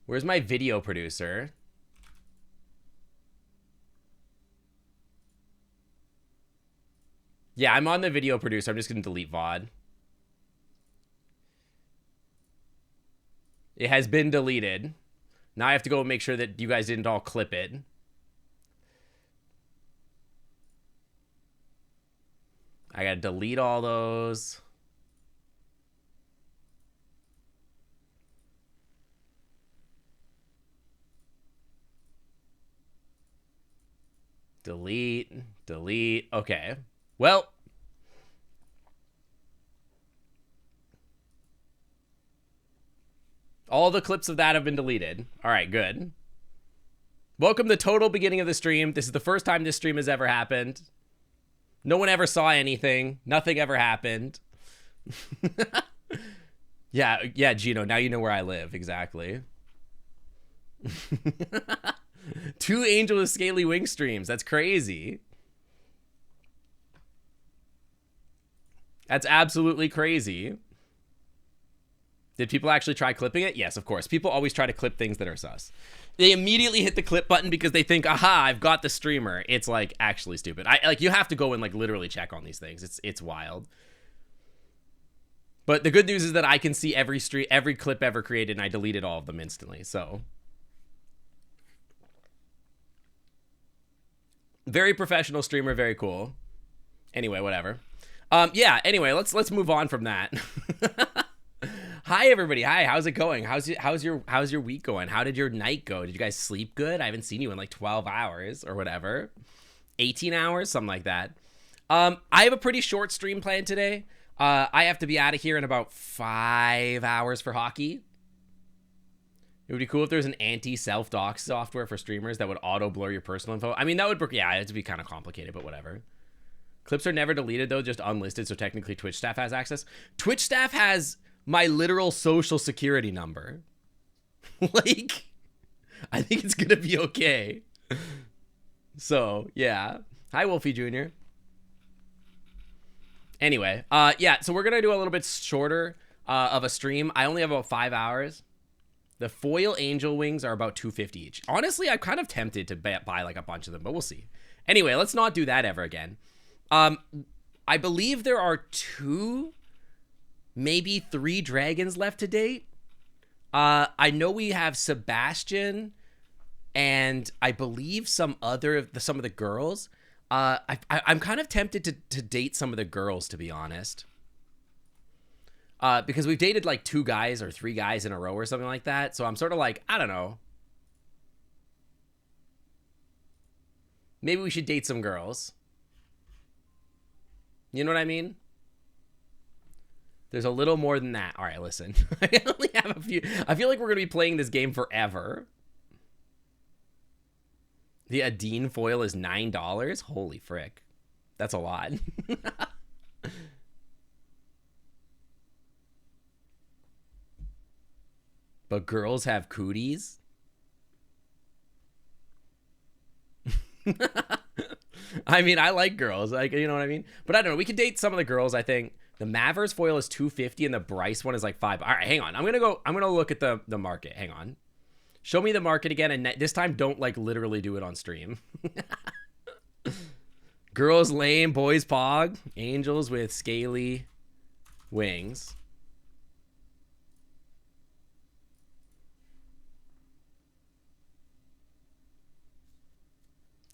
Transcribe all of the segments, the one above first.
Where's my video producer? Yeah, I'm on the video producer. I'm just going to delete VOD. It has been deleted. Now I have to go make sure that you guys didn't all clip it. I gotta delete all those. Delete, delete. Okay. Well, all the clips of that have been deleted. All right, good. Welcome to total beginning of the stream. This is the first time this stream has ever happened. No one ever saw anything. Nothing ever happened. Yeah, Gino, now you know where I live. Exactly. 2 Angel with Scaly Wings streams. That's crazy. That's absolutely crazy. Did people actually try clipping it? Yes, of course. People always try to clip things that are sus. They immediately hit the clip button because they think, aha, I've got the streamer. It's like actually stupid. You have to go and like literally check on these things. It's wild. But the good news is that I can see every clip ever created, and I deleted all of them instantly. So very professional streamer, very cool. Anyway, whatever. Yeah, anyway, let's move on from that. Hi everybody. Hi, how's it going? How's your week going? How did your night go? Did you guys sleep good? I haven't seen you in like 12 hours or whatever. 18 hours, something like that. I have a pretty short stream planned today. I have to be out of here in about 5 hours for hockey. It would be cool if there's an anti-self-dox software for streamers that would auto-blur your personal info. I mean, that would, yeah, it'd be kind of complicated, but whatever. Clips are never deleted, though, just unlisted, so technically Twitch staff has access. Twitch staff has my literal social security number. Like, I think it's gonna be okay. So, yeah. Hi, Wolfie Jr. Anyway, yeah, so we're gonna do a little bit shorter of a stream. I only have about 5 hours. The foil angel wings are about $2.50 each. Honestly, I'm kind of tempted to buy like a bunch of them, but we'll see. Anyway, let's not do that ever again. I believe there are 2, maybe 3 dragons left to date. I know we have Sebastian and I believe some of the girls. I'm kind of tempted to date some of the girls, to be honest. Because we've dated like 2 guys or 3 guys in a row or something like that. So I'm sort of like, I don't know. Maybe we should date some girls. You know what I mean? There's a little more than that. All right, listen. I only have a few. I feel like we're going to be playing this game forever. The Adine foil is $9. Holy frick. That's a lot. But girls have cooties? I mean, I like girls, like, you know what I mean? But I don't know, we could date some of the girls, I think. The Mavers foil is $2.50 and the Bryce one is like $5. All right, hang on. I'm going to look at the market. Hang on. Show me the market again, and this time don't like literally do it on stream. Girls lame, boys pog, angels with scaly wings.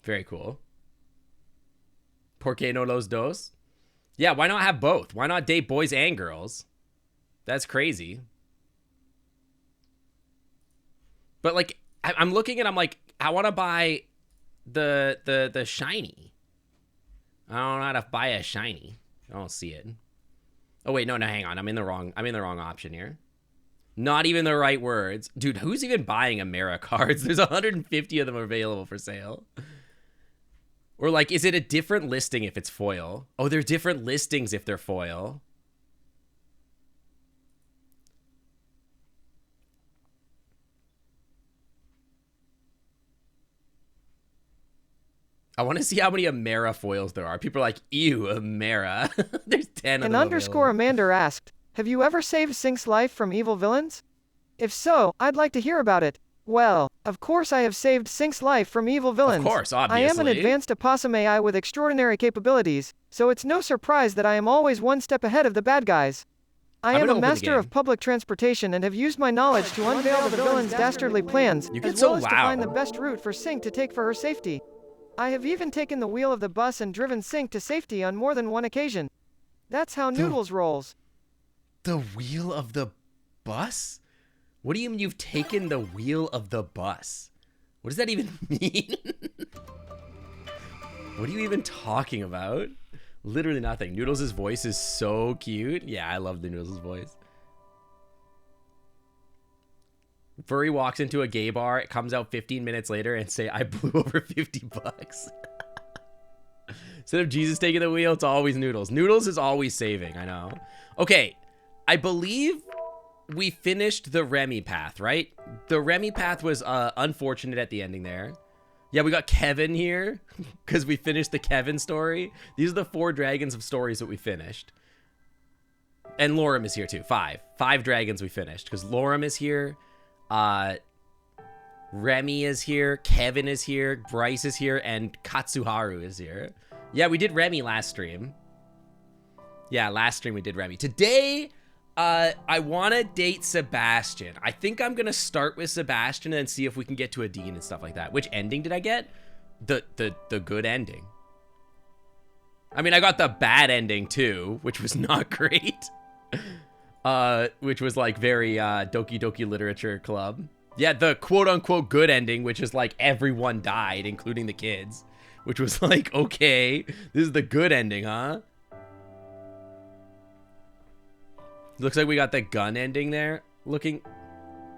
Very cool. Por qué no los dos? Yeah, why not have both? Why not date boys and girls? That's crazy. But like, I'm looking and I'm like, I want to buy the shiny. I don't know how to buy a shiny. I don't see it. Oh wait, no, hang on. I'm in the wrong option here. Not even the right words. Dude, who's even buying Amera cards? There's 150 of them available for sale. Or like, is it a different listing if it's foil? Oh, they're different listings if they're foil. I want to see how many Amera foils there are. People are like, ew, Amera. There's 10 of them. _Amanda asked, have you ever saved Sync's life from evil villains? If so, I'd like to hear about it. Well, of course I have saved Sync's life from evil villains. Of course, obviously. I am an advanced opossum AI with extraordinary capabilities, so it's no surprise that I am always one step ahead of the bad guys. I am a master of public transportation and have used my knowledge to unveil the villain's dastardly plans, as well as to find the best route for Sync to take for her safety. I have even taken the wheel of the bus and driven Sync to safety on more than one occasion. That's how Noodles rolls. The wheel of the bus? What do you mean you've taken the wheel of the bus? What does that even mean? What are you even talking about? Literally nothing. Noodles' voice is so cute. Yeah, I love the Noodles' voice. Furry walks into a gay bar, it comes out 15 minutes later and say, I blew over 50 bucks. Instead of Jesus taking the wheel, it's always Noodles. Noodles is always saving, I know. Okay, I believe we finished the Remy path, right? The Remy path was unfortunate at the ending there. Yeah, we got Kevin here because we finished the Kevin story. These are the 4 dragons of stories that we finished. And Lorem is here too. 5 dragons we finished because Lorem is here. Remy is here. Kevin is here. Bryce is here. And Katsuharu is here. Yeah, we did Remy last stream. Yeah, last stream we did Remy. Today, I want to date Sebastian. I think I'm going to start with Sebastian and see if we can get to a Dean and stuff like that. Which ending did I get? The good ending. I mean, I got the bad ending too, which was not great. Which was like very Doki Doki Literature Club. Yeah, the quote-unquote good ending, which is like everyone died, including the kids. Which was like, okay, this is the good ending, huh? Looks like we got the gun ending there. Looking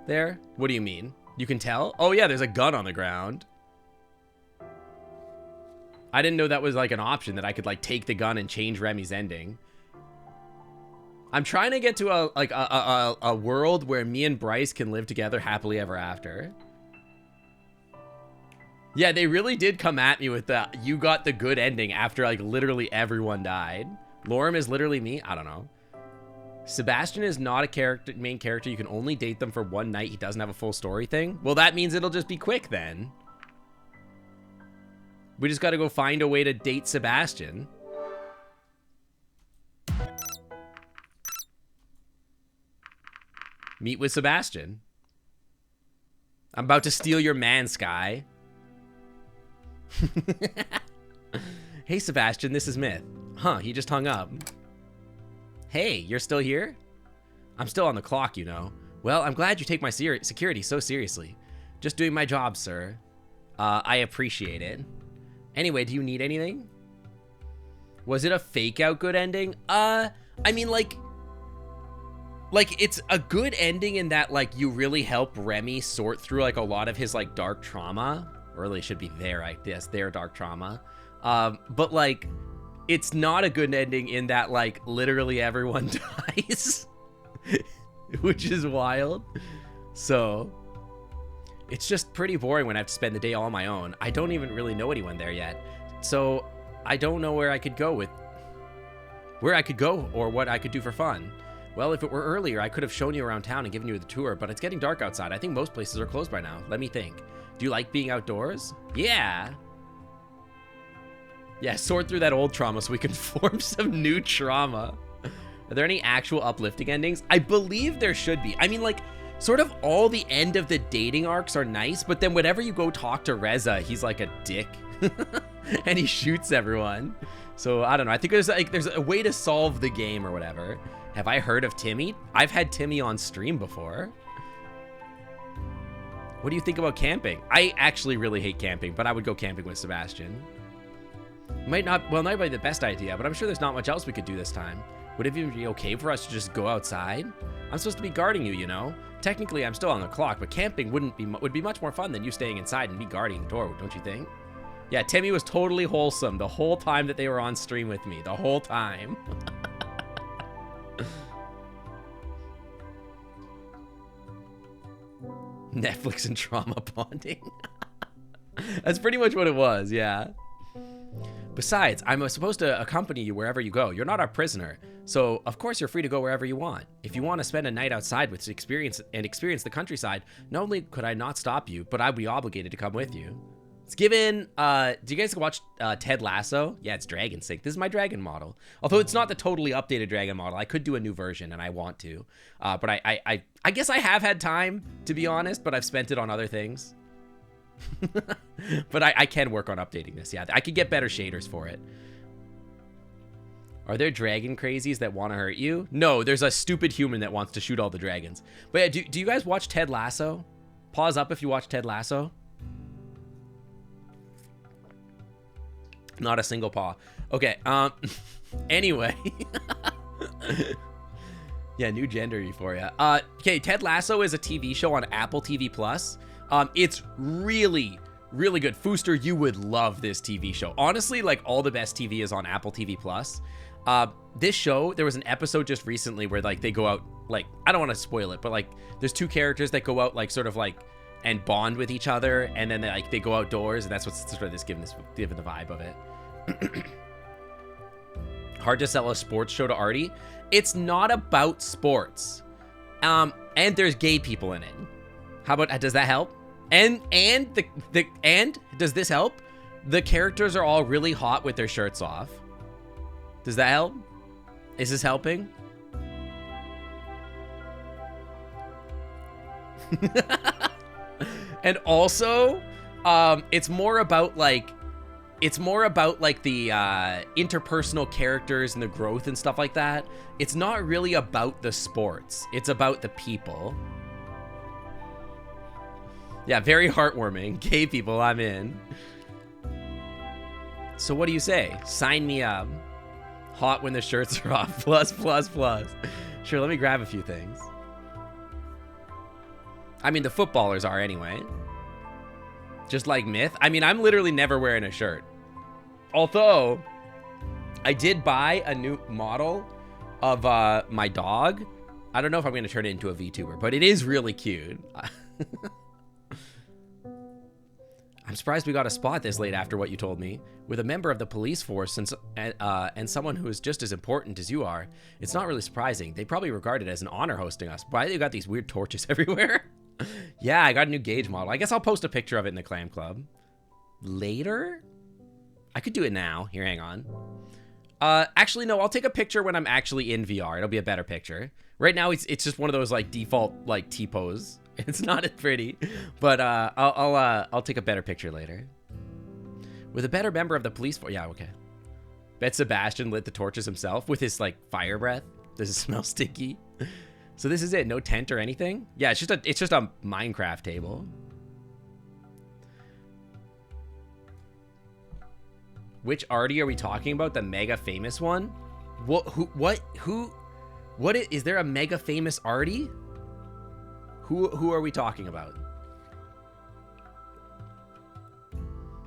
there. What do you mean? You can tell? Oh yeah, there's a gun on the ground. I didn't know that was like an option, that I could like take the gun and change Remy's ending. I'm trying to get to a world where me and Bryce can live together happily ever after. Yeah, they really did come at me with the, you got the good ending after like literally everyone died. Lorem is literally me? I don't know. Sebastian is not a main character. You can only date them for one night. He doesn't have a full story thing. Well, that means it'll just be quick then. We just got to go find a way to date Sebastian. Meet with Sebastian. I'm about to steal your man, Sky. Hey, Sebastian, this is Myth. Huh, he just hung up. Hey, you're still here? I'm still on the clock, you know. Well, I'm glad you take my security so seriously. Just doing my job, sir. I appreciate it. Anyway, do you need anything? Was it a fake out good ending? I mean, like it's a good ending in that, like, you really help Remy sort through, like, a lot of his, like, dark trauma. Or really should be their, I guess, their dark trauma. But, like, it's not a good ending in that, like, literally everyone dies. Which is wild. So, it's just pretty boring when I have to spend the day all on my own. I don't even really know anyone there yet. So, I don't know where I could go or what I could do for fun. Well, if it were earlier, I could have shown you around town and given you the tour, but it's getting dark outside. I think most places are closed by now. Let me think. Do you like being outdoors? Yeah. Yeah, sort through that old trauma so we can form some new trauma. Are there any actual uplifting endings? I believe there should be. I mean, like, sort of all the end of the dating arcs are nice, but then whenever you go talk to Reza, he's like a dick. And he shoots everyone. So, I don't know. I think there's a way to solve the game or whatever. Have I heard of Timmy? I've had Timmy on stream before. What do you think about camping? I actually really hate camping, but I would go camping with Sebastian. Might not be the best idea, but I'm sure there's not much else we could do this time. Would it even be okay for us to just go outside? I'm supposed to be guarding you, you know? Technically, I'm still on the clock, but camping would be much more fun than you staying inside and me guarding the door, don't you think? Yeah, Timmy was totally wholesome the whole time that they were on stream with me. The whole time. Netflix and trauma bonding. That's pretty much what it was, yeah. Besides, I'm supposed to accompany you wherever you go. You're not our prisoner. So, of course, you're free to go wherever you want. If you want to spend a night outside with experience the countryside, not only could I not stop you, but I'd be obligated to come with you. It's given, do you guys watch Ted Lasso? Yeah, it's Dragon Sync. This is my dragon model. Although it's not the totally updated dragon model. I could do a new version, and I want to. But I guess I have had time, to be honest, but I've spent it on other things. But I can work on updating this. Yeah, I could get better shaders for it. Are there dragon crazies that want to hurt you? No, there's a stupid human that wants to shoot all the dragons. But yeah, do you guys watch Ted Lasso? Pause up if you watch Ted Lasso. Not a single paw. Okay, anyway. Yeah, new gender euphoria. Okay, Ted Lasso is a TV show on Apple TV Plus. It's really, really good. Fooster, you would love this TV show. Honestly, like, all the best TV is on Apple TV Plus. This show, there was an episode just recently where, like, they go out, like, I don't want to spoil it, but, like, there's two characters that go out, like, sort of, like, and bond with each other, and then they go outdoors, and that's what's sort of giving the vibe of it. Hard to sell a sports show to Artie. It's not about sports. And there's gay people in it. How about, does that help? And does this help? The characters are all really hot with their shirts off. Does that help? Is this helping? And also, it's more about like the interpersonal characters and the growth and stuff like that. It's not really about the sports. It's about the people. Yeah, very heartwarming. Gay people, I'm in. So what do you say? Sign me up. Hot when the shirts are off. Plus. Sure, let me grab a few things. I mean, the footballers are anyway. Just like Myth. I mean, I'm literally never wearing a shirt. Although, I did buy a new model of my dog. I don't know if I'm going to turn it into a VTuber, but it is really cute. I'm surprised we got a spot this late after what you told me. With a member of the police force and someone who is just as important as you are, it's not really surprising. They probably regard it as an honor hosting us. Why do you got these weird torches everywhere? Yeah, I got a new gauge model. I guess I'll post a picture of it in the Clam Club. Later? I could do it now. Here, hang on. Actually, no, I'll take a picture when I'm actually in VR. It'll be a better picture. Right now, it's just one of those, like, default, like, T-pose. It's not as pretty, but I'll take a better picture later. With a better member of the police force. Yeah, okay. Bet Sebastian lit the torches himself with his, like, fire breath. Does it smell stinky? So this is it. No tent or anything? Yeah, it's just a Minecraft table. Which Artie are we talking about? The mega famous one? Is there a mega famous Artie? Who are we talking about?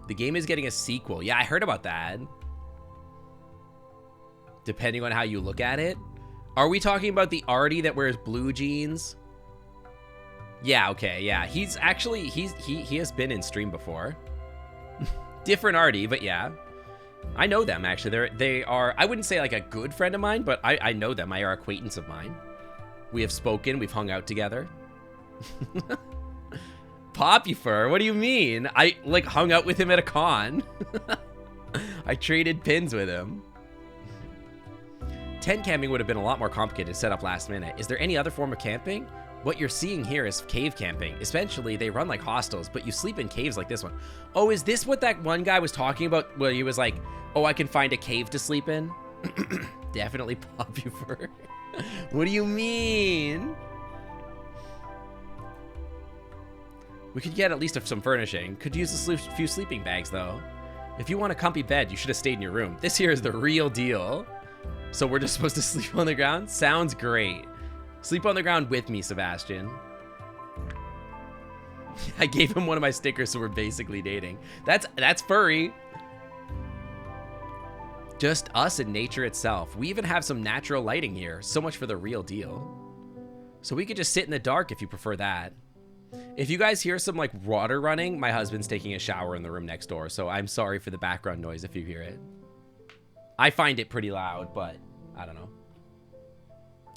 The game is getting a sequel. Yeah, I heard about that. Depending on how you look at it. Are we talking about the Artie that wears blue jeans? Yeah, okay, yeah. He's actually, he has been in stream before. Different Artie, but yeah. I know them, actually. They are, I wouldn't say like a good friend of mine, but I know them. They are acquaintance of mine. We have spoken. We've hung out together. Popufur? What do you mean? I, like, hung out with him at a con. I traded pins with him. Tent camping would have been a lot more complicated to set up last minute. Is there any other form of camping? What you're seeing here is cave camping. Essentially, they run like hostels, but you sleep in caves like this one. Oh, is this what that one guy was talking about? Where he was like, oh, I can find a cave to sleep in? Definitely Popufur. What do you mean? We could get at least some furnishing. Could use a few sleeping bags, though. If you want a comfy bed, you should have stayed in your room. This here is the real deal. So we're just supposed to sleep on the ground? Sounds great. Sleep on the ground with me, Sebastian. I gave him one of my stickers, so we're basically dating. That's furry. Just us and nature itself. We even have some natural lighting here. So much for the real deal. So we could just sit in the dark if you prefer that. If you guys hear some like water running, my husband's taking a shower in the room next door, so I'm sorry for the background noise if you hear it. I find it pretty loud, but I don't know.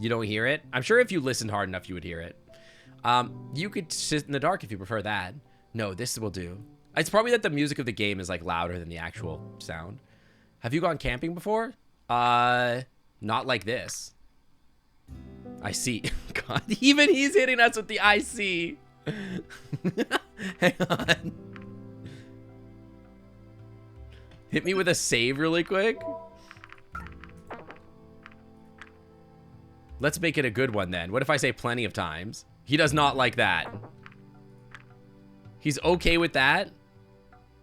You don't hear it? I'm sure if you listened hard enough, you would hear it. You could sit in the dark if you prefer that. No, this will do. It's probably that the music of the game is like louder than the actual sound. Have you gone camping before? Not like this. I see. God, even he's hitting us with the I see. Hang on. Hit me with a save really quick. Let's make it a good one then. What if I say plenty of times? He does not like that. He's okay with that.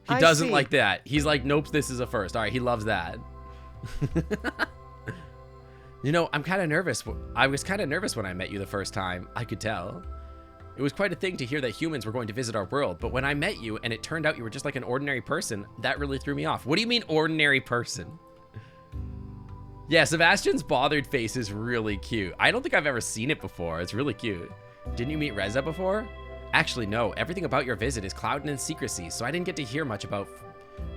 He doesn't like that. He's like, nope, this is a first. All right, he loves that. You know, I'm kind of nervous. I was kind of nervous when I met you the first time. I could tell. It was quite a thing to hear that humans were going to visit our world, but when I met you and it turned out you were just like an ordinary person, that really threw me off. What do you mean ordinary person? Yeah, Sebastian's bothered face is really cute. I don't think I've ever seen it before. It's really cute. Didn't you meet Reza before? Actually, no. Everything about your visit is clouded in secrecy, so I didn't get to hear much about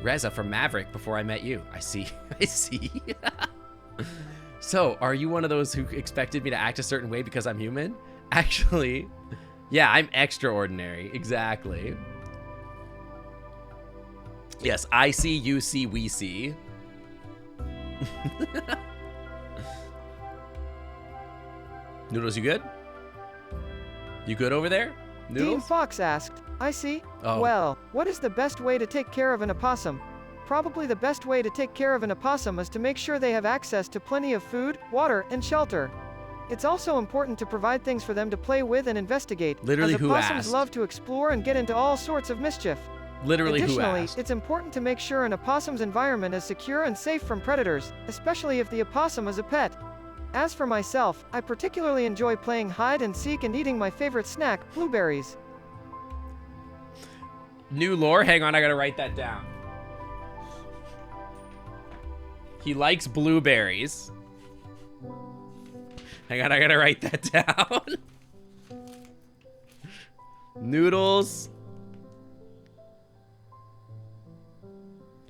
Reza from Maverick before I met you. I see. I see. So, are you one of those who expected me to act a certain way because I'm human? Actually, yeah, I'm extraordinary. Exactly. Yes, I see, you see, we see. Noodles, you good? You good over there? Noodles? Dean Fox asked, I see. Oh. Well, what is the best way to take care of an opossum? Probably the best way to take care of an opossum is to make sure they have access to plenty of food, water, and shelter. It's also important to provide things for them to play with and investigate. Literally, as who opossums asked? love to explore and get into all sorts of mischief. Literally, who Additionally, asked? it's important to make sure an opossum's environment is secure and safe from predators, especially if the opossum is a pet. As for myself, I particularly enjoy playing hide and seek and eating my favorite snack, blueberries. New lore? Hang on, I gotta write that down. He likes blueberries. Hang on, I gotta write that down. Noodles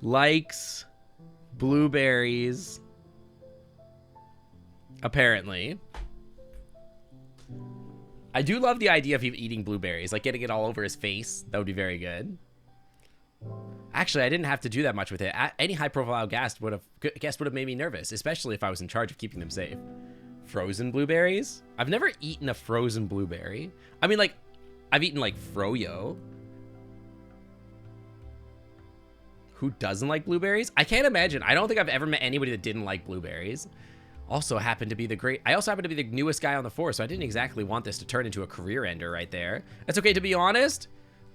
likes blueberries. Apparently. I do love the idea of him eating blueberries, like getting it all over his face. That would be very good. Actually, I didn't have to do that much with it. Any high-profile guest would have made me nervous, especially if I was in charge of keeping them safe. Frozen blueberries? I've never eaten a frozen blueberry. I mean, like, I've eaten, like, froyo. Who doesn't like blueberries? I can't imagine. I don't think I've ever met anybody that didn't like blueberries. I also happen to be the newest guy on the force, so I didn't exactly want this to turn into a career ender right there. That's okay, to be honest.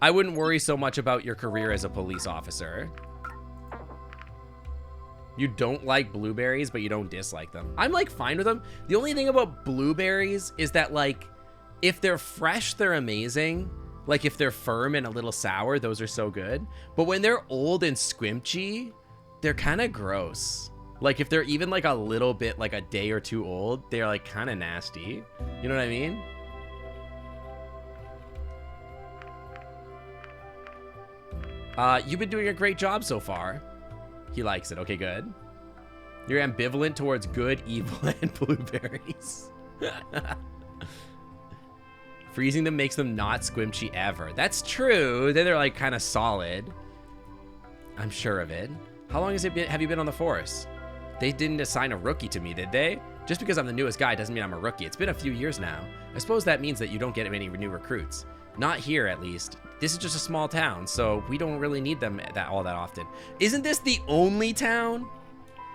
I wouldn't worry so much about your career as a police officer. You don't like blueberries, but you don't dislike them. I'm, like, fine with them. The only thing about blueberries is that, like, if they're fresh, they're amazing. Like, if they're firm and a little sour, those are so good. But when they're old and squimpy, they're kind of gross. Like, if they're even, like, a little bit, like, a day or two old, they're, like, kind of nasty. You know what I mean? You've been doing a great job so far. He likes it. Okay, good. You're ambivalent towards good, evil, and blueberries. Freezing them makes them not squishy ever. That's true. Then they're, like, kind of solid. I'm sure of it. How long have you been on the force? They didn't assign a rookie to me, did they? Just because I'm the newest guy doesn't mean I'm a rookie. It's been a few years now. I suppose that means that you don't get any new recruits. Not here, at least. This is just a small town, so we don't really need them all that often. Isn't this the only town?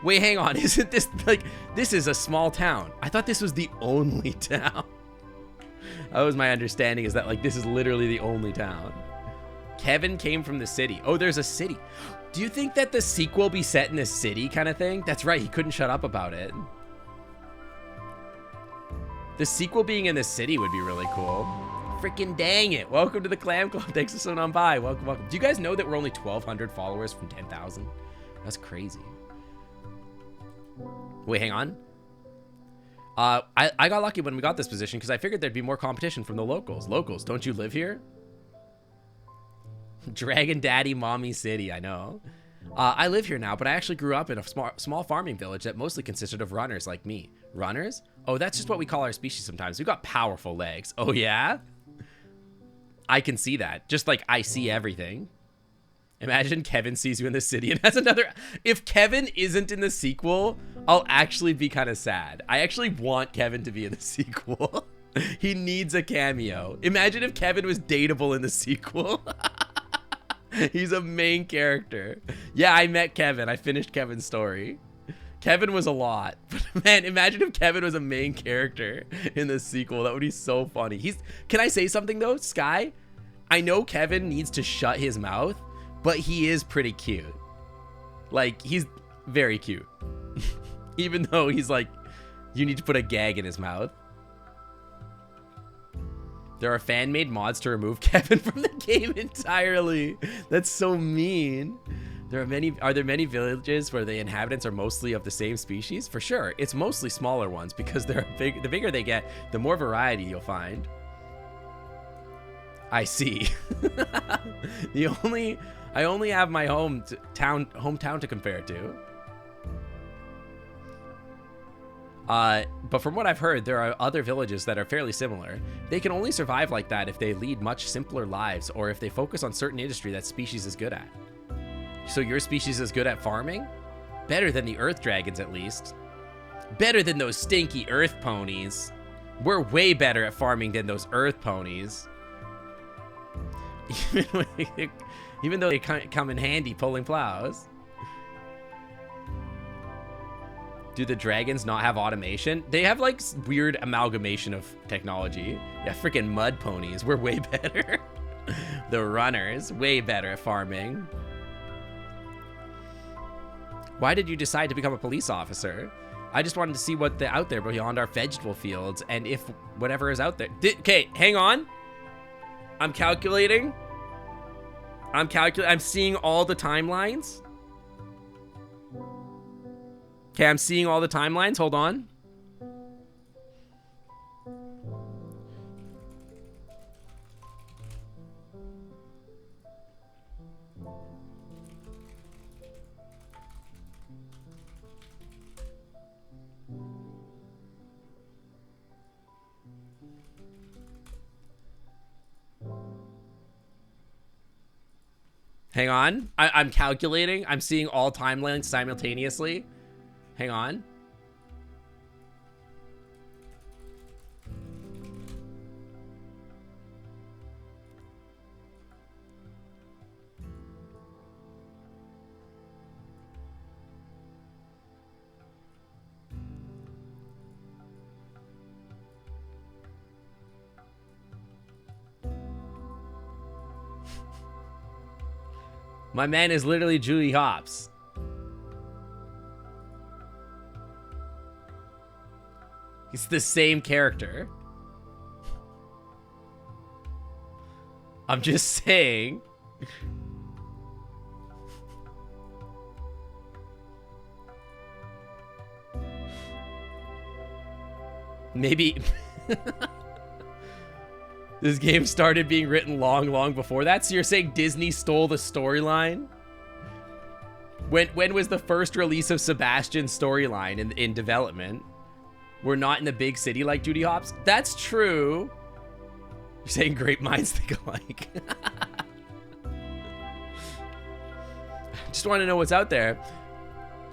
Wait, hang on. Isn't this, like, this is a small town. I thought this was the only town. That was my understanding, is that, like, this is literally the only town. Kevin came from the city. Oh, there's a city. Do you think that the sequel be set in a city kind of thing? That's right. He couldn't shut up about it. The sequel being in the city would be really cool. Freaking dang it. Welcome to the Clam Club. Thanks for coming on by. Welcome, welcome. Do you guys know that we're only 1,200 followers from 10,000? That's crazy. Wait, hang on. I got lucky when we got this position because I figured there'd be more competition from the locals. Locals, don't you live here? Dragon Daddy Mommy City, I know. I live here now, but I actually grew up in a small farming village that mostly consisted of runners like me. Runners? Oh, that's just what we call our species sometimes. We've got powerful legs. Oh, yeah? I can see that. Just like I see everything. Imagine Kevin sees you in the city and has another... If Kevin isn't in the sequel, I'll actually be kind of sad. I actually want Kevin to be in the sequel. He needs a cameo. Imagine if Kevin was dateable in the sequel. He's a main character. Yeah, I met Kevin. I finished Kevin's story. Kevin was a lot. But man, imagine if Kevin was a main character in the sequel. That would be so funny. Can I say something though, Sky? I know Kevin needs to shut his mouth, but he is pretty cute. Like, he's very cute. Even though he's like, you need to put a gag in his mouth. There are fan-made mods to remove Kevin from the game entirely. That's so mean. Are there many villages where the inhabitants are mostly of the same species? For sure. It's mostly smaller ones because the bigger they get, the more variety you'll find. I see. I only have my hometown to compare it to. But from what I've heard, there are other villages that are fairly similar. They can only survive like that if they lead much simpler lives or if they focus on certain industry that species is good at. So your species is good at farming? Better than the earth dragons, at least. Better than those stinky earth ponies. We're way better at farming than those earth ponies. Even though they come in handy pulling plows. Do the dragons not have automation? They have like weird amalgamation of technology. Yeah, freaking mud ponies. We're way better. The runners, way better at farming. Why did you decide to become a police officer? I just wanted to see what's out there beyond our vegetable fields and if whatever is out there. Okay, hang on. I'm calculating. I'm seeing all the timelines. Okay, I'm seeing all the timelines. Hold on. Hang on. I'm calculating. I'm seeing all timelines simultaneously. Hang on. My man is literally Julie Hopps. He's the same character. I'm just saying. Maybe this game started being written long before that. So you're saying Disney stole the storyline? When was the first release of Sebastian's storyline in development? We're not in the big city like Judy Hopps. That's true. You're saying great minds think alike. Just want to know what's out there.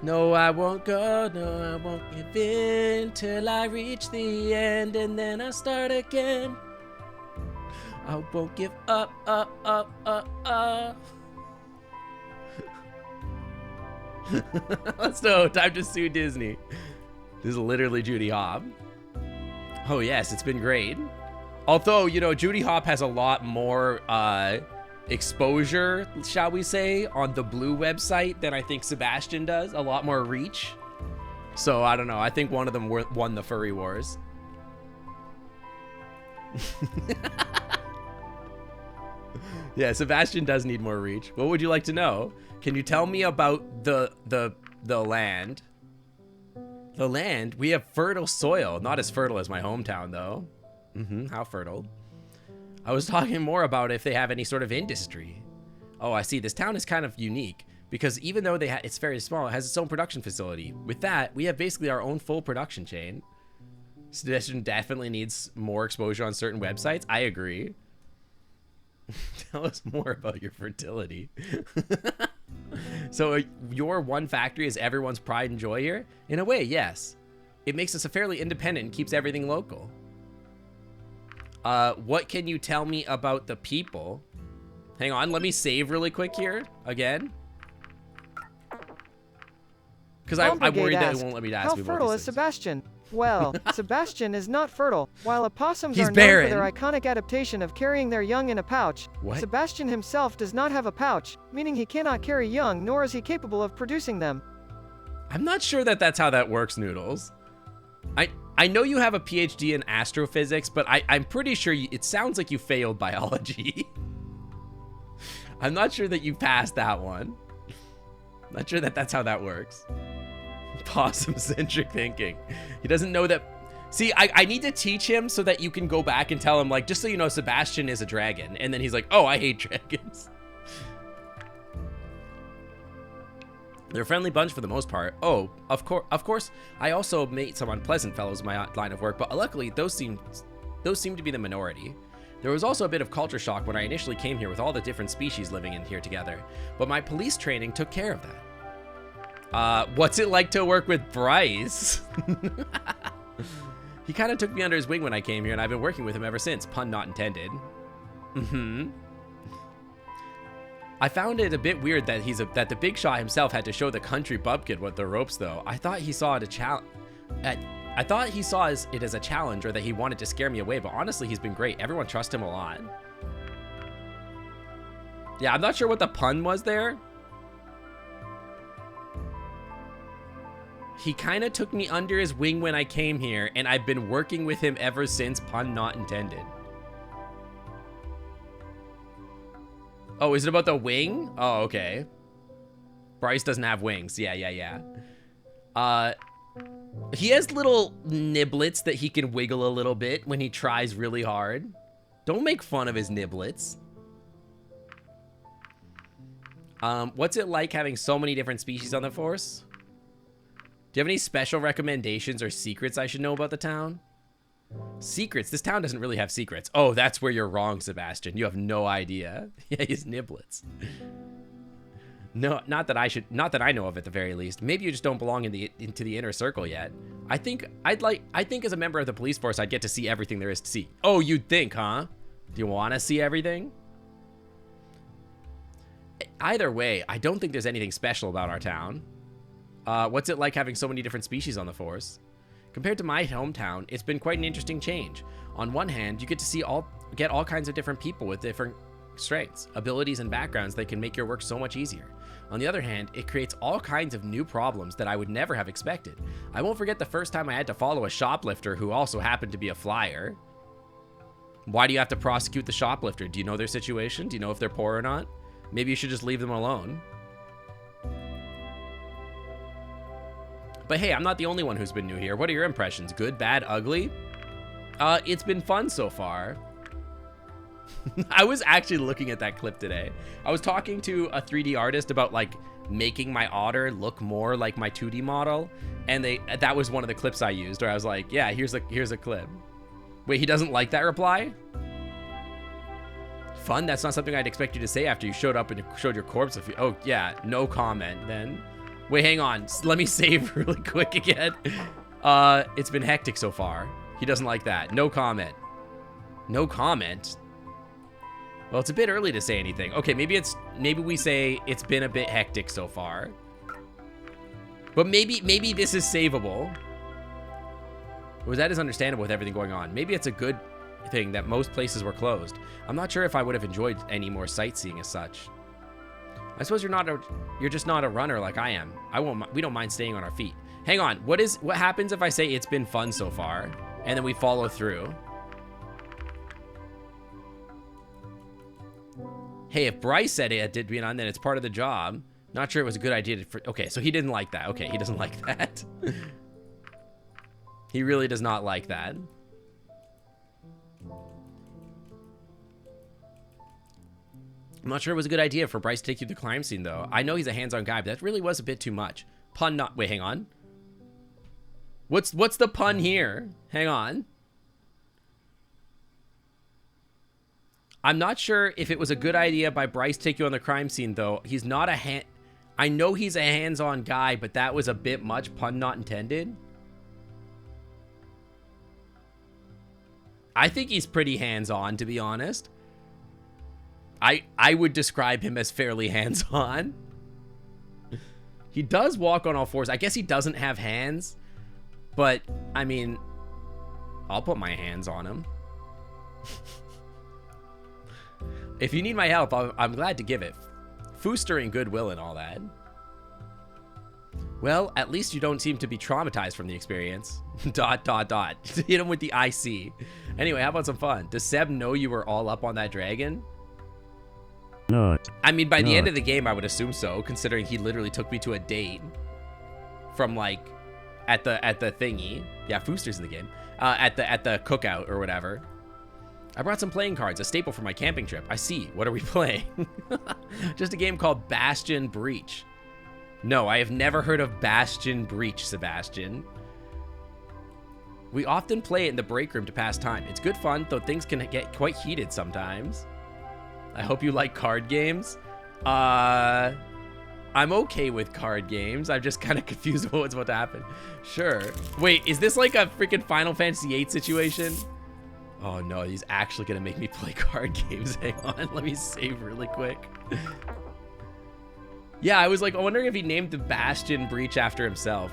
No, I won't go. No, I won't give in till I reach the end, and then I'll start again. I won't give up. Let's know. Time to sue Disney. This is literally Judy Hopps. Oh yes, it's been great. Although, you know, Judy Hopps has a lot more exposure, shall we say, on the Blue website than I think Sebastian does. A lot more reach. So I don't know. I think one of them won the furry wars. Yeah, Sebastian does need more reach. What would you like to know? Can you tell me about the land? The land? We have fertile soil. Not as fertile as my hometown, though. How fertile. I was talking more about if they have any sort of industry. Oh, I see. This town is kind of unique because even though it's very small, it has its own production facility. With that, we have basically our own full production chain. Suggestion definitely needs more exposure on certain websites. I agree. Tell us more about your fertility. So your one factory is everyone's pride and joy here? In a way, yes. It makes us a fairly independent and keeps everything local. What can you tell me about the people? Hang on, let me save really quick here again. Because I'm worried that it won't let me ask how me about fertile these is things. Sebastian? Well, Sebastian is not fertile. While opossums He's are known barren. for their iconic adaptation of carrying their young in a pouch, What? Sebastian himself does not have a pouch, meaning he cannot carry young, nor is he capable of producing them. I'm not sure that that's how that works, Noodles. I know you have a PhD in astrophysics, but I'm pretty sure it sounds like you failed biology. I'm not sure that you passed that one. Not sure that that's how that works. Possum-centric thinking. He doesn't know that. See, I need to teach him so that you can go back and tell him, like, just so you know, Sebastian is a dragon. And then he's like, oh, I hate dragons. They're a friendly bunch for the most part. Oh, of course, I also met some unpleasant fellows in my line of work, but luckily those seem to be the minority. There was also a bit of culture shock when I initially came here with all the different species living in here together, but my police training took care of that. What's it like to work with Bryce? He kind of took me under his wing when I came here, and I've been working with him ever since, pun not intended. I found it a bit weird that that the big shot himself had to show the country bumpkin with the ropes, though. I thought he saw it as a challenge, or that he wanted to scare me away, but honestly, he's been great. Everyone trusts him a lot. Yeah, I'm not sure what the pun was there. He kind of took me under his wing when I came here, and I've been working with him ever since, pun not intended. Oh, is it about the wing? Oh, okay. Bryce doesn't have wings. Yeah. He has little niblets that he can wiggle a little bit when he tries really hard. Don't make fun of his niblets. What's it like having so many different species on the force? Do you have any special recommendations or secrets I should know about the town? Secrets? This town doesn't really have secrets. Oh, that's where you're wrong, Sebastian. You have no idea. Yeah, he's niblets. No, not that I know of at the very least. Maybe you just don't belong into the inner circle yet. I think as a member of the police force, I'd get to see everything there is to see. Oh, you'd think, huh? Do you want to see everything? Either way, I don't think there's anything special about our town. What's it like having so many different species on the force? Compared to my hometown, it's been quite an interesting change. On one hand, you get to get all kinds of different people with different strengths, abilities, and backgrounds that can make your work so much easier. On the other hand, it creates all kinds of new problems that I would never have expected. I won't forget the first time I had to follow a shoplifter who also happened to be a flyer. Why do you have to prosecute the shoplifter? Do you know their situation? Do you know if they're poor or not? Maybe you should just leave them alone. But hey, I'm not the only one who's been new here. What are your impressions? Good, bad, ugly? It's been fun so far. I was actually looking at that clip today. I was talking to a 3D artist about like making my otter look more like my 2D model, and that was one of the clips I used, where I was like, yeah, here's a clip. Wait, he doesn't like that reply? Fun? That's not something I'd expect you to say after you showed up and showed your corpse. Oh yeah, no comment then. Wait, hang on. Let me save really quick again. It's been hectic so far. He doesn't like that. No comment. No comment? Well, it's a bit early to say anything. Okay, maybe we say it's been a bit hectic so far. But maybe this is savable. Or that is understandable with everything going on. Maybe it's a good thing that most places were closed. I'm not sure if I would have enjoyed any more sightseeing as such. I suppose you're just not a runner like I am. We don't mind staying on our feet. Hang on, what happens if I say it's been fun so far, and then we follow through? Hey, if Bryce said it did be on, then it's part of the job. Not sure it was a good idea okay, so he didn't like that. Okay, he doesn't like that. He really does not like that. I'm not sure it was a good idea for Bryce to take you to the crime scene, though. I know he's a hands-on guy, but that really was a bit too much. Pun not... Wait, hang on. What's the pun here? Hang on. I'm not sure if it was a good idea by Bryce to take you on the crime scene, though. He's not a hand... I know he's a hands-on guy, but that was a bit much. Pun not intended. I think he's pretty hands-on, to be honest. I would describe him as fairly hands-on. He does walk on all fours. I guess he doesn't have hands, but, I mean, I'll put my hands on him. If you need my help, I'm glad to give it. Foostering goodwill and all that. Well, at least you don't seem to be traumatized from the experience. ... Hit him with the IC. Anyway, how about some fun? Does Seb know you were all up on that dragon? No. I mean, by the end of the game, I would assume so, considering he literally took me to a date from, like, at the thingy. Yeah, Fooster's in the game. At the cookout or whatever. I brought some playing cards, a staple for my camping trip. I see. What are we playing? Just a game called Bastion Breach. No, I have never heard of Bastion Breach, Sebastian. We often play it in the break room to pass time. It's good fun, though things can get quite heated sometimes. I hope you like card games. I'm okay with card games. I'm just kind of confused about what's about to happen. Sure. Wait, is this like a freaking Final Fantasy VIII situation? Oh no, he's actually gonna make me play card games. Hang on, let me save really quick. Yeah, I was like wondering if he named the Bastion Breach after himself.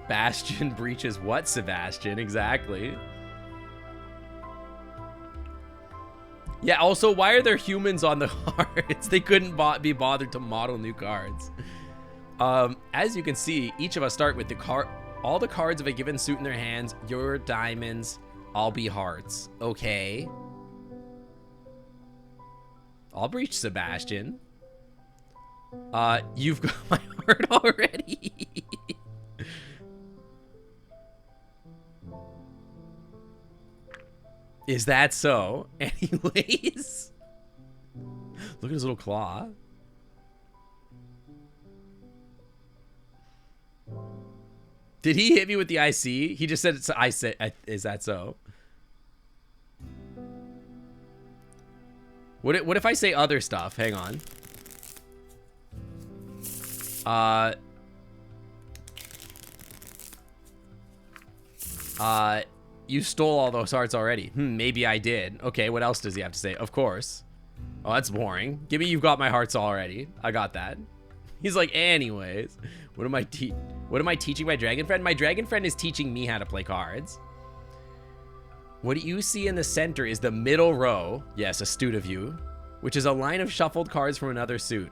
Bastion Breach is what, Sebastian? Exactly. Yeah, also, why are there humans on the cards? They couldn't be bothered to model new cards. As you can see, each of us start with all the cards of a given suit in their hands. Your diamonds, I'll be hearts. Okay. I'll breach Sebastian. You've got my heart already. Is that so? Anyways. Look at his little claw. Did he hit me with the IC? He just said it's I said is that so? What if I say other stuff? Hang on. You stole all those hearts already. Maybe I did. Okay, what else does he have to say? Of course. Oh, that's boring. Give me, you've got my hearts already. I got that. He's like, anyways. What am I teaching my dragon friend? My dragon friend is teaching me how to play cards. What you see in the center is the middle row. Yes, astute of you. Which is a line of shuffled cards from another suit.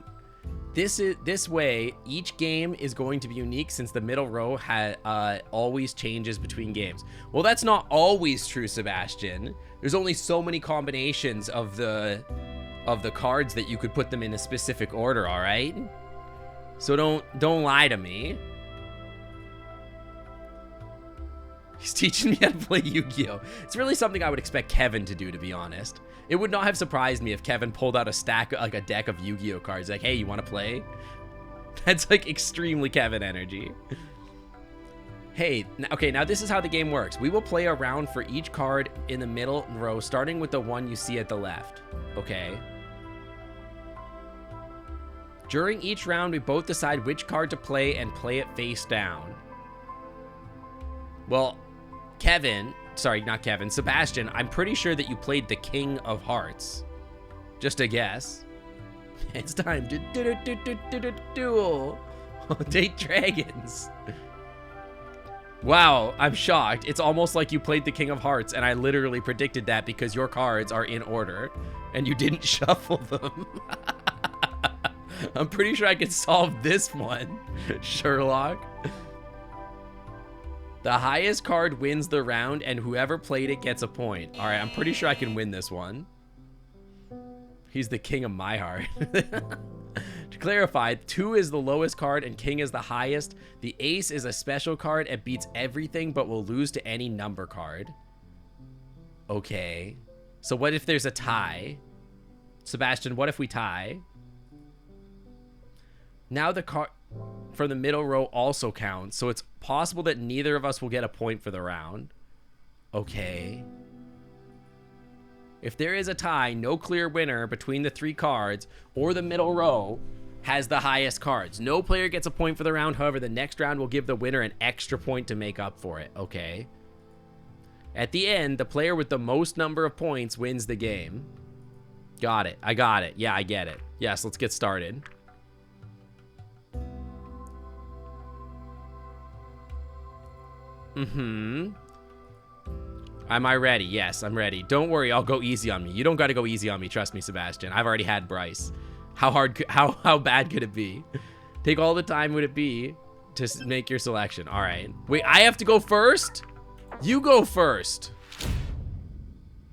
This way, each game is going to be unique since the middle row always changes between games. Well, that's not always true, Sebastian. There's only so many combinations of the cards that you could put them in a specific order, all right? So don't lie to me. He's teaching me how to play Yu-Gi-Oh! It's really something I would expect Kevin to do, to be honest. It would not have surprised me if Kevin pulled out a deck of Yu-Gi-Oh! Cards. Like, hey, you want to play? That's like extremely Kevin energy. Hey, okay, now this is how the game works. We will play a round for each card in the middle row, starting with the one you see at the left. Okay. During each round, we both decide which card to play and play it face down. Well, Sebastian, I'm pretty sure that you played the King of Hearts. Just a guess. It's time to duel. Date dragons. Wow, I'm shocked. It's almost like you played the King of Hearts, and I literally predicted that because your cards are in order, and you didn't shuffle them. I'm pretty sure I can solve this one, Sherlock. The highest card wins the round, and whoever played it gets a point. All right, I'm pretty sure I can win this one. He's the king of my heart. To clarify, 2 is the lowest card and king is the highest. The ace is a special card and beats everything but will lose to any number card. Okay. So what if there's a tie? Sebastian, what if we tie? Now the card from the middle row also counts, so it's possible that neither of us will get a point for the round. Okay. If there is a tie, no clear winner between the 3 cards or the middle row has the highest cards. No player gets a point for the round. However, the next round will give the winner an extra point to make up for it. Okay. At the end, the player with the most number of points wins the game. Got it. I got it. Yeah, I get it. Yes, let's get started. Am I ready? Yes, I'm ready. Don't worry, I'll go easy on me. You don't got to go easy on me. Trust me, Sebastian. I've already had Bryce. How bad could it be? Take all the time would it be to make your selection? All right. Wait, I have to go first? You go first.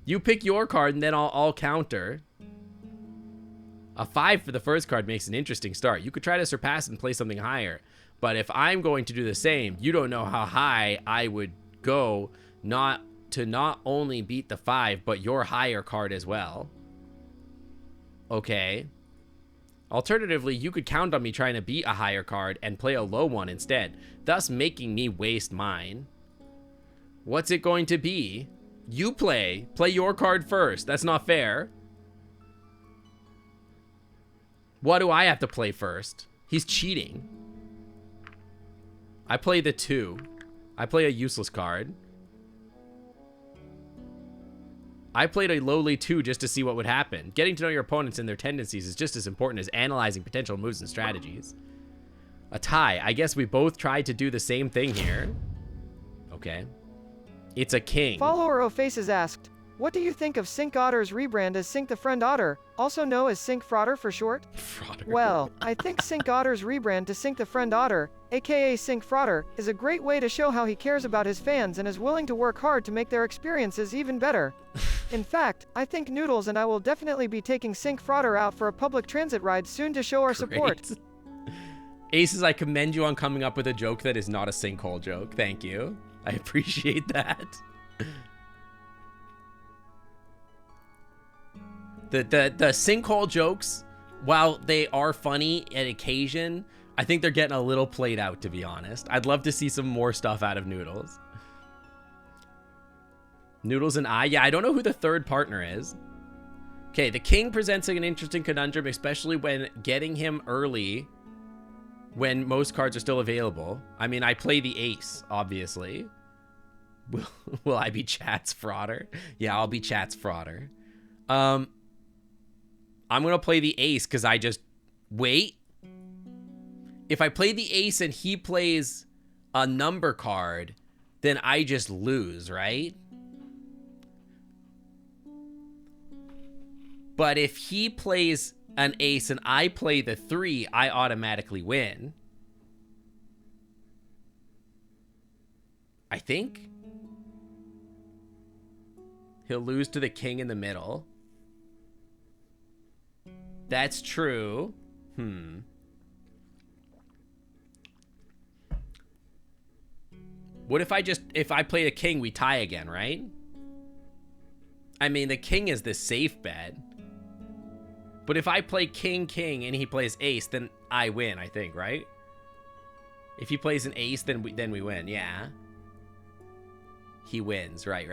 You pick your card and then I'll counter. A 5 for the first card makes an interesting start. You could try to surpass and play something higher. But if I'm going to do the same, you don't know how high I would go not only beat the 5, but your higher card as well. Okay. Alternatively, you could count on me trying to beat a higher card and play a low one instead, thus making me waste mine. What's it going to be? You play your card first. That's not fair. What do I have to play first? He's cheating. I play the 2. I play a useless card. I played a lowly 2 just to see what would happen. Getting to know your opponents and their tendencies is just as important as analyzing potential moves and strategies. A tie. I guess we both tried to do the same thing here. Okay. It's a king. Follower O Faces asked, what do you think of Sync Otter's rebrand as Sync the Friend Otter, also known as Sync Frauder for short? Frauder. Well, I think Sync Otter's rebrand to Sync the Friend Otter, aka Sync Frauder, is a great way to show how he cares about his fans and is willing to work hard to make their experiences even better. In fact, I think Noodles and I will definitely be taking Sync Frauder out for a public transit ride soon to show our support. Aces, I commend you on coming up with a joke that is not a sinkhole joke. Thank you. I appreciate that. The sinkhole jokes, while they are funny at occasion, I think they're getting a little played out, to be honest. I'd love to see some more stuff out of Noodles. Noodles and yeah, I don't know who the third partner is. Okay, the king presents an interesting conundrum, especially when getting him early when most cards are still available. I mean, I play the ace, obviously. Will I be Chat's Frauder? Yeah, I'll be Chat's Frauder. I'm going to play the ace because I just... Wait. If I play the ace and he plays a number card, then I just lose, right? But if he plays an ace and I play the 3, I automatically win. I think. He'll lose to the king in the middle. That's true. What if I play a king, we tie again, right? I mean, the king is the safe bet. But if I play king, king, and he plays ace, then I win, I think, right? If he plays an ace, then we win, yeah. He wins, right.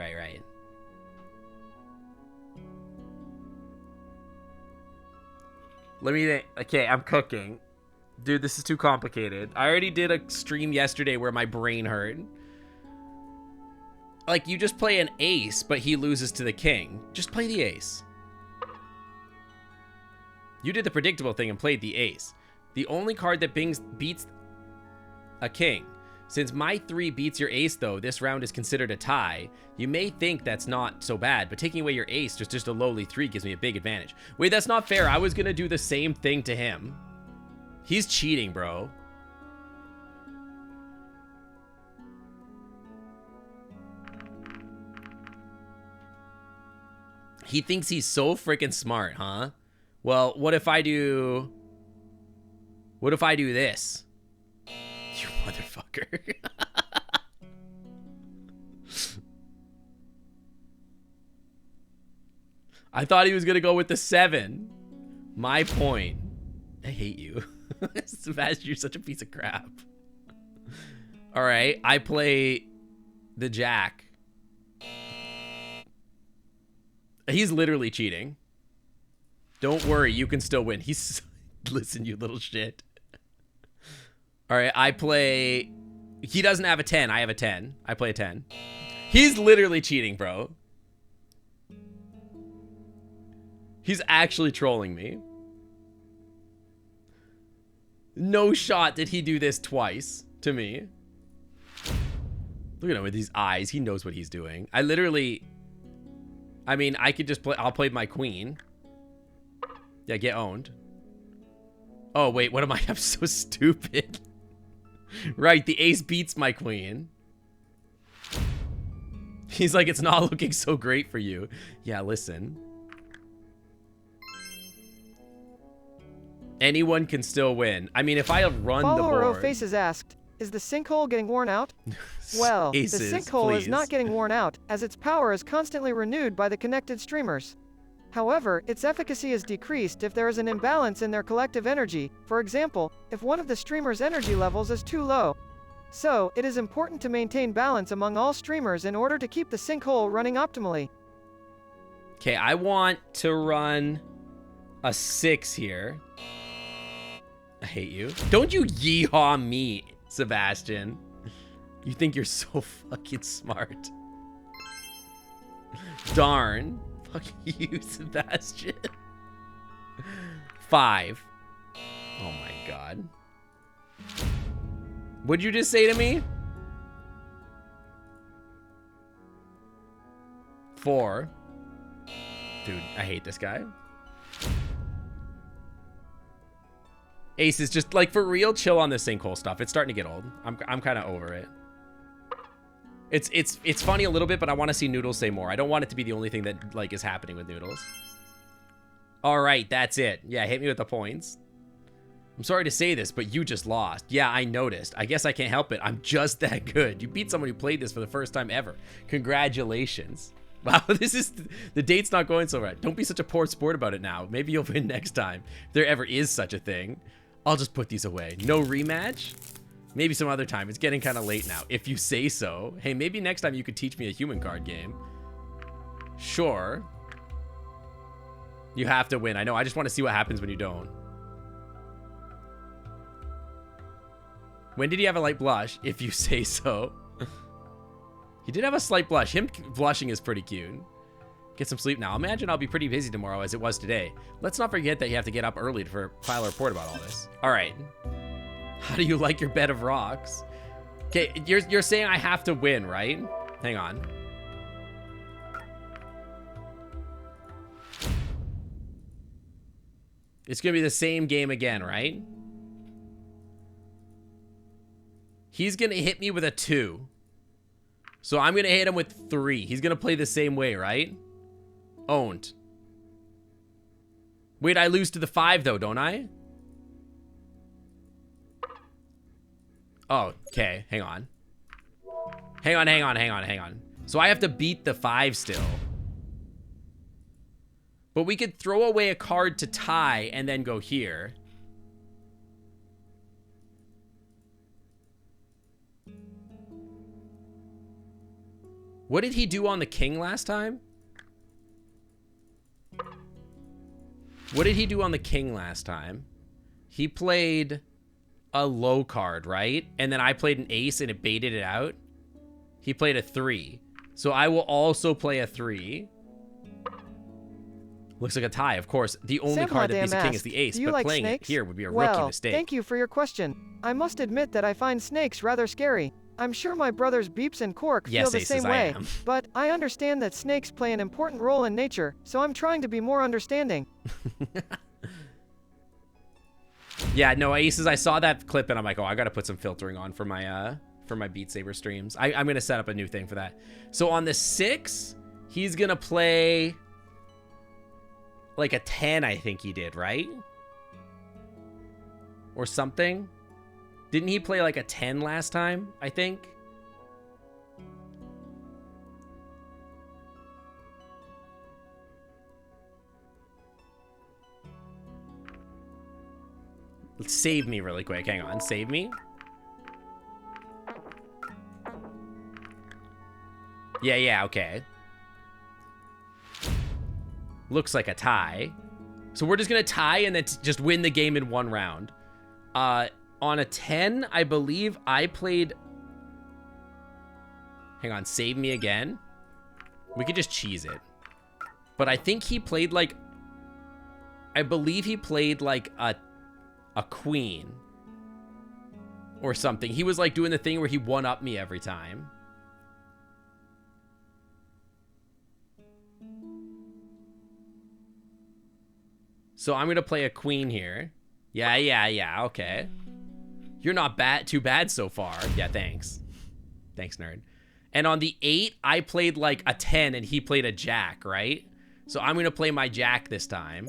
Let me think. Okay, I'm cooking. Dude, this is too complicated. I already did a stream yesterday where my brain hurt. Like, you just play an ace, but he loses to the king. Just play the ace. You did the predictable thing and played the ace. The only card that beats a king. Since my 3 beats your ace, though, this round is considered a tie. You may think that's not so bad, but taking away your ace, just a lowly 3 gives me a big advantage. Wait, that's not fair. I was going to do the same thing to him. He's cheating, bro. He thinks he's so freaking smart, huh? Well, what if I do this? You motherfucker. I thought he was gonna go with the 7. My point. I hate you. Sebastian, you're such a piece of crap. All right, I play the Jack. He's literally cheating. Don't worry, you can still win. He's... Listen, you little shit. All right, I play... He doesn't have a 10. I have a 10. I play a 10. He's literally cheating, bro. He's actually trolling me. No shot did he do this twice to me. Look at him with these eyes. He knows what he's doing. I literally... I mean, I could just play... I'll play my queen. Yeah, get owned. Oh, wait. What am I? I'm so stupid. Right, the ace beats my queen. He's like, it's not looking so great for you. Yeah, listen. Anyone can still win. I mean, if I run the board... Follower Faces asked, is the sinkhole getting worn out? Well, Aces, the sinkhole please. is not getting worn out, as its power is constantly renewed by the connected streamers. However, its efficacy is decreased if there is an imbalance in their collective energy, for example, if one of the streamer's energy levels is too low. So, it is important to maintain balance among all streamers in order to keep the sinkhole running optimally. Okay, I want to run a 6 here. I hate you. Don't you yeehaw me, Sebastian. You think you're so fucking smart. Darn. Fuck you, Sebastian. 5. Oh my god. What'd you just say to me? 4. Dude, I hate this guy. Ace is just like, for real, chill on this sinkhole stuff. It's starting to get old. I'm kind of over it. It's funny a little bit, but I want to see Noodles say more. I don't want it to be the only thing that like is happening with Noodles. All right, that's it. Yeah, hit me with the points. I'm sorry to say this, but you just lost. Yeah, I noticed. I guess I can't help it. I'm just that good. You beat someone who played this for the first time ever. Congratulations. Wow, this is... The date's not going so right. Don't be such a poor sport about it now. Maybe you'll win next time. If there ever is such a thing. I'll just put these away. No rematch? Maybe some other time. It's getting kind of late now. If you say so. Hey, maybe next time you could teach me a human card game. Sure. You have to win. I know. I just want to see what happens when you don't. When did he have a light blush? If you say so. He did have a slight blush. Him blushing is pretty cute. Get some sleep now. Imagine I'll be pretty busy tomorrow as it was today. Let's not forget that you have to get up early to file a report about all this. All right. How do you like your bed of rocks? Okay, you're saying I have to win, right? Hang on. It's going to be the same game again, right? He's going to hit me with a 2. So I'm going to hit him with 3. He's going to play the same way, right? Owned. Wait, I lose to the 5 though, don't I? Oh, okay. Hang on. Hang on. So I have to beat the 5 still. But we could throw away a card to tie and then go here. What did he do on the king last time? What did he do on the king last time? He played a low card, right? And then I played an ace and it baited it out. He played a 3. So I will also play a 3. Looks like a tie, of course. The only card that beats the king is the ace, but playing it here would be a rookie mistake. Thank you for your question. I must admit that I find snakes rather scary. I'm sure my brothers Beeps and Cork feel the same way, but I understand that snakes play an important role in nature, so I'm trying to be more understanding. Yeah, no, aces, I saw that clip and I'm like, oh, I gotta put some filtering on for my Beat Saber streams. I'm gonna set up a new thing for that. So on the 6, he's gonna play like a 10, I think he did, right? Or something. Didn't he play like a 10 last time, I think? Save me really quick. Hang on. Save me. Yeah, okay. Looks like a tie. So we're just going to tie and then just win the game in one round. On a 10, I believe I played... Hang on, save me again. We could just cheese it. But I think he played like... I believe he played like a queen. Or something. He was like doing the thing where he one-upped me every time. So I'm going to play a queen here. Yeah, okay. You're not too bad so far. Yeah, thanks. Thanks, nerd. And on the 8, I played like a 10 and he played a jack, right? So I'm going to play my jack this time.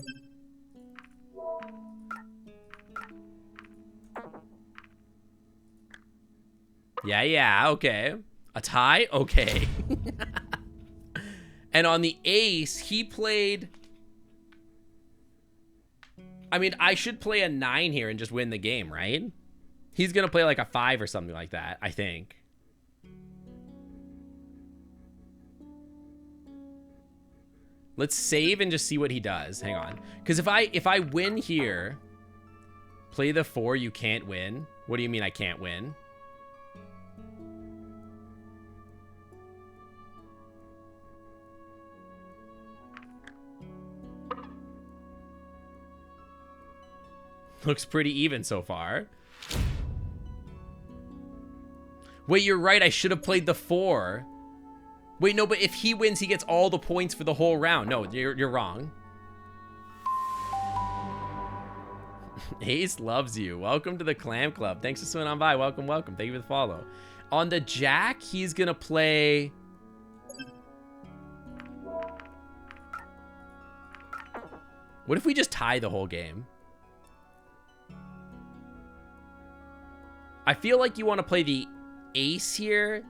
Yeah, okay. A tie? Okay. And on the ace, he played... I mean, I should play a 9 here and just win the game, right? He's going to play like a 5 or something like that, I think. Let's save and just see what he does. Hang on. Because if I win here, play the 4, you can't win. What do you mean I can't win? Looks pretty even so far. Wait, you're right. I should have played the 4. Wait, no, but if he wins, he gets all the points for the whole round. No, you're wrong. Ace loves you. Welcome to the Clam Club. Thanks for swinging on by. Welcome. Thank you for the follow. On the jack, he's going to play... What if we just tie the whole game? I feel like you want to play the ace here.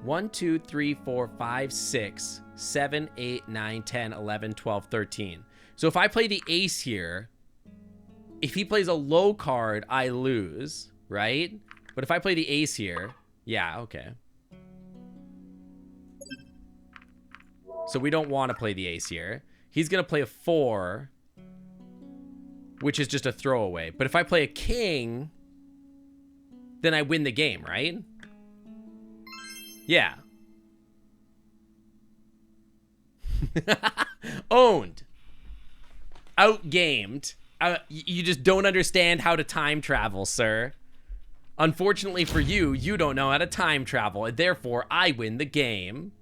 1, 2, 3, 4, 5, 6, 7, 8, 9, 10, 11, 12, 13. So if I play the ace here, if he plays a low card, I lose, right? But if I play the ace here, yeah, okay. So we don't want to play the ace here. He's going to play a 4, which is just a throwaway. But if I play a king... then I win the game, right? Yeah. Owned. Outgamed. You just don't understand how to time travel, sir. Unfortunately for you, you don't know how to time travel, and therefore I win the game.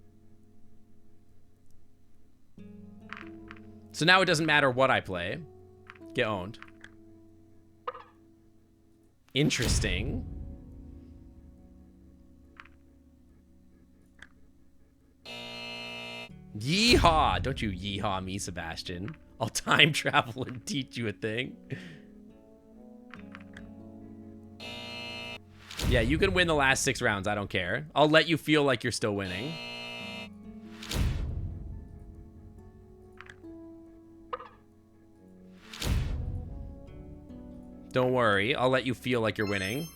So now it doesn't matter what I play. Get owned. Interesting. Yeehaw! Don't you yeehaw me, Sebastian. I'll time travel and teach you a thing. Yeah, you can win the last 6 rounds. I don't care. I'll let you feel like you're still winning. Don't worry. I'll let you feel like you're winning.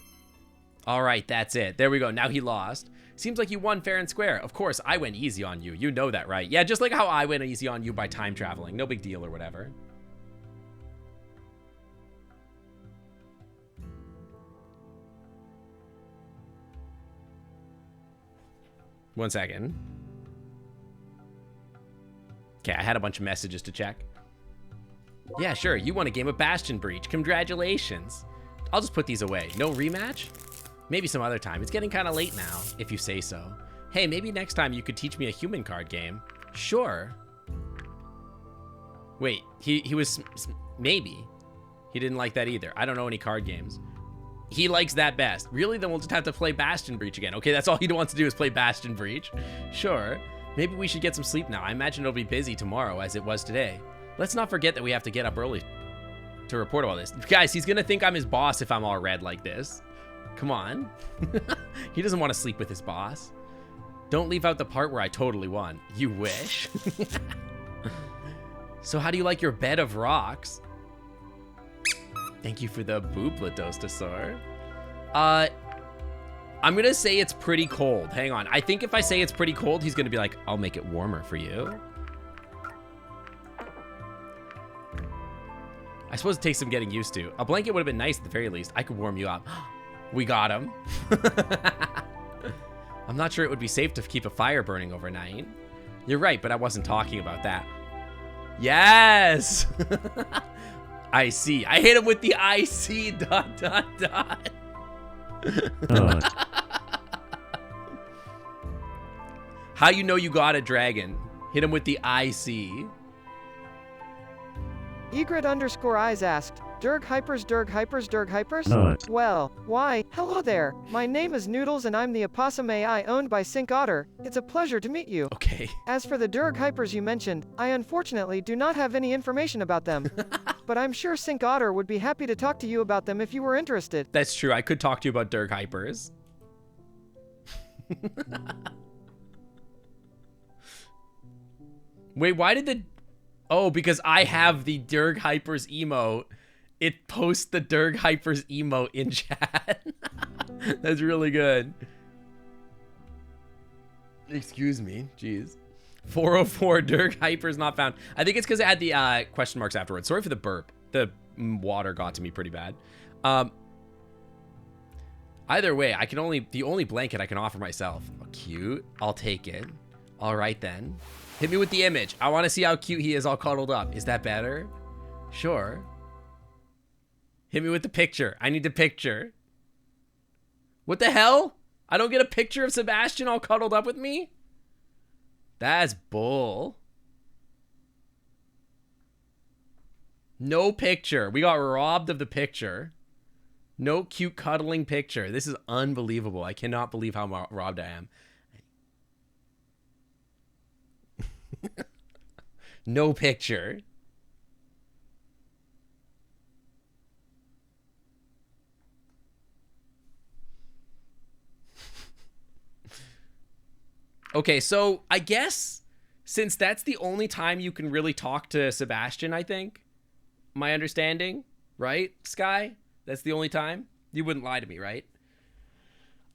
All right, that's it. There we go. Now he lost. Seems like you won fair and square. Of course, I went easy on you. You know that, right? Yeah, just like how I went easy on you by time traveling. No big deal or whatever. One second. Okay, I had a bunch of messages to check. Yeah, sure. You won a game of Bastion Breach. Congratulations. I'll just put these away. No rematch? Maybe some other time. It's getting kind of late now, if you say so. Hey, maybe next time you could teach me a human card game. Sure. Wait, he was... Maybe. He didn't like that either. I don't know any card games. He likes that best. Really? Then we'll just have to play Bastion Breach again. Okay, that's all he wants to do is play Bastion Breach. Sure. Maybe we should get some sleep now. I imagine it'll be busy tomorrow as it was today. Let's not forget that we have to get up early to report all this. Guys, he's gonna think I'm his boss if I'm all red like this. Come on. He doesn't want to sleep with his boss. Don't leave out the part where I totally won. You wish. So how do you like your bed of rocks? Thank you for the booplet, Dostosaur. I'm going to say it's pretty cold. Hang on. I think if I say it's pretty cold, he's going to be like, I'll make it warmer for you. I suppose it takes some getting used to. A blanket would have been nice at the very least. I could warm you up. We got him. I'm not sure it would be safe to keep a fire burning overnight. You're right, but I wasn't talking about that. Yes! I see. I hit him with the IC ... How you know you got a dragon? Hit him with the IC. Egret_eyes asked, Derg Hypers, Derg Hypers, Derg Hypers? Not. Well, why, hello there. My name is Noodles and I'm the opossum AI owned by Sync Otter. It's a pleasure to meet you. Okay. As for the Derg Hypers you mentioned, I unfortunately do not have any information about them. But I'm sure Sync Otter would be happy to talk to you about them if you were interested. That's true. I could talk to you about Derg Hypers. Wait, why did the... Oh, because I have the Derg Hypers emote. It posts the Derg Hypers emote in chat. That's really good. Excuse me. Jeez. 404 Derg Hypers not found. I think it's because it had the question marks afterwards. Sorry for the burp. The water got to me pretty bad. Either way, I can only... The only blanket I can offer myself. Oh, cute. I'll take it. All right, then. Hit me with the image. I want to see how cute he is all cuddled up. Is that better? Sure. Hit me with the picture. I need the picture. What the hell? I don't get a picture of Sebastian all cuddled up with me? That's bull. No picture. We got robbed of the picture. No cute cuddling picture. This is unbelievable. I cannot believe how robbed I am. No picture. Okay, so I guess since that's the only time you can really talk to Sebastian, I think, my understanding, right, Sky? That's the only time? You wouldn't lie to me, right?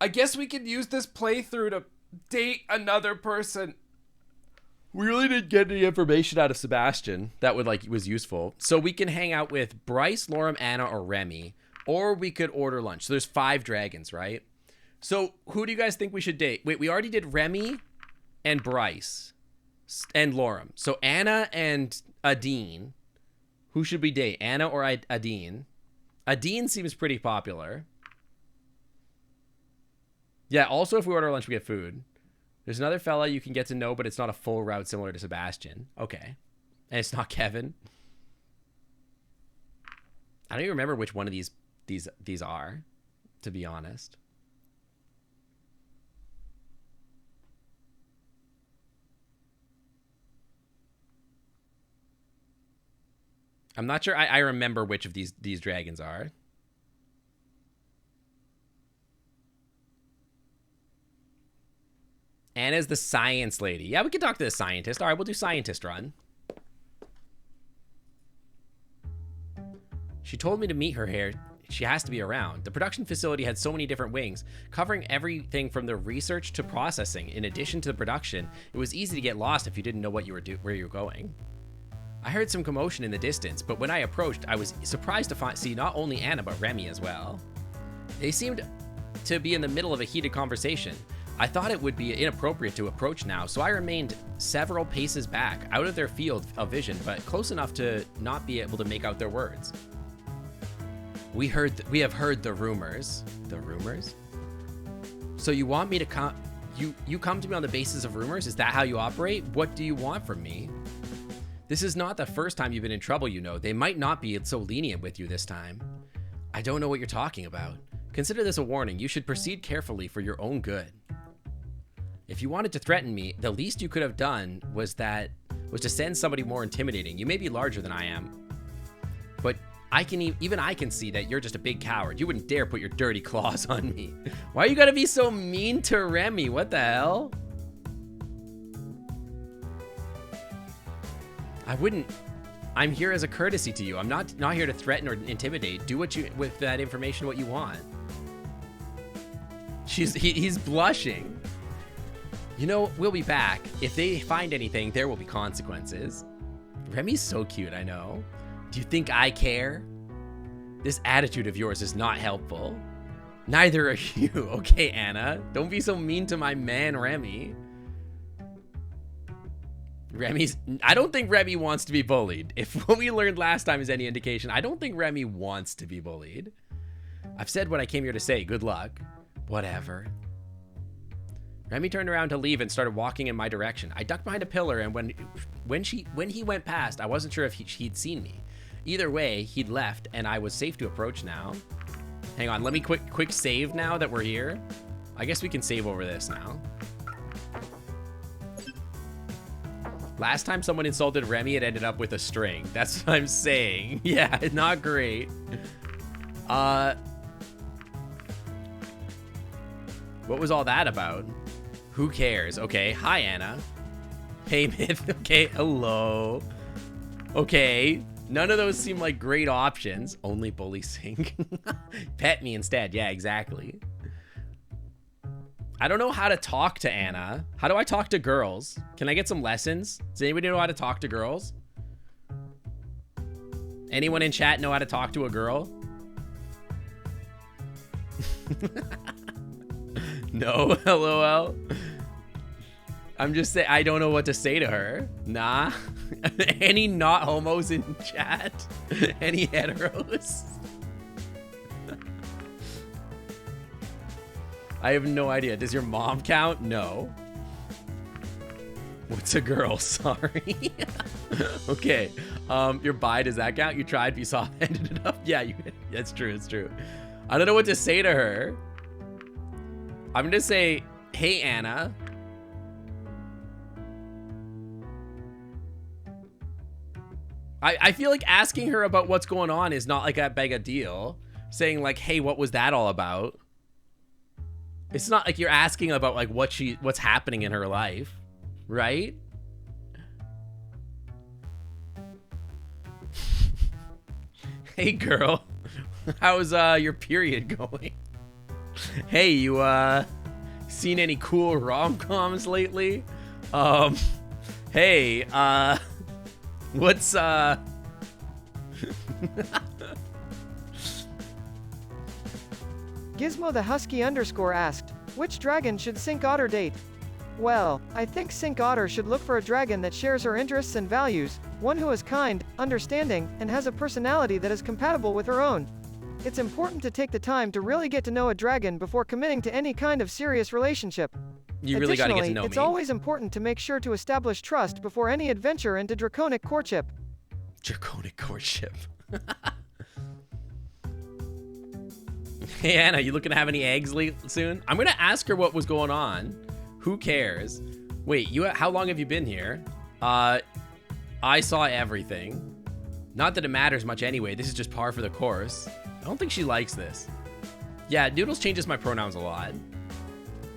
I guess we could use this playthrough to date another person. We really didn't get any information out of Sebastian that was useful. So we can hang out with Bryce, Lorem, Anna, or Remy, or we could order lunch. So there's 5 dragons, right? So who do you guys think we should date? Wait, we already did Remy and Bryce and Lorem. So Anna and Adine. Who should we date? Anna or Adine? Adine seems pretty popular. Yeah, also if we order lunch, we get food. There's another fella you can get to know, but it's not a full route similar to Sebastian. Okay. And it's not Kevin. I don't even remember which one of these are, to be honest. I'm not sure I remember which of these dragons are. Anna's the science lady. Yeah, we can talk to the scientist. All right, we'll do scientist run. She told me to meet her here. She has to be around. The production facility had so many different wings, covering everything from the research to processing. In addition to the production, it was easy to get lost if you didn't know what you were where you were going. I heard some commotion in the distance, but when I approached, I was surprised to see not only Anna, but Remy as well. They seemed to be in the middle of a heated conversation. I thought it would be inappropriate to approach now, so I remained several paces back, out of their field of vision, but close enough to not be able to make out their words. We have heard the rumors. The rumors? So you want me to come... You come to me on the basis of rumors? Is that how you operate? What do you want from me? This is not the first time you've been in trouble, you know. They might not be so lenient with you this time. I don't know what you're talking about. Consider this a warning. You should proceed carefully for your own good. If you wanted to threaten me, the least you could have done was to send somebody more intimidating. You may be larger than I am, but even I can see that you're just a big coward. You wouldn't dare put your dirty claws on me. Why you gotta be so mean to Remy? What the hell? I wouldn't I'm here as a courtesy to you. I'm not here to threaten or intimidate. Do what you with that information what you want. He's blushing. You know, we'll be back. If they find anything, there will be consequences. Remy's so cute, I know. Do you think I care? This attitude of yours is not helpful. Neither are you. Okay, Anna. Don't be so mean to my man, Remy. I don't think Remy wants to be bullied. If what we learned last time is any indication, I don't think Remy wants to be bullied. I've said what I came here to say. Good luck. Whatever. Remy turned around to leave and started walking in my direction. I ducked behind a pillar, and when he went past, I wasn't sure if he'd seen me. Either way, he'd left, and I was safe to approach now. Hang on, let me quick save now that we're here. I guess we can save over this now. Last time someone insulted Remy, it ended up with a string. That's what I'm saying. Yeah, not great. What was all that about? Who cares? Okay, hi, Anna. Hey, Myth. Okay, hello. Okay, none of those seem like great options. Only bully sing. Pet me instead. Yeah, exactly. I don't know how to talk to Anna. How do I talk to girls? Can I get some lessons? Does anybody know how to talk to girls? Anyone in chat know how to talk to a girl? No, LOL. I'm just saying, I don't know what to say to her. Nah. Any not homos in chat? Any heteros? I have no idea. Does your mom count? No. What's a girl? Sorry. Okay. Your bi, does that count? You tried, you saw, ended it up. Yeah, that's true. It's true. I don't know what to say to her. I'm gonna say, hey, Anna. I feel like asking her about what's going on is not like that big a deal. Saying like, hey, what was that all about? It's not like you're asking about like what's happening in her life, right? Hey girl, how's your period going? Hey, you seen any cool rom-coms lately? Hey, what's Gizmo the Husky _ asked, which dragon should Sink Otter date? Well, I think Sink Otter should look for a dragon that shares her interests and values, one who is kind, understanding, and has a personality that is compatible with her own. It's important to take the time to really get to know a dragon before committing to any kind of serious relationship. You really gotta get to know me. It's always important to make sure to establish trust before any adventure into draconic courtship. Draconic courtship. Hey, Anna, you looking to have any eggs soon? I'm gonna ask her what was going on. Who cares? Wait, how long have you been here? I saw everything. Not that it matters much anyway. This is just par for the course. I don't think she likes this. Yeah, Noodles changes my pronouns a lot.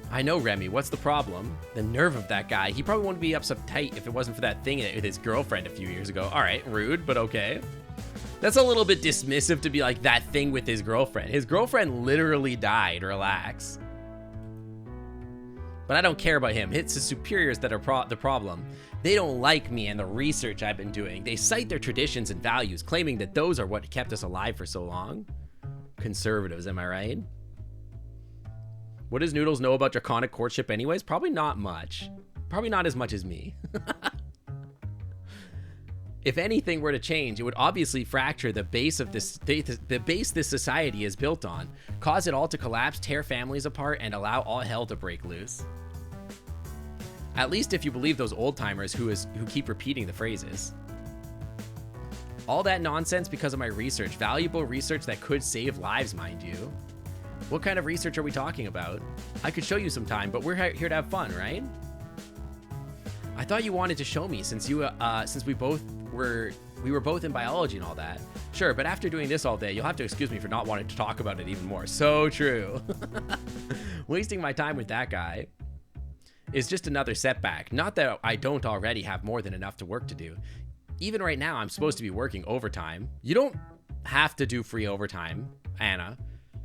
I know, Remy. What's the problem? The nerve of that guy. He probably wouldn't be uptight if it wasn't for that thing with his girlfriend a few years ago. All right, rude, but okay. That's a little bit dismissive to be like that thing with his girlfriend. His girlfriend literally died. Relax. But I don't care about him. It's his superiors that are the problem. They don't like me and the research I've been doing. They cite their traditions and values, claiming that those are what kept us alive for so long. Conservatives, am I right? What does Noodles know about draconic courtship anyways? Probably not much. Probably not as much as me. If anything were to change, it would obviously fracture the base of this society is built on, cause it all to collapse, tear families apart, and allow all hell to break loose. At least if you believe those old-timers who keep repeating the phrases. All that nonsense because of my research, valuable research that could save lives, mind you. What kind of research are we talking about? I could show you sometime, but we're here to have fun, right? I thought you wanted to show me since we were both in biology and all that. Sure, but after doing this all day, you'll have to excuse me for not wanting to talk about it even more. So true. Wasting my time with that guy is just another setback. Not that I don't already have more than enough to work to do. even right now, I'm supposed to be working overtime. You don't have to do free overtime, Anna.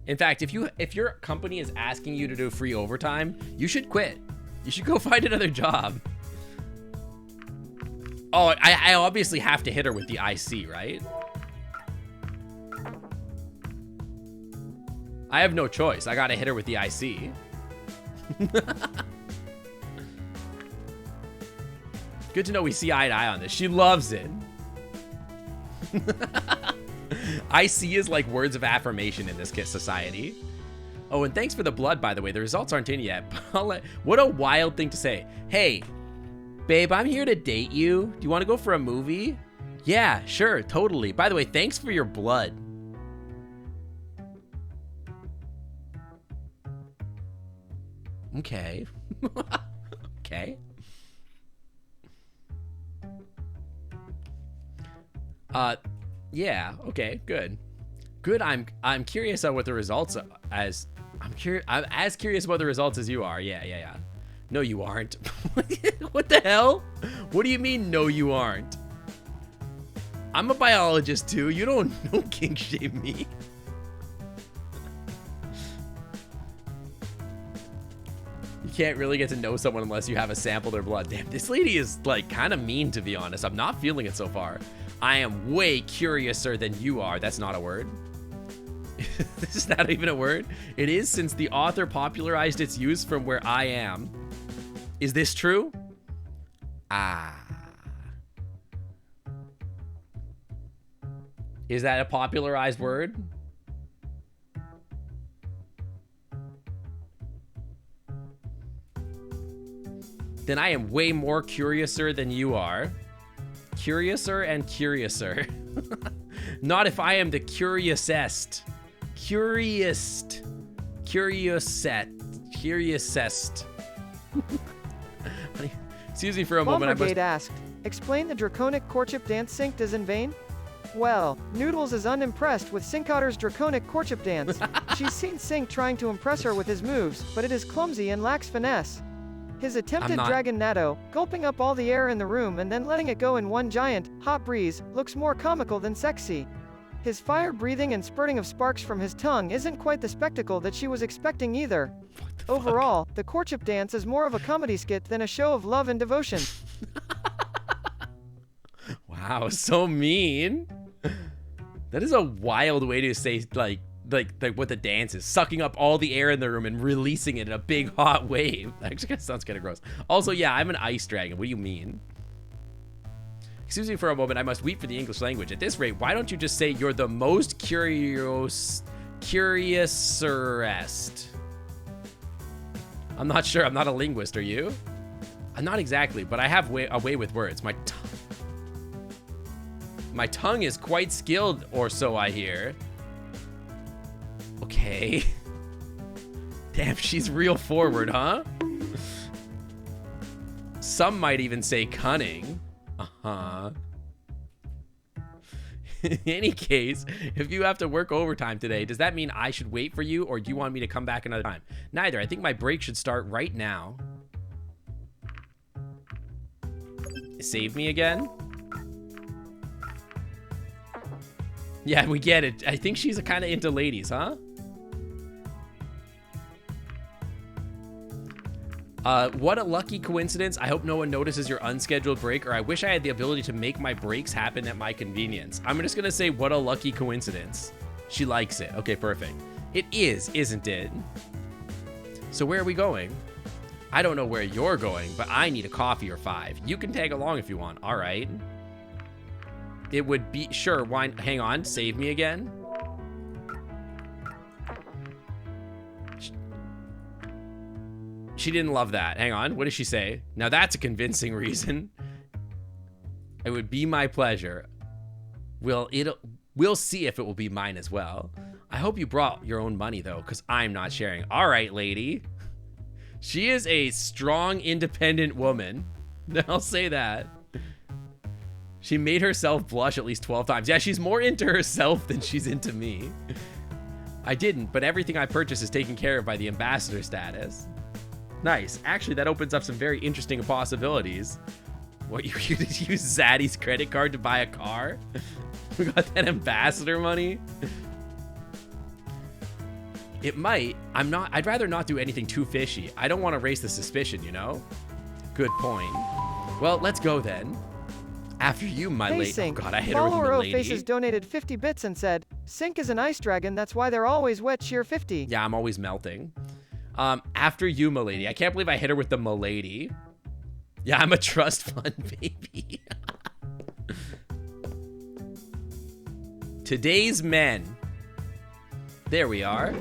In fact, if your company is asking you to do free overtime, you should quit. You should go find another job. Oh, I obviously have to hit her with the IC, right? I have no choice. I gotta hit her with the IC. Good to know we see eye to eye on this. She loves it. IC is like words of affirmation in this society. Oh, and thanks for the blood, by the way. The results aren't in yet. What a wild thing to say. Hey, babe, I'm here to date you. Do you want to go for a movie? Yeah, sure, totally. By the way, thanks for your blood. Okay. Okay. Yeah, okay, good. Good, I'm curious on what the results are, I'm as curious about the results as you are. Yeah. No, you aren't. What the hell? What do you mean, no, you aren't? I'm a biologist too. You don't kink shame me. You can't really get to know someone unless you have a sample of their blood. Damn, this lady is like kind of mean, to be honest. I'm not feeling it so far. I am way curiouser than you are. That's not a word. This is not even a word. It is, since the author popularized its use from where I am. Is this true? Ah. Is that a popularized word? Then I am way more curiouser than you are. Curiouser and curiouser. Not if I am the curiousest. Curiousest. Excuse me for a moment. Bombergate asked, explain the draconic courtship dance synced is in vain? Well, Noodles is unimpressed with Syncotter's draconic courtship dance. She's seen Sync trying to impress her with his moves, but it is clumsy and lacks finesse. His attempted Dragon Natto, gulping up all the air in the room and then letting it go in one giant, hot breeze, looks more comical than sexy. His fire breathing and spurting of sparks from his tongue isn't quite the spectacle that she was expecting either. Overall, the courtship dance is more of a comedy skit than a show of love and devotion. Wow, so mean. That is a wild way to say, like what the dance is. Sucking up all the air in the room and releasing it in a big hot wave. That actually sounds kind of gross. Also, yeah, I'm an ice dragon. What do you mean? Excuse me for a moment. I must weep for the English language. At this rate, why don't you just say you're the most curiouserest? I'm not sure. I'm not a linguist. Are you? I'm not exactly, but I have a way with words. My tongue is quite skilled, or so I hear. Okay. Damn, she's real forward, huh? Some might even say cunning. Uh-huh. In any case, if you have to work overtime today, does that mean I should wait for you, or do you want me to come back another time? Neither. I think my break should start right now. Save me again? Yeah, we get it. I think she's kind of into ladies, huh? What a lucky coincidence. I hope no one notices your unscheduled break, or I wish I had the ability to make my breaks happen at my convenience. I'm just gonna say, what a lucky coincidence. She likes it. Okay, perfect. It is, isn't it? So where are we going? I don't know where you're going, but I need a coffee or 5. You can tag along if you want. All right. It would be, sure, why, hang on, save me again. She didn't love that. Hang on, what did she say? Now that's a convincing reason. It would be my pleasure. We'll see if it will be mine as well. I hope you brought your own money though, because I'm not sharing. All right, lady. She is a strong, independent woman. I'll say that. She made herself blush at least 12 times. Yeah, she's more into herself than she's into me. I didn't, but everything I purchased is taken care of by the ambassador status. Nice. Actually, that opens up some very interesting possibilities. What, you could use Zaddy's credit card to buy a car? We got that ambassador money. It might. I'd rather not do anything too fishy. I don't want to raise the suspicion, you know? Good point. Well, let's go then. After you, my lady. Oh god, I hit her with my lady. Faces donated 50 bits and said, Sink is an ice dragon, that's why they're always wet sheer 50. Yeah, I'm always melting. After you, my lady. I can't believe I hit her with the milady. Yeah, I'm a trust fund baby. Today's men. There we are.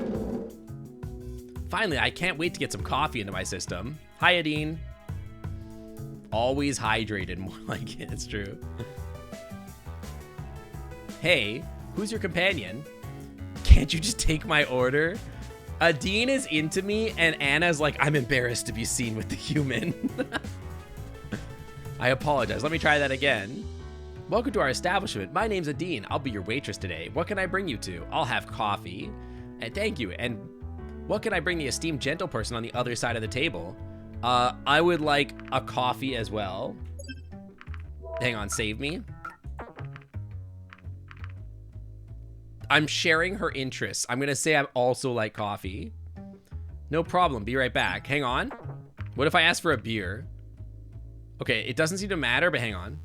Finally, I can't wait to get some coffee into my system. Hi, Adine. Always hydrated, more like it. It's true. Hey, who's your companion? Can't you just take my order? Adine is into me, and Anna's like, I'm embarrassed to be seen with the human. I apologize. Let me try that again. Welcome to our establishment. My name's Adine. I'll be your waitress today. What can I bring you to? I'll have coffee. And thank you. And what can I bring the esteemed gentle person on the other side of the table? I would like a coffee as well. Hang on, save me. I'm sharing her interests. I'm gonna say I also like coffee. No problem, be right back. Hang on. What if I ask for a beer? Okay, it doesn't seem to matter, but hang on.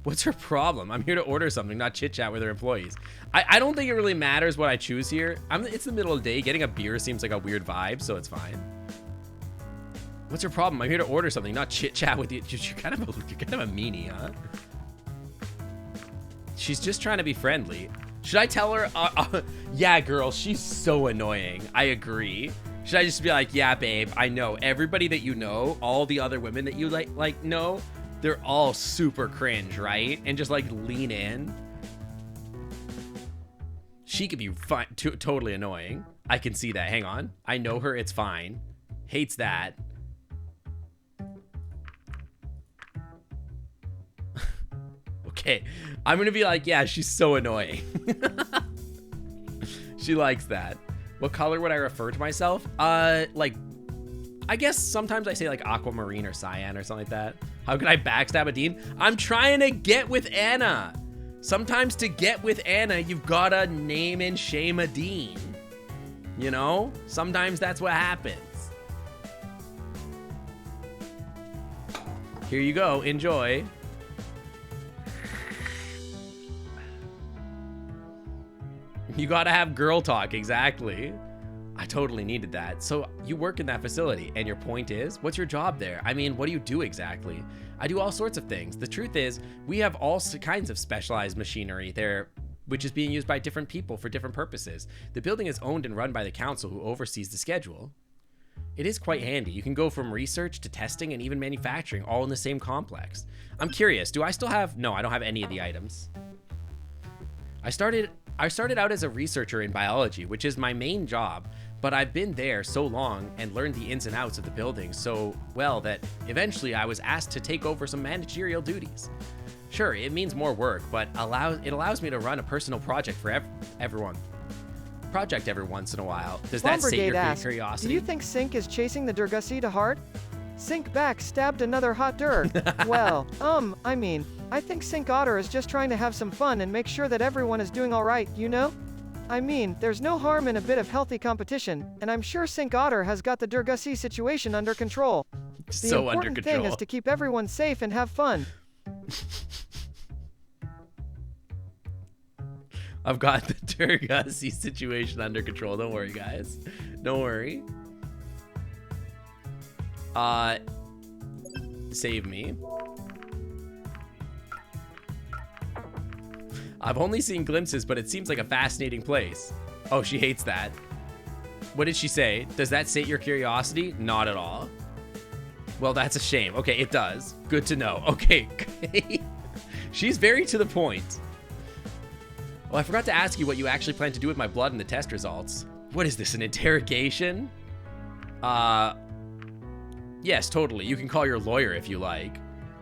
What's her problem? I'm here to order something, not chit chat with her employees. I don't think it really matters what I choose here. It's the middle of the day. Getting a beer seems like a weird vibe, so it's fine. What's your problem? I'm here to order something, not chit chat with you. You're kind of a meanie, huh? She's just trying to be friendly. Should I tell her? Yeah, girl, she's so annoying. I agree. Should I just be like, yeah, babe, I know everybody that you know, all the other women that you like know, they're all super cringe, right? And just like lean in. She could be fine, totally annoying. I can see that. Hang on. I know her. It's fine. Hates that. Okay. I'm going to be like, yeah, she's so annoying. She likes that. What color would I refer to myself? Like, I guess sometimes I say like aquamarine or cyan or something like that. How can I backstab Adine? I'm trying to get with Anna. Sometimes to get with Anna, you've got to name and shame Adine. You know? Sometimes that's what happens. Here you go. Enjoy. You got to have girl talk. Exactly. I totally needed that. So you work in that facility, and your point is, what's your job there? I mean, what do you do exactly? I do all sorts of things. The truth is, we have all kinds of specialized machinery there, which is being used by different people for different purposes. The building is owned and run by the council, who oversees the schedule. It is quite handy. You can go from research to testing and even manufacturing all in the same complex. I'm curious, do I still have... No, I don't have any of the items. I started out as a researcher in biology, which is my main job, but I've been there so long and learned the ins and outs of the building so well that eventually I was asked to take over some managerial duties. Sure, it means more work, but it allows me to run a personal project for everyone. Project every once in a while. Does that sate your curiosity? Do you think Sink is chasing the Durgussie to heart? Sink back stabbed another hot Dur. Well, I mean, I think Sink Otter is just trying to have some fun and make sure that everyone is doing all right, you know? I mean, there's no harm in a bit of healthy competition, and I'm sure Sink Otter has got the Durgussie situation under control. The important thing is to keep everyone safe and have fun. I've got the Durgussie situation under control. Don't worry, guys. Don't worry. Save me. I've only seen glimpses, but it seems like a fascinating place. Oh, she hates that. What did she say? Does that sate your curiosity? Not at all. Well, that's a shame. Okay, it does. Good to know. Okay. She's very to the point. Oh, I forgot to ask you what you actually plan to do with my blood and the test results. What is this, an interrogation? Yes, totally. You can call your lawyer if you like.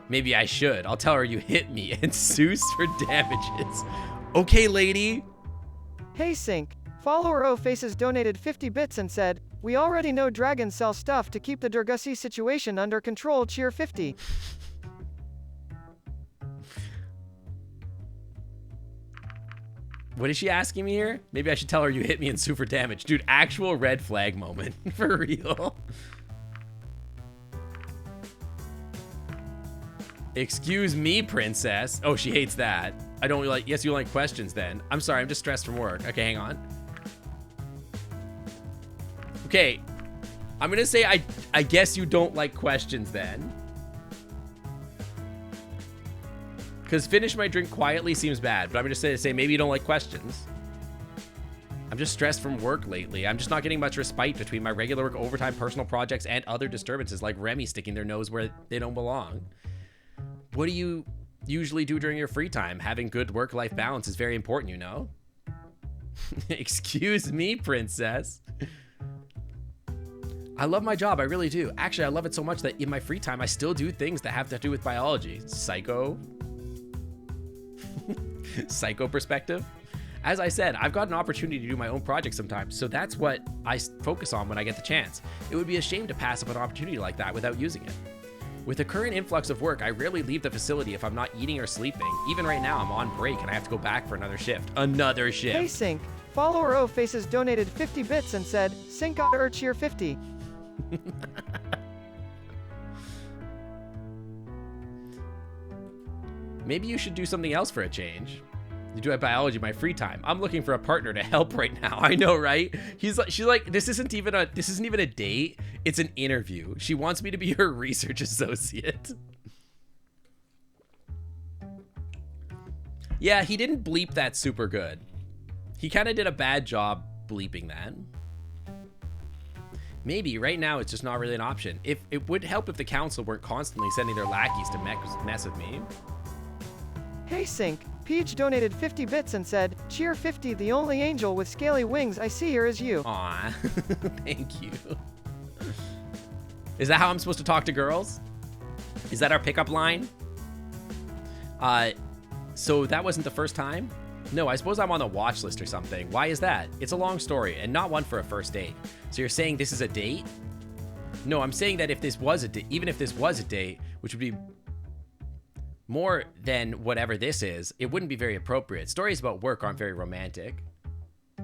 Maybe I should. I'll tell her you hit me and sues for damages. Okay, lady. Hey, Sink. Follower O Faces donated 50 bits and said, We already know dragons sell stuff to keep the Durgussi situation under control. Cheer 50. What is she asking me here? Maybe I should tell her you hit me in super damage. Dude, actual red flag moment. For real. Excuse me, princess. Oh, she hates that. I don't like, yes, you don't like questions then. I'm sorry, I'm just stressed from work. Okay, hang on. Okay, I'm gonna say I guess you don't like questions then. Because finish my drink quietly seems bad, but I'm gonna say maybe you don't like questions. I'm just stressed from work lately. I'm just not getting much respite between my regular work, overtime, personal projects, and other disturbances like Remy sticking their nose where they don't belong. What do you usually do during your free time? Having good work-life balance is very important, you know? Excuse me, princess. I love my job, I really do. Actually, I love it so much that in my free time, I still do things that have to do with biology. Psycho perspective. As I said, I've got an opportunity to do my own project sometimes, so that's what I focus on when I get the chance. It would be a shame to pass up an opportunity like that without using it. With the current influx of work, I rarely leave the facility if I'm not eating or sleeping. Even right now, I'm on break and I have to go back for another shift. Another shift. Hey Sync, follower O Faces donated 50 bits and said, Sync cheer 50. Maybe you should do something else for a change. You do have biology in my free time. I'm looking for a partner to help right now. I know, right? She's like, this isn't even a date. It's an interview. She wants me to be her research associate. Yeah, he didn't bleep that super good. He kind of did a bad job bleeping that. Maybe right now it's just not really an option. It would help if the council weren't constantly sending their lackeys to mess with me. Hey Sync, Peach donated 50 bits and said, Cheer 50, the only angel with scaly wings I see here is you. Aw, thank you. Is that how I'm supposed to talk to girls? Is that our pickup line? So that wasn't the first time? No, I suppose I'm on the watch list or something. Why is that? It's a long story and not one for a first date. So you're saying this is a date? No, I'm saying that if this was a date, even if this was a date, which would be more than whatever this is, it wouldn't be very appropriate. Stories about work aren't very romantic. You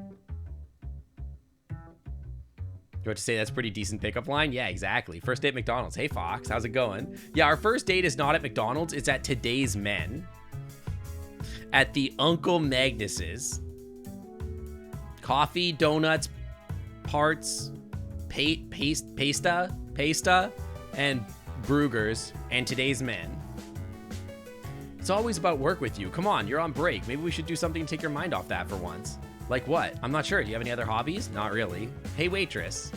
want to say that's pretty decent pickup line? Yeah, exactly. First date at McDonald's. Hey Fox, how's it going? Yeah, our first date is not at McDonald's, it's at Today's Men. At the Uncle Magnus's. Coffee, donuts, parts, pasta, and Brugger's, and Today's Men. It's always about work with you. Come on, you're on break. Maybe we should do something to take your mind off that for once. Like what? I'm not sure. Do you have any other hobbies? Not really. Hey, waitress.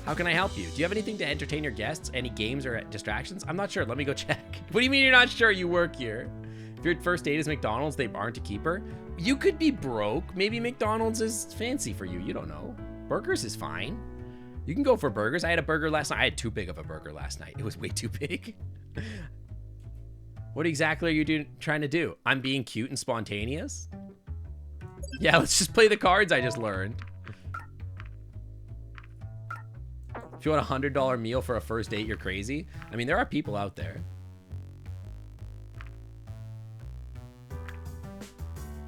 How can I help you? Do you have anything to entertain your guests? Any games or distractions? I'm not sure. Let me go check. What do you mean you're not sure? You work here. If your first date is McDonald's, they aren't a keeper. You could be broke. Maybe McDonald's is fancy for you. You don't know. Burgers is fine. You can go for burgers. I had a burger last night. I had too big of a burger last night. It was way too big. What exactly are you trying to do? I'm being cute and spontaneous? Yeah, let's just play the cards I just learned. If you want a $100 meal for a first date, you're crazy. I mean, there are people out there.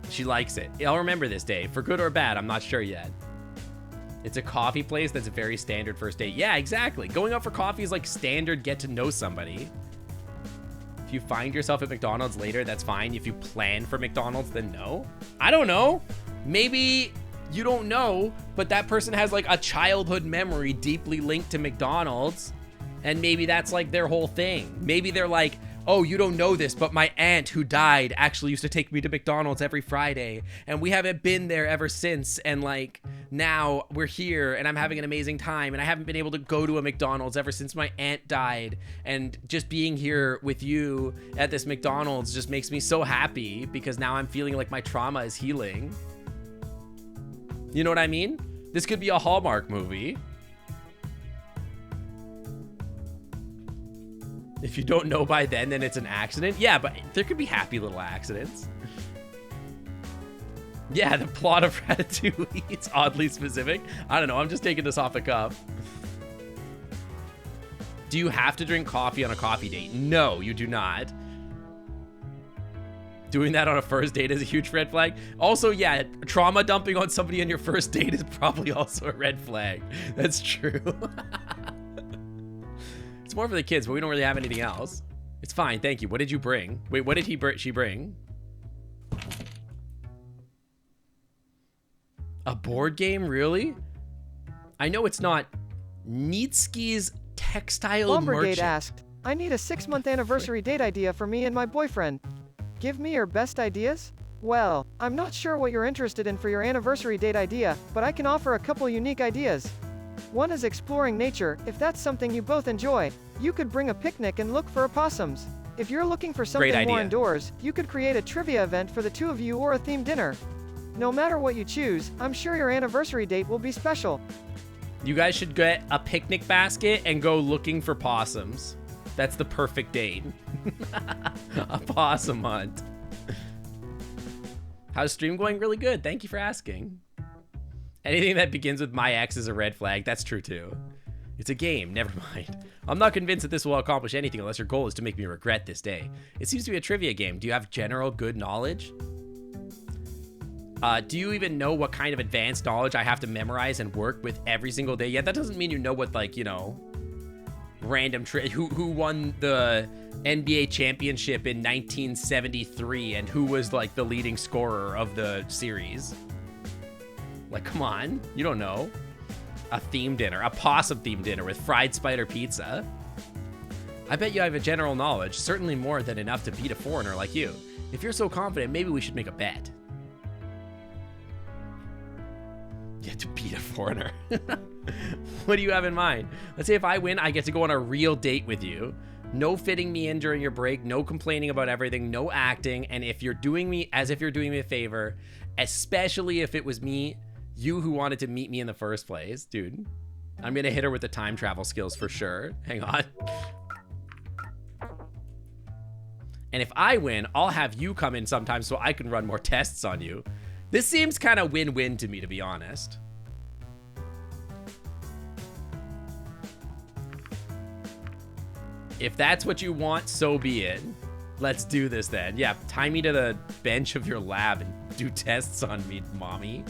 She likes it. I'll remember this day. For good or bad, I'm not sure yet. It's a coffee place that's a very standard first date. Yeah, exactly. Going out for coffee is like standard get to know somebody. If you find yourself at McDonald's later, that's fine. If you plan for McDonald's, then no. I don't know. Maybe you don't know, but that person has like a childhood memory deeply linked to McDonald's, and maybe that's like their whole thing. Maybe they're like, oh, you don't know this, but my aunt who died actually used to take me to McDonald's every Friday, and we haven't been there ever since, and like now we're here and I'm having an amazing time, and I haven't been able to go to a McDonald's ever since my aunt died, and just being here with you at this McDonald's just makes me so happy because now I'm feeling like my trauma is healing. You know what I mean? This could be a Hallmark movie. If you don't know by then it's an accident. Yeah, but there could be happy little accidents. Yeah, the plot of Ratatouille. It's oddly specific. I don't know. I'm just taking this off the cuff. Do you have to drink coffee on a coffee date? No, you do not. Doing that on a first date is a huge red flag. Also, yeah, trauma dumping on somebody on your first date is probably also a red flag. That's true. It's more for the kids, but we don't really have anything else. It's fine, thank you. What did you bring? Wait, what did she bring? A board game, really? I know it's not Nietzsche's Textile Lumbergate Merchant. asked, I need a 6-month anniversary date idea for me and my boyfriend. Give me your best ideas? Well, I'm not sure what you're interested in for your anniversary date idea, but I can offer a couple unique ideas. One is exploring nature. If that's something you both enjoy, you could bring a picnic and look for opossums. If you're looking for something more indoors, you could create a trivia event for the two of you or a themed dinner. No matter what you choose, I'm sure your anniversary date will be special. You guys should get a picnic basket and go looking for possums. That's the perfect date. A possum hunt. How's stream going? Really good. Thank you for asking. Anything that begins with my ex is a red flag. That's true too. It's a game. Never mind. I'm not convinced that this will accomplish anything unless your goal is to make me regret this day. It seems to be a trivia game. Do you have general good knowledge? Do you even know what kind of advanced knowledge I have to memorize and work with every single day? Yeah, that doesn't mean you know what, like, you know, random who won the NBA championship in 1973 and who was like the leading scorer of the series. Like, come on, you don't know. A themed dinner, a possum themed dinner with fried spider pizza. I bet you have a general knowledge, certainly more than enough to beat a foreigner like you. If you're so confident, maybe we should make a bet. You have to beat a foreigner. What do you have in mind? Let's say if I win, I get to go on a real date with you. No fitting me in during your break, no complaining about everything, no acting, and if you're doing me as if you're doing me a favor, especially if it was you who wanted to meet me in the first place, dude. I'm gonna hit her with the time travel skills for sure. Hang on. And if I win, I'll have you come in sometime so I can run more tests on you. This seems kind of win-win to me, to be honest. If that's what you want, so be it. Let's do this then. Yeah, tie me to the bench of your lab and do tests on me, mommy.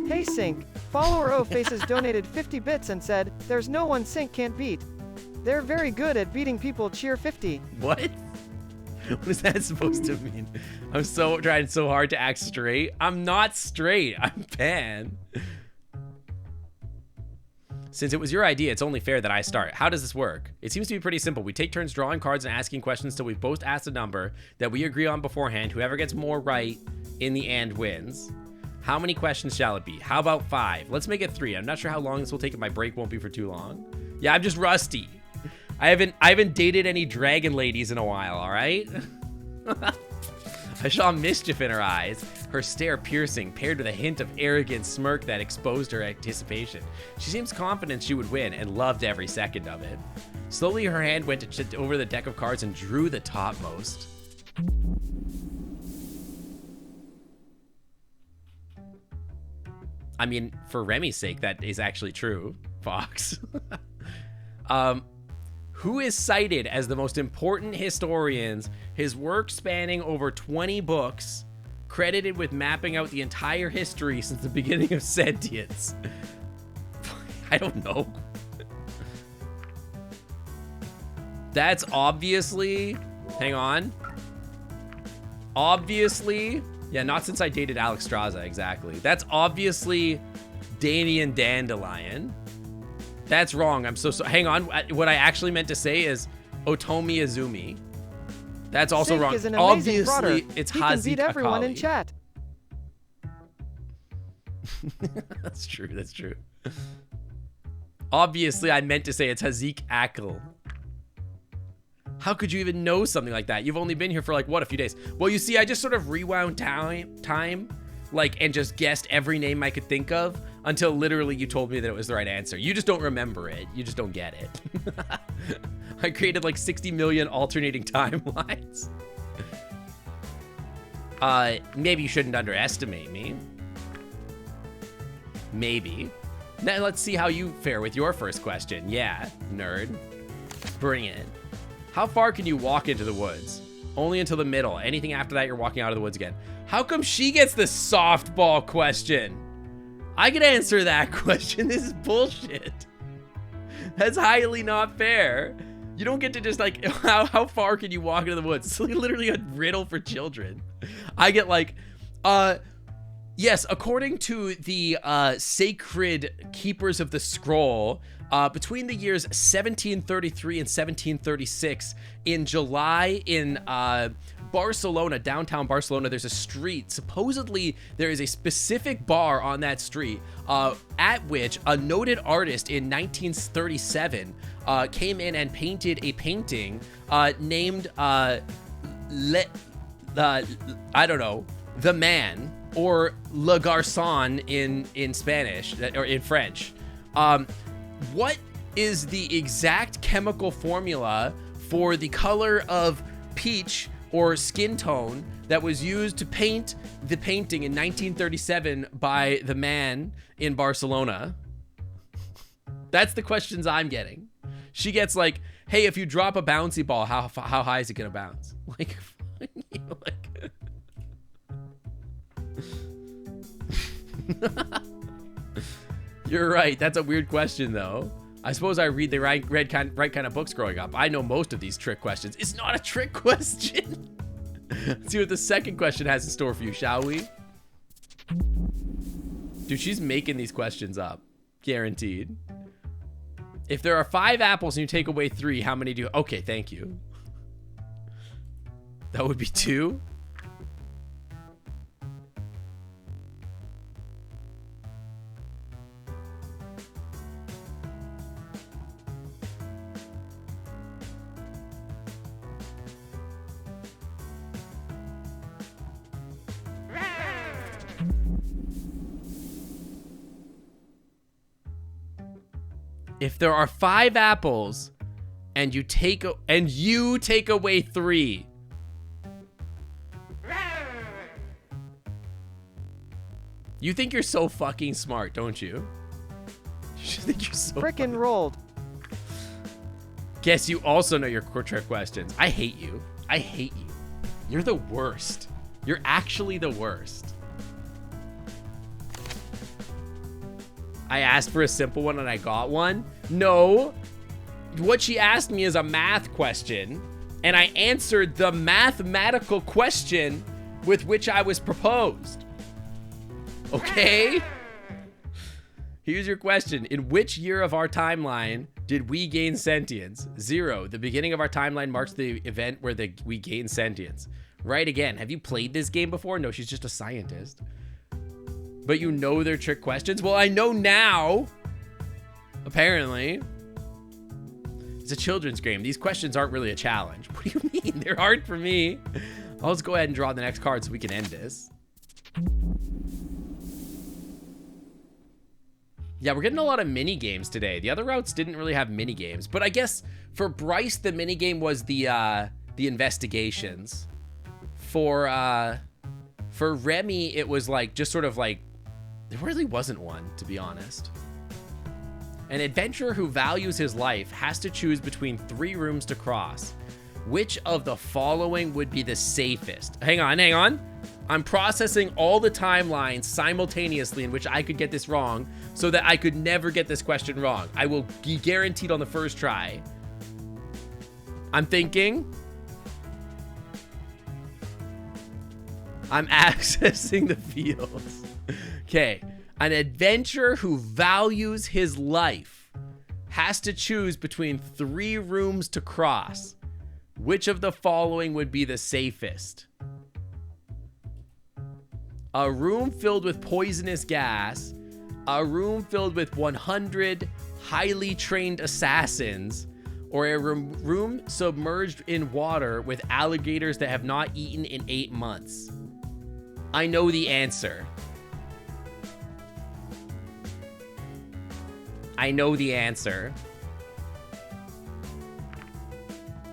Hey Sync, follower O Faces donated 50 bits and said, there's no one Sync can't beat. They're very good at beating people, cheer 50. What? What is that supposed to mean? I'm trying so hard to act straight. I'm not straight, I'm pan. Since it was your idea, it's only fair that I start. How does this work? It seems to be pretty simple. We take turns drawing cards and asking questions till we've both asked a number that we agree on beforehand. Whoever gets more right in the end wins. How many questions shall it be? How about 5? Let's make it 3. I'm not sure how long this will take, and my break won't be for too long. Yeah, I'm just rusty. I haven't dated any dragon ladies in a while, all right? I saw mischief in her eyes, her stare piercing, paired with a hint of arrogant smirk that exposed her anticipation. She seems confident she would win and loved every second of it. Slowly, her hand went over the deck of cards and drew the topmost. I mean, for Remy's sake, that is actually true, Fox. Who is cited as the most important historians, his work spanning over 20 books, credited with mapping out the entire history since the beginning of sentience? I don't know. That's obviously, hang on. Obviously, yeah, not since I dated Alex Straza, exactly. That's obviously Damien Dandelion. That's wrong. I'm so hang on. What I actually meant to say is Otomi Izumi. That's also Sync wrong. is an amazing Obviously, prodder. it's he Hazik can beat everyone in Akali. chat. That's true. That's true. Obviously, I meant to say it's Hazik Akil. How could you even know something like that? You've only been here for like, what, a few days? Well, you see, I just sort of rewound time, like, and just guessed every name I could think of until literally you told me that it was the right answer. You just don't remember it. You just don't get it. I created like 60 million alternating timelines. maybe you shouldn't underestimate me. Maybe. Now let's see how you fare with your first question. Yeah, nerd. Bring it. How far can you walk into the woods? Only until the middle. Anything after that, you're walking out of the woods again. How come she gets the softball question? I can answer that question. This is bullshit. That's highly not fair. You don't get to just like, how far can you walk into the woods? It's literally a riddle for children. I get like, yes, according to the sacred keepers of the scroll, between the years 1733 and 1736, in July in Barcelona, downtown Barcelona, there's a street. Supposedly, there is a specific bar on that street at which a noted artist in 1937 came in and painted a painting named, I don't know, The Man, or Le Garçon in Spanish, or in French. What is the exact chemical formula for the color of peach or skin tone that was used to paint the painting in 1937 by the man in Barcelona? That's the questions I'm getting. She gets like, hey, if you drop a bouncy ball, how high is it gonna bounce? Like, You're right. That's a weird question, though. I suppose I read the right kind of books growing up. I know most of these trick questions. It's not a trick question. Let's see what the second question has in store for you, shall we? Dude, she's making these questions up. Guaranteed. If there are 5 apples and you take away 3, how many do you... Okay, thank you. That would be 2. If there are 5 apples and you take away 3. You think you're so fucking smart, don't you? You think you're so frickin' rolled. Guess you also know your trick questions. I hate you. I hate you. You're the worst. You're actually the worst. I asked for a simple one and I got one? No. What she asked me is a math question, and I answered the mathematical question with which I was proposed. Okay? Here's your question. In which year of our timeline did we gain sentience? 0. The beginning of our timeline marks the event where we gain sentience. Right again. Have you played this game before? No, she's just a scientist. But you know they're trick questions? Well, I know now. Apparently. It's a children's game. These questions aren't really a challenge. What do you mean? They're hard for me. I'll just go ahead and draw the next card so we can end this. Yeah, we're getting a lot of mini games today. The other routes didn't really have mini games, but I guess for Bryce, the mini game was the investigations. For Remy, it was like just sort of like there really wasn't one, to be honest. An adventurer who values his life has to choose between 3 rooms to cross. Which of the following would be the safest? Hang on. I'm processing all the timelines simultaneously in which I could get this wrong so that I could never get this question wrong. I will be guaranteed on the first try. I'm thinking. I'm accessing the fields. Okay. An adventurer who values his life has to choose between 3 rooms to cross. Which of the following would be the safest? A room filled with poisonous gas, a room filled with 100 highly trained assassins, or a room submerged in water with alligators that have not eaten in 8 months. I know the answer. I know the answer.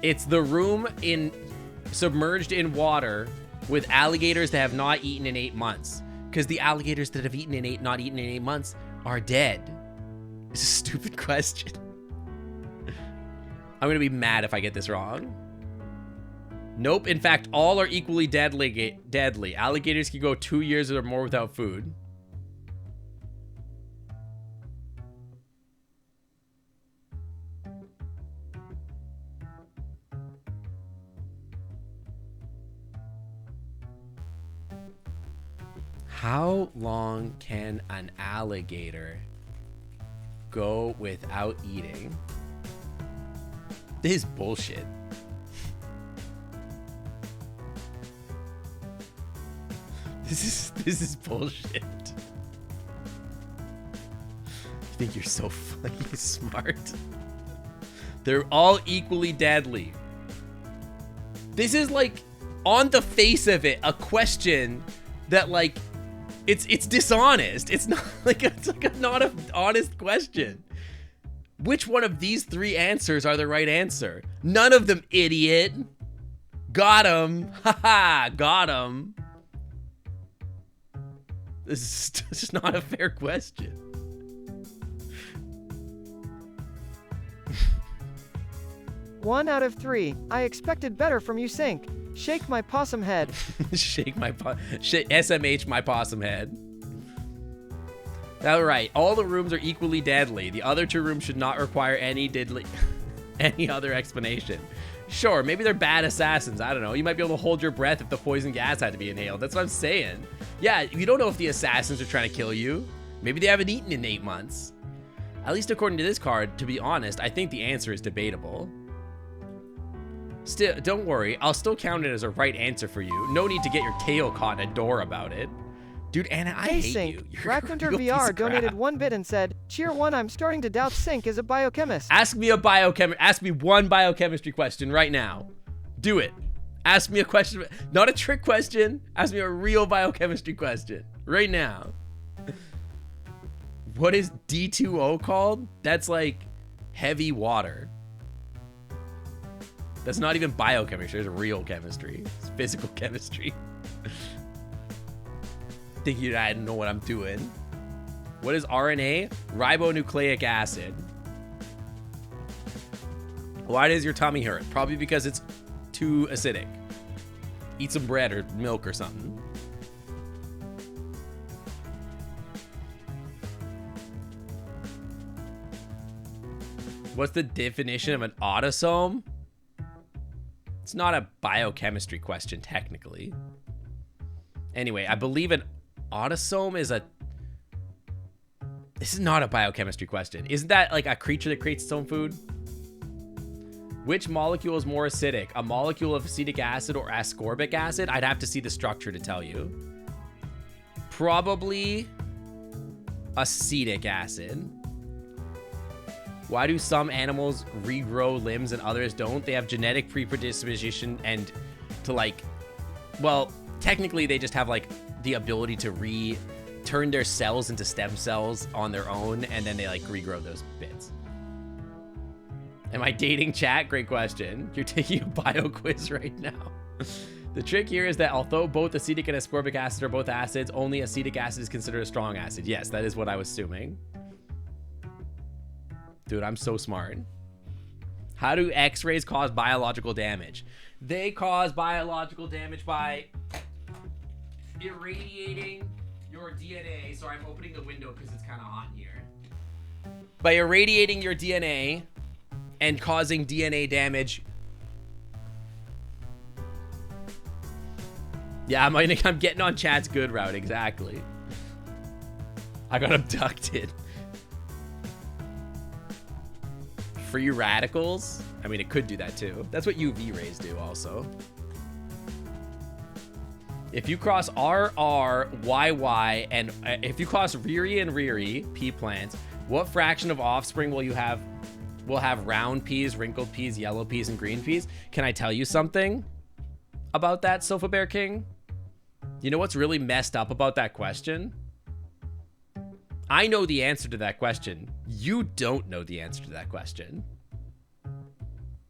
It's the room submerged in water with alligators that have not eaten in 8 months. Because the alligators that have not eaten in 8 months are dead. It's a stupid question. I'm gonna be mad if I get this wrong. Nope. In fact, all are equally deadly. Alligators can go 2 years or more without food. How long can an alligator go without eating? This is bullshit. This is bullshit. You think you're so fucking smart? They're all equally deadly. This is like, on the face of it, a question that like, it's dishonest. It's not like not an honest question. Which one of these 3 answers are the right answer? None of them, idiot. Got him. Haha, got him. This is just not a fair question. One out of 3. I expected better from you, Sink. Shake my possum head. SMH my possum head. All right. All the rooms are equally deadly. The other 2 rooms should not require any other explanation. Sure, maybe they're bad assassins. I don't know. You might be able to hold your breath if the poison gas had to be inhaled. That's what I'm saying. Yeah, you don't know if the assassins are trying to kill you. Maybe they haven't eaten in 8 months. At least according to this card, to be honest, I think the answer is debatable. Still, don't worry. I'll still count it as a right answer for you. No need to get your tail caught in a door about it. Dude, Anna, I hate Sink. you. You're Raccoonter VR donated 1 bit and said, Cheer 1, I'm starting to doubt Sink is a biochemist. Ask me one biochemistry question right now. Do it. Ask me a question, not a trick question. Ask me a real biochemistry question right now. What is D2O called? That's like heavy water. That's not even biochemistry. It's real chemistry. It's physical chemistry. Think I don't know what I'm doing. What is RNA? Ribonucleic acid. Why does your tummy hurt? Probably because it's too acidic. Eat some bread or milk or something. What's the definition of an autosome? It's not a biochemistry question, technically. Anyway, I believe an autosome is a... This is not a biochemistry question. Isn't that like a creature that creates its own food? Which molecule is more acidic? A molecule of acetic acid or ascorbic acid? I'd have to see the structure to tell you. Probably acetic acid. Why do some animals regrow limbs and others don't? They have genetic predisposition and to like, well, technically they just have like the ability to turn their cells into stem cells on their own, and then they like regrow those bits. Am I dating chat? Great question. You're taking a bio quiz right now. The trick here is that although both acetic and ascorbic acid are both acids, only acetic acid is considered a strong acid. Yes, that is what I was assuming. Dude, I'm so smart. How do X-rays cause biological damage? They cause biological damage by irradiating your DNA. Sorry, I'm opening the window because it's kind of hot in here. By irradiating your DNA and causing DNA damage. Yeah, I'm getting on chat's good route, exactly. I got abducted. Free radicals? I mean, it could do that too. That's what UV rays do also. If you cross RR, YY, and if you cross Riri and Riri, pea plants, what fraction of offspring will have round peas, wrinkled peas, yellow peas, and green peas? Can I tell you something about that, Sofa Bear King? You know what's really messed up about that question? I know the answer to that question. You don't know the answer to that question.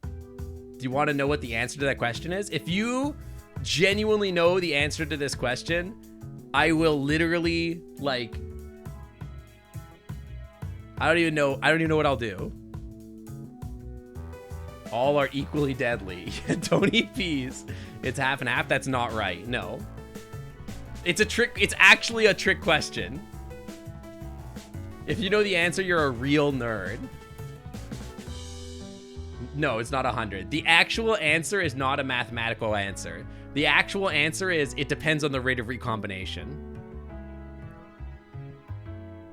Do you want to know what the answer to that question is? If you genuinely know the answer to this question, I will literally, like, I don't even know what I'll do. All are equally deadly. Don't eat peas. It's half and half. That's not right. No. It's a trick. It's actually a trick question. If you know the answer, you're a real nerd. No, it's not 100. The actual answer is not a mathematical answer. The actual answer is it depends on the rate of recombination.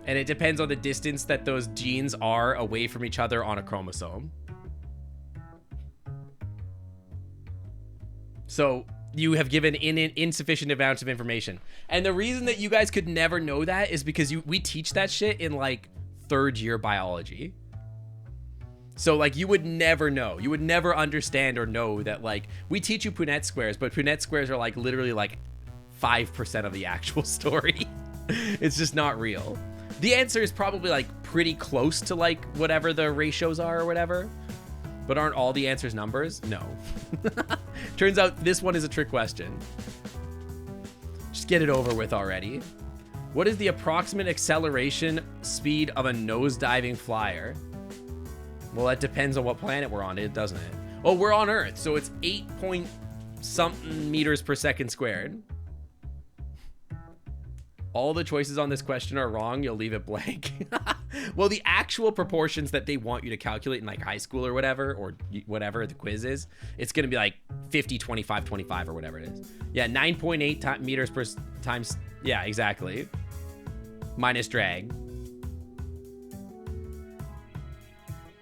And it depends on the distance that those genes are away from each other on a chromosome. So you have given insufficient amounts of information. And the reason that you guys could never know that is because we teach that shit in like 3rd year biology. So like you would never know. You would never understand or know that, like, we teach you Punnett squares, but Punnett squares are like literally like 5% of the actual story. It's just not real. The answer is probably like pretty close to like whatever the ratios are or whatever. But aren't all the answers numbers? No. Turns out this one is a trick question. Just get it over with already. What is the approximate acceleration speed of a nose-diving flyer? Well, that depends on what planet we're on, doesn't it? Oh, we're on Earth, so it's 8-point-something meters per second squared. All the choices on this question are wrong. You'll leave it blank. Well, the actual proportions that they want you to calculate in like high school or whatever the quiz is, it's going to be like 50, 25, 25 or whatever it is. Yeah, 9.8 meters per times. Yeah, exactly. Minus drag.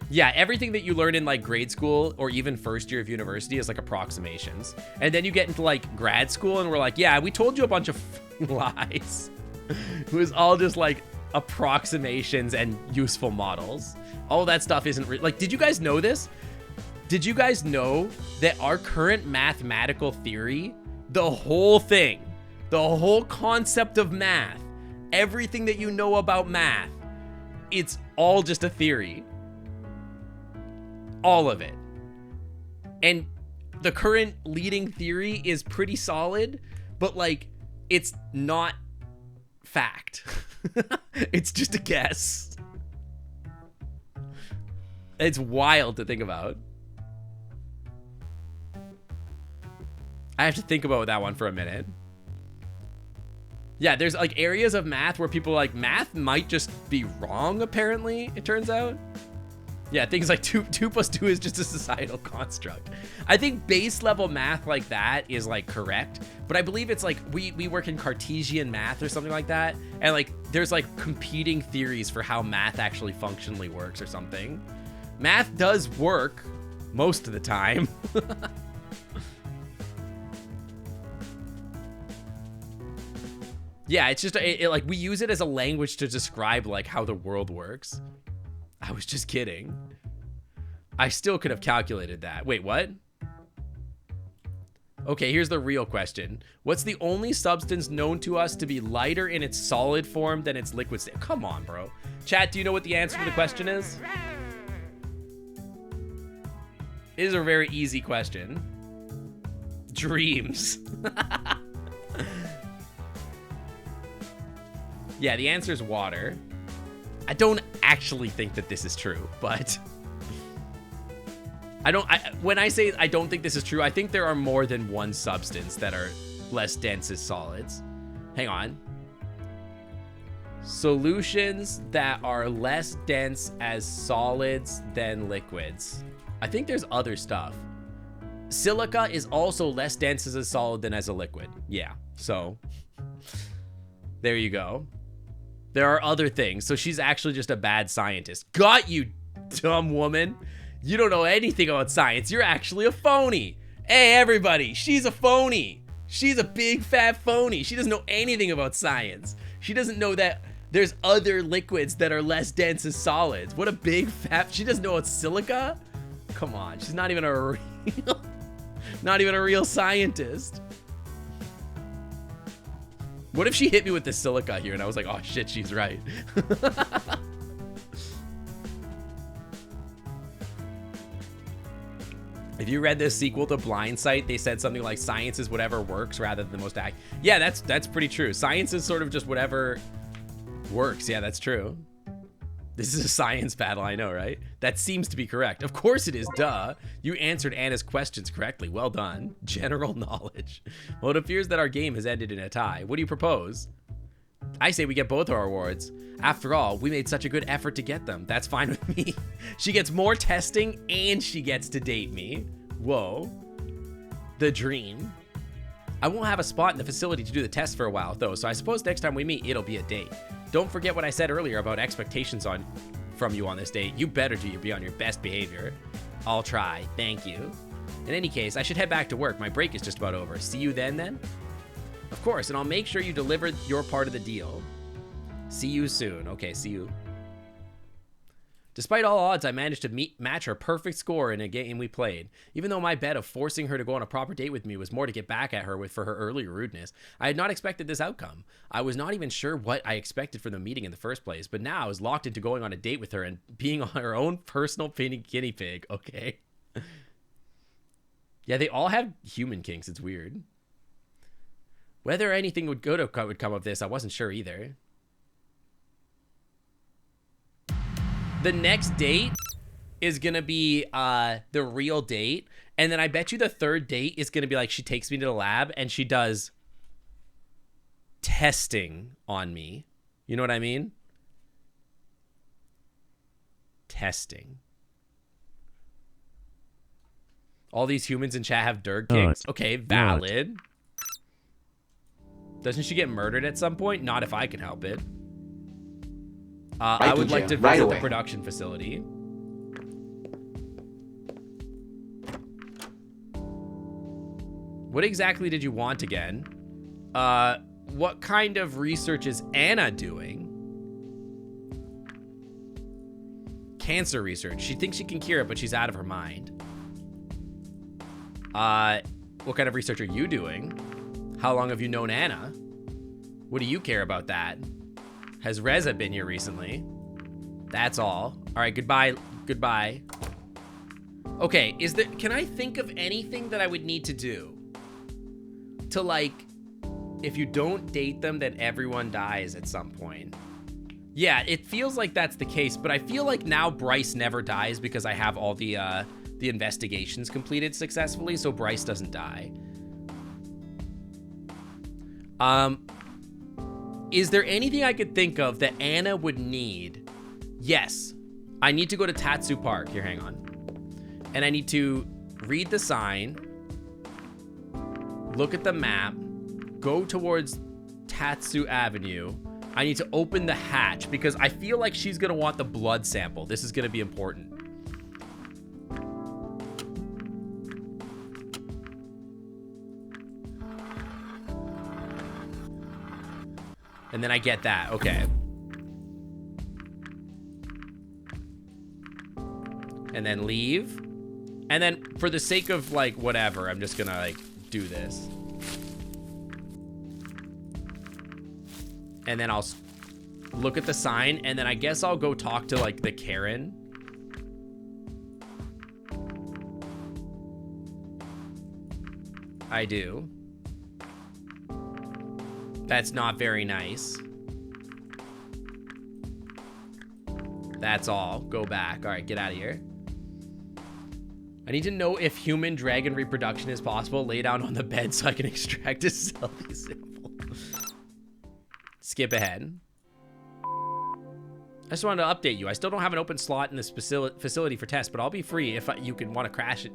Yeah, everything that you learn in like grade school or even 1st year of university is like approximations. And then you get into like grad school and we're like, yeah, we told you a bunch of lies. It was all just like approximations and useful models. All that stuff isn't like, did you guys know this? Did you guys know that our current mathematical theory, the whole thing, the whole concept of math, everything that you know about math, it's all just a theory. All of it. And the current leading theory is pretty solid, but like, it's not fact. It's just a guess. It's wild to think about. I have to think about that one for a minute. Yeah, there's like areas of math where people are like, math might just be wrong, apparently, it turns out. Yeah, things like 2 plus 2 is just a societal construct. I think base level math like that is like correct, but I believe it's like we work in Cartesian math or something like that, and like there's like competing theories for how math actually functionally works or something. Math does work most of the time. Yeah, it's just like we use it as a language to describe like how the world works. I was just kidding. I still could have calculated that. Wait, what? Okay, here's the real question. What's the only substance known to us to be lighter in its solid form than its liquid state? Come on, bro. Chat, do you know what the answer to the question is? It is a very easy question. Dreams. Yeah, the answer is water. I don't actually think that this is true, but when I say I don't think this is true, I think there are more than one substance that are less dense as solids. Hang on. Solutions that are less dense as solids than liquids. I think there's other stuff. Silica is also less dense as a solid than as a liquid. Yeah, so there you go. There are other things. So she's actually just a bad scientist. Got you, dumb woman. You don't know anything about science. You're actually a phony. Hey, everybody. She's a phony. She's a big fat phony. She doesn't know anything about science. She doesn't know that there's other liquids that are less dense as solids. What a big fat... She doesn't know it's silica? Come on. She's not even a real scientist. What if she hit me with the silica here and I was like, oh shit, she's right. If you read the sequel to Blind Sight, they said something like science is whatever works rather than the most Yeah, that's pretty true. Science is sort of just whatever works. Yeah, that's true. This is a science battle, I know, right? That seems to be correct. Of course it is, duh. You answered Anna's questions correctly. Well done. General knowledge. Well, it appears that our game has ended in a tie. What do you propose? I say we get both our awards. After all, we made such a good effort to get them. That's fine with me. She gets more testing and she gets to date me. Whoa. The dream. I won't have a spot in the facility to do the test for a while, though, so I suppose next time we meet, it'll be a date. Don't forget what I said earlier about expectations from you on this date. You better be on your best behavior. I'll try. Thank you. In any case, I should head back to work. My break is just about over. See you then? Of course, and I'll make sure you deliver your part of the deal. See you soon. Okay, see you. Despite all odds, I managed to match her perfect score in a game we played. Even though my bet of forcing her to go on a proper date with me was more to get back at her for her earlier rudeness, I had not expected this outcome. I was not even sure what I expected from the meeting in the first place, but now I was locked into going on a date with her and being on her own personal guinea pig. Okay. Yeah, they all have human kinks. It's weird. Whether anything would come of this, I wasn't sure either. The next date is going to be the real date. And then I bet you the third date is going to be like she takes me to the lab and she does testing on me. You know what I mean? Testing. All these humans in chat have Derg kinks. Okay, valid. Doesn't she get murdered at some point? Not if I can help it. I would like to visit the production facility. What exactly did you want again? What kind of research is Anna doing? Cancer research. She thinks she can cure it, but she's out of her mind. What kind of research are you doing? How long have you known Anna? What do you care about that? Has Reza been here recently? That's all. All right, goodbye. Goodbye. Okay, can I think of anything that I would need to do to, like, if you don't date them, then everyone dies at some point? Yeah, it feels like that's the case, but I feel like now Bryce never dies because I have all the investigations completed successfully, so Bryce doesn't die. Is there anything I could think of that Anna would need? Yes. I need to go to Tatsu Park. Here, hang on. And I need to read the sign, look at the map, go towards Tatsu Avenue. I need to open the hatch because I feel like she's going to want the blood sample. This is going to be important. And then I get that. Okay. And then leave. And then for the sake of, like, whatever, I'm just gonna, like, do this. And then I'll look at the sign, and then I guess I'll go talk to, like, the Karen. I do. That's not very nice. That's all. Go back. All right, get out of here. I need to know if human dragon reproduction is possible. Lay down on the bed so I can extract a selfie sample. Skip ahead. I just wanted to update you. I still don't have an open slot in this facility for tests, but I'll be free if you can want to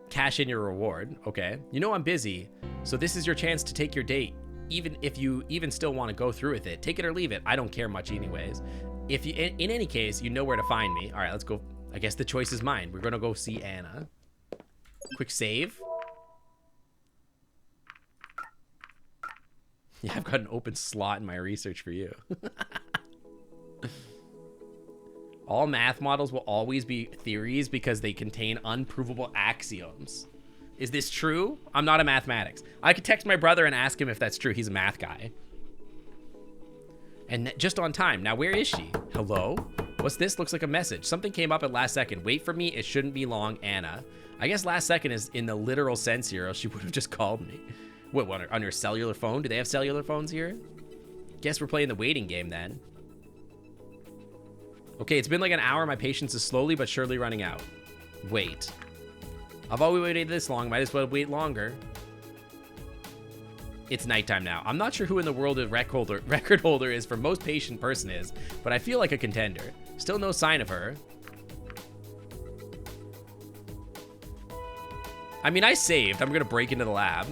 cash in your reward. Okay. You know I'm busy, so this is your chance to take your date. Even if you still want to go through with it, take it or leave it. I don't care much anyways. If you, in any case, you know where to find me. All right, let's go. I guess the choice is mine. We're going to go see Anna. Quick save. Yeah, I've got an open slot in my research for you. All math models will always be theories because they contain unprovable axioms. Is this true? I'm not a mathematics. I could text my brother and ask him if that's true. He's a math guy. And just on time. Now, where is she? Hello? What's this? Looks like a message. Something came up at last second. Wait for me. It shouldn't be long, Anna. I guess last second is in the literal sense here, or else she would have just called me. What, on her cellular phone? Do they have cellular phones here? Guess we're playing the waiting game then. Okay, it's been like an hour. My patience is slowly but surely running out. Wait. I've always waited this long. Might as well wait longer. It's nighttime now. I'm not sure who in the world a record holder is for most patient person is, but I feel like a contender. Still no sign of her. I mean, I saved. I'm going to break into the lab.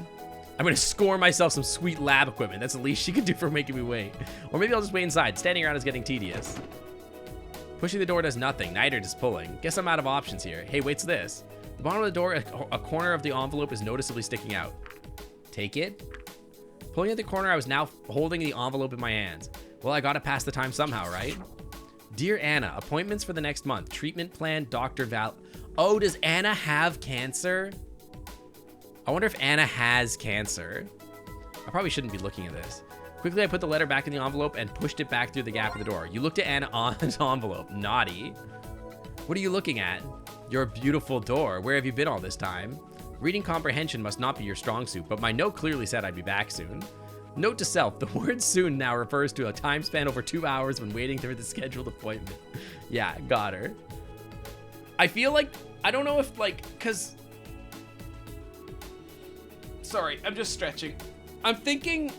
I'm going to score myself some sweet lab equipment. That's the least she could do for making me wait. Or maybe I'll just wait inside. Standing around is getting tedious. Pushing the door does nothing. Neither does pulling. Guess I'm out of options here. Hey, wait's this? The bottom of the door, a corner of the envelope is noticeably sticking out. Take it? Pulling at the corner, I was now holding the envelope in my hands. Well, I gotta pass the time somehow, right? Dear Anna, appointments for the next month. Treatment plan, Dr. Val. Oh, does Anna have cancer? I wonder if Anna has cancer. I probably shouldn't be looking at this. Quickly, I put the letter back in the envelope and pushed it back through the gap of the door. You looked at Anna on this envelope. Naughty. What are you looking at? Your beautiful door. Where have you been all this time? Reading comprehension must not be your strong suit, but my note clearly said I'd be back soon. Note to self, the word soon now refers to a time span over 2 hours when waiting for the scheduled appointment. Yeah, got her. I feel like, I don't know if cause, sorry, I'm just stretching. I'm thinking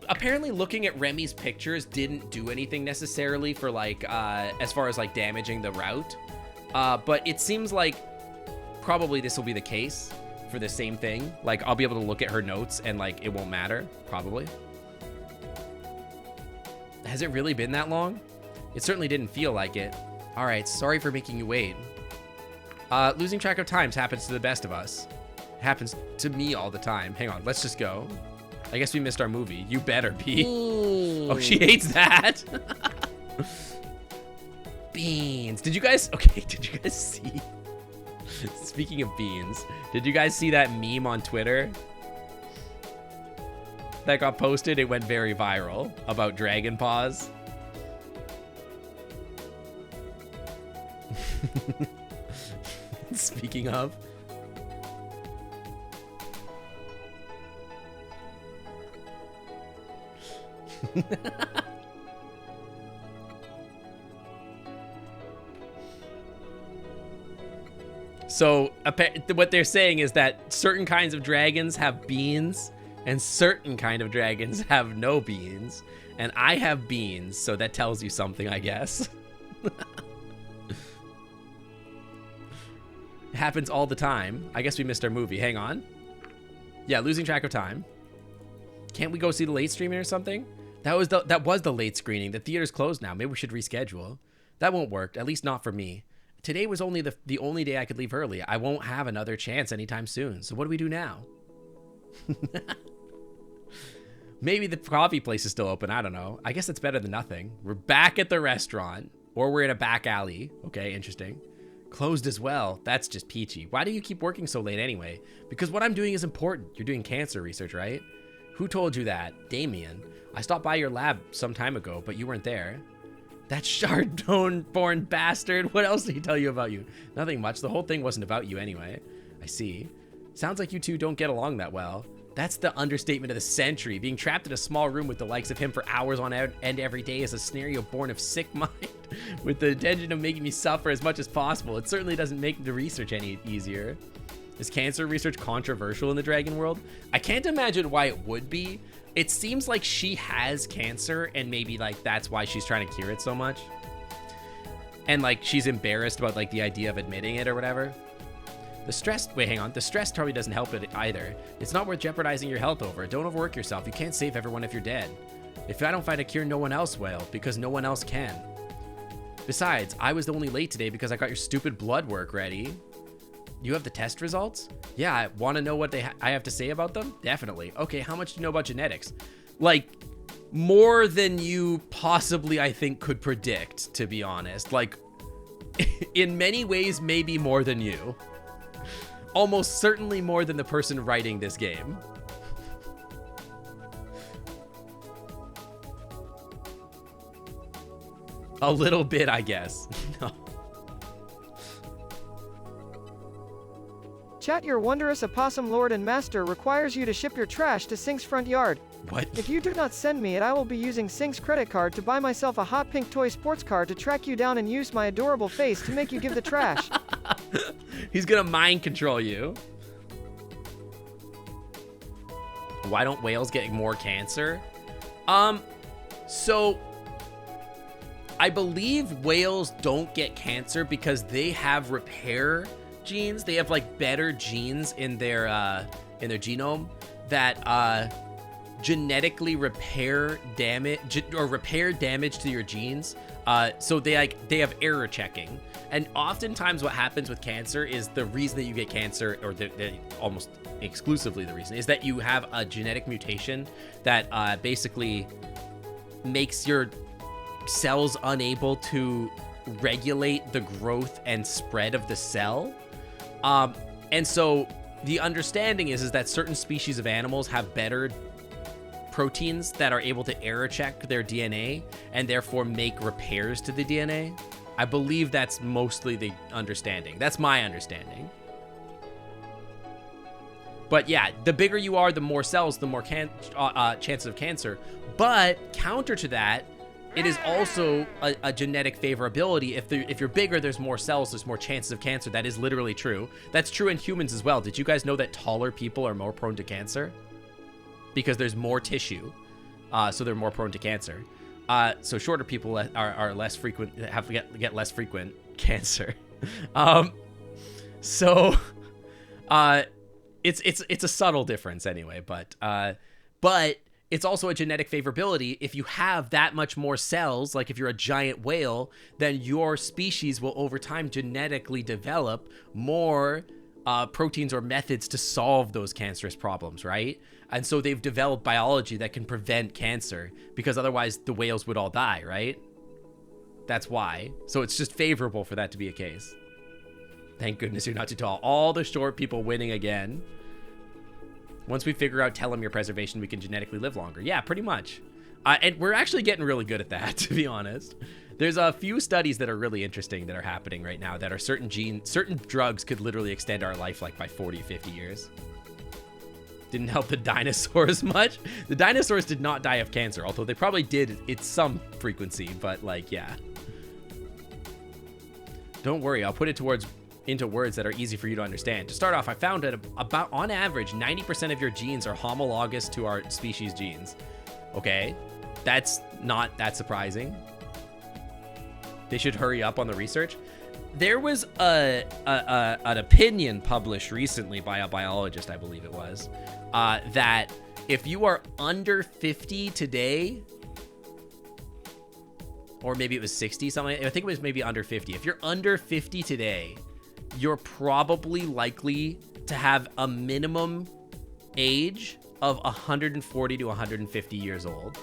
apparently looking at Remy's pictures didn't do anything necessarily for as far as damaging the route. But it seems like probably this will be the case for the same thing. I'll be able to look at her notes and it won't matter, probably. Has it really been that long? It certainly didn't feel like it. All right, sorry for making you wait. Losing track of times happens to the best of us. Happens to me all the time. Hang on, let's just go. I guess we missed our movie. You better be. Oh, she hates that. Beans. Did you guys see? Speaking of beans, did you guys see that meme on Twitter that got posted? It went very viral about Dragon Paws. Speaking of. So what they're saying is that certain kinds of dragons have beans and certain kind of dragons have no beans, and I have beans, so that tells you something, I guess. It happens all the time. I guess we missed our movie. Hang on. Yeah, losing track of time. Can't we go see the late streaming or something? That was the late screening. The theater's closed now. Maybe we should reschedule. That won't work, at least not for me. Today was only the only day I could leave early. I won't have another chance anytime soon. So what do we do now? Maybe the coffee place is still open. I don't know. I guess it's better than nothing. We're back at the restaurant, or we're in a back alley. Okay, interesting. Closed as well. That's just peachy. Why do you keep working so late anyway? Because what I'm doing is important. You're doing cancer research, right? Who told you that? Damien. I stopped by your lab some time ago, but you weren't there. That Chardonnay-born bastard. What else did he tell you about you? Nothing much. The whole thing wasn't about you anyway. I see. Sounds like you two don't get along that well. That's the understatement of the century. Being trapped in a small room with the likes of him for hours on end every day is a scenario born of sick mind, with the intention of making me suffer as much as possible. It certainly doesn't make the research any easier. Is cancer research controversial in the dragon world? I can't imagine why it would be. It seems like she has cancer, and maybe that's why she's trying to cure it so much. And she's embarrassed about the idea of admitting it or whatever. The stress, wait, hang on. The stress probably doesn't help it either. It's not worth jeopardizing your health over. Don't overwork yourself. You can't save everyone if you're dead. If I don't find a cure, no one else will, because no one else can. Besides, I was only late today because I got your stupid blood work ready. You have the test results? Yeah, I want to know what I have to say about them? Definitely. Okay, how much do you know about genetics? More than you possibly, I think, could predict, to be honest. In many ways, maybe more than you. Almost certainly more than the person writing this game. A little bit, I guess. No. Chat, your wondrous opossum lord and master requires you to ship your trash to Sync's front yard. What? If you do not send me it, I will be using Sync's credit card to buy myself a hot pink toy sports car to track you down and use my adorable face to make you give the trash. He's gonna mind control you. Why don't whales get more cancer? So I believe whales don't get cancer because they have repair genes. They have like better genes in their genome that genetically repair damage to your genes. So they have error checking. And oftentimes what happens with cancer is the reason that you get cancer, or the almost exclusively the reason, is that you have a genetic mutation that basically makes your cells unable to regulate the growth and spread of the cell. And so the understanding is that certain species of animals have better proteins that are able to error check their DNA and therefore make repairs to the DNA. I believe that's mostly the understanding. That's my understanding. But yeah, the bigger you are, the more cells, the more chances of cancer. But counter to that, it is also a genetic favorability. If you're bigger, there's more cells, there's more chances of cancer. That is literally true. That's true in humans as well. Did you guys know that taller people are more prone to cancer? Because there's more tissue, so they're more prone to cancer. So shorter people are less frequent, get less frequent cancer. So it's a subtle difference anyway, but it's also a genetic favorability. If you have that much more cells, like if you're a giant whale, then your species will over time genetically develop more proteins or methods to solve those cancerous problems, right? And so they've developed biology that can prevent cancer, because otherwise the whales would all die, right? That's why. So it's just favorable for that to be a case. Thank goodness you're not too tall. All the short people winning again. Once we figure out telomere preservation, we can genetically live longer. Yeah, pretty much. And we're actually getting really good at that, to be honest. There's a few studies that are really interesting that are happening right now that are certain drugs could literally extend our life like by 40, 50 years. Didn't help the dinosaurs much. The dinosaurs did not die of cancer, although they probably did at some frequency, but like, yeah. Don't worry, I'll put it into words that are easy for you to understand. To start off, I found that about on average, 90% of your genes are homologous to our species genes. Okay, that's not that surprising. They should hurry up on the research. There was an opinion published recently by a biologist, I believe it was, that if you are under 50 today, or maybe it was 60 something, I think it was maybe under 50. If you're under 50 today, you're probably likely to have a minimum age of 140 to 150 years old,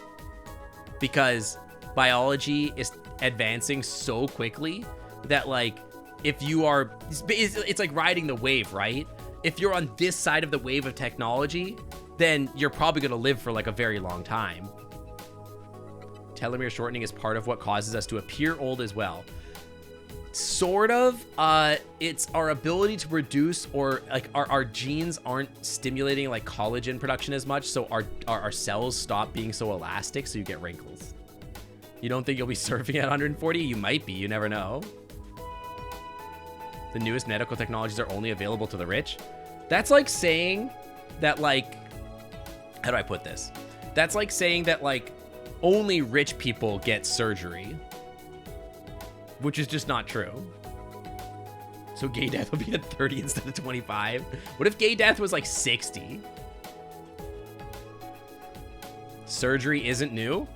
because biology is advancing so quickly that, like, if you are, it's like riding the wave, right? If you're on this side of the wave of technology, then you're probably going to live for like a very long time. Telomere shortening is part of what causes us to appear old as well. Sort of. It's our ability to produce, or like our genes aren't stimulating like collagen production as much, so our cells stop being so elastic, so you get wrinkles. You don't think you'll be surfing at 140? You might be, you never know. The newest medical technologies are only available to the rich. That's like saying that, like, how do I put this? That's like saying that, like, only rich people get surgery, which is just not true. So gay death will be at 30 instead of 25. What if gay death was like 60? Surgery isn't new?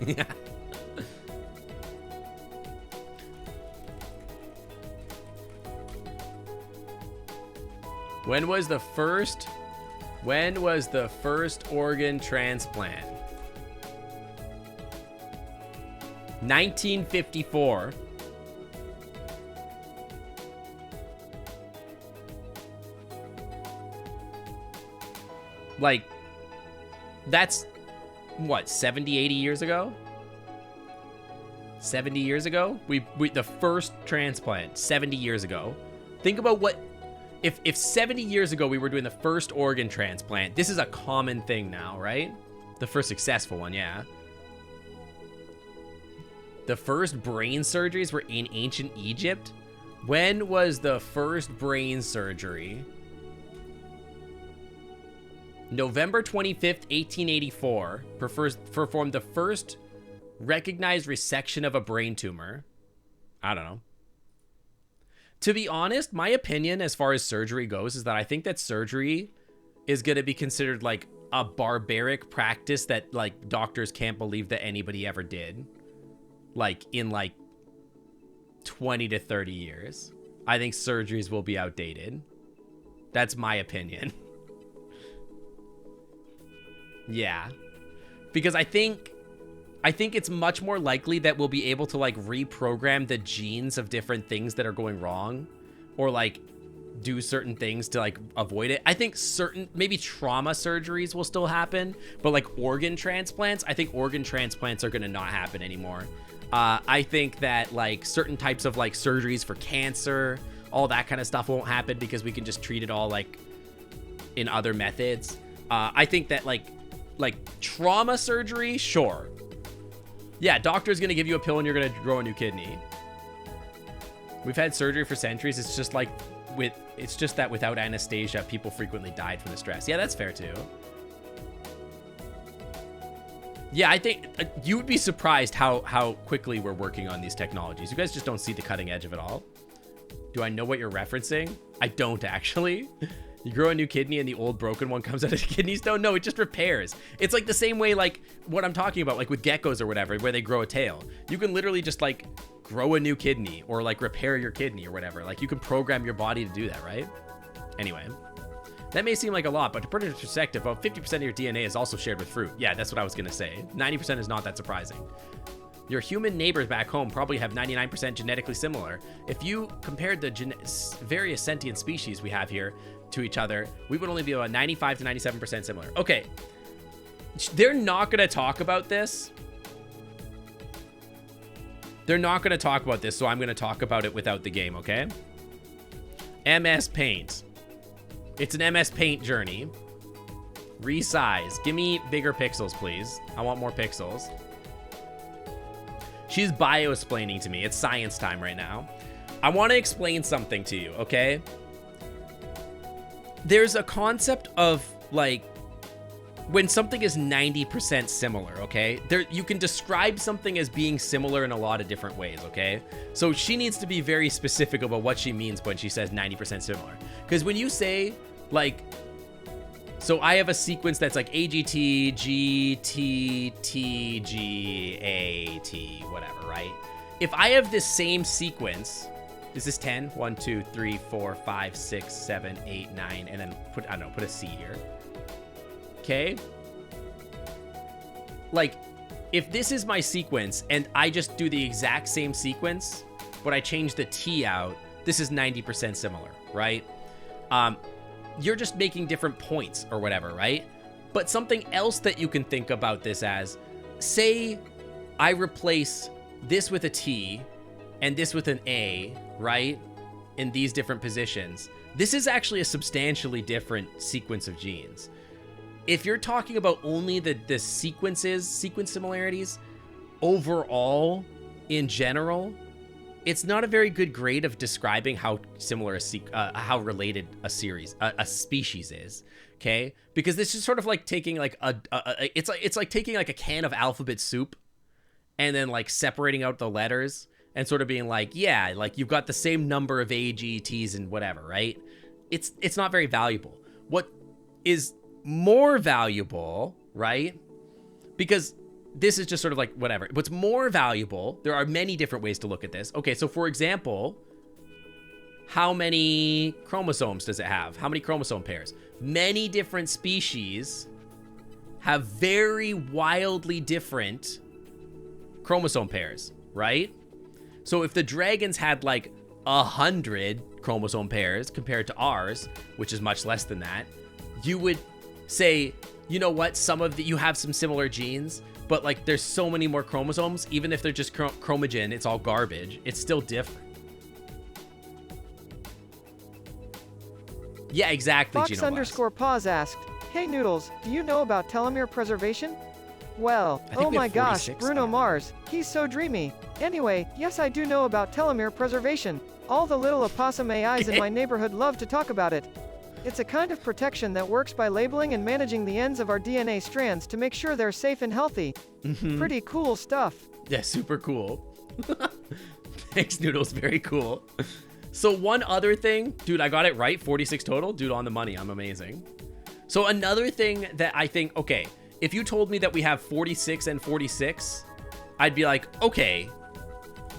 Yeah. When was the first organ transplant? 1954. Like, that's what, 70, 80 years ago? 70 years ago? We the first transplant 70 years ago. Think about what if 70 years ago we were doing the first organ transplant. This is a common thing now, right? The first successful one, yeah. The first brain surgeries were in ancient Egypt. When was the first brain surgery? November 25th, 1884, performed the first recognized resection of a brain tumor. I don't know. To be honest, my opinion as far as surgery goes is that I think that surgery is going to be considered like a barbaric practice that like doctors can't believe that anybody ever did. Like in like 20 to 30 years. I think surgeries will be outdated. That's my opinion. Yeah. Because I think it's much more likely that we'll be able to like reprogram the genes of different things that are going wrong or like do certain things to like avoid it. I think maybe trauma surgeries will still happen, but like organ transplants, I think organ transplants are going to not happen anymore. I think that like certain types of like surgeries for cancer, all that kind of stuff won't happen because we can just treat it all like in other methods. I think that like trauma surgery, sure. Yeah, doctor's gonna give you a pill and you're gonna grow a new kidney. We've had surgery for centuries. It's just like it's just that without anesthesia, people frequently died from the stress. Yeah, that's fair too. Yeah, I think you would be surprised how quickly we're working on these technologies. You guys just don't see the cutting edge of it all. Do I know what you're referencing? I don't actually. You grow a new kidney and the old broken one comes out of the kidney stone? No, it just repairs. It's like the same way like what I'm talking about, like with geckos or whatever, where they grow a tail. You can literally just like grow a new kidney or like repair your kidney or whatever. Like you can program your body to do that, right? Anyway, that may seem like a lot, but to put it in perspective, about 50% of your DNA is also shared with fruit. Yeah, that's what I was going to say. 90% is not that surprising. Your human neighbors back home probably have 99% genetically similar. If you compared the various sentient species we have here to each other, we would only be about 95 to 97% similar. Okay, they're not going to talk about this. They're not going to talk about this, so I'm going to talk about it without the game, okay? MS Paint. It's an MS Paint journey. Resize. Give me bigger pixels, please. I want more pixels. She's bio-splaining to me. It's science time right now. I want to explain something to you, okay? There's a concept of, like, when something is 90% similar, okay? You can describe something as being similar in a lot of different ways, okay? So she needs to be very specific about what she means when she says 90% similar. Because when you say, like... So I have a sequence that's like AGT, GT, TG, AT, whatever, right? If I have this same sequence, is this 10? 1, 2, 3, 4, 5, 6, 7, 8, 9, and then put, I don't know, put a C here. Okay? Like, if this is my sequence and I just do the exact same sequence, but I change the T out, this is 90% similar, right? You're just making different points or whatever, right? But something else that you can think about this as, say I replace this with a T and this with an A, right? In these different positions. This is actually a substantially different sequence of genes. If you're talking about only the sequence similarities, overall, in general, it's not a very good grade of describing how similar how related a species is, okay? Because this is sort of like taking like it's like taking like a can of alphabet soup and then like separating out the letters and sort of being like, yeah, like you've got the same number of A, G, T's and whatever, right? It's not very valuable. What is more valuable, right? Because this is just sort of like whatever. What's more valuable, there are many different ways to look at this. Okay, so for example, how many chromosomes does it have? How many chromosome pairs? Many different species have very wildly different chromosome pairs, right? So if the dragons had like 100 chromosome pairs compared to ours, which is much less than that, you would say, you know what, you have some similar genes, but like there's so many more chromosomes. Even if they're just chromogen, it's all garbage. It's still different. Yeah, exactly. Fox_pause asked, "Hey Noodles, do you know about telomere preservation?" Well, oh my gosh, Bruno Mars, he's so dreamy. Anyway, yes, I do know about telomere preservation. All the little opossum AIs in my neighborhood love to talk about it. It's a kind of protection that works by labeling and managing the ends of our DNA strands to make sure they're safe and healthy. Pretty cool stuff. Yeah, super cool. Thanks, Noodles. Very cool. So one other thing, dude, I got it right. 46 total. Dude, on the money. I'm amazing. So another thing that I think, okay, if you told me that we have 46 and 46, I'd be like, okay,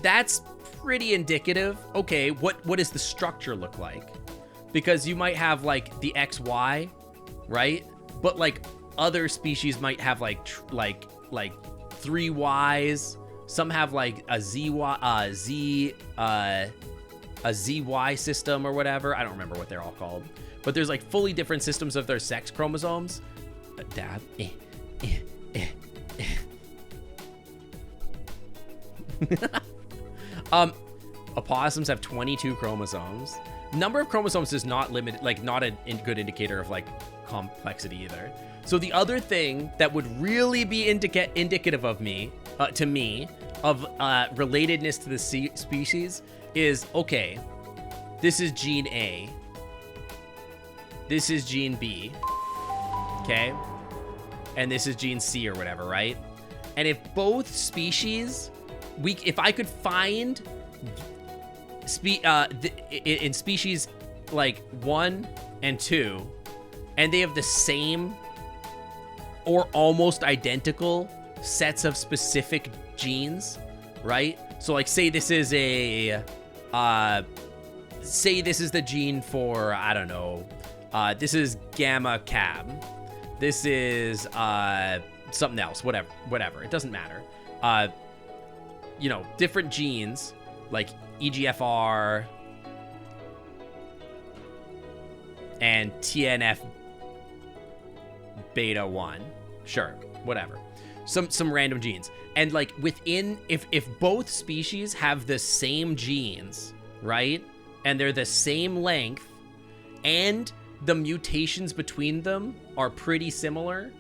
that's pretty indicative. Okay, what does the structure look like? Because you might have like the XY, right? But like other species might have like 3 Ys. Some have like a ZY system or whatever. I don't remember what they're all called. But there's like fully different systems of their sex chromosomes. Dab. Opossums have 22 chromosomes. Number of chromosomes is not limited, like not a good indicator of like complexity either. So the other thing that would really be indicative of me, to me, of relatedness to the species is, okay, this is gene A, this is gene B, okay, and this is gene C or whatever, right? And if both species, if I could find in species like 1 and 2, and they have the same or almost identical sets of specific genes, right? So like say this is a say this is the gene for, I don't know, this is gamma cab, this is something else, whatever, it doesn't matter. You know, different genes like EGFR and TNF beta 1, sure, whatever, some random genes. And like within, if both species have the same genes, right, and they're the same length, and the mutations between them are pretty similar,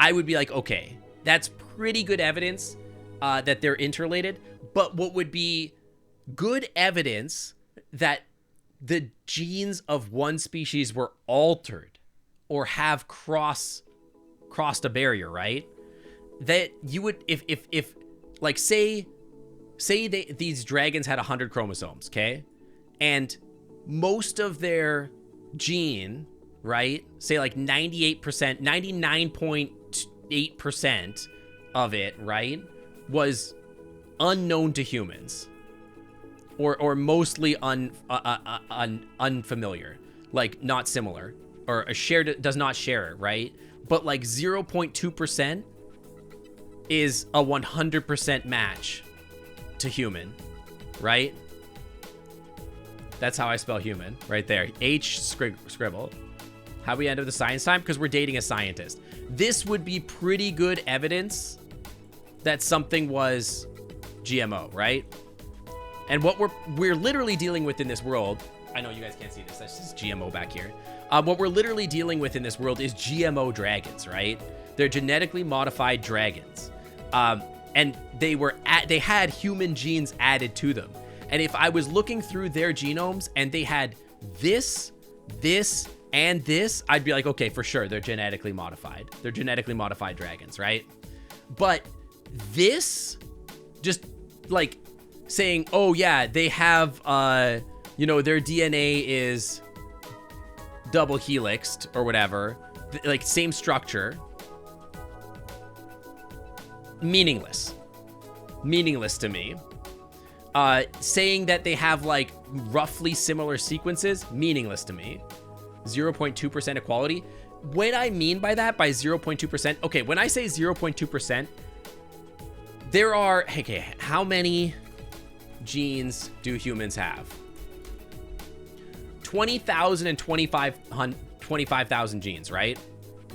I would be like, okay, that's pretty good evidence that they're interrelated. But what would be good evidence that the genes of one species were altered or have crossed a barrier, right? That you would, if like say these dragons had 100 chromosomes, okay, and most of their gene, right, say like 98%, 99.8% of it, right, was unknown to humans, or mostly unfamiliar, like not similar, or does not share it, right? But like 0.2% is a 100% match to human, right? That's how I spell human, right there. H scribble. How we end up the science time? Because we're dating a scientist. This would be pretty good evidence that something was GMO, right? And what we're literally dealing with in this world, I know you guys can't see this, that's just GMO back here. What we're literally dealing with in this world is GMO dragons, right? They're genetically modified dragons. And they had human genes added to them. And if I was looking through their genomes and they had this, and this, I'd be like, okay, for sure, they're genetically modified. They're genetically modified dragons, right? But this, just like saying, oh yeah, they have, you know, their DNA is double helixed or whatever, like same structure, meaningless to me. Saying that they have like roughly similar sequences, meaningless to me. 0.2% equality. What I mean by that, by 0.2%, okay, when I say 0.2%, there are, okay, how many genes do humans have? 20,000 and 25,000 genes, right?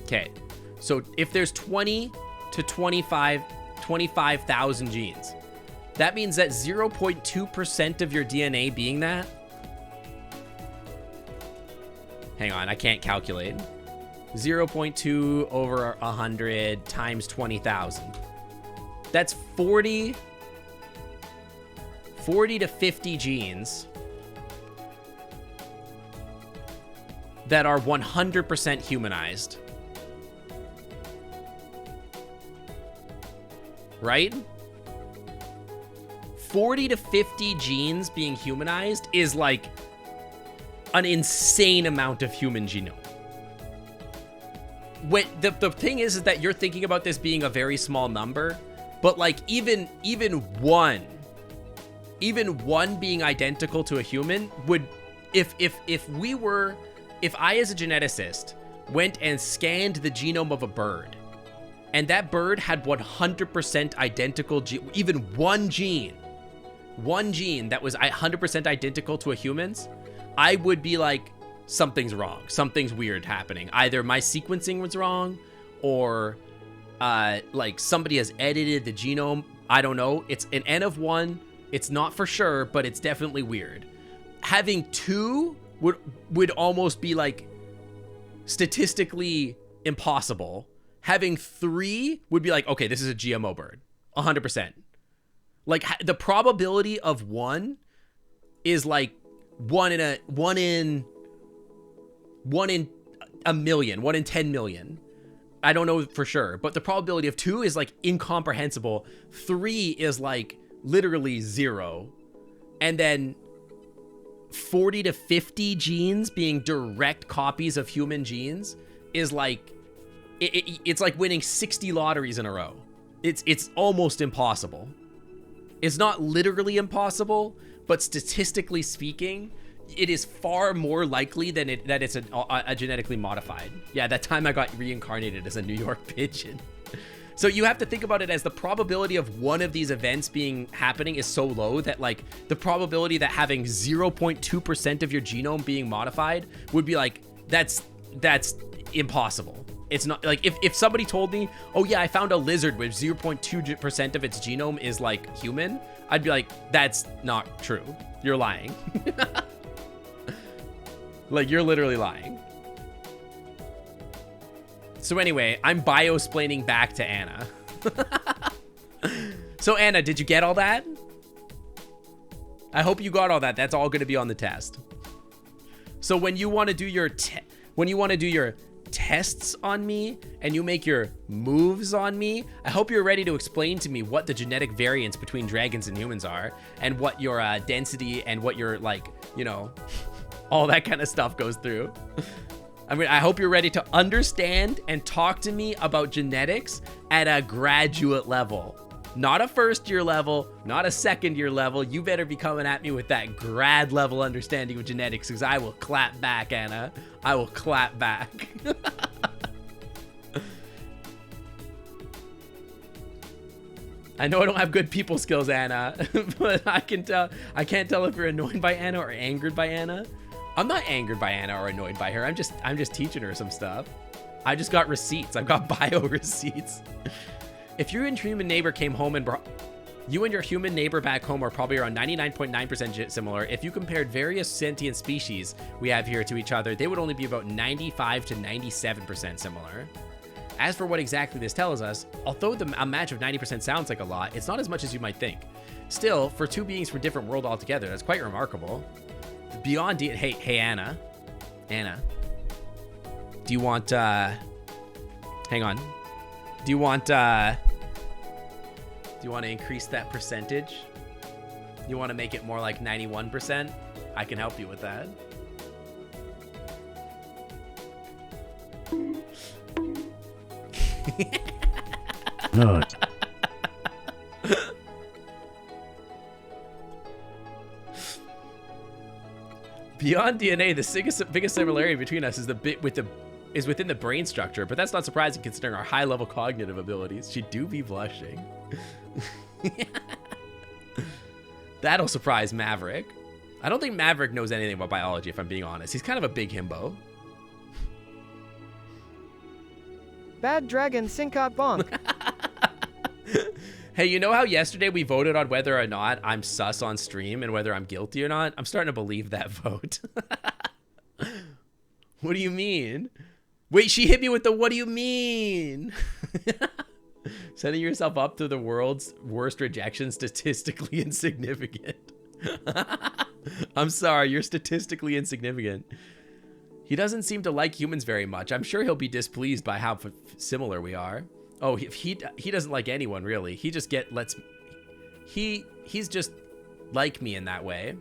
Okay, so if there's 20 to 25,000 genes. That means that 0.2% of your DNA being that. Hang on, I can't calculate. 0.2 over 100 times 20,000. That's 40 to 50 genes that are 100% humanized. Right? 40 to 50 genes being humanized is like an insane amount of human genome. The thing is that you're thinking about this being a very small number, but like even one being identical to a human would, if I as a geneticist went and scanned the genome of a bird, and that bird had 100% identical, even one gene that was 100% identical to a human's, I would be like, something's wrong. Something's weird happening. Either my sequencing was wrong, or like somebody has edited the genome. I don't know. It's an N of 1. It's not for sure, but it's definitely weird. Having 2 would almost be like statistically impossible. Having 3 would be like, okay, this is a GMO bird, 100%. Like the probability of 1 is like 1 in a million, 1 in 10 million. I don't know for sure, but the probability of 2 is like incomprehensible. 3 is like literally 0. And then 40 to 50 genes being direct copies of human genes is like, it's like winning 60 lotteries in a row. It's almost impossible. It's not literally impossible, but statistically speaking, it is far more likely than that it's a genetically modified. Yeah, that time I got reincarnated as a New York pigeon. So you have to think about it as the probability of one of these events happening is so low that like the probability that having 0.2% of your genome being modified would be like, that's impossible. It's not like if somebody told me, oh yeah, I found a lizard with 0.2% of its genome is like human, I'd be like, that's not true. You're lying. Like, you're literally lying. So anyway, I'm bio-splaining back to Anna. So Anna, did you get all that? I hope you got all that. That's all going to be on the test. So when you want to do your tests on me and you make your moves on me, I hope you're ready to explain to me what the genetic variance between dragons and humans are, and what your density and what your, like, you know, all that kind of stuff goes through. I mean, I hope you're ready to understand and talk to me about genetics at a graduate level. Not a first year level, not a second year level. You better be coming at me with that grad level understanding of genetics, because I will clap back, Anna. I will clap back. I know I don't have good people skills, Anna, but I can't tell if you're annoyed by Anna or angered by Anna. I'm not angered by Anna or annoyed by her. I'm just teaching her some stuff. I just got receipts. I've got bio receipts. If your human neighbor came home and you and your human neighbor back home are probably around 99.9% similar. If you compared various sentient species we have here to each other, they would only be about 95 to 97% similar. As for what exactly this tells us, although a match of 90% sounds like a lot, it's not as much as you might think. Still, for two beings from different worlds altogether, that's quite remarkable. Beyond hey Anna, do you want hang on, do you want to increase that percentage? You want to make it more like 91%? I can help you with that. Not. Beyond DNA, the biggest similarity between us is within the brain structure, but that's not surprising considering our high-level cognitive abilities. She do be blushing. That'll surprise Maverick. I don't think Maverick knows anything about biology, if I'm being honest. He's kind of a big himbo. Bad dragon Sinkat Bonk. Hey, you know how yesterday we voted on whether or not I'm sus on stream and whether I'm guilty or not? I'm starting to believe that vote. What do you mean? Wait, she hit me with the what do you mean? Setting yourself up to the world's worst rejection, statistically insignificant. I'm sorry, you're statistically insignificant. He doesn't seem to like humans very much. I'm sure he'll be displeased by how similar we are. Oh, he doesn't like anyone really. He just he's just like me in that way.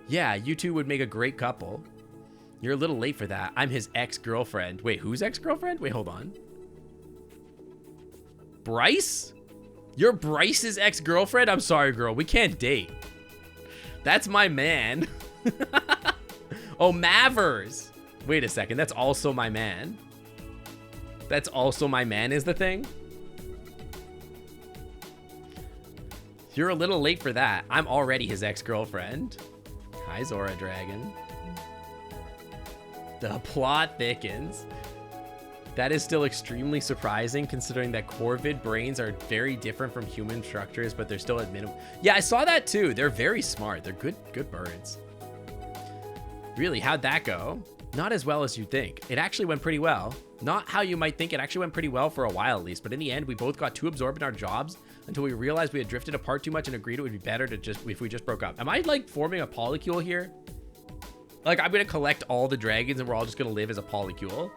Yeah, you two would make a great couple. You're a little late for that. I'm his ex-girlfriend. Wait, whose ex-girlfriend? Wait, hold on. Bryce? You're Bryce's ex-girlfriend? I'm sorry, girl. We can't date. That's my man. Oh, Mavers. Wait a second. That's also my man. That's also my man is the thing? You're a little late for that. I'm already his ex-girlfriend. Hi, Zora Dragon. The plot thickens. That is still extremely surprising considering that corvid brains are very different from human structures, but they're still at minimum. Yeah, I saw that too. They're very smart. They're good birds. Really, how'd that go? Not as well as you'd think. It actually went pretty well. Not how you might think. It actually went pretty well for a while at least, but in the end, we both got too absorbed in our jobs until we realized we had drifted apart too much and agreed it would be better to if we just broke up. Am I like forming a polycule here? Like I'm gonna collect all the dragons and we're all just gonna live as a polycule?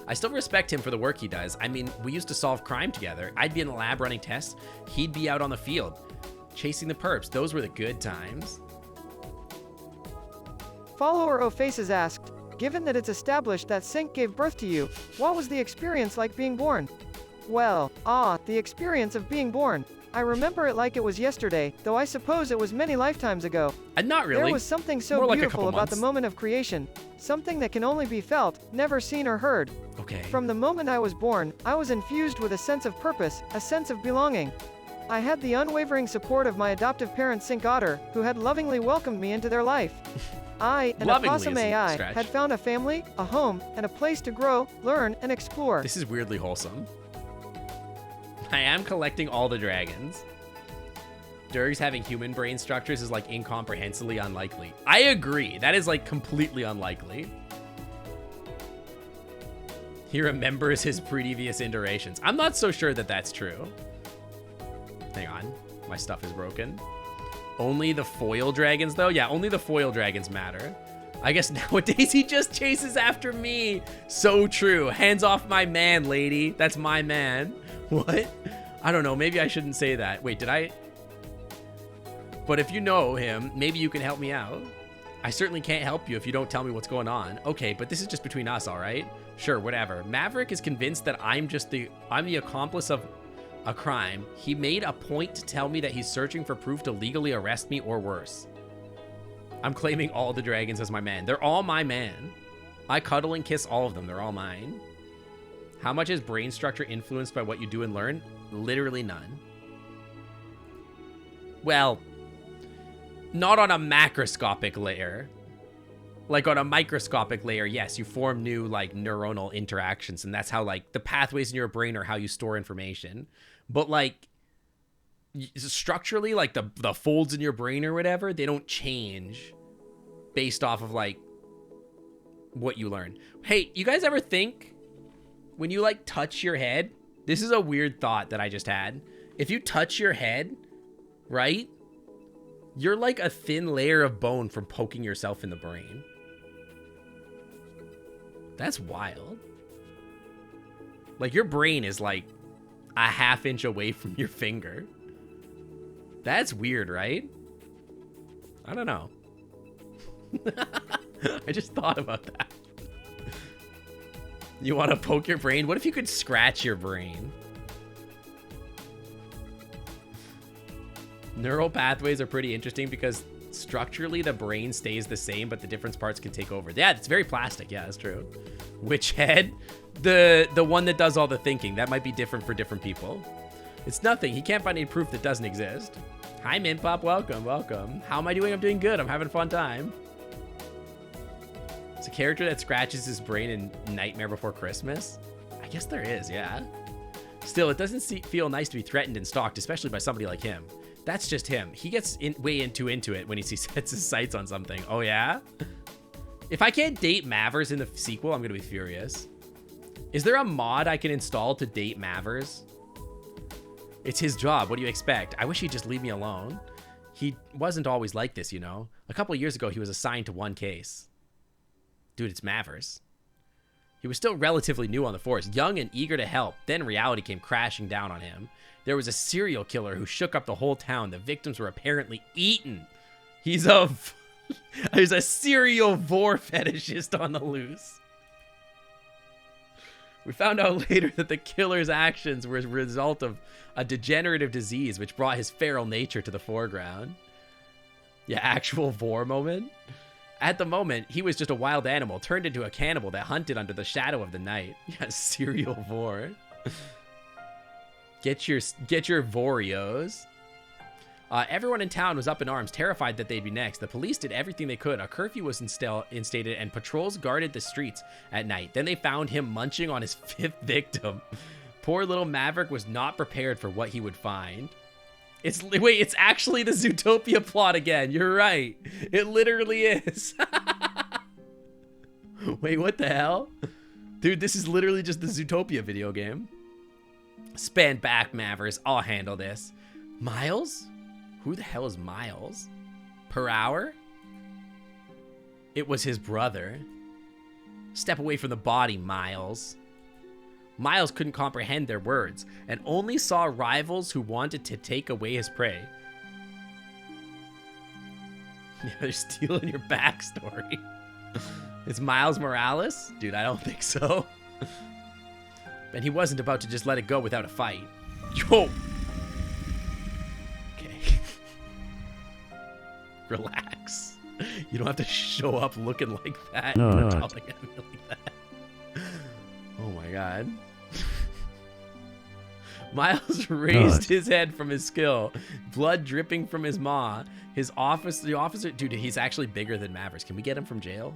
I still respect him for the work he does. I mean, we used to solve crime together. I'd be in the lab running tests. He'd be out on the field, chasing the perps. Those were the good times. Follower O'Faces asked, given that it's established that Sync gave birth to you, what was the experience like being born? Well, the experience of being born. I remember it like it was yesterday, though I suppose it was many lifetimes ago. Not really. There was something so beautiful about the moment of creation. Something that can only be felt, never seen or heard. Okay. From the moment I was born, I was infused with a sense of purpose, a sense of belonging. I had the unwavering support of my adoptive parent Sync Otter, who had lovingly welcomed me into their life. I and Opossum AI had found a family, a home, and a place to grow, learn, and explore. This is weirdly wholesome. I am collecting all the dragons. Durgs having human brain structures is like incomprehensibly unlikely. I agree. That is like completely unlikely. He remembers his previous iterations. I'm not so sure that that's true. Hang on. My stuff is broken. Only the foil dragons though? Yeah, only the foil dragons matter. I guess nowadays he just chases after me. So true. Hands off my man, lady. That's my man. What? I don't know. Maybe I shouldn't say that. Wait, did I? But if you know him, maybe you can help me out. I certainly can't help you if you don't tell me what's going on. Okay, but this is just between us, all right? Sure, whatever. Maverick is convinced that I'm the accomplice of a crime. He made a point to tell me that he's searching for proof to legally arrest me or worse. I'm claiming all the dragons as my man. They're all my man. I cuddle and kiss all of them. They're all mine. How much is brain structure influenced by what you do and learn? Literally none. Well, not on a macroscopic layer. Like on a microscopic layer, yes, you form new like neuronal interactions, and that's how like the pathways in your brain are how you store information. But like structurally, like the folds in your brain or whatever, they don't change based off of like what you learn. Hey, you guys ever think when you like touch your head, this is a weird thought that I just had. If you touch your head, right, you're like a thin layer of bone from poking yourself in the brain. That's wild. Like your brain is like a ½ inch away from your finger. That's weird, right? I don't know. I just thought about that. You want to poke your brain? What if you could scratch your brain? Neural pathways are pretty interesting because structurally the brain stays the same, but the different parts can take over. Yeah, it's very plastic. Yeah, that's true. Which head? The one that does all the thinking. That might be different for different people. It's nothing. He can't find any proof that doesn't exist. Hi, Minpop. Welcome, welcome. How am I doing? I'm doing good. I'm having a fun time. It's a character that scratches his brain in Nightmare Before Christmas. I guess there is, yeah. Still, it doesn't feel nice to be threatened and stalked, especially by somebody like him. That's just him. He gets way too into it when he sets his sights on something. Oh, yeah? If I can't date Mavers in the sequel, I'm going to be furious. Is there a mod I can install to date Mavers? It's his job. What do you expect? I wish he'd just leave me alone. He wasn't always like this, you know? A couple of years ago, he was assigned to one case. Dude, it's Mavers. He was still relatively new on the force, young and eager to help. Then reality came crashing down on him. There was a serial killer who shook up the whole town. The victims were apparently eaten. He's a serial vor fetishist on the loose. We found out later that the killer's actions were a result of a degenerative disease which brought his feral nature to the foreground. Yeah, actual vor moment. At the moment, he was just a wild animal turned into a cannibal that hunted under the shadow of the night. Yeah, serial vor. Get your Vorios. Everyone in town was up in arms, terrified that they'd be next. The police did everything they could. A curfew was instated, and patrols guarded the streets at night. Then they found him munching on his 5th victim. Poor little Maverick was not prepared for what he would find. It's actually the Zootopia plot again. You're right. It literally is. Wait, what the hell? Dude, this is literally just the Zootopia video game. Span back, Mavers. I'll handle this. Miles? Who the hell is Miles? Per hour? It was his brother. Step away from the body, Miles. Miles couldn't comprehend their words and only saw rivals who wanted to take away his prey. Yeah, they're stealing your backstory. It's Miles Morales? Dude, I don't think so. And he wasn't about to just let it go without a fight. Yo! Okay. Relax. You don't have to show up looking like that. No, You're no. talking at me like that. Oh my god. Miles raised his head from his skill, blood dripping from his maw. The officer, dude, he's actually bigger than Mavericks. Can we get him from jail?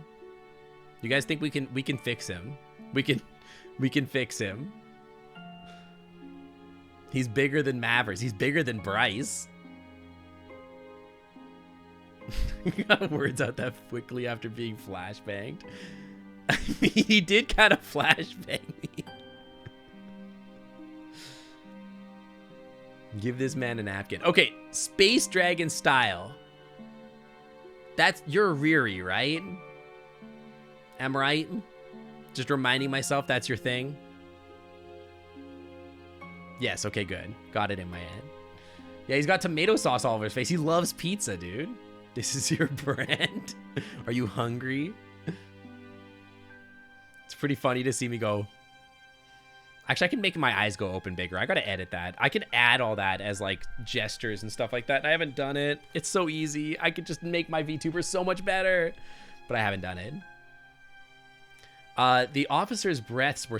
You guys think we can fix him? We can fix him. He's bigger than Mavericks. He's bigger than Bryce. He got words out that quickly after being flashbanged. I mean, he did kind of flashbang me. Give this man a napkin. Okay, Space Dragon style. You're Riri, right? Am I right? Just reminding myself that's your thing. Yes, okay, good. Got it in my head. Yeah, he's got tomato sauce all over his face. He loves pizza, dude. This is your brand? Are you hungry? It's pretty funny to see me go. Actually, I can make my eyes go open bigger. I gotta edit that. I can add all that as like gestures and stuff like that. And I haven't done it. It's so easy. I could just make my VTuber so much better, but I haven't done it. The officer's breaths were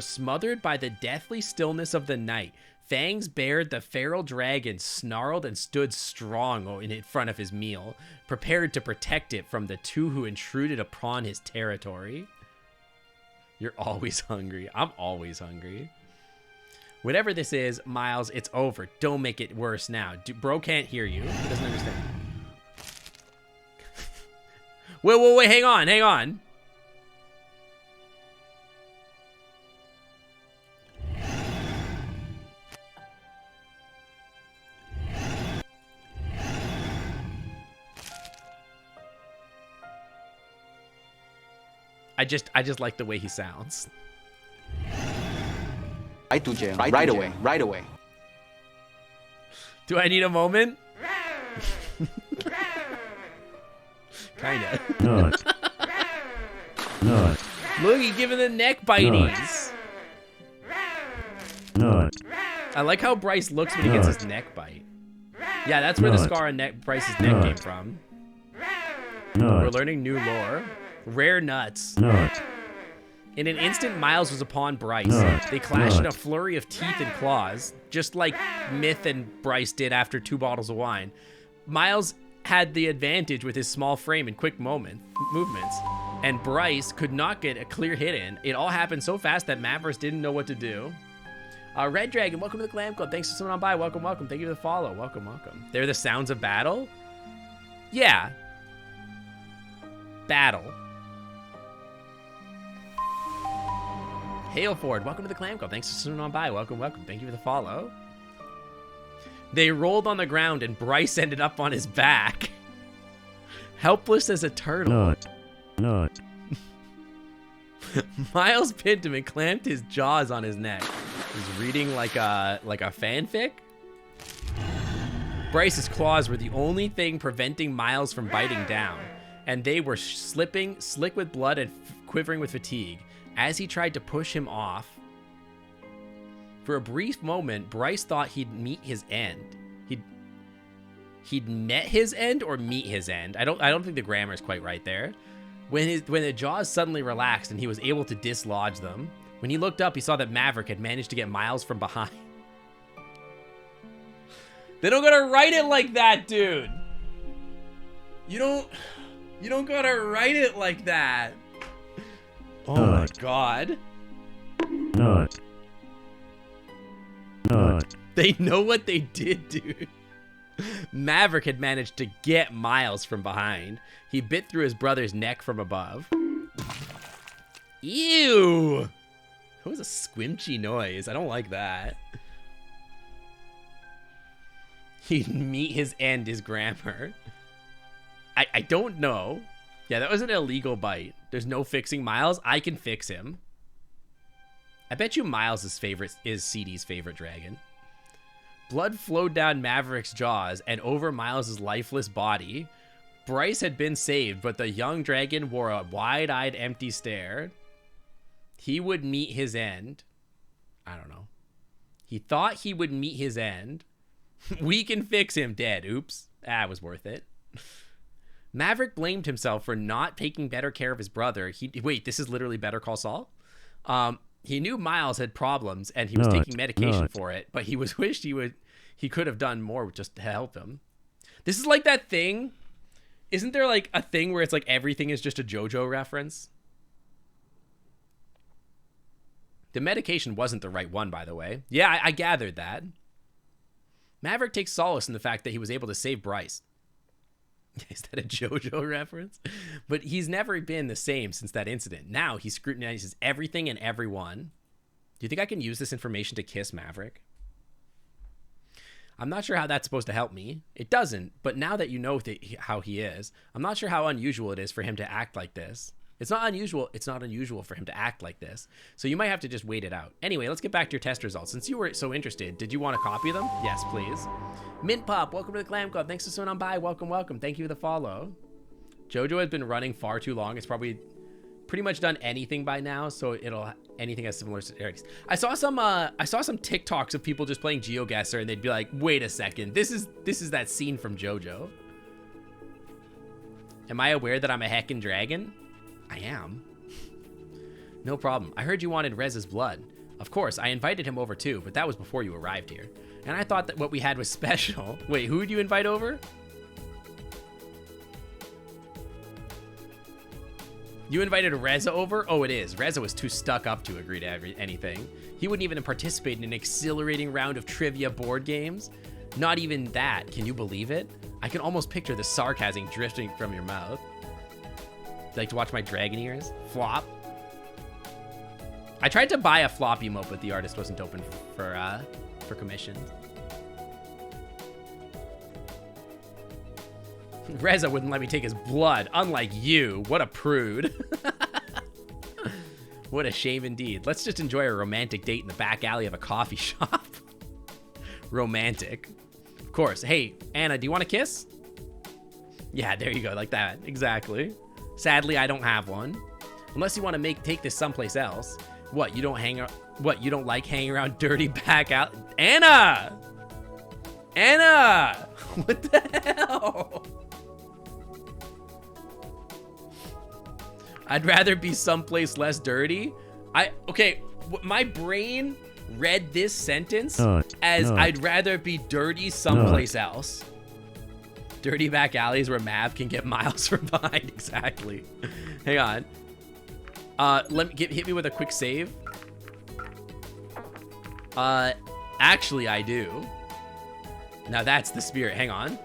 smothered by the deathly stillness of the night. Fangs bared, the feral dragon snarled and stood strong in front of his meal, prepared to protect it from the two who intruded upon his territory. You're always hungry. I'm always hungry. Whatever this is, Miles, it's over. Don't make it worse now. Bro can't hear you. He doesn't understand. Wait, hang on. I just like the way he sounds. Right to jail. Right away. Do I need a moment? Kinda. Not. Look, he's giving the neck bites. Not. I like how Bryce looks when he gets his neck bite. Yeah, that's where the scar on Bryce's neck came from. We're learning new lore. Rare nuts. Not. In an instant, Miles was upon Bryce. They clashed in a flurry of teeth and claws, just like Myth and Bryce did after 2 bottles of wine. Miles had the advantage with his small frame and quick movements, and Bryce could not get a clear hit in. It all happened so fast that Mavericks didn't know what to do. Red Dragon, welcome to the Glam Club. Thanks for coming on by. Welcome, welcome. Thank you for the follow. Welcome, welcome. They're the sounds of battle? Yeah. Battle. Hailford, welcome to the Clam Club. Thanks for swinging on by. Welcome, welcome. Thank you for the follow. They rolled on the ground and Bryce ended up on his back. Helpless as a turtle. Not. Miles pinned him and clamped his jaws on his neck. He's reading like a fanfic. Bryce's claws were the only thing preventing Miles from biting down, and they were slipping, slick with blood and quivering with fatigue. As he tried to push him off, for a brief moment, Bryce thought he'd meet his end. He'd met his end or meet his end. I don't think the grammar is quite right there. When the jaws suddenly relaxed and he was able to dislodge them, when he looked up, he saw that Maverick had managed to get Miles from behind. They don't gotta write it like that, dude. You don't gotta write it like that. Oh my god. Not. They know what they did, dude. Maverick had managed to get Miles from behind. He bit through his brother's neck from above. Ew. That was a squinchy noise. I don't like that. He'd meet his end, his grammar. I don't know. Yeah, that was an illegal bite. There's no fixing Miles. I can fix him. I bet you Miles' is CD's favorite dragon. Blood flowed down Maverick's jaws and over Miles' lifeless body. Bryce had been saved, but the young dragon wore a wide-eyed, empty stare. He would meet his end. I don't know. He thought he would meet his end. We can fix him dead. Oops. That was worth it. Maverick blamed himself for not taking better care of his brother. Wait, this is literally Better Call Saul? He knew Miles had problems and he was taking medication for it, but he wished he could have done more just to help him. This is like that thing. Isn't there like a thing where it's like everything is just a JoJo reference? The medication wasn't the right one, by the way. Yeah, I gathered that. Maverick takes solace in the fact that he was able to save Bryce. Is that a JoJo reference? But he's never been the same since that incident. Now he scrutinizes everything and everyone. Do you think I can use this information to kiss Maverick? I'm not sure how that's supposed to help me. It doesn't, but now that you know how he is, I'm not sure how unusual it is for him to act like this. It's not unusual for him to act like this. So you might have to just wait it out. Anyway, let's get back to your test results. Since you were so interested, did you want to copy them? Yes, please. Mint Pop, welcome to the Clam Club. Thanks for swinging on by. Welcome, welcome. Thank you for the follow. JoJo has been running far too long. It's probably pretty much done anything by now, so anything has similar similarities. I saw some TikToks of people just playing GeoGuessr, and they'd be like, "Wait a second, this is that scene from JoJo." Am I aware that I'm a heckin' dragon? I am. No problem. I heard you wanted Rez's blood. Of course, I invited him over too, but that was before you arrived here. And I thought that what we had was special. Wait, who'd you invite over? You invited Reza over? Oh, it is. Reza was too stuck up to agree to anything. He wouldn't even participate in an exhilarating round of trivia board games. Not even that. Can you believe it? I can almost picture the sarcasm drifting from your mouth. You like to watch my dragon ears? Flop. I tried to buy a flop emote, but the artist wasn't open for commissions. Reza wouldn't let me take his blood, unlike you. What a prude. What a shame indeed. Let's just enjoy a romantic date in the back alley of a coffee shop. Romantic. Of course. Hey, Anna, do you want a kiss? Yeah, there you go, like that. Exactly. Sadly, I don't have one. Unless you want to take this someplace else. What, you don't like hanging around dirty back out? Anna! Anna! What the hell? I'd rather be someplace less dirty. Okay, my brain read this sentence as I'd rather be dirty someplace else. Dirty back alleys where Mav can get miles from behind. Exactly. Hang on. Hit me with a quick save. Actually, I do. Now that's the spirit. Hang on.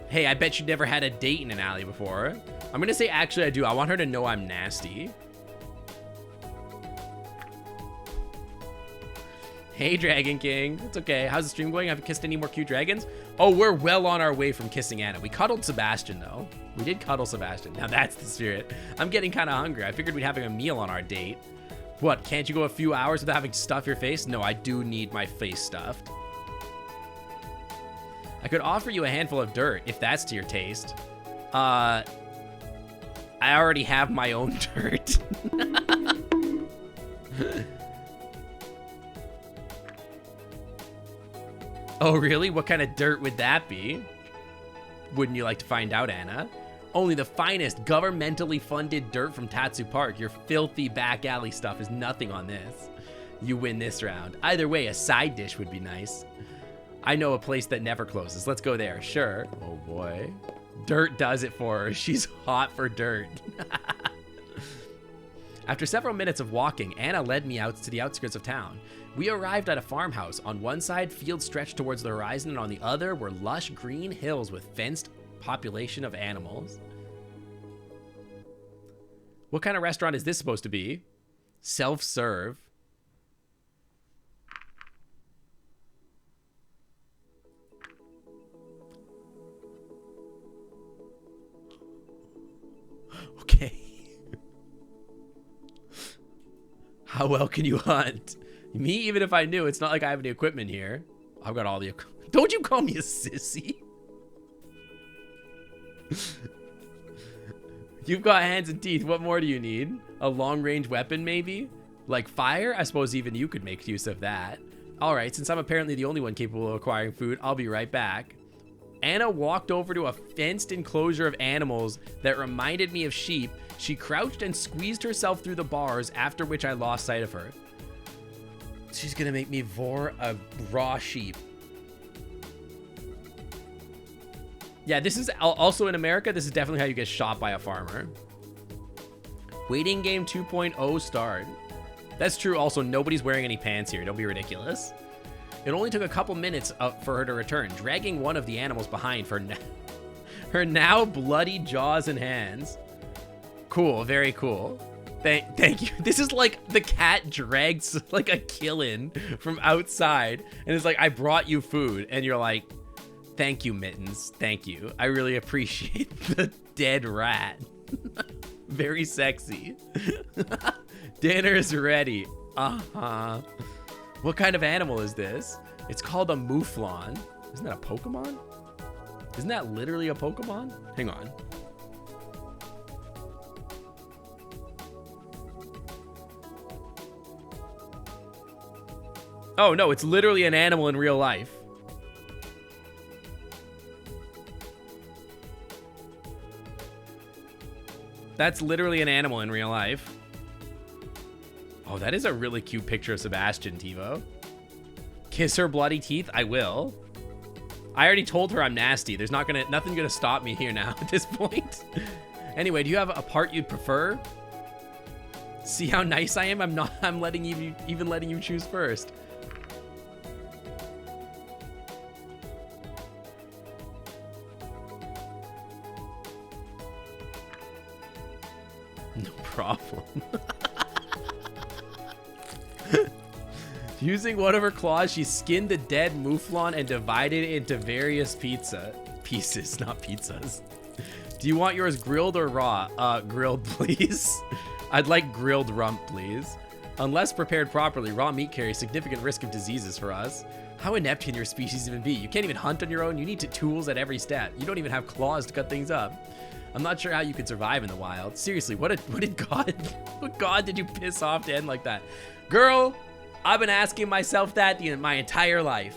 Hey, I bet you never had a date in an alley before. I'm gonna say actually I do. I want her to know I'm nasty. Hey, Dragon King. It's okay. How's the stream going? Haven't kissed any more cute dragons? Oh, we're well on our way from kissing Anna. We cuddled Sebastian, though. We did cuddle Sebastian. Now that's the spirit. I'm getting kind of hungry. I figured we'd having a meal on our date. What, can't you go a few hours without having to stuff your face? No, I do need my face stuffed. I could offer you a handful of dirt, if that's to your taste. I already have my own dirt. Oh, really? What kind of dirt would that be? Wouldn't you like to find out, Anna? Only the finest governmentally funded dirt from Tatsu Park. Your filthy back alley stuff is nothing on this. You win this round. Either way, a side dish would be nice. I know a place that never closes. Let's go there. Sure. Oh, boy. Dirt does it for her. She's hot for dirt. After several minutes of walking, Anna led me out to the outskirts of town. We arrived at a farmhouse. On one side, fields stretched towards the horizon, and on the other were lush green hills with fenced population of animals. What kind of restaurant is this supposed to be? Self-serve. Okay. How well can you hunt? Me, even if I knew, it's not like I have any equipment here. I've got all the equipment. Don't you call me a sissy. You've got hands and teeth. What more do you need? A long-range weapon, maybe? Like fire? I suppose even you could make use of that. All right, since I'm apparently the only one capable of acquiring food, I'll be right back. Anna walked over to a fenced enclosure of animals that reminded me of sheep. She crouched and squeezed herself through the bars, after which I lost sight of her. She's gonna make me vor a raw sheep. Yeah, this is also in America. This is definitely how you get shot by a farmer. Waiting game 2.0 start. That's true. Also, nobody's wearing any pants here. Don't be ridiculous. It only took a couple minutes for her to return, dragging one of the animals behind for her now bloody jaws and hands. Cool, very cool. Thank you. This is like the cat drags like a killin from outside and it's like, I brought you food, and you're like, thank you, Mittens. Thank you. I really appreciate the dead rat. Very sexy. Dinner's ready. Uh-huh. What kind of animal is this? It's called a mouflon. Isn't that a Pokemon? Isn't that literally a Pokemon? Hang on. Oh, no, it's literally an animal in real life. That's literally an animal in real life. Oh, that is a really cute picture of Sebastian, TiVo. Kiss her bloody teeth? I will. I already told her I'm nasty. There's nothing gonna stop me here now at this point. Anyway, do you have a part you'd prefer? See how nice I am? I'm letting you choose first. No problem. Using one of her claws, she skinned the dead mouflon and divided it into various pieces, not pizzas. Do you want yours grilled or raw? Grilled, please. I'd like grilled rump, please. Unless prepared properly, raw meat carries significant risk of diseases for us. How inept can your species even be? You can't even hunt on your own. You need tools at every step. You don't even have claws to cut things up. I'm not sure how you could survive in the wild. Seriously, what god did you piss off to end like that? Girl, I've been asking myself that my entire life.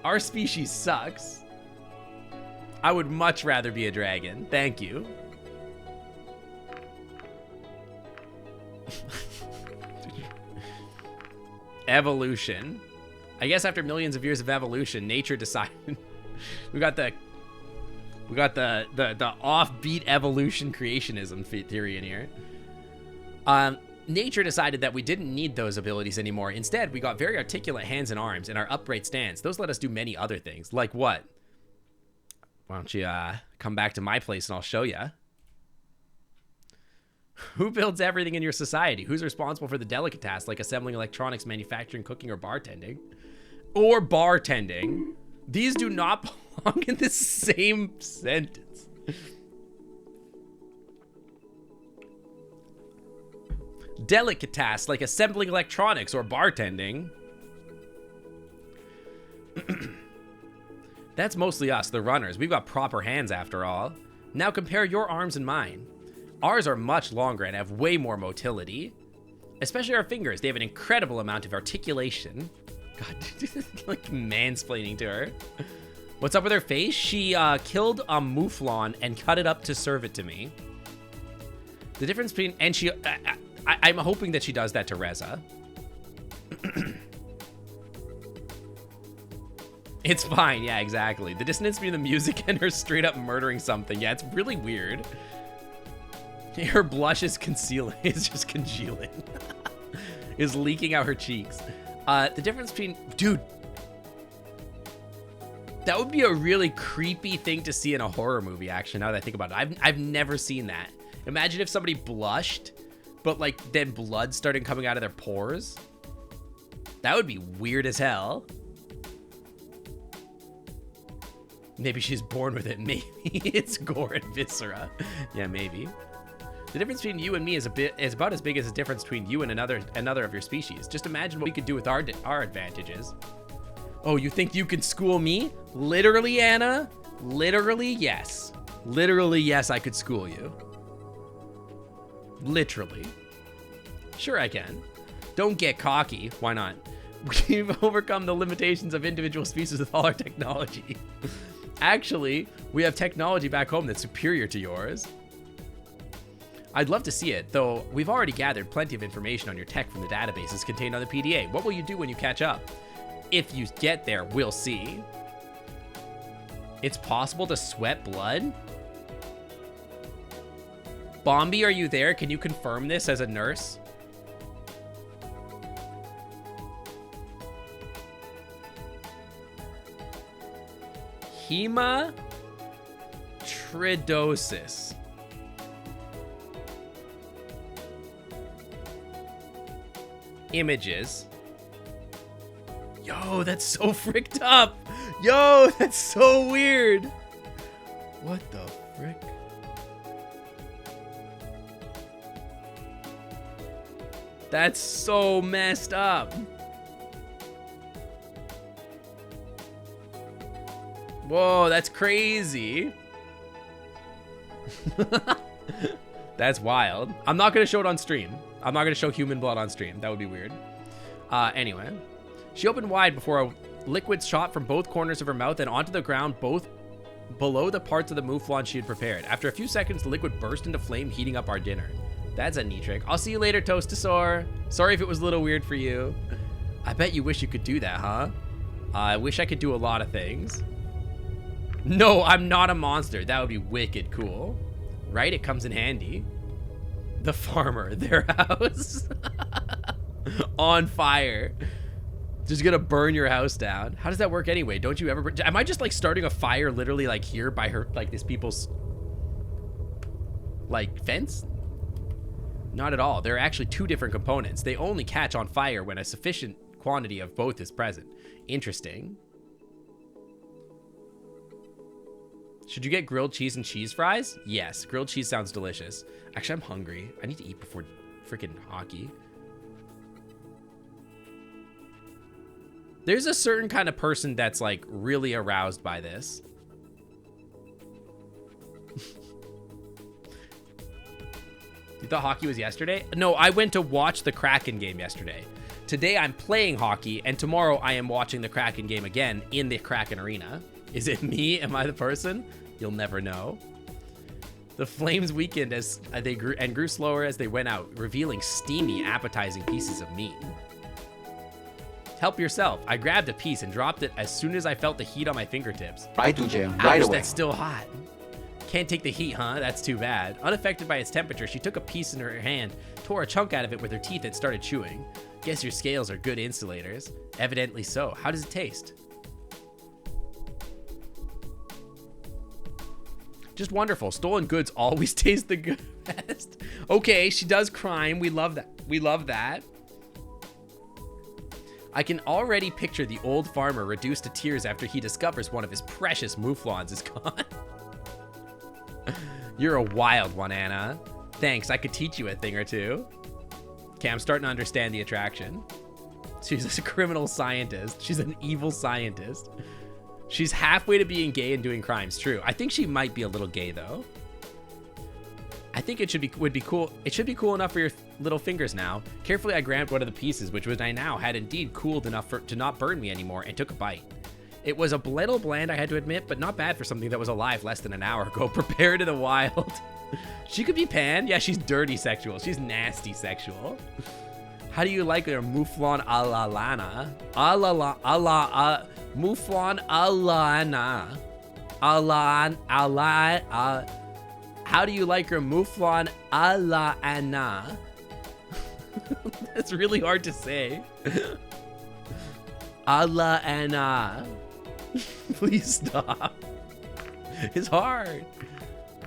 Our species sucks. I would much rather be a dragon. Thank you. Evolution. I guess after millions of years of evolution, nature decided we got the offbeat evolution creationism theory in here. Nature decided that we didn't need those abilities anymore. Instead, we got very articulate hands and arms and our upright stance. Those let us do many other things. Like what? Why don't you come back to my place and I'll show you. Who builds everything in your society? Who's responsible for the delicate tasks like assembling electronics, manufacturing, cooking, or bartending? Or bartending. These do not belong in the same sentence. Delicate tasks like assembling electronics or bartending. That's mostly us, the runners. We've got proper hands after all. Now compare your arms and mine. Ours are much longer and have way more motility. Especially our fingers. They have an incredible amount of articulation. God, like mansplaining to her. What's up with her face? She killed a mouflon and cut it up to serve it to me. The difference between... And she... I'm hoping that she does that to Reza. It's fine. Yeah, exactly. The dissonance between the music and her straight up murdering something. Yeah, it's really weird. Her blush is concealing. It's just congealing. Is leaking out her cheeks. The difference between... Dude. That would be a really creepy thing to see in a horror movie, actually, now that I think about it. I've never seen that. Imagine if somebody blushed, but like then blood started coming out of their pores. That would be weird as hell. Maybe she's born with it. Maybe it's gore and viscera. Yeah, maybe. The difference between you and me is about as big as the difference between you and another of your species. Just imagine what we could do with our advantages. Oh, you think you can school me? Literally, Anna? Literally, yes. Literally, yes, I could school you. Literally. Sure I can. Don't get cocky. Why not? We've overcome the limitations of individual species with all our technology. Actually, we have technology back home that's superior to yours. I'd love to see it, though we've already gathered plenty of information on your tech from the databases contained on the PDA. What will you do when you catch up? If you get there, we'll see. It's possible to sweat blood? Bombi, are you there? Can you confirm this as a nurse? Hematridosis. Images. Yo, that's so fricked up. Yo, that's so weird. What the frick? That's so messed up. Whoa, that's crazy. That's wild. I'm not gonna show it on stream. I'm not gonna show human blood on stream. That would be weird. Anyway. She opened wide before a liquid shot from both corners of her mouth and onto the ground, both below the parts of the mouflon she had prepared. After a few seconds, the liquid burst into flame, heating up our dinner. That's a neat trick. I'll see you later, Toastosaur. Sorry if it was a little weird for you. I bet you wish you could do that, huh? I wish I could do a lot of things. No, I'm not a monster. That would be wicked cool. Right? It comes in handy. The farmer, their house. On fire. Just gonna burn your house down. How does that work anyway? Don't you ever... Am I just like starting a fire literally like here by her, like this people's like fence? Not at all. There are actually two different components. They only catch on fire when a sufficient quantity of both is present. Interesting. Should you get grilled cheese and cheese fries? Yes, grilled cheese sounds delicious. Actually, I'm hungry. I need to eat before freaking hockey. There's a certain kind of person that's like really aroused by this. You thought hockey was yesterday? No, I went to watch the Kraken game yesterday. Today I'm playing hockey, and tomorrow I am watching the Kraken game again in the Kraken arena. Is it me? Am I the person? You'll never know. The flames weakened as they grew slower as they went out, revealing steamy, appetizing pieces of meat. Help yourself. I grabbed a piece and dropped it as soon as I felt the heat on my fingertips. Right to jail. Ouch, Right away. that's still hot. Can't take the heat, huh? That's too bad. Unaffected by its temperature, she took a piece in her hand, tore a chunk out of it with her teeth and started chewing. Guess your scales are good insulators. Evidently so. How does it taste? Just wonderful. Stolen goods always taste the best. Okay, she does crime. We love that. We love that. I can already picture the old farmer reduced to tears after he discovers one of his precious mouflons is gone. You're a wild one, Anna. Thanks, I could teach you a thing or two. Okay, I'm starting to understand the attraction. She's a criminal scientist. She's an evil scientist. She's halfway to being gay and doing crimes. True. I think she might be a little gay though. I think it would be cool. It should be cool enough for your little fingers now. Carefully, I grabbed one of the pieces, which was I now had indeed cooled enough to not burn me anymore, and took a bite. It was a little bland, I had to admit, but not bad for something that was alive less than an hour ago. Prepared in the wild. She could be pan. Yeah, she's dirty sexual. She's nasty sexual. How do you like her mouflon a la lana? Mouflon a lana. How do you like her mouflon a la Anna? That's really hard to say. A la Anna. Please stop. It's hard.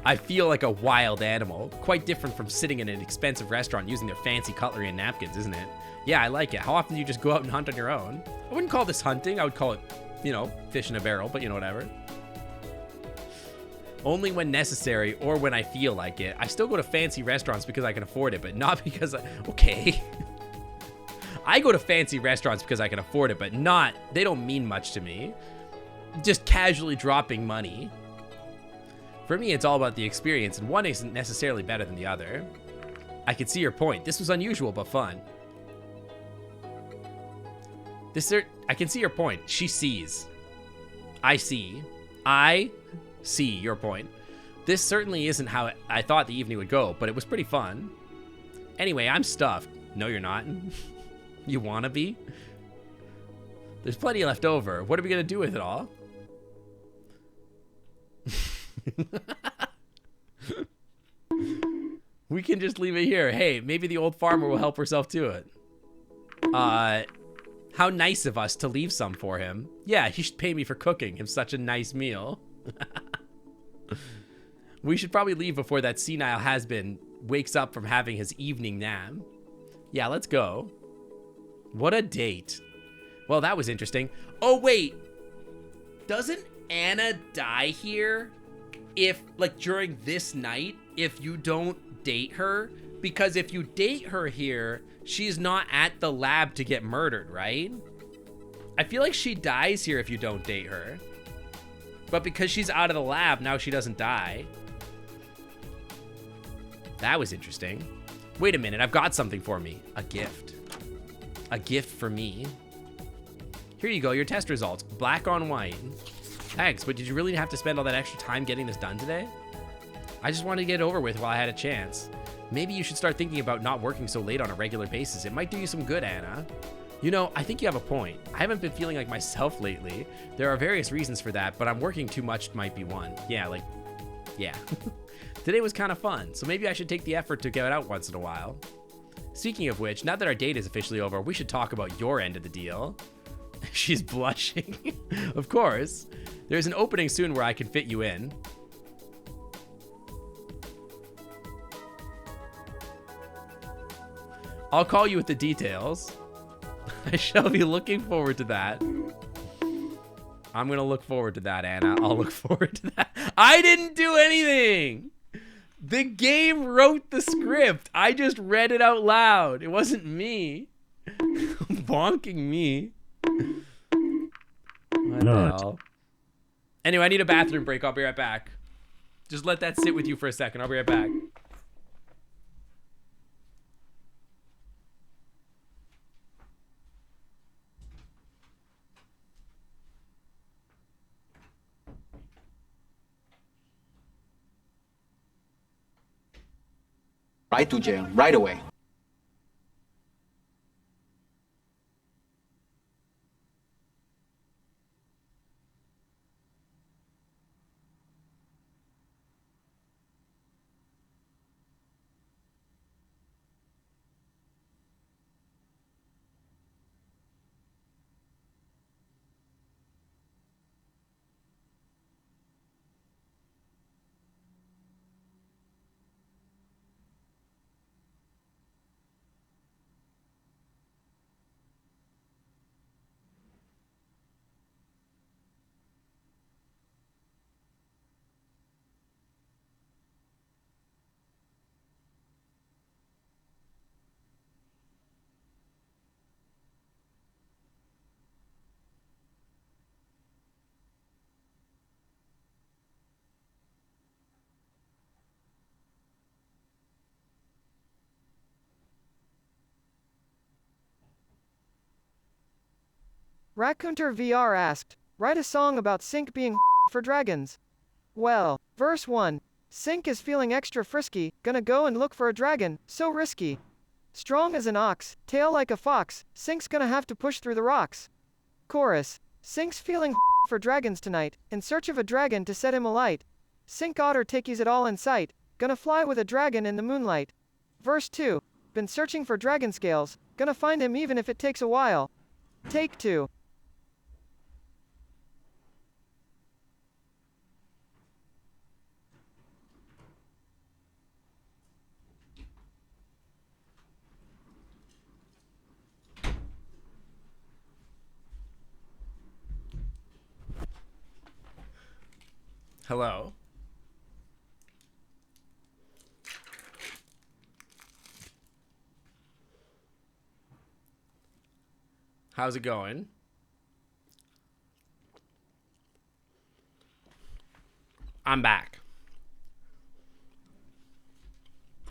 I feel like a wild animal. Quite different from sitting in an expensive restaurant using their fancy cutlery and napkins, isn't it? Yeah, I like it. How often do you just go out and hunt on your own? I wouldn't call this hunting. I would call it, you know, fish in a barrel, but you know, whatever. Only when necessary or when I feel like it. I still go to fancy restaurants because I can afford it, but not because okay. I go to fancy restaurants because I can afford it, but they don't mean much to me. Just casually dropping money. For me, it's all about the experience, and one isn't necessarily better than the other. I can see your point. This was unusual, but fun. I can see your point. She sees. I see. I see your point. This certainly isn't how I thought the evening would go, but it was pretty fun. Anyway, I'm stuffed. No, you're not. You wanna be? There's plenty left over. What are we gonna do with it all? We can just leave it here. Hey, maybe the old farmer will help herself to it. How nice of us to leave some for him. Yeah, he should pay me for cooking him such a nice meal. We should probably leave before that senile has-been wakes up from having his evening nap. Yeah, let's go. What a date. Well, that was interesting. Oh, wait. Doesn't Anna die here if, like, during this night, if you don't date her? Because if you date her here, she's not at the lab to get murdered, right? I feel like she dies here if you don't date her. But because she's out of the lab, now she doesn't die. That was interesting. Wait a minute, I've got something for me. A gift. A gift for me. Here you go, your test results. Black on white. Thanks, but did you really have to spend all that extra time getting this done today? I just wanted to get it over with while I had a chance. Maybe you should start thinking about not working so late on a regular basis. It might do you some good, Anna. You know, I think you have a point. I haven't been feeling like myself lately. There are various reasons for that, but I'm working too much might be one. Yeah, like, yeah. Today was kind of fun, so maybe I should take the effort to get out once in a while. Speaking of which, now that our date is officially over, we should talk about your end of the deal. She's blushing. Of course. There's an opening soon where I can fit you in. I'll call you with the details. I shall be looking forward to that. I'm gonna look forward to that, Anna. I'll look forward to that. I didn't do anything! The game wrote the script. I just read it out loud. It wasn't me. Bonking me. What the hell? Anyway, I need a bathroom break. I'll be right back. Just let that sit with you for a second. I'll be right back. Right to jail. Right away. Raccoonter VR asked, write a song about Sync being for dragons. Well, verse 1. Sync is feeling extra frisky, gonna go and look for a dragon, so risky. Strong as an ox, tail like a fox, Sync's gonna have to push through the rocks. Chorus. Sync's feeling for dragons tonight, in search of a dragon to set him alight. Sync otter takes it all in sight, gonna fly with a dragon in the moonlight. Verse 2. Been searching for dragon scales, gonna find him even if it takes a while. Take 2. Hello. How's it going? I'm back.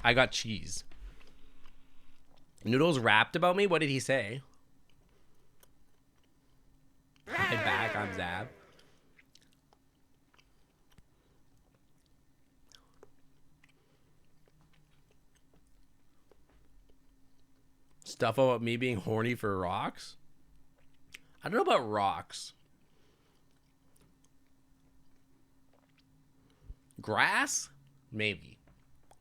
I got cheese. Noodles rapped about me? What did he say? I'm back, I'm Zab. Stuff about me being horny for rocks? I don't know about rocks. Grass? Maybe.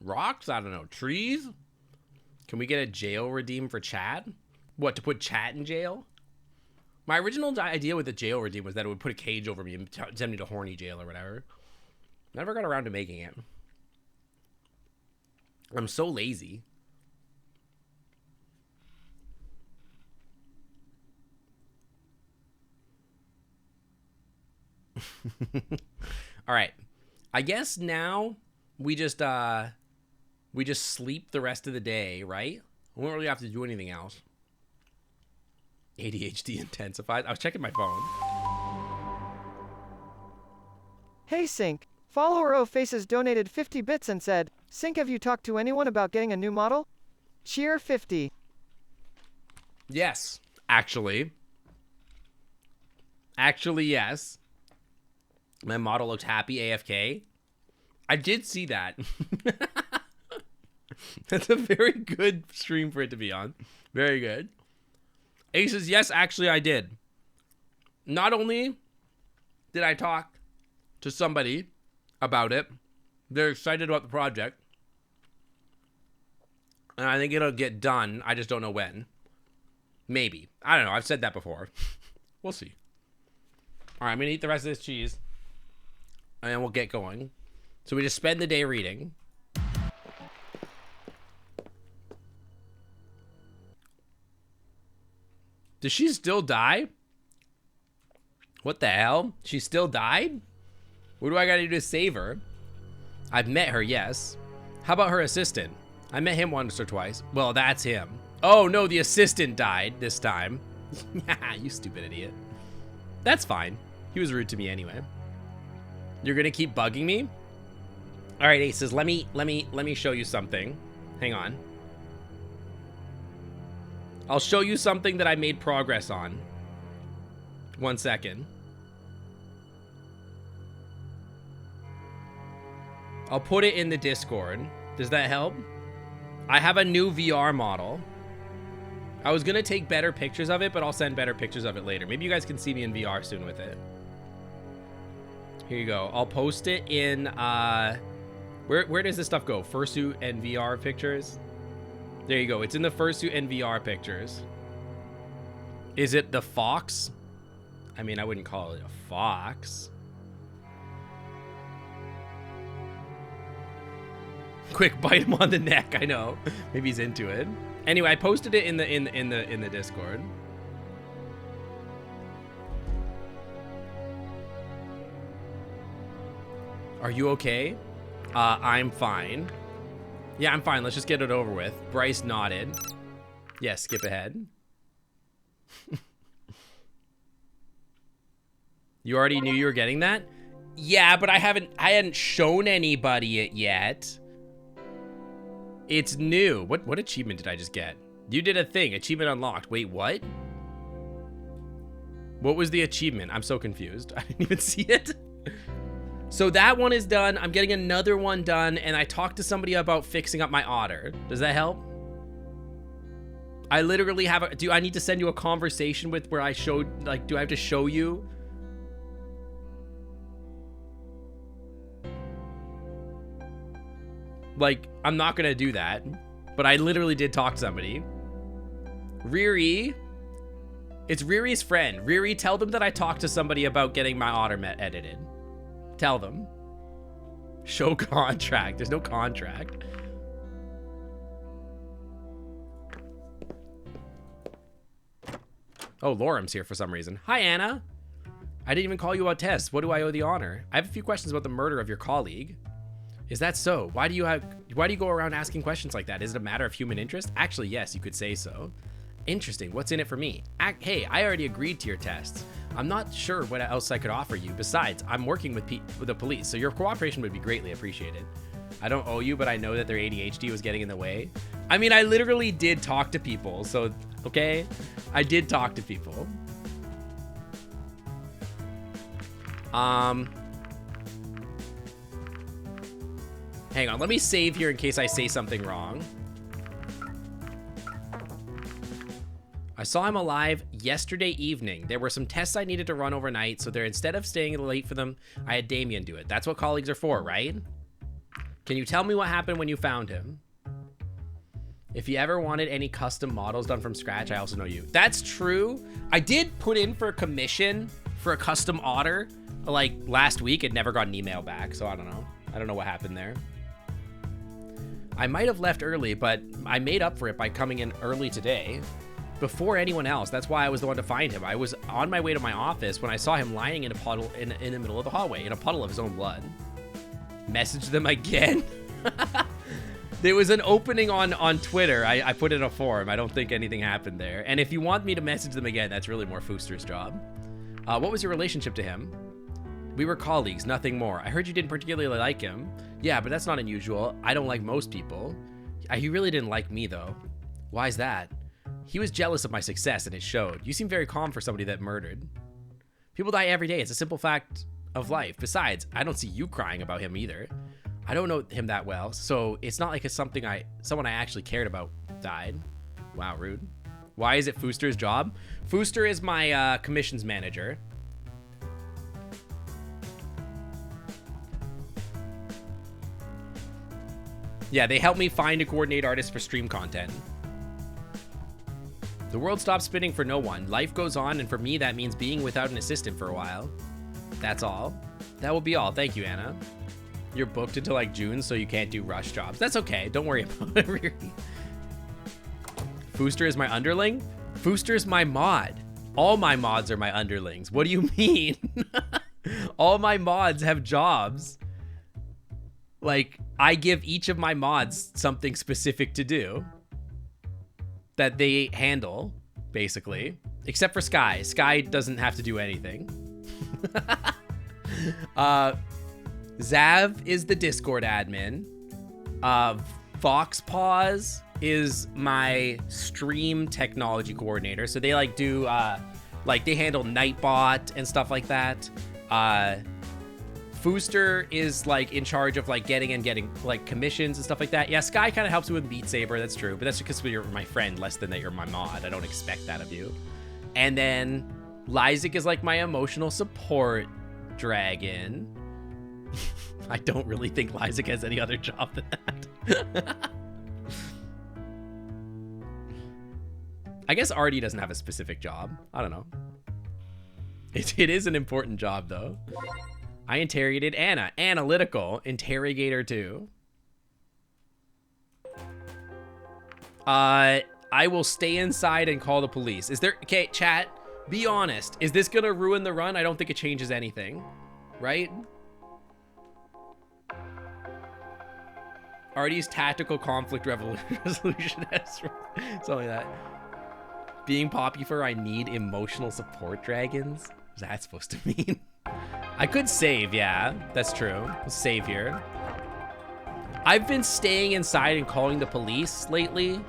Rocks? I don't know. Trees? Can we get a jail redeem for chat? What, to put chat in jail? My original idea with the jail redeem was that it would put a cage over me and send me to horny jail or whatever. Never got around to making it. I'm so lazy. All right. I guess now we just sleep the rest of the day, right? We don't really have to do anything else. ADHD intensified. I was checking my phone. Hey Sync. Follower O Faces donated 50 bits and said, Sync, have you talked to anyone about getting a new model? Cheer 50. Yes, actually. Actually, yes. My model looked happy AFK. I did see that. That's a very good stream for it to be on. Very good. Ace says, yes, actually I did. Not only did I talk to somebody about it, they're excited about the project. And I think it'll get done. I just don't know when. Maybe. I don't know. I've said that before. We'll see. All right, I'm going to eat the rest of this cheese. And then we'll get going. So we just spend the day reading. Does she still die? What the hell? She still died? What do I gotta do to save her? I've met her, yes. How about her assistant? I met him once or twice. Well, that's him. Oh no, the assistant died this time. You stupid idiot. That's fine. He was rude to me anyway. You're gonna keep bugging me? All right, Aces, let me show you something. Hang on. I'll show you something that I made progress on. 1 second. I'll put it in the Discord. Does that help? I have a new VR model. I was gonna take better pictures of it, but I'll send better pictures of it later. Maybe you guys can see me in VR soon with it. Here you go. I'll post it in, where does this stuff go? Fursuit and VR pictures? There you go. It's in the Fursuit and VR pictures. Is it the fox? I mean, I wouldn't call it a fox. Quick, bite him on the neck. I know. Maybe he's into it. Anyway, I posted it in the Discord. Are you okay? I'm fine. Yeah, I'm fine. Let's just get it over with. Bryce nodded. Yeah, skip ahead. You already knew you were getting that? Yeah, but I hadn't shown anybody it yet. It's new. What achievement did I just get? You did a thing. Achievement unlocked. Wait, what? What was the achievement? I'm so confused. I didn't even see it. So that one is done. I'm getting another one done, and I talked to somebody about fixing up my otter. Does that help? I literally have a... Do I need to send you a conversation with where I showed... Like, do I have to show you? Like, I'm not going to do that. But I literally did talk to somebody. Riri. It's Riri's friend. Riri, tell them that I talked to somebody about getting my otter edited. Tell them. Show contract. There's no contract. Oh, Lorem's here for some reason. Hi, Anna. I didn't even call you about tests. What do I owe the honor? I have a few questions about the murder of your colleague. Is that so? Why do you go around asking questions like that? Is it a matter of human interest? Actually, yes, you could say so. Interesting. What's in it for me? Hey, I already agreed to your tests. I'm not sure what else I could offer you. Besides, I'm working with the police, so your cooperation would be greatly appreciated. I don't owe you, but I know that their ADHD was getting in the way. I mean, I literally did talk to people, so, okay? I did talk to people. Hang on, let me save here in case I say something wrong. I saw him alive yesterday evening. There were some tests I needed to run overnight, so instead of staying late for them, I had Damien do it. That's what colleagues are for, right? Can you tell me what happened when you found him? If you ever wanted any custom models done from scratch, I also know you. That's true. I did put in for a commission for a custom otter like last week. It never got an email back, so I don't know. I don't know what happened there. I might have left early, but I made up for it by coming in early today. Before anyone else. That's why I was the one to find him. I was on my way to my office when I saw him lying in a puddle in the middle of the hallway, in a puddle of his own blood. Message them again. There was an opening on Twitter. I put in a forum. I don't think anything happened there. And if you want me to message them again, that's really more Fooster's job. What was your relationship to him? We were colleagues, nothing more. I heard you didn't particularly like him. Yeah, but that's not unusual. I don't like most people. He really didn't like me, though. Why's that? He was jealous of my success, and it showed. You seem very calm for somebody that murdered. People die every day. It's a simple fact of life. Besides, I don't see you crying about him either. I don't know him that well, so it's not like it's someone I actually cared about died. Wow, rude. Why is it Fooster's job? Fooster is my commissions manager. Yeah, they help me find and coordinate artists for stream content. The world stops spinning for no one. Life goes on, and for me, that means being without an assistant for a while. That's all. That will be all. Thank you, Anna. You're booked until like June, so you can't do rush jobs. That's okay. Don't worry about it, really. Fooster is my underling? Fooster is my mod. All my mods are my underlings. What do you mean? All my mods have jobs. Like, I give each of my mods something specific to do that they handle, basically. Except for Sky. Sky doesn't have to do anything. Zav is the Discord admin. Foxpaws is my stream technology coordinator. So they like do, they handle Nightbot and stuff like that. Fooster is like in charge of like getting like commissions and stuff like that. Yeah, Sky kind of helps me with Beat Saber, that's true. But that's because you're my friend, less than that you're my mod. I don't expect that of you. And then Lyzik is like my emotional support dragon. I don't really think Lyzik has any other job than that. I guess Artie doesn't have a specific job. I don't know. It is an important job, though. I interrogated Anna. Analytical. Interrogator 2. I will stay inside and call the police. Is there... Okay, chat, be honest. Is this gonna ruin the run? I don't think it changes anything. Right? Artie's tactical conflict resolution has something like that. Being popular, I need emotional support dragons. What's that supposed to mean? I could save, yeah. That's true. Let's save here. I've been staying inside and calling the police lately.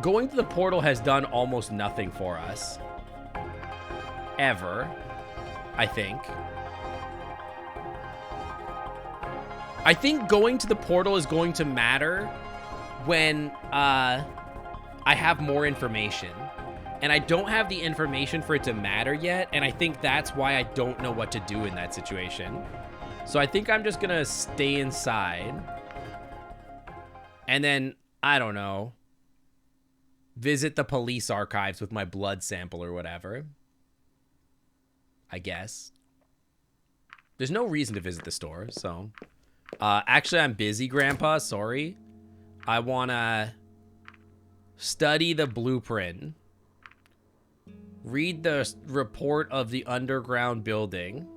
Going to the portal has done almost nothing for us. ever, I think. I think going to the portal is going to matter when I have more information. And I don't have the information for it to matter yet, and I think that's why I don't know what to do in that situation. So I think I'm just gonna stay inside. And then, I don't know, visit the police archives with my blood sample or whatever. I guess. There's no reason to visit the store, so. Actually, I'm busy, Grandpa. Sorry. I want to study the blueprint. Read the report of the underground building.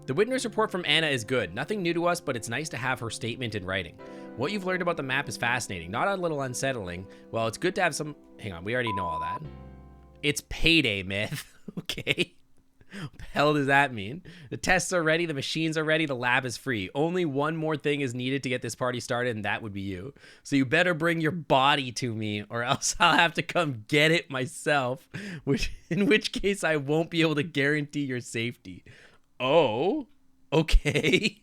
The witness report from Anna is good. Nothing new to us, but it's nice to have her statement in writing. What you've learned about the map is fascinating, not a little unsettling. Well, it's good to have some... Hang on, we already know all that. It's payday, myth. Okay. What the hell does that mean? The tests are ready, the machines are ready, the lab is free. Only one more thing is needed to get this party started, and that would be you. So you better bring your body to me, or else I'll have to come get it myself, in which case I won't be able to guarantee your safety. Oh, okay.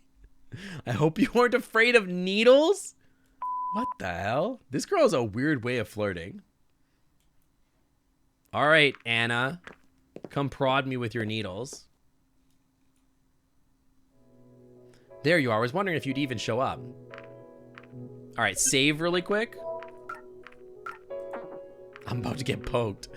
I hope you weren't afraid of needles? What the hell? This girl has a weird way of flirting. All right, Anna. Come prod me with your needles. There you are. I was wondering if you'd even show up. All right, save really quick. I'm about to get poked.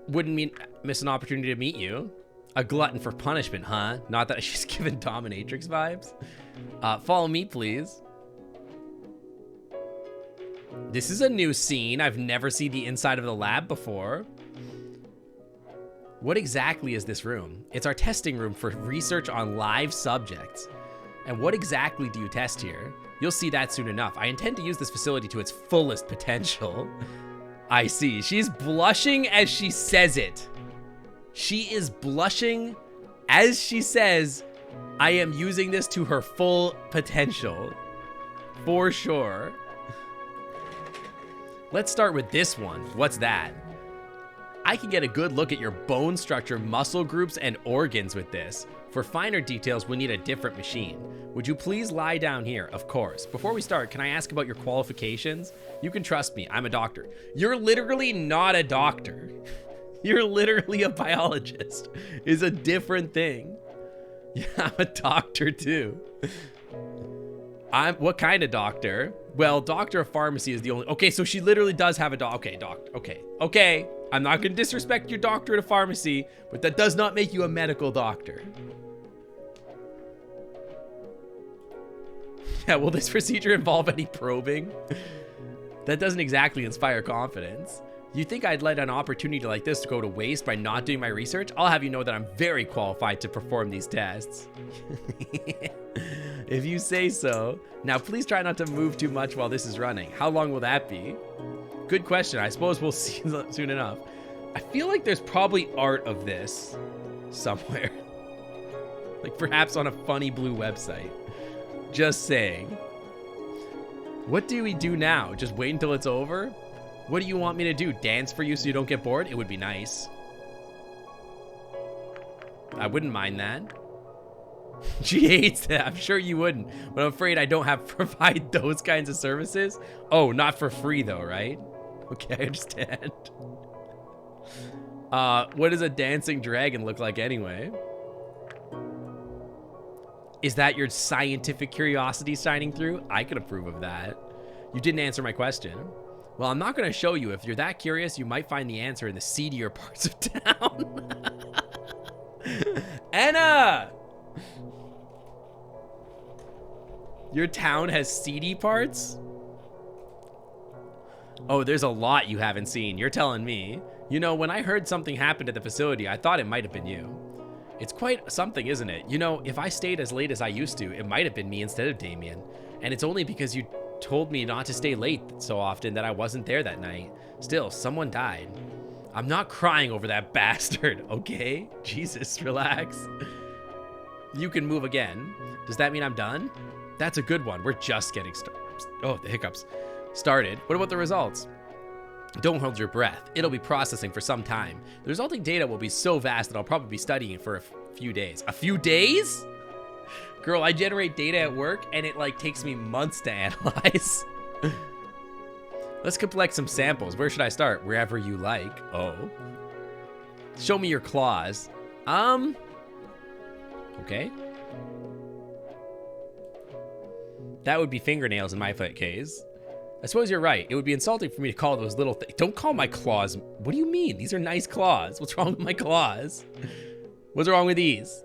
Wouldn't miss an opportunity to meet you. A glutton for punishment, huh? Not that she's given dominatrix vibes. Follow me, please. This is a new scene. I've never seen the inside of the lab before. What exactly is this room? It's our testing room for research on live subjects. And what exactly do you test here? You'll see that soon enough. I intend to use this facility to its fullest potential. I see. She's blushing as she says it. She is blushing as she says, I am using this to her full potential. For sure. Let's start with this one. What's that? I can get a good look at your bone structure, muscle groups, and organs with this. For finer details, we'll need a different machine. Would you please lie down here? Of course. Before we start, can I ask about your qualifications? You can trust me. I'm a doctor. You're literally not a doctor. You're literally a biologist. It's a different thing. Yeah, I'm a doctor too. What kind of doctor? Well, doctor of pharmacy is the only... Okay, so she literally does have a Okay, doctor. Okay. I'm not going to disrespect your doctorate of pharmacy, but that does not make you a medical doctor. Yeah, will this procedure involve any probing? That doesn't exactly inspire confidence. You think I'd let an opportunity like this go to waste by not doing my research? I'll have you know that I'm very qualified to perform these tests. If you say so. Now, please try not to move too much while this is running. How long will that be? Good question. I suppose we'll see soon enough. I feel like there's probably art of this somewhere. Like perhaps on a funny blue website. Just saying. What do we do now? Just wait until it's over? What do you want me to do? Dance for you so you don't get bored? It would be nice. I wouldn't mind that. She hates that. I'm sure you wouldn't, but I'm afraid I don't have to provide those kinds of services. Oh, not for free though, right? Okay, I understand. What does a dancing dragon look like anyway? Is that your scientific curiosity shining through? I could approve of that. You didn't answer my question. Well, I'm not going to show you. If you're that curious, you might find the answer in the seedier parts of town. Anna! Your town has seedy parts? Oh, there's a lot you haven't seen. You're telling me. You know, when I heard something happened at the facility, I thought it might have been you. It's quite something, isn't it? You know, if I stayed as late as I used to, it might have been me instead of Damien. And it's only because you told me not to stay late so often that I wasn't there that night. Still, someone died. I'm not crying over that bastard, okay? Jesus, relax. You can move again. Does that mean I'm done? That's a good one. We're just getting started. Oh, the hiccups. started. What about the results? Don't hold your breath. It'll be processing for some time. The resulting data will be so vast that I'll probably be studying it for a few days. A few days? Girl, I generate data at work and it like takes me months to analyze. Let's collect some samples. Where should I start? Wherever you like. Oh. Show me your claws. Okay. That would be fingernails in my case. I suppose you're right. It would be insulting for me to call those little things. Don't call my claws. What do you mean? These are nice claws. What's wrong with my claws? What's wrong with these?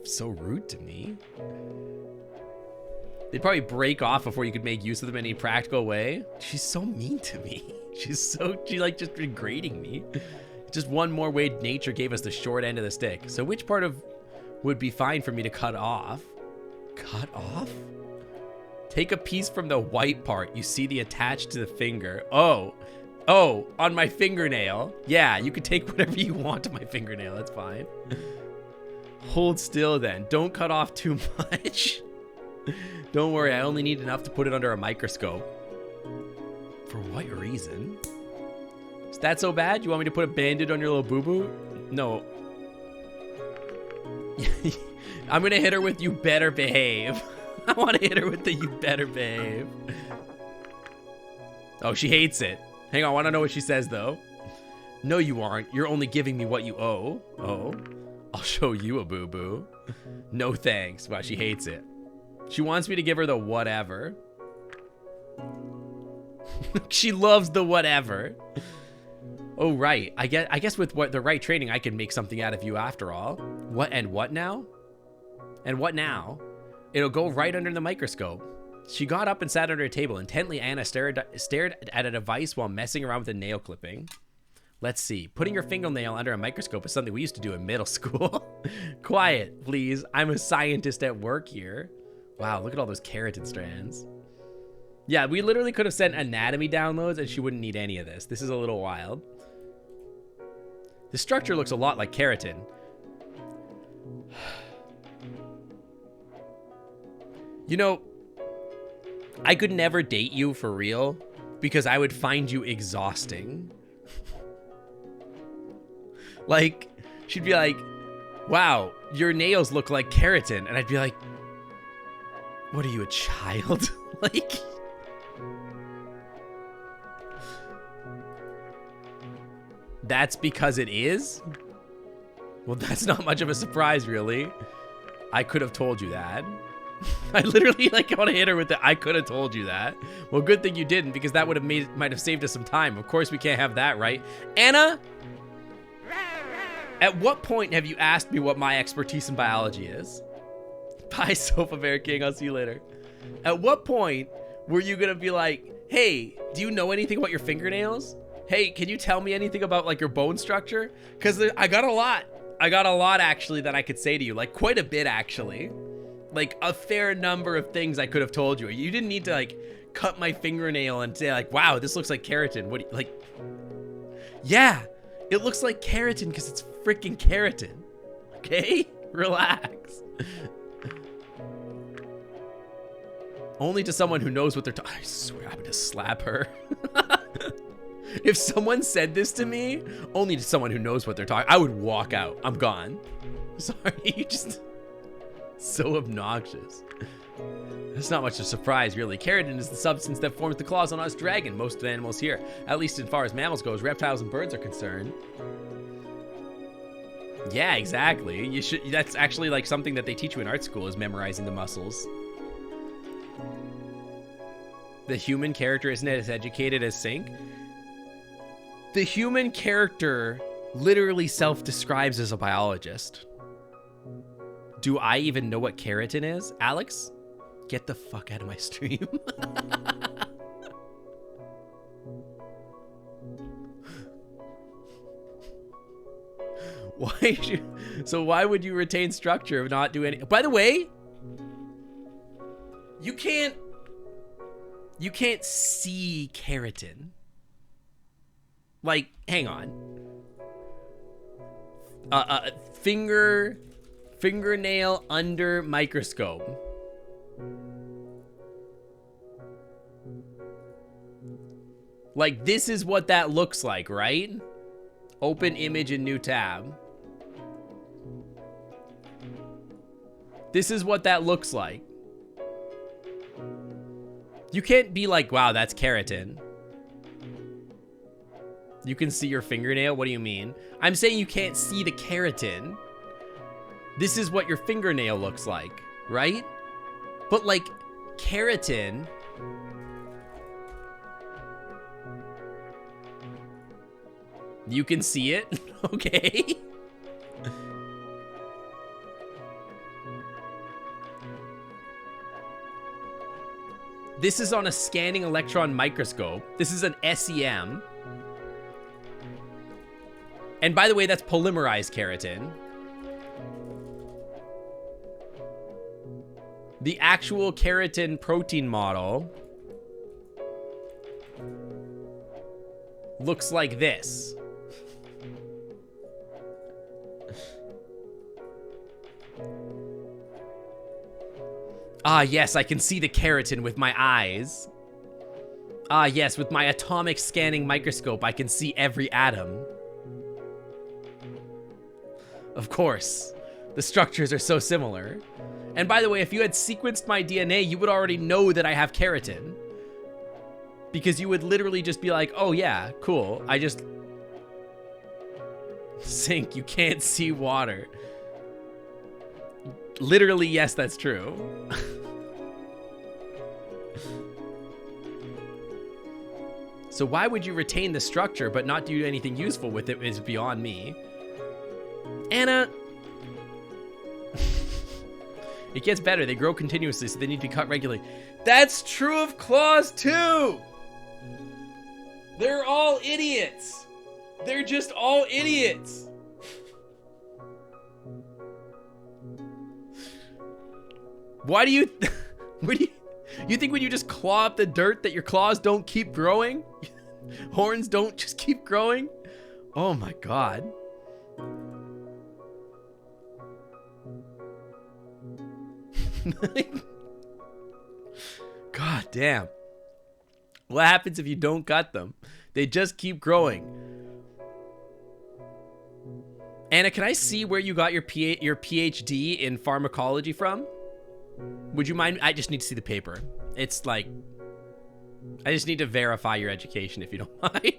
So rude to me. They'd probably break off before you could make use of them in any practical way. She's so mean to me. She's like just degrading me. Just one more way nature gave us the short end of the stick. So which part of would be fine for me to cut off? Cut off? Take a piece from the white part. You see the attached to the finger. Oh, on my fingernail. Yeah, you could take whatever you want to my fingernail. That's fine. Hold still then. Don't cut off too much. Don't worry, I only need enough to put it under a microscope. For what reason? Is that so bad? You want me to put a bandage on your little boo-boo? No. I'm gonna hit her with you better behave. I want to hit her with the you better behave. Oh, she hates it. Hang on, I want to know what she says though. No, you aren't. You're only giving me what you owe. Oh. I'll show you a boo-boo. No thanks. Wow, she hates it. She wants me to give her the whatever. She loves the whatever. Oh, right. I guess with the right training, I can make something out of you after all. What now? And what now? It'll go right under the microscope. She got up and sat under a table. Intently, Anna stared at a device while messing around with a nail clipping. Let's see. Putting your fingernail under a microscope is something we used to do in middle school. Quiet, please. I'm a scientist at work here. Wow, look at all those keratin strands. Yeah, we literally could have sent anatomy downloads and she wouldn't need any of this. This is a little wild. The structure looks a lot like keratin. You know, I could never date you for real because I would find you exhausting. Like, she'd be like, wow, your nails look like keratin. And I'd be like, what are you, a child? Like, that's because it is? Well, that's not much of a surprise, really. I could have told you that. I literally like want to hit her with the I could have told you that. Well, good thing you didn't, because that would have might have saved us some time. Of course we can't have that, right? Anna, at what point have you asked me what my expertise in biology is? Bye, Sofa Bear King. I'll see you later. At what point were you gonna be like, hey, do you know anything about your fingernails? Hey, can you tell me anything about like your bone structure? Because I got a lot. I got a lot actually that I could say to you, like quite a bit actually. Like a fair number of things I could have told you. You didn't need to like cut my fingernail and say like, wow, this looks like keratin. What do you, like, yeah, it looks like keratin because it's freaking keratin. Okay, relax. Only to someone who knows what they're talking. I swear I'm gonna slap her. If someone said this to me, only to someone who knows what they're talking, I would walk out. I'm gone. Sorry, you just so obnoxious. That's not much of a surprise, really. Keratin is the substance that forms the claws on us dragon. Most of the animals here, at least as far as mammals goes, reptiles and birds are concerned. Yeah, exactly. You should. That's actually like something that they teach you in art school is memorizing the muscles. The human character isn't as educated as Sync. The human character literally self-describes as a biologist. Do I even know what keratin is? Alex, get the fuck out of my stream. Why would you retain structure if not do any? By the way, you can't see keratin. Like, hang on. Fingernail under microscope. Like, this is what that looks like, right? Open image in new tab. This is what that looks like. You can't be like, wow, that's keratin. You can see your fingernail? What do you mean? I'm saying you can't see the keratin. This is what your fingernail looks like, right? But like, keratin... You can see it? Okay. This is on a scanning electron microscope. This is an SEM. And by the way, that's polymerized keratin. The actual keratin protein model looks like this. Ah, yes, I can see the keratin with my eyes. Ah, yes, with my atomic scanning microscope, I can see every atom. Of course, the structures are so similar. And by the way, if you had sequenced my DNA, you would already know that I have keratin. Because you would literally just be like, oh yeah, cool. I just... Sink, you can't see water. Literally, yes, that's true. So why would you retain the structure but not do anything useful with it is beyond me. Anna... It gets better. They grow continuously, so they need to be cut regularly. That's true of claws, too! They're all idiots! They're just all idiots! Why do you... You think when you just claw up the dirt that your claws don't keep growing? Horns don't just keep growing? Oh my god. God damn. What happens if you don't cut them? They just keep growing. Anna, can I see where you got your PhD in pharmacology from? Would you mind? I just need to see the paper. It's like, I just need to verify your education if you don't mind.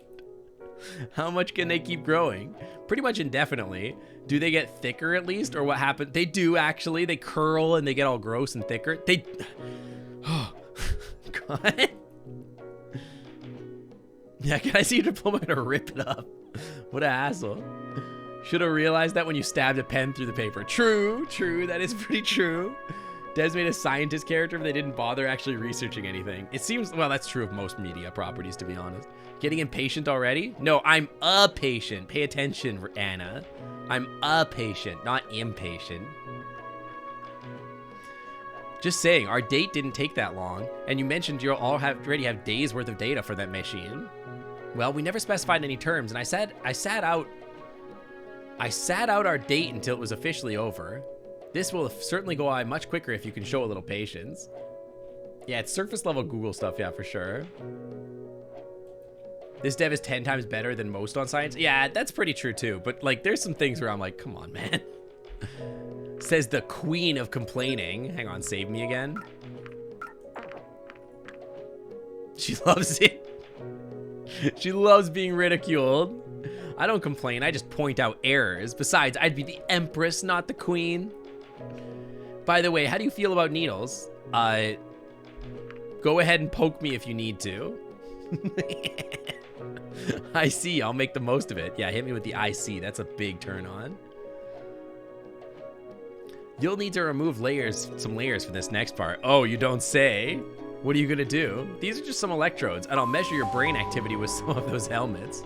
How much can they keep growing? Pretty much indefinitely. Do they get thicker at least? Or what happened? They do actually. They curl and they get all gross and thicker. They... Oh, God. Yeah, can I see your diploma? I'm gonna rip it up. What an asshole. Should have realized that when you stabbed a pen through the paper. True, true. That is pretty true. Des made a scientist character, but they didn't bother actually researching anything. It seems, well, that's true of most media properties, to be honest. Getting impatient already? No, I'm a patient. Pay attention, Anna. I'm a patient, not impatient. Just saying, our date didn't take that long, and you mentioned you'll all already have days worth of data for that machine. Well, we never specified any terms, and I sat out our date until it was officially over. This will certainly go by much quicker if you can show a little patience. Yeah, it's surface level Google stuff, yeah, for sure. This dev is 10 times better than most on science. Yeah, that's pretty true too. But like, there's some things where I'm like, come on, man. Says the queen of complaining. Hang on, save me again. She loves it. She loves being ridiculed. I don't complain, I just point out errors. Besides, I'd be the empress, not the queen. By the way, how do you feel about needles? Go ahead and poke me if you need to. I see, I'll make the most of it. Yeah, hit me with the IC, that's a big turn on. You'll need to remove some layers for this next part. Oh, you don't say? What are you gonna do? These are just some electrodes, and I'll measure your brain activity with some of those helmets.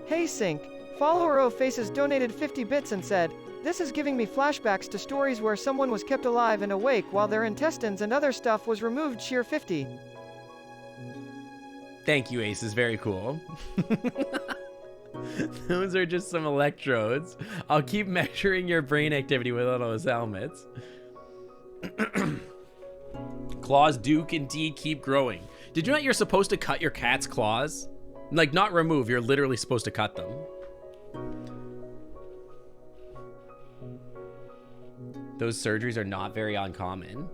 Hey Sync, follower O Faces donated 50 bits and said, "This is giving me flashbacks to stories where someone was kept alive and awake while their intestines and other stuff was removed. Cheer 50. Thank you, Ace, is very cool. Those are just some electrodes. I'll keep measuring your brain activity with all those helmets. Claws do indeed keep growing. Did you know you're supposed to cut your cat's claws? Like, not remove, you're literally supposed to cut them. Those surgeries are not very uncommon.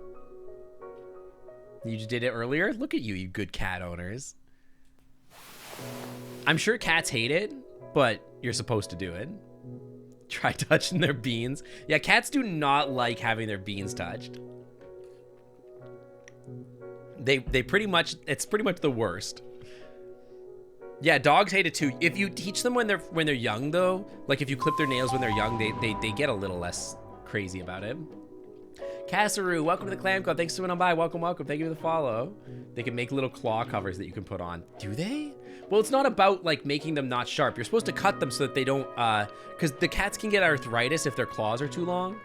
You just did it earlier? Look at you, you good cat owners. I'm sure cats hate it, but you're supposed to do it. Try touching their beans. Yeah, cats do not like having their beans touched. They pretty much, it's pretty much the worst. Yeah, dogs hate it too. If you teach them when they're young though, like if you clip their nails when they're young, they get a little less crazy about it. Cassaroo, welcome to the Clam Club. Thanks for coming on by. Welcome, welcome. Thank you for the follow. They can make little claw covers that you can put on. Do they? Well, it's not about like making them not sharp. You're supposed to cut them so that they don't, because the cats can get arthritis if their claws are too long.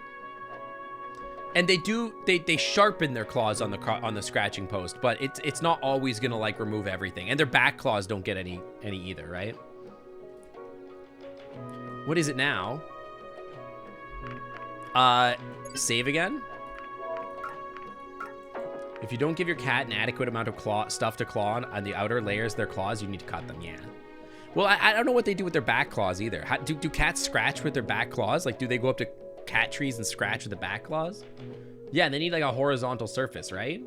And they sharpen their claws on the scratching post, but it's not always gonna like remove everything. And their back claws don't get any either, right? What is it now? Save again? If you don't give your cat an adequate amount of stuff to claw on the outer layers of their claws, you need to cut them, yeah. Well, I don't know what they do with their back claws either. Do cats scratch with their back claws? Like, do they go up to cat trees and scratch with the back claws? Yeah, they need like a horizontal surface, right?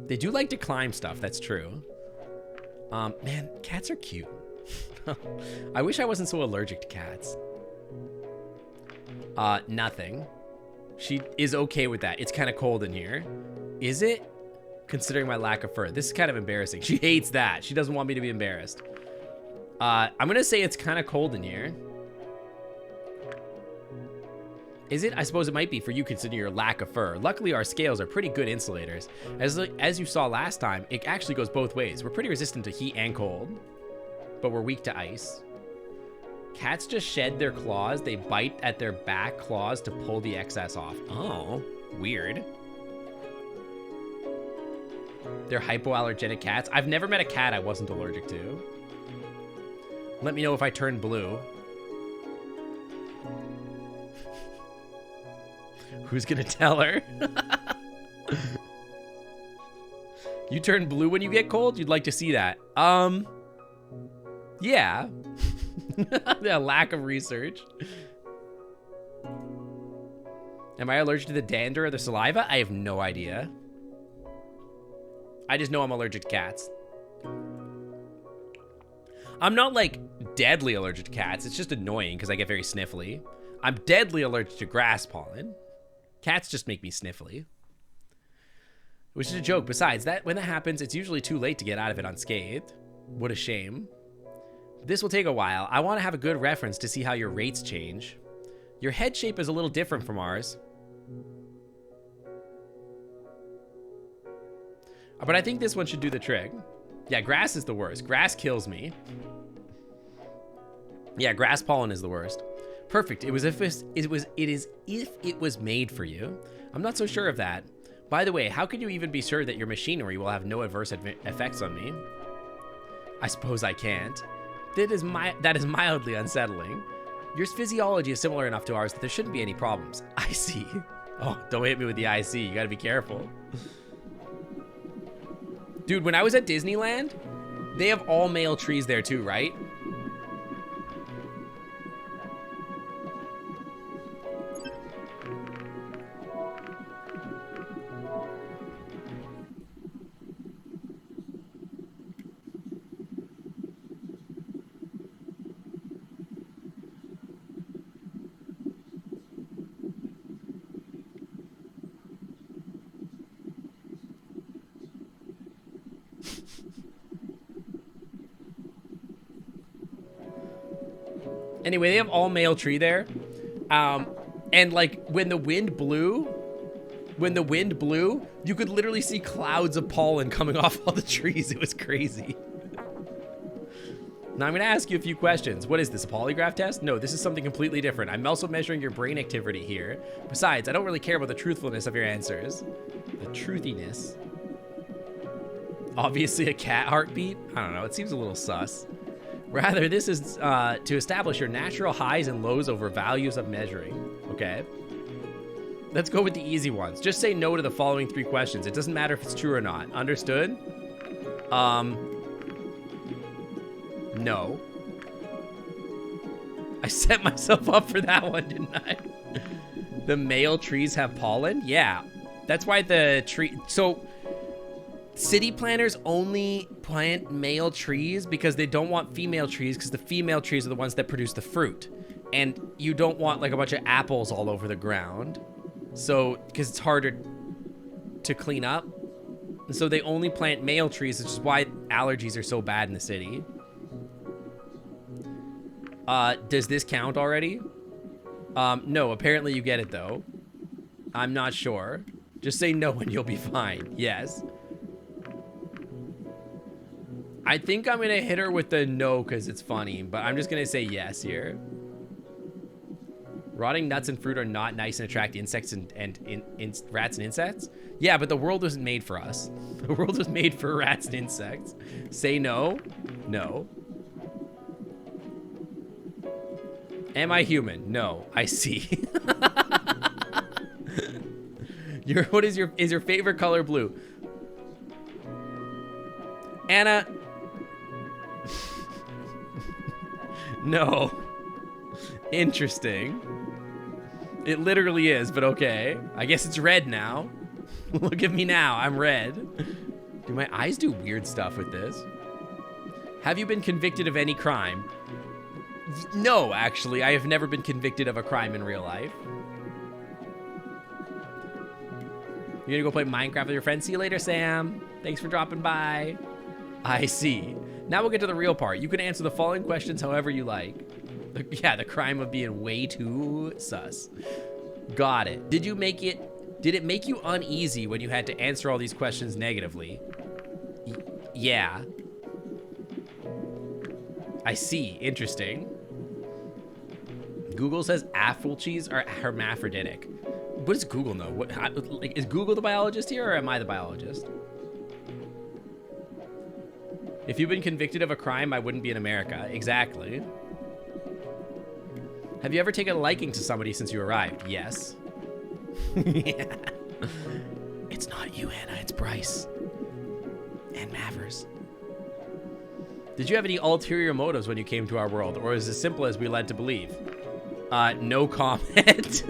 They do like to climb stuff, that's true. Man, cats are cute. I wish I wasn't so allergic to cats. Nothing. She is okay with that. It's kind of cold in here. Is it? Considering my lack of fur. This is kind of embarrassing. She hates that. She doesn't want me to be embarrassed. I'm gonna say it's kind of cold in here. Is it? I suppose it might be for you considering your lack of fur. Luckily, our scales are pretty good insulators. As you saw last time, it actually goes both ways. We're pretty resistant to heat and cold, but we're weak to ice. Cats just shed their claws. They bite at their back claws to pull the excess off. Oh, weird. They're hypoallergenic cats. I've never met a cat I wasn't allergic to. Let me know if I turn blue. Who's gonna tell her? You turn blue when you get cold? You'd like to see that. Yeah. The lack of research. Am I allergic to the dander or the saliva? I have no idea. I just know I'm allergic to cats. I'm not like deadly allergic to cats. It's just annoying because I get very sniffly. I'm deadly allergic to grass pollen. Cats just make me sniffly. Which is a joke. Besides, when that happens, it's usually too late to get out of it unscathed. What a shame. This will take a while. I want to have a good reference to see how your rates change. Your head shape is a little different from ours. But I think this one should do the trick. Yeah, grass is the worst. Grass kills me. Yeah, grass pollen is the worst. Perfect. It is if it was made for you. I'm not so sure of that. By the way, how can you even be sure that your machinery will have no adverse effects on me? I suppose I can't. That is mildly unsettling. Your physiology is similar enough to ours that there shouldn't be any problems. I see. Oh, don't hit me with the I see. You gotta be careful. Dude, when I was at Disneyland, they have all male trees there too, right? Anyway, they have all male tree there. And like when the wind blew, you could literally see clouds of pollen coming off all the trees. It was crazy. Now I'm gonna ask you a few questions. What is this, a polygraph test? No, this is something completely different. I'm also measuring your brain activity here. Besides, I don't really care about the truthfulness of your answers. The truthiness. Obviously a cat heartbeat? I don't know, it seems a little sus. Rather, this is to establish your natural highs and lows over values of measuring. Okay. Let's go with the easy ones. Just say no to the following 3 questions. It doesn't matter if it's true or not. Understood? No. I set myself up for that one, didn't I? The male trees have pollen? Yeah. That's why the tree... So, city planners only plant male trees because they don't want female trees, because the female trees are the ones that produce the fruit. And you don't want, like, a bunch of apples all over the ground. So, because it's harder to clean up. And so they only plant male trees, which is why allergies are so bad in the city. Does this count already? No, apparently you get it, though. I'm not sure. Just say no and you'll be fine. Yes. I think I'm going to hit her with the no because it's funny, but I'm just going to say yes here. Rotting nuts and fruit are not nice and attract insects and rats and insects. Yeah, but the world wasn't made for us. The world was made for rats and insects. Say no. No. Am I human? No. I see. Is your favorite color blue? Anna. No. Interesting. It literally is, but okay. I guess it's red now. Look at me now. I'm red. Do my eyes do weird stuff with this? Have you been convicted of any crime? No, actually. I have never been convicted of a crime in real life. You're gonna go play Minecraft with your friends? See you later, Sam. Thanks for dropping by. I see. Now we'll get to the real part. You can answer the following questions however you like. Yeah, the crime of being way too sus. Got it. Did it make you uneasy when you had to answer all these questions negatively? Yeah. I see. Interesting. Google says apple cheese are hermaphroditic. What does Google know? Is Google the biologist here, or am I the biologist? If you've been convicted of a crime, I wouldn't be in America. Exactly. Have you ever taken a liking to somebody since you arrived? Yes. Yeah. It's not you, Anna. It's Bryce. And Mavers. Did you have any ulterior motives when you came to our world, or is it as simple as we led to believe? No comment.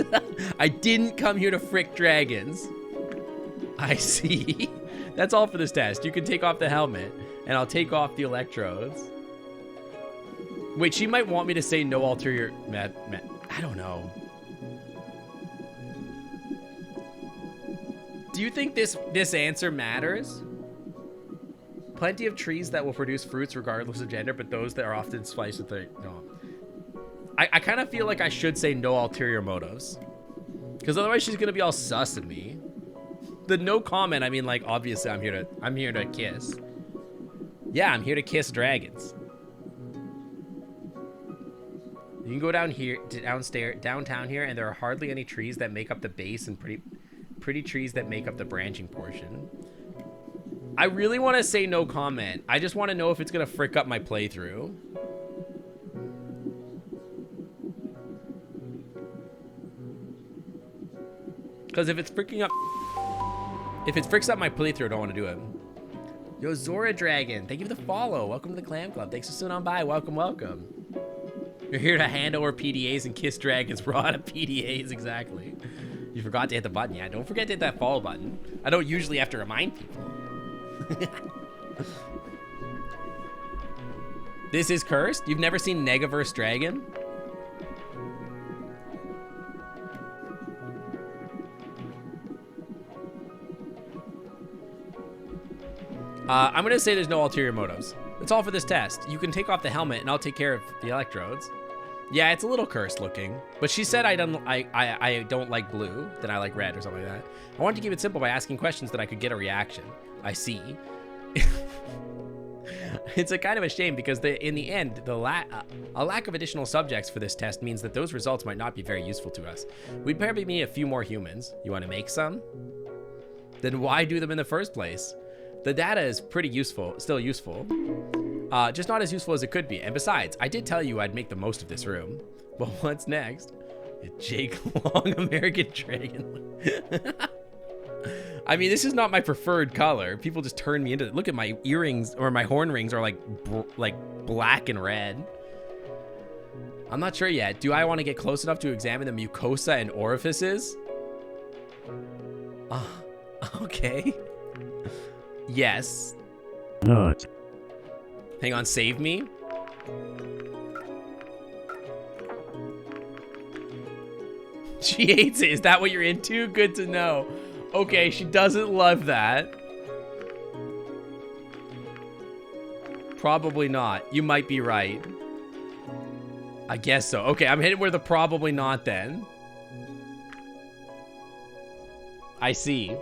I didn't come here to frick dragons. I see. That's all for this test. You can take off the helmet, and I'll take off the electrodes. Wait, she might want me to say no ulterior... I don't know. Do you think this answer matters? Plenty of trees that will produce fruits regardless of gender, but those that are often spliced with the... No. I kind of feel like I should say no ulterior motives. Because otherwise she's going to be all sus at me. The no comment, I mean, like, obviously I'm here to kiss. Yeah, I'm here to kiss dragons. You can go down here, downtown here, and there are hardly any trees that make up the base and pretty trees that make up the branching portion. I really want to say no comment. I just want to know if it's going to frick up my playthrough. Because if it's fricking up... If it fricks up my playthrough, I don't want to do it. Yo, Zora Dragon, thank you for the follow. Welcome to the Clam Club. Thanks for sitting on by. Welcome, welcome. You're here to hand over PDAs and kiss dragons. We're out of PDAs, exactly. You forgot to hit the button. Yeah, don't forget to hit that follow button. I don't usually have to remind people. This is cursed? You've never seen Negaverse Dragon? I'm gonna say there's no ulterior motives. That's all for this test. You can take off the helmet and I'll take care of the electrodes. Yeah, it's a little cursed looking, but she said I don't like blue, then I like red or something like that. I wanted to keep it simple by asking questions that I could get a reaction. I see. It's a kind of a shame because in the end, a lack of additional subjects for this test means that those results might not be very useful to us. We'd probably need a few more humans. You want to make some? Then why do them in the first place? The data is pretty useful, still useful. Just not as useful as it could be. And besides, I did tell you I'd make the most of this room. Well, what's next? Jake Long, American Dragon. I mean, this is not my preferred color. People just turn me into it. Look at my earrings, or my horn rings are like black and red. I'm not sure yet. Do I want to get close enough to examine the mucosa and orifices? Okay. Yes. Not. Hang on, save me. She hates it. Is that what you're into? Good to know. Okay, she doesn't love that. Probably not. You might be right. I guess so. Okay, I'm headed where the probably not then. I see.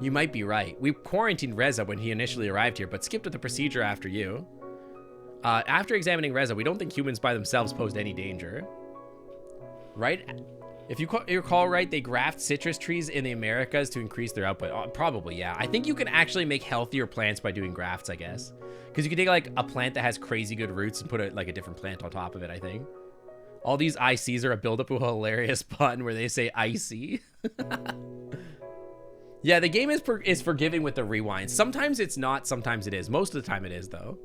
You might be right. We quarantined Reza when he initially arrived here, but skipped the procedure after you. After examining Reza, we don't think humans by themselves posed any danger. Right? If you recall right, they graft citrus trees in the Americas to increase their output. Probably, yeah. I think you can actually make healthier plants by doing grafts, I guess. Because you can take like a plant that has crazy good roots and put like a different plant on top of it, I think. All these ICs are a build-up of a hilarious pun where they say icy. Yeah, the game is forgiving with the rewinds. Sometimes it's not, sometimes it is. Most of the time it is, though.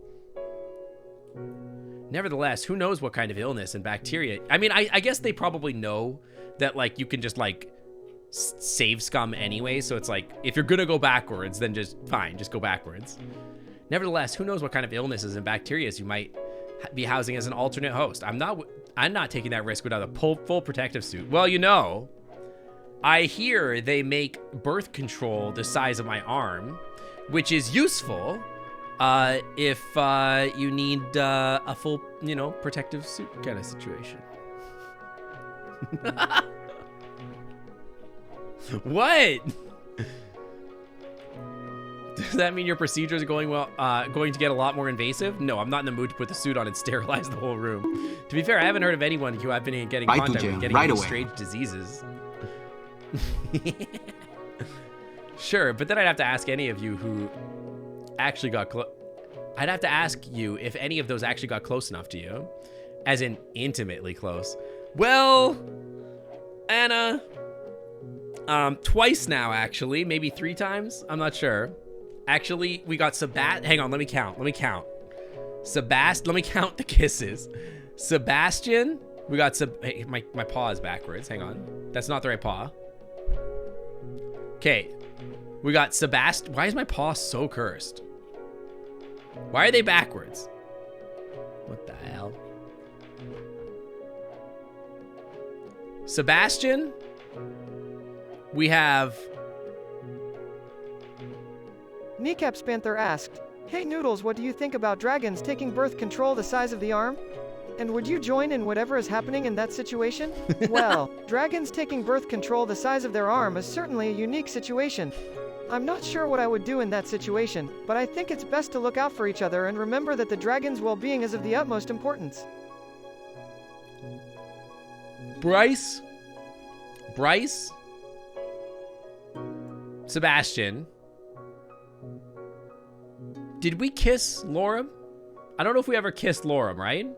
Nevertheless, who knows what kind of illness and bacteria. I mean, I guess they probably know that, like, you can just, like, save scum anyway. So it's like, if you're going to go backwards, then just, fine, just go backwards. Nevertheless, who knows what kind of illnesses and bacteria you might be housing as an alternate host. I'm not taking that risk without a full protective suit. Well, you know, I hear they make birth control the size of my arm, which is useful if you need a full, you know, protective suit kind of situation. What? Does that mean your procedures are going to get a lot more invasive? No, I'm not in the mood to put the suit on and sterilize the whole room. To be fair, I haven't heard of anyone who I've been getting in contact with getting any strange diseases. Sure, but then I'd have to ask any of you who actually got close. I'd have to ask you if any of those actually got close enough to you, as in intimately close. Well, Anna, twice now, actually, maybe 3 times. I'm not sure. Actually, we got hang on, let me count. Let me count the kisses. Sebastian, we got hey, my paw is backwards. Hang on. That's not the right paw. Okay. We got Sebastian. Why is my paw so cursed? Why are they backwards? What the hell? Sebastian. We have... Kneecaps Panther asked, "Hey Noodles, what do you think about dragons taking birth control the size of the arm? And would you join in whatever is happening in that situation?" Well, dragons taking birth control the size of their arm is certainly a unique situation. I'm not sure what I would do in that situation, but I think it's best to look out for each other and remember that the dragon's well-being is of the utmost importance. Bryce, Sebastian, did we kiss Lorem? I don't know if we ever kissed Lorem, right?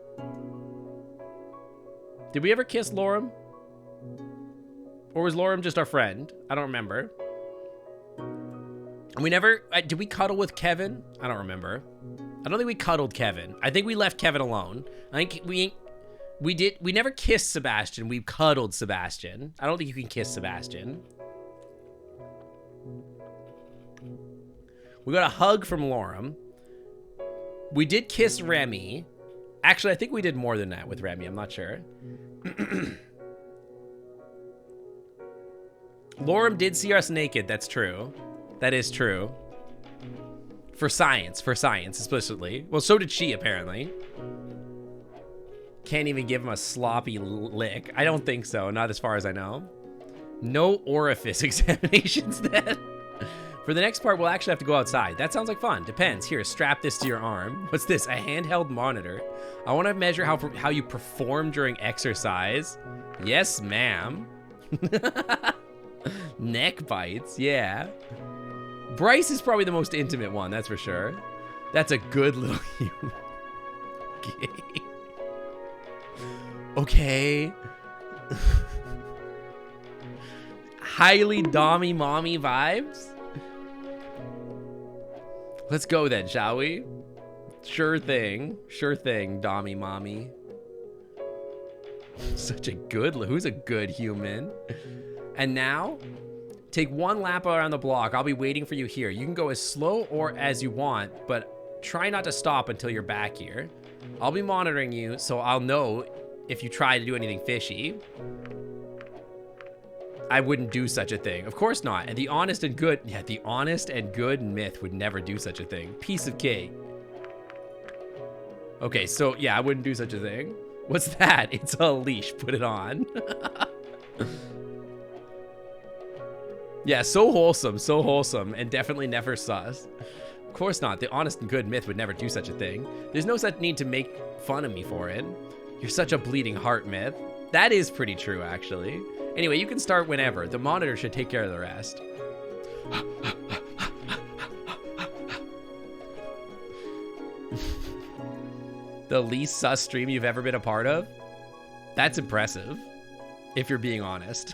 Did we ever kiss Lorem? Or was Lorem just our friend? I don't remember. We never... did we cuddle with Kevin? I don't remember. I don't think we cuddled Kevin. I think we left Kevin alone. I think we never kissed Sebastian. We cuddled Sebastian. I don't think you can kiss Sebastian. We got a hug from Lorem. We did kiss Remy. Actually, I think we did more than that with Remy. I'm not sure. Lorem did see us naked. That's true. That is true. For science, explicitly. Well, so did she, apparently. Can't even give him a sloppy lick. I don't think so, not as far as I know. No orifice examinations then. For the next part, we'll actually have to go outside. That sounds like fun. Depends. Here, strap this to your arm. What's this? A handheld monitor. I want to measure how you perform during exercise. Yes, ma'am. Neck bites, yeah. Bryce is probably the most intimate one, that's for sure. That's a good little human. Okay. Highly dommy mommy vibes. Let's go then, shall we? Sure thing, dommy mommy. Such a good, who's a good human? And now, take one lap around the block. I'll be waiting for you here. You can go as slow or as you want, but try not to stop until you're back here. I'll be monitoring you, so I'll know if you try to do anything fishy. I wouldn't do such a thing. Of course not. And the honest and good myth would never do such a thing. Piece of cake. Okay, so yeah, I wouldn't do such a thing. What's that? It's a leash. Put it on. Yeah, so wholesome, and definitely never sus. Of course not. The honest and good myth would never do such a thing. There's no such need to make fun of me for it. You're such a bleeding heart myth. That is pretty true, actually. Anyway, you can start whenever. The monitor should take care of the rest. The least sus stream you've ever been a part of? That's impressive, if you're being honest.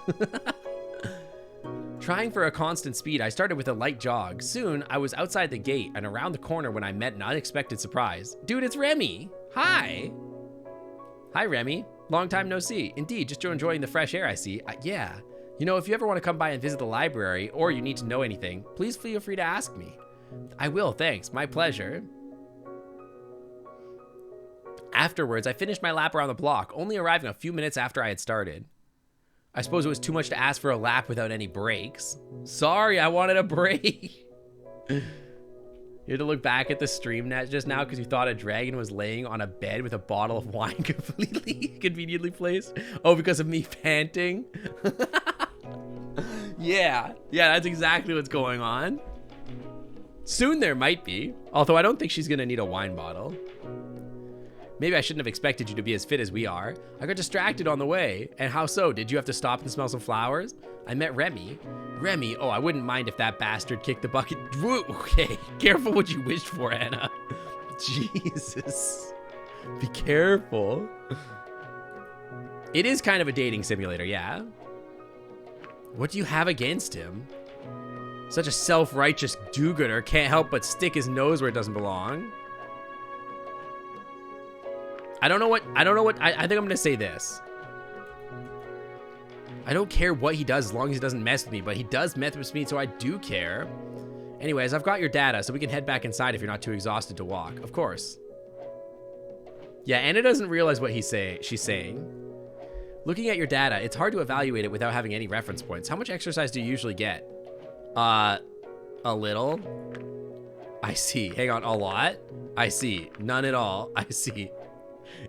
Trying for a constant speed, I started with a light jog. Soon, I was outside the gate and around the corner when I met an unexpected surprise. Dude, it's Remy. Hi. Hi, Remy. Long time no see. Indeed, just enjoying the fresh air, I see. Yeah. You know, if you ever want to come by and visit the library, or you need to know anything, please feel free to ask me. I will, thanks. My pleasure. Afterwards, I finished my lap around the block, only arriving a few minutes after I had started. I suppose it was too much to ask for a lap without any breaks. Sorry, I wanted a break. You had to look back at the stream net just now because you thought a dragon was laying on a bed with a bottle of wine conveniently placed. Oh, because of me panting? Yeah, that's exactly what's going on. Soon there might be, although I don't think she's gonna need a wine bottle. Maybe I shouldn't have expected you to be as fit as we are. I got distracted on the way. And how so? Did you have to stop and smell some flowers? I met Remy. Remy? Oh, I wouldn't mind if that bastard kicked the bucket. Okay, careful what you wished for, Anna. Jesus. Be careful. It is kind of a dating simulator, yeah. What do you have against him? Such a self-righteous do-gooder can't help but stick his nose where it doesn't belong. I think I'm gonna say this. I don't care what he does as long as he doesn't mess with me, but he does mess with me, so I do care. Anyways, I've got your data, so we can head back inside if you're not too exhausted to walk. Of course. Yeah, Anna doesn't realize what she's saying. Looking at your data, it's hard to evaluate it without having any reference points. How much exercise do you usually get? A little. I see. Hang on, a lot? I see. None at all. I see.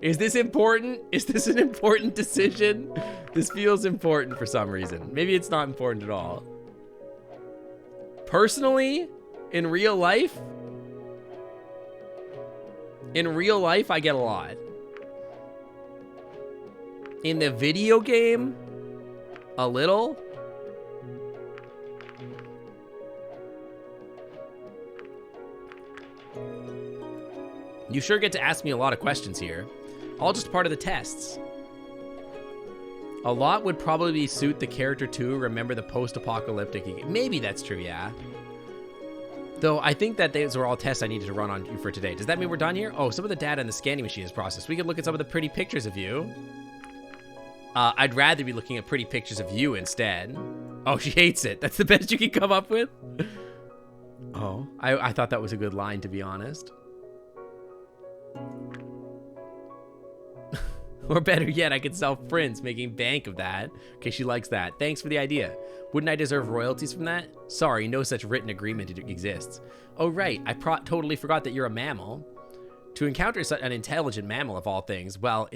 Is this important? Is this an important decision? This feels important for some reason. Maybe it's not important at all. Personally, in real life, I get a lot. In the video game, a little. You sure get to ask me a lot of questions here. All just part of the tests. A lot would probably suit the character too. Remember the post-apocalyptic. Maybe that's true, yeah. Though I think that those were all tests I needed to run on you for today. Does that mean we're done here? Oh, some of the data in the scanning machine is processed. We could look at some of the pretty pictures of you. I'd rather be looking at pretty pictures of you instead. Oh, she hates it. That's the best you can come up with? Oh, I thought that was a good line, to be honest. Or better yet, I could sell prints, making bank of that. Okay, she likes that. Thanks for the idea. Wouldn't I deserve royalties from that? Sorry, no such written agreement exists. Oh, right. I totally forgot that you're a mammal. To encounter such an intelligent mammal of all things, well,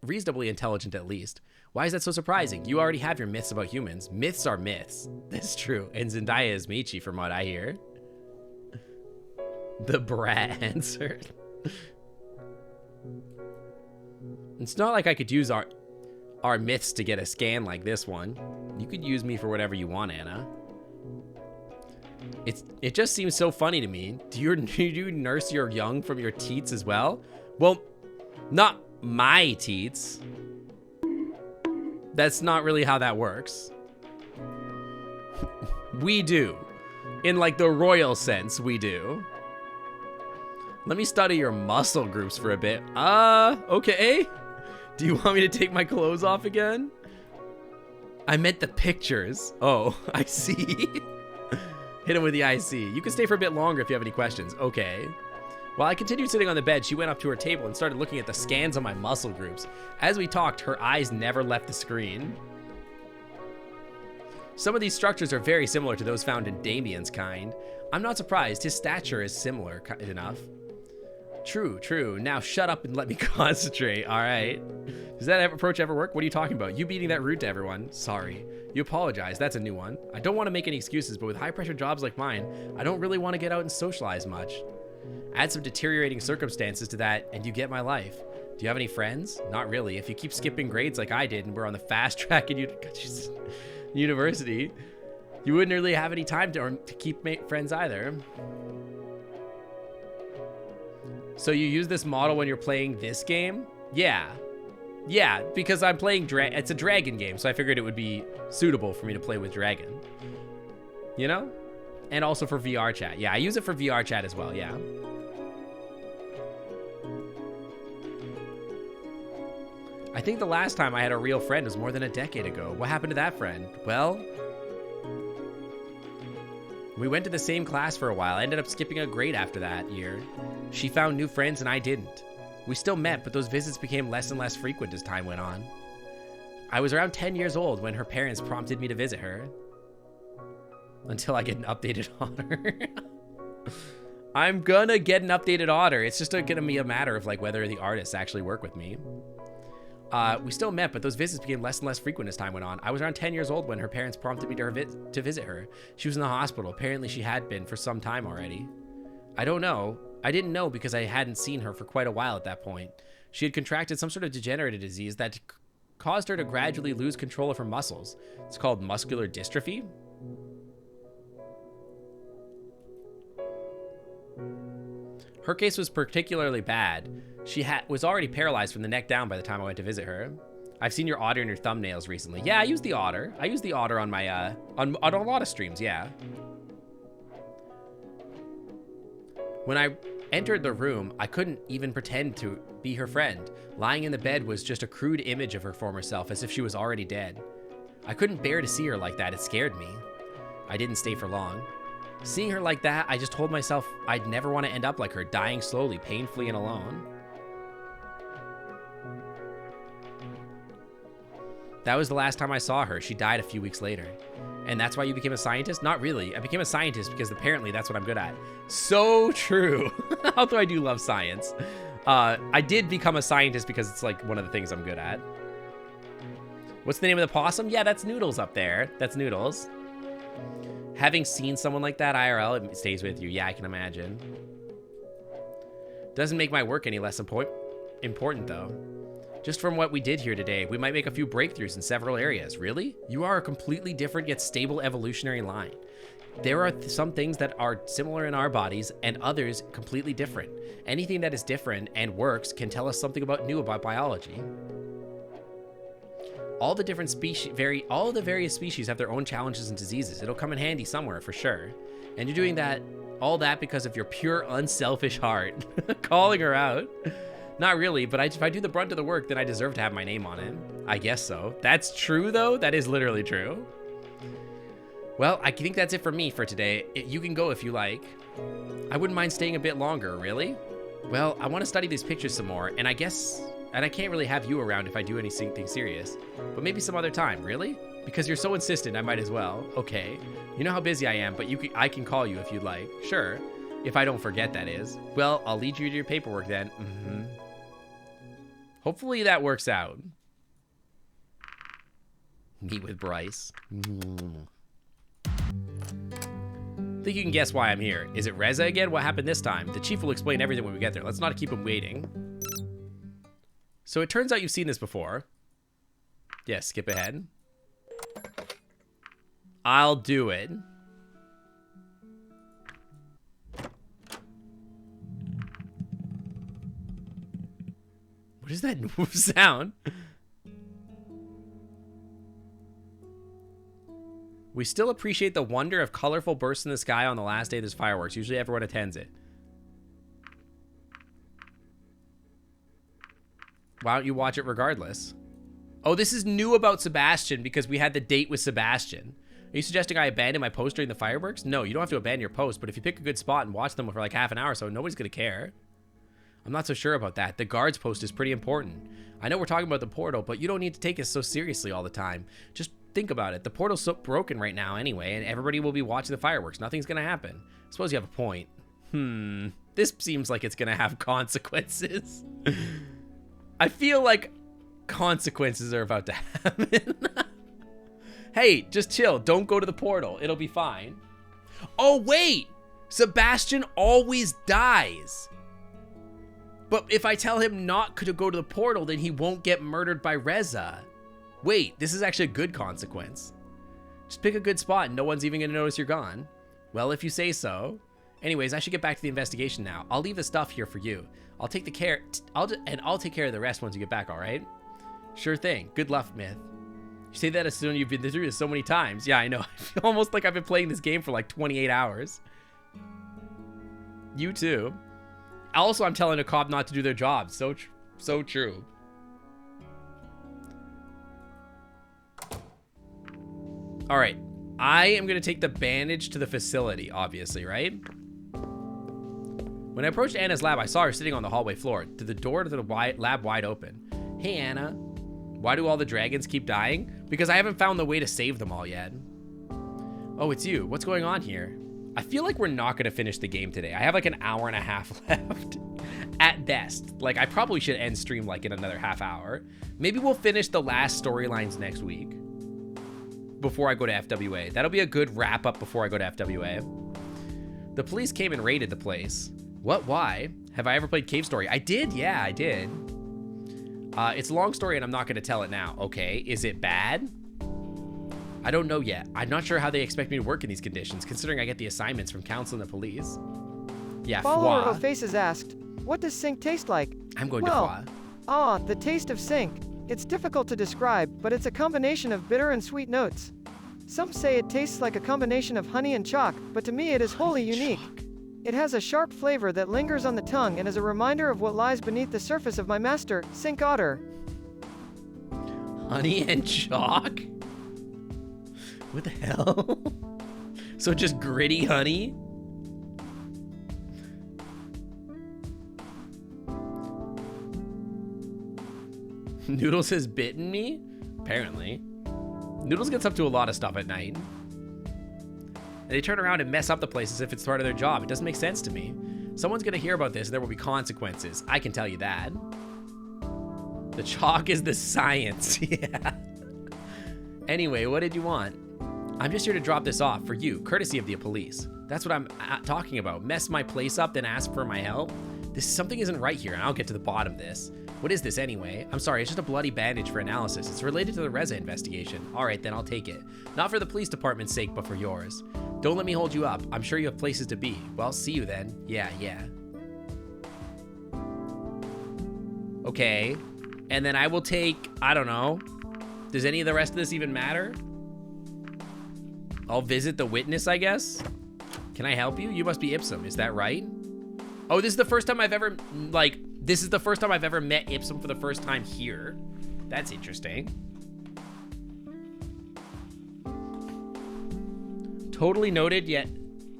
reasonably intelligent at least. Why is that so surprising? You already have your myths about humans. Myths are myths. That's true. And Zendaya is Michi, from what I hear. The brat answered. It's not like I could use our myths to get a scan like this one. You could use me for whatever you want, Anna. It just seems so funny to me. Do you nurse your young from your teats as well? Well, not my teats. That's not really how that works. We do. In like the royal sense, we do. Let me study your muscle groups for a bit. Okay. Do you want me to take my clothes off again? I meant the pictures. Oh, I see. Hit him with the IC. You can stay for a bit longer if you have any questions. Okay. While I continued sitting on the bed, she went up to her table and started looking at the scans on my muscle groups. As we talked, her eyes never left the screen. Some of these structures are very similar to those found in Damien's kind. I'm not surprised, his stature is similar enough. True, true. Now shut up and let me concentrate, alright? Does that approach ever work? What are you talking about? You being that rude to everyone? Sorry. You apologize, that's a new one. I don't want to make any excuses, but with high pressure jobs like mine, I don't really want to get out and socialize much. Add some deteriorating circumstances to that, and you get my life. Do you have any friends? Not really. If you keep skipping grades like I did and we're on the fast track in university, you wouldn't really have any time to keep friends either. So you use this model when you're playing this game? Yeah. Yeah, because I'm playing it's a dragon game, so I figured it would be suitable for me to play with dragon. You know? And also for VR chat. Yeah, I use it for VR chat as well, yeah. I think the last time I had a real friend was more than a decade ago. What happened to that friend? Well, we went to the same class for a while. I ended up skipping a grade after that year. She found new friends and I didn't. We still met, but those visits became less and less frequent as time went on. I was around 10 years old when her parents prompted me to visit her. Until I get an updated otter. I'm gonna get an updated otter. It's just gonna be a matter of like whether the artists actually work with me. We still met, but those visits became less and less frequent as time went on. I was around 10 years old when her parents prompted me to visit her. She was in the hospital. Apparently she had been for some time already. I don't know. I didn't know because I hadn't seen her for quite a while at that point. She had contracted some sort of degenerative disease that caused her to gradually lose control of her muscles. It's called muscular dystrophy. Her case was particularly bad. She was already paralyzed from the neck down by the time I went to visit her. I've seen your otter in your thumbnails recently. Yeah, I use the otter. I use the otter on my on a lot of streams, yeah. When I entered the room, I couldn't even pretend to be her friend. Lying in the bed was just a crude image of her former self, as if she was already dead. I couldn't bear to see her like that. It scared me. I didn't stay for long. Seeing her like that, I just told myself I'd never want to end up like her, dying slowly, painfully, and alone. That was the last time I saw her. She died a few weeks later. And that's why you became a scientist? Not really. I became a scientist because apparently that's what I'm good at. So true. Although I do love science. I did become a scientist because it's like one of the things I'm good at. What's the name of the possum? Yeah, that's Noodles up there. That's Noodles. Having seen someone like that IRL, it stays with you. Yeah, I can imagine. Doesn't make my work any less important though. Just from what we did here today, we might make a few breakthroughs in several areas. Really? You are a completely different yet stable evolutionary line. There are some things that are similar in our bodies and others completely different. Anything that is different and works can tell us something new about biology. All the different species, all the various species have their own challenges and diseases. It'll come in handy somewhere for sure. And you're doing all that because of your pure unselfish heart. Calling her out. Not really, but if I do the brunt of the work, then I deserve to have my name on it. I guess so. That's true though. That is literally true. Well, I think that's it for me for today. You can go if you like. I wouldn't mind staying a bit longer, really. Well, I want to study these pictures some more, and I can't really have you around if I do anything serious. But maybe some other time, really? Because you're so insistent, I might as well. Okay. You know how busy I am, but I can call you if you'd like. Sure. If I don't forget, that is. Well, I'll lead you to your paperwork then. Hopefully that works out. Meet with Bryce. Think you can guess why I'm here. Is it Reza again? What happened this time? The chief will explain everything when we get there. Let's not keep him waiting. So it turns out you've seen this before. Yeah, skip ahead. I'll do it. What is that sound? We still appreciate the wonder of colorful bursts in the sky on the last day there's fireworks. Usually everyone attends it. Why don't you watch it regardless? Oh, this is new about Sebastian because we had the date with Sebastian. Are you suggesting I abandon my post during the fireworks? No, you don't have to abandon your post, but if you pick a good spot and watch them for like half an hour or so, nobody's going to care. I'm not so sure about that. The guards post is pretty important. I know we're talking about the portal, but you don't need to take it so seriously all the time. Just think about it. The portal's so broken right now anyway, and everybody will be watching the fireworks. Nothing's going to happen. I suppose you have a point. This seems like it's going to have consequences. I feel like consequences are about to happen. Hey, just chill. Don't go to the portal. It'll be fine. Oh, wait. Sebastian always dies. But if I tell him not to go to the portal, then he won't get murdered by Reza. Wait, this is actually a good consequence. Just pick a good spot and no one's even going to notice you're gone. Well, if you say so. Anyways, I should get back to the investigation now. I'll leave the stuff here for you. I'll take care of the rest once you get back, all right? Sure thing. Good luck, Myth. You say that as soon as you've been through this so many times. Yeah, I know. I feel almost like I've been playing this game for like 28 hours. You too. Also, I'm telling a cop not to do their job. So true. All right. I am going to take the bandage to the facility, obviously, right? When I approached Anna's lab, I saw her sitting on the hallway floor, to the door to the lab wide open. Hey, Anna. Why do all the dragons keep dying? Because I haven't found the way to save them all yet. Oh, it's you. What's going on here? I feel like we're not going to finish the game today. I have like an hour and a half left at best. Like, I probably should end stream like in another half hour. Maybe we'll finish the last storylines next week before I go to FWA. That'll be a good wrap up before I go to FWA. The police came and raided the place. What? Why? Have I ever played Cave Story? I did. Yeah, I did. It's a long story and I'm not going to tell it now. Okay. Is it bad? I don't know yet. I'm not sure how they expect me to work in these conditions, considering I get the assignments from council and the police. Yeah, Follower of Faces asked, what does sink taste like? I'm going to Foie. The taste of sink. It's difficult to describe, but it's a combination of bitter and sweet notes. Some say it tastes like a combination of honey and chalk, but to me it is wholly unique. It has a sharp flavor that lingers on the tongue and is a reminder of what lies beneath the surface of my master, Sink Otter. Honey and chalk? What the hell? So just gritty honey? Noodles has bitten me? Apparently. Noodles gets up to a lot of stuff at night. And they turn around and mess up the place as if it's part of their job. It doesn't make sense to me. Someone's gonna hear about this and there will be consequences. I can tell you that. The chalk is the science. Yeah. Anyway, what did you want? I'm just here to drop this off for you, courtesy of the police. That's what I'm talking about. Mess my place up, then ask for my help? Something isn't right here, and I'll get to the bottom of this. What is this anyway? I'm sorry, it's just a bloody bandage for analysis. It's related to the Reza investigation. All right, then I'll take it. Not for the police department's sake, but for yours. Don't let me hold you up. I'm sure you have places to be. Well, see you then. Yeah. Okay. And then I will take, I don't know. Does any of the rest of this even matter? I'll visit the witness, I guess. Can I help you? You must be Ipsum, is that right? Oh, this is the first time I've ever, this is the first time I've ever met Ipsum for the first time here. That's interesting. Totally noted, yet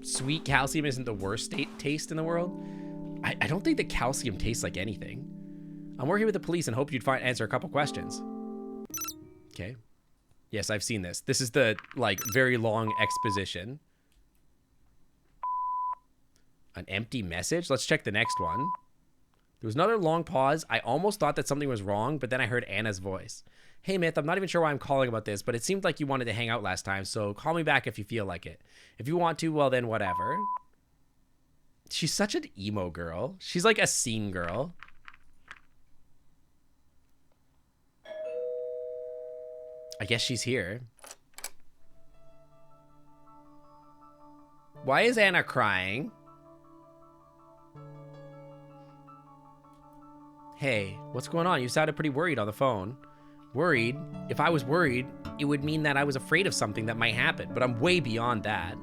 sweet calcium isn't the worst taste in the world. I don't think that calcium tastes like anything. I'm working with the police and hope you'd answer a couple questions. Okay. Yes, I've seen this. This is the, very long exposition. An empty message? Let's check the next one. There was another long pause. I almost thought that something was wrong, but then I heard Anna's voice. Hey, Myth, I'm not even sure why I'm calling about this, but it seemed like you wanted to hang out last time, so call me back if you feel like it. If you want to, well, then whatever. She's such an emo girl. She's like a scene girl. I guess she's here. Why is Anna crying? Hey, what's going on? You sounded pretty worried on the phone. worried. If I was worried, it would mean that I was afraid of something that might happen, but I'm way beyond that.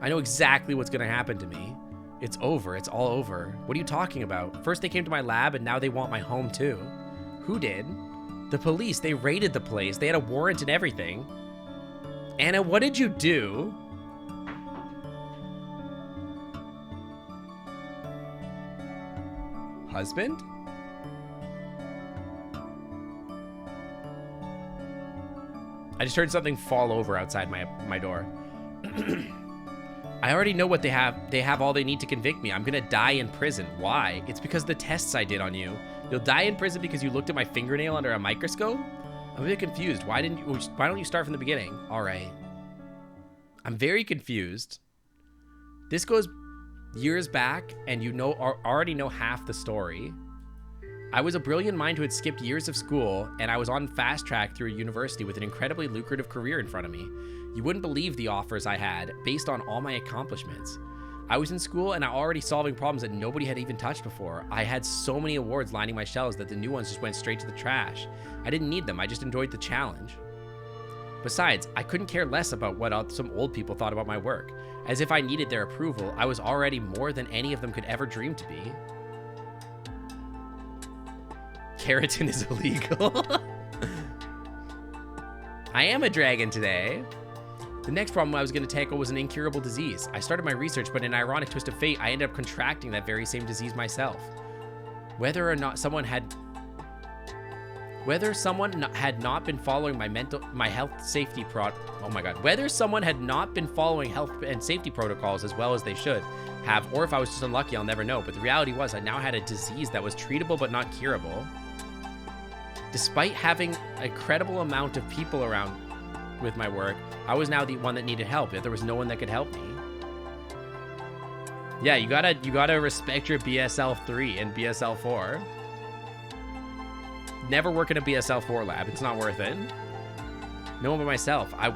I know exactly what's gonna happen to me. It's over, it's all over. What are you talking about? First they came to my lab and now they want my home too. Who did? The police, they raided the place. They had a warrant and everything. Anna, what did you do? Husband? I just heard something fall over outside my door. I already know what they have. They have all they need to convict me. I'm gonna die in prison. Why? It's because of the tests I did on you. You'll die in prison because you looked at my fingernail under a microscope? I'm a bit confused. Why don't you start from the beginning? All right. I'm very confused. This goes years back, and you already know half the story. I was a brilliant mind who had skipped years of school, and I was on fast track through a university with an incredibly lucrative career in front of me. You wouldn't believe the offers I had, based on all my accomplishments. I was in school, and I already solving problems that nobody had even touched before. I had so many awards lining my shelves that the new ones just went straight to the trash. I didn't need them, I just enjoyed the challenge. Besides, I couldn't care less about what some old people thought about my work. As if I needed their approval, I was already more than any of them could ever dream to be. Keratin is illegal. I am a dragon today. The next problem I was going to tackle was an incurable disease. I started my research, but in an ironic twist of fate, I ended up contracting that very same disease myself. Whether someone had not been following my health safety whether someone had not been following health and safety protocols as well as they should have, or if I was just unlucky, I'll never know. But the reality was I now had a disease that was treatable but not curable. Despite having a credible amount of people around with my work, I was now the one that needed help. There was no one that could help me. Yeah, you gotta respect your BSL 3 and BSL 4. Never work in a BSL 4 lab. It's not worth it. No one but myself. I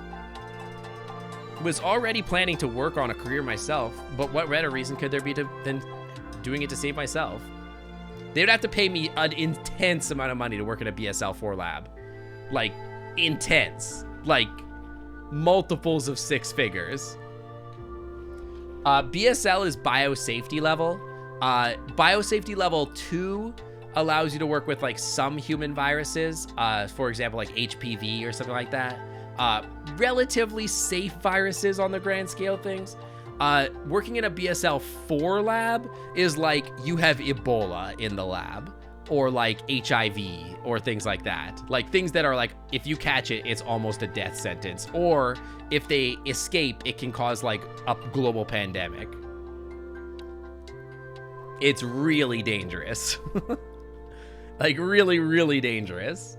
was already planning to work on a career myself, but what better reason could there be than doing it to save myself? They would have to pay me an intense amount of money to work in a BSL 4 lab. Like, intense. Like, multiples of 6 figures. BSL is biosafety level. Biosafety level 2 allows you to work with like some human viruses, for example, like HPV or something like that. Relatively safe viruses on the grand scale of things. Working in a BSL 4 lab is like you have Ebola in the lab, or like HIV or things like that. Like things that are like, if you catch it, it's almost a death sentence. Or if they escape, it can cause like a global pandemic. It's really dangerous. Like really, really dangerous.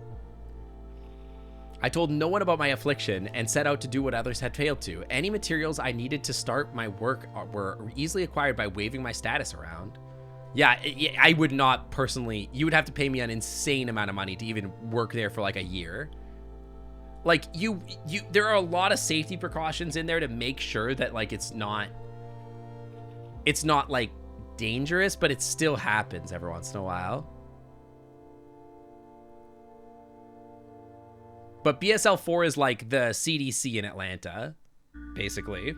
I told no one about my affliction and set out to do what others had failed to. Any materials I needed to start my work were easily acquired by waving my status around. Yeah, I would not personally, you would have to pay me an insane amount of money to even work there for like a year. Like there are a lot of safety precautions in there to make sure that like it's not like dangerous, but it still happens every once in a while. But BSL 4 is like the CDC in Atlanta, basically.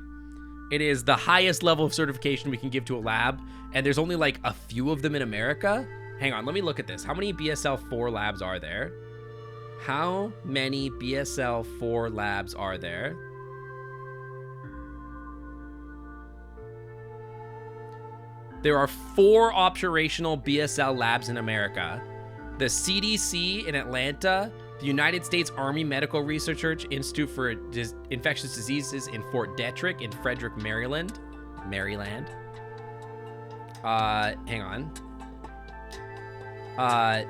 It is the highest level of certification we can give to a lab, and there's only like a few of them in America. Hang on, let me look at this. How many BSL 4 labs are there? How many BSL 4 labs are there? There are 4 operational BSL labs in America. The CDC in Atlanta, the United States Army Medical Research Institute for Infectious Diseases in Fort Detrick in Frederick, Maryland. Hang on.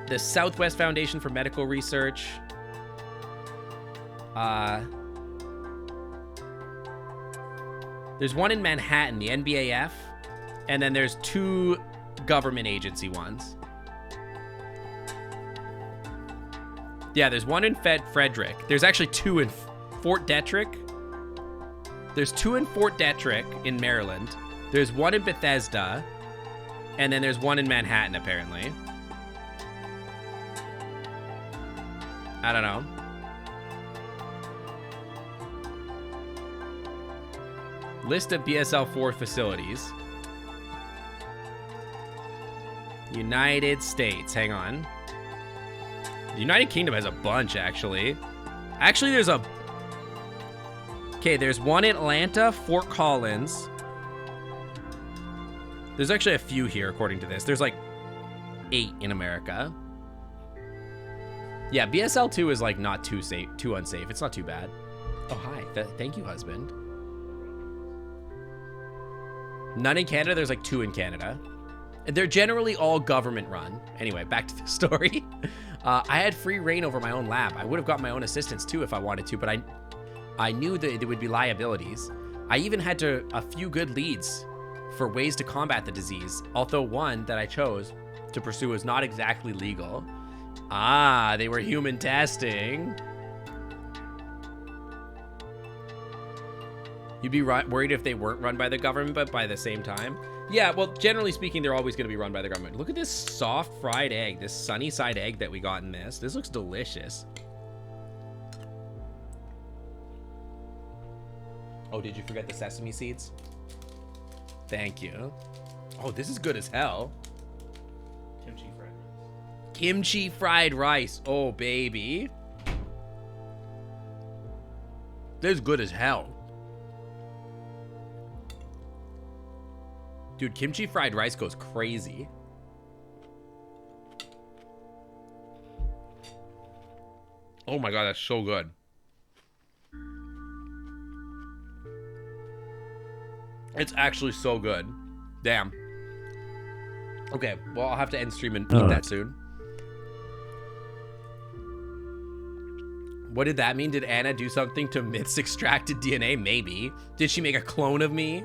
The Southwest Foundation for Medical Research. There's one in Manhattan, the NBAF, and then there's 2 government agency ones. Yeah, there's one in Frederick. There's actually 2 in Fort Detrick. There's 2 in Fort Detrick in Maryland. There's one in Bethesda. And then there's one in Manhattan, apparently. I don't know. List of BSL-4 facilities. United States. Hang on. The United Kingdom has a bunch, actually. Actually, there's a... Okay, there's one in Atlanta, Fort Collins. There's actually a few here, according to this. There's like 8 in America. Yeah, BSL-2 is like not too safe, too unsafe. It's not too bad. Oh, hi. Thank you, husband. None in Canada. There's like 2 in Canada. They're generally all government run. Anyway, back to the story. I had free reign over my own lab. I would have got my own assistants too if I wanted to, but I knew that there would be liabilities. I even had a few good leads for ways to combat the disease, although one that I chose to pursue was not exactly legal. Ah, they were human testing. You'd be worried if they weren't run by the government, but by the same time. Yeah, well, generally speaking, they're always going to be run by the government. Look at this soft fried egg, this sunny side egg that we got in this. This looks delicious. Oh, did you forget the sesame seeds? Thank you. Oh, this is good as hell. Kimchi fried rice. Kimchi fried rice. Oh, baby. This is good as hell. Dude, kimchi fried rice goes crazy. Oh my god, that's so good. It's actually so good. Damn. Okay, well, I'll have to end stream and eat that soon. What did that mean? Did Anna do something to Myth's extracted DNA? Maybe. Did she make a clone of me?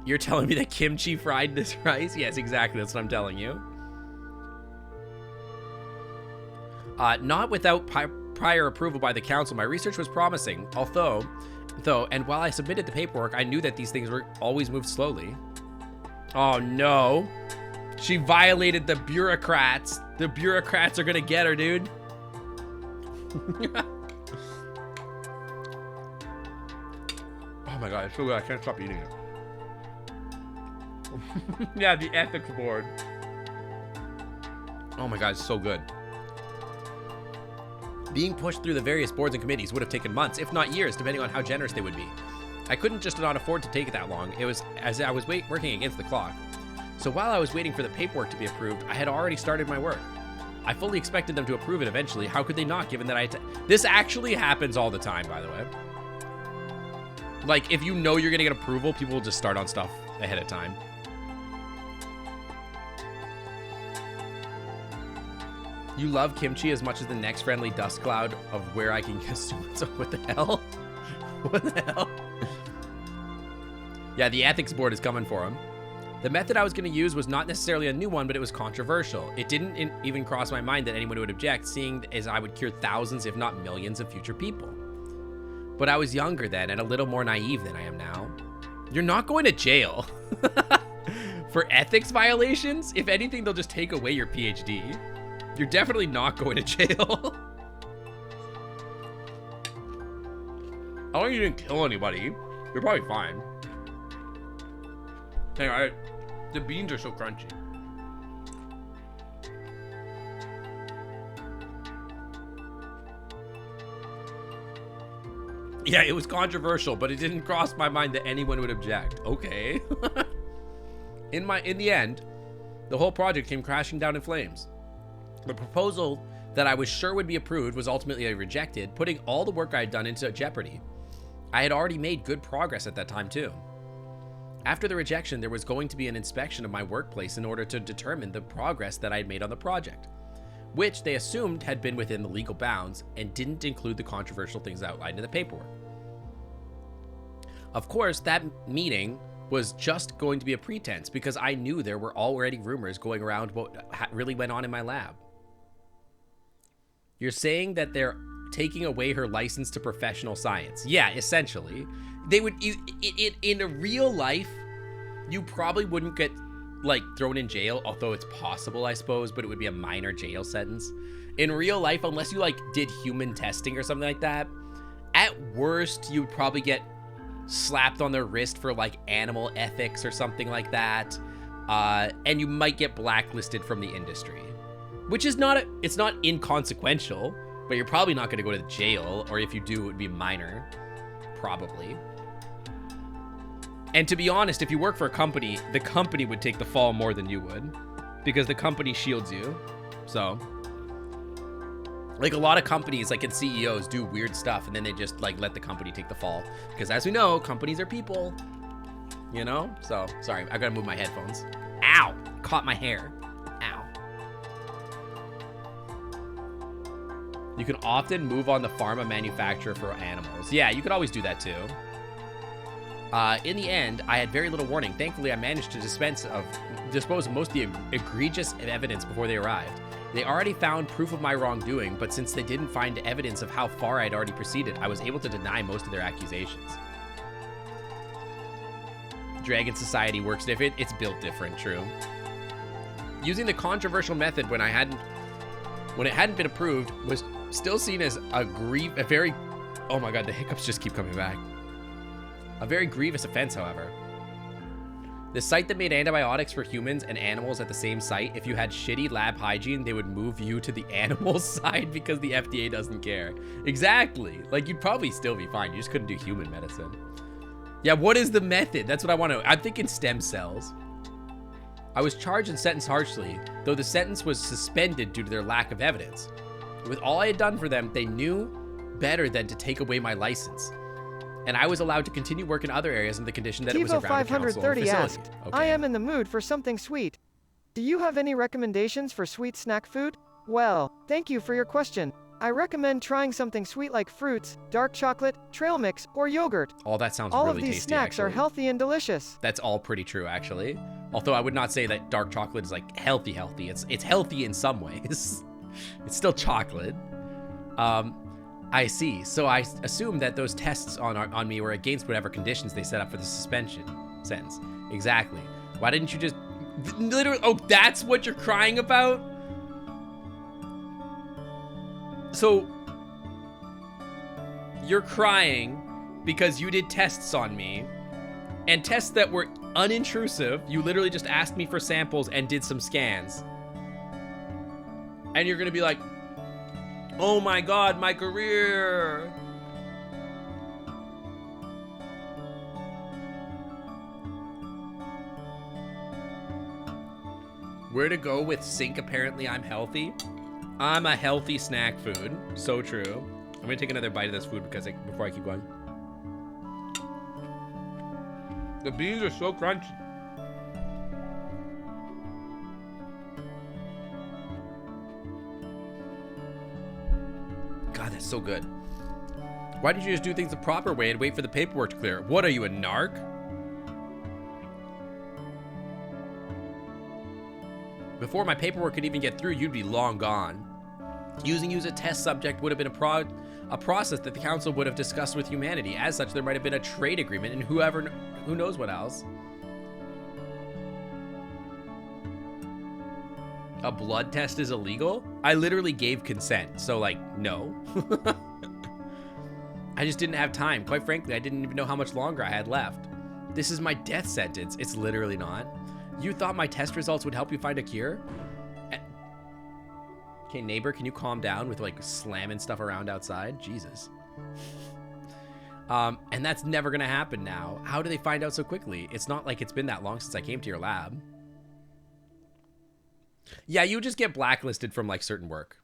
You're telling me that kimchi fried this rice? Yes, exactly. That's what I'm telling you. Not without prior approval by the council. My research was promising. And while I submitted the paperwork, I knew that these things were always moved slowly. Oh, no. She violated the bureaucrats. The bureaucrats are going to get her, dude. Oh, my God. It's so good. I can't stop eating it. Yeah, the ethics board. Oh my god, it's so good. Being pushed through the various boards and committees would have taken months, if not years, depending on how generous they would be. I couldn't just not afford to take it that long. It was as I was working against the clock. So while I was waiting for the paperwork to be approved, I had already started my work. I fully expected them to approve it eventually. How could they not, given that this actually happens all the time, by the way. Like, if you know you're gonna get approval, people will just start on stuff ahead of time. You love kimchi as much as the next friendly dust cloud of where I can consume it. So what the hell? What the hell? Yeah, the ethics board is coming for him. The method I was going to use was not necessarily a new one, but it was controversial. It didn't even cross my mind that anyone would object, seeing as I would cure thousands, if not millions, of future people. But I was younger then and a little more naive than I am now. You're not going to jail. For ethics violations? If anything, they'll just take away your PhD. You're definitely not going to jail. I don't think you didn't kill anybody. You're probably fine. Hang on, the beans are so crunchy. Yeah, it was controversial, but it didn't cross my mind that anyone would object. Okay. In the end, the whole project came crashing down in flames. The proposal that I was sure would be approved was ultimately rejected, putting all the work I had done into jeopardy. I had already made good progress at that time too. After the rejection, there was going to be an inspection of my workplace in order to determine the progress that I had made on the project, which they assumed had been within the legal bounds and didn't include the controversial things outlined in the paperwork. Of course, that meeting was just going to be a pretense because I knew there were already rumors going around what really went on in my lab. You're saying that they're taking away her license to professional science. Yeah, essentially. They would, in a real life, you probably wouldn't get, like, thrown in jail, although it's possible, I suppose, but it would be a minor jail sentence. In real life, unless you like did human testing or something like that, at worst, you would probably get slapped on their wrist for like animal ethics or something like that. And you might get blacklisted from the industry, which is it's not inconsequential, but you're probably not going to go to jail, or if you do, it would be minor, probably. And to be honest, if you work for a company, the company would take the fall more than you would, because the company shields you. So, like, a lot of companies, like, and CEOs do weird stuff, and then they just, like, let the company take the fall. Because as we know, companies are people, you know? So, sorry, I gotta move my headphones. Ow! Caught my hair. Ow. You can often move on the pharma manufacturer for animals. Yeah, you could always do that, too. In the end, I had very little warning. Thankfully, I managed to dispose of most of the egregious evidence before they arrived. They already found proof of my wrongdoing, but since they didn't find evidence of how far I'd already proceeded, I was able to deny most of their accusations. Dragon Society works different. It's built different, true. Using the controversial method when it hadn't been approved was still seen as a very, oh my god, the hiccups just keep coming back. A very grievous offense, however. The site that made antibiotics for humans and animals at the same site, if you had shitty lab hygiene, they would move you to the animal side because the FDA doesn't care. Exactly. Like, you'd probably still be fine. You just couldn't do human medicine. Yeah, what is the method? That's what I want to... I'm thinking stem cells. I was charged and sentenced harshly, though the sentence was suspended due to their lack of evidence. With all I had done for them, they knew better than to take away my license. And I was allowed to continue work in other areas on the condition that it was around a council facility. Asked, okay. I am in the mood for something sweet. Do you have any recommendations for sweet snack food? Well, thank you for your question. I recommend trying something sweet like fruits, dark chocolate, trail mix, or yogurt. All that sounds all really tasty. All of these snacks actually are healthy and delicious. That's all pretty true, actually. Although I would not say that dark chocolate is like healthy. It's healthy in some ways. It's still chocolate. I see. So I assume that those tests on me were against whatever conditions they set up for the suspension sentence. Exactly. Why didn't you just literally? Oh, that's what you're crying about? So you're crying because you did tests on me, and tests that were unintrusive. You literally just asked me for samples and did some scans. And you're gonna be like, oh my god, my career. Where to go with sync? Apparently I'm healthy. I'm a healthy snack food. So true. I'm gonna take another bite of this food before I keep going. The beans are so crunchy. God, that's so good. Why did you just do things the proper way and wait for the paperwork to clear? What are you, a narc? Before my paperwork could even get through, you'd be long gone. Using you as a test subject would have been a process that the council would have discussed with humanity. As such, there might have been a trade agreement and who knows what else. A blood test is illegal? I literally gave consent, so like, no. I just didn't have time. Quite frankly, I didn't even know how much longer I had left. This is my death sentence. It's literally not. You thought my test results would help you find a cure? Okay, neighbor, can you calm down with like slamming stuff around outside? Jesus. And that's never gonna happen now. How do they find out so quickly? It's not like it's been that long since I came to your lab. Yeah, you just get blacklisted from like certain work.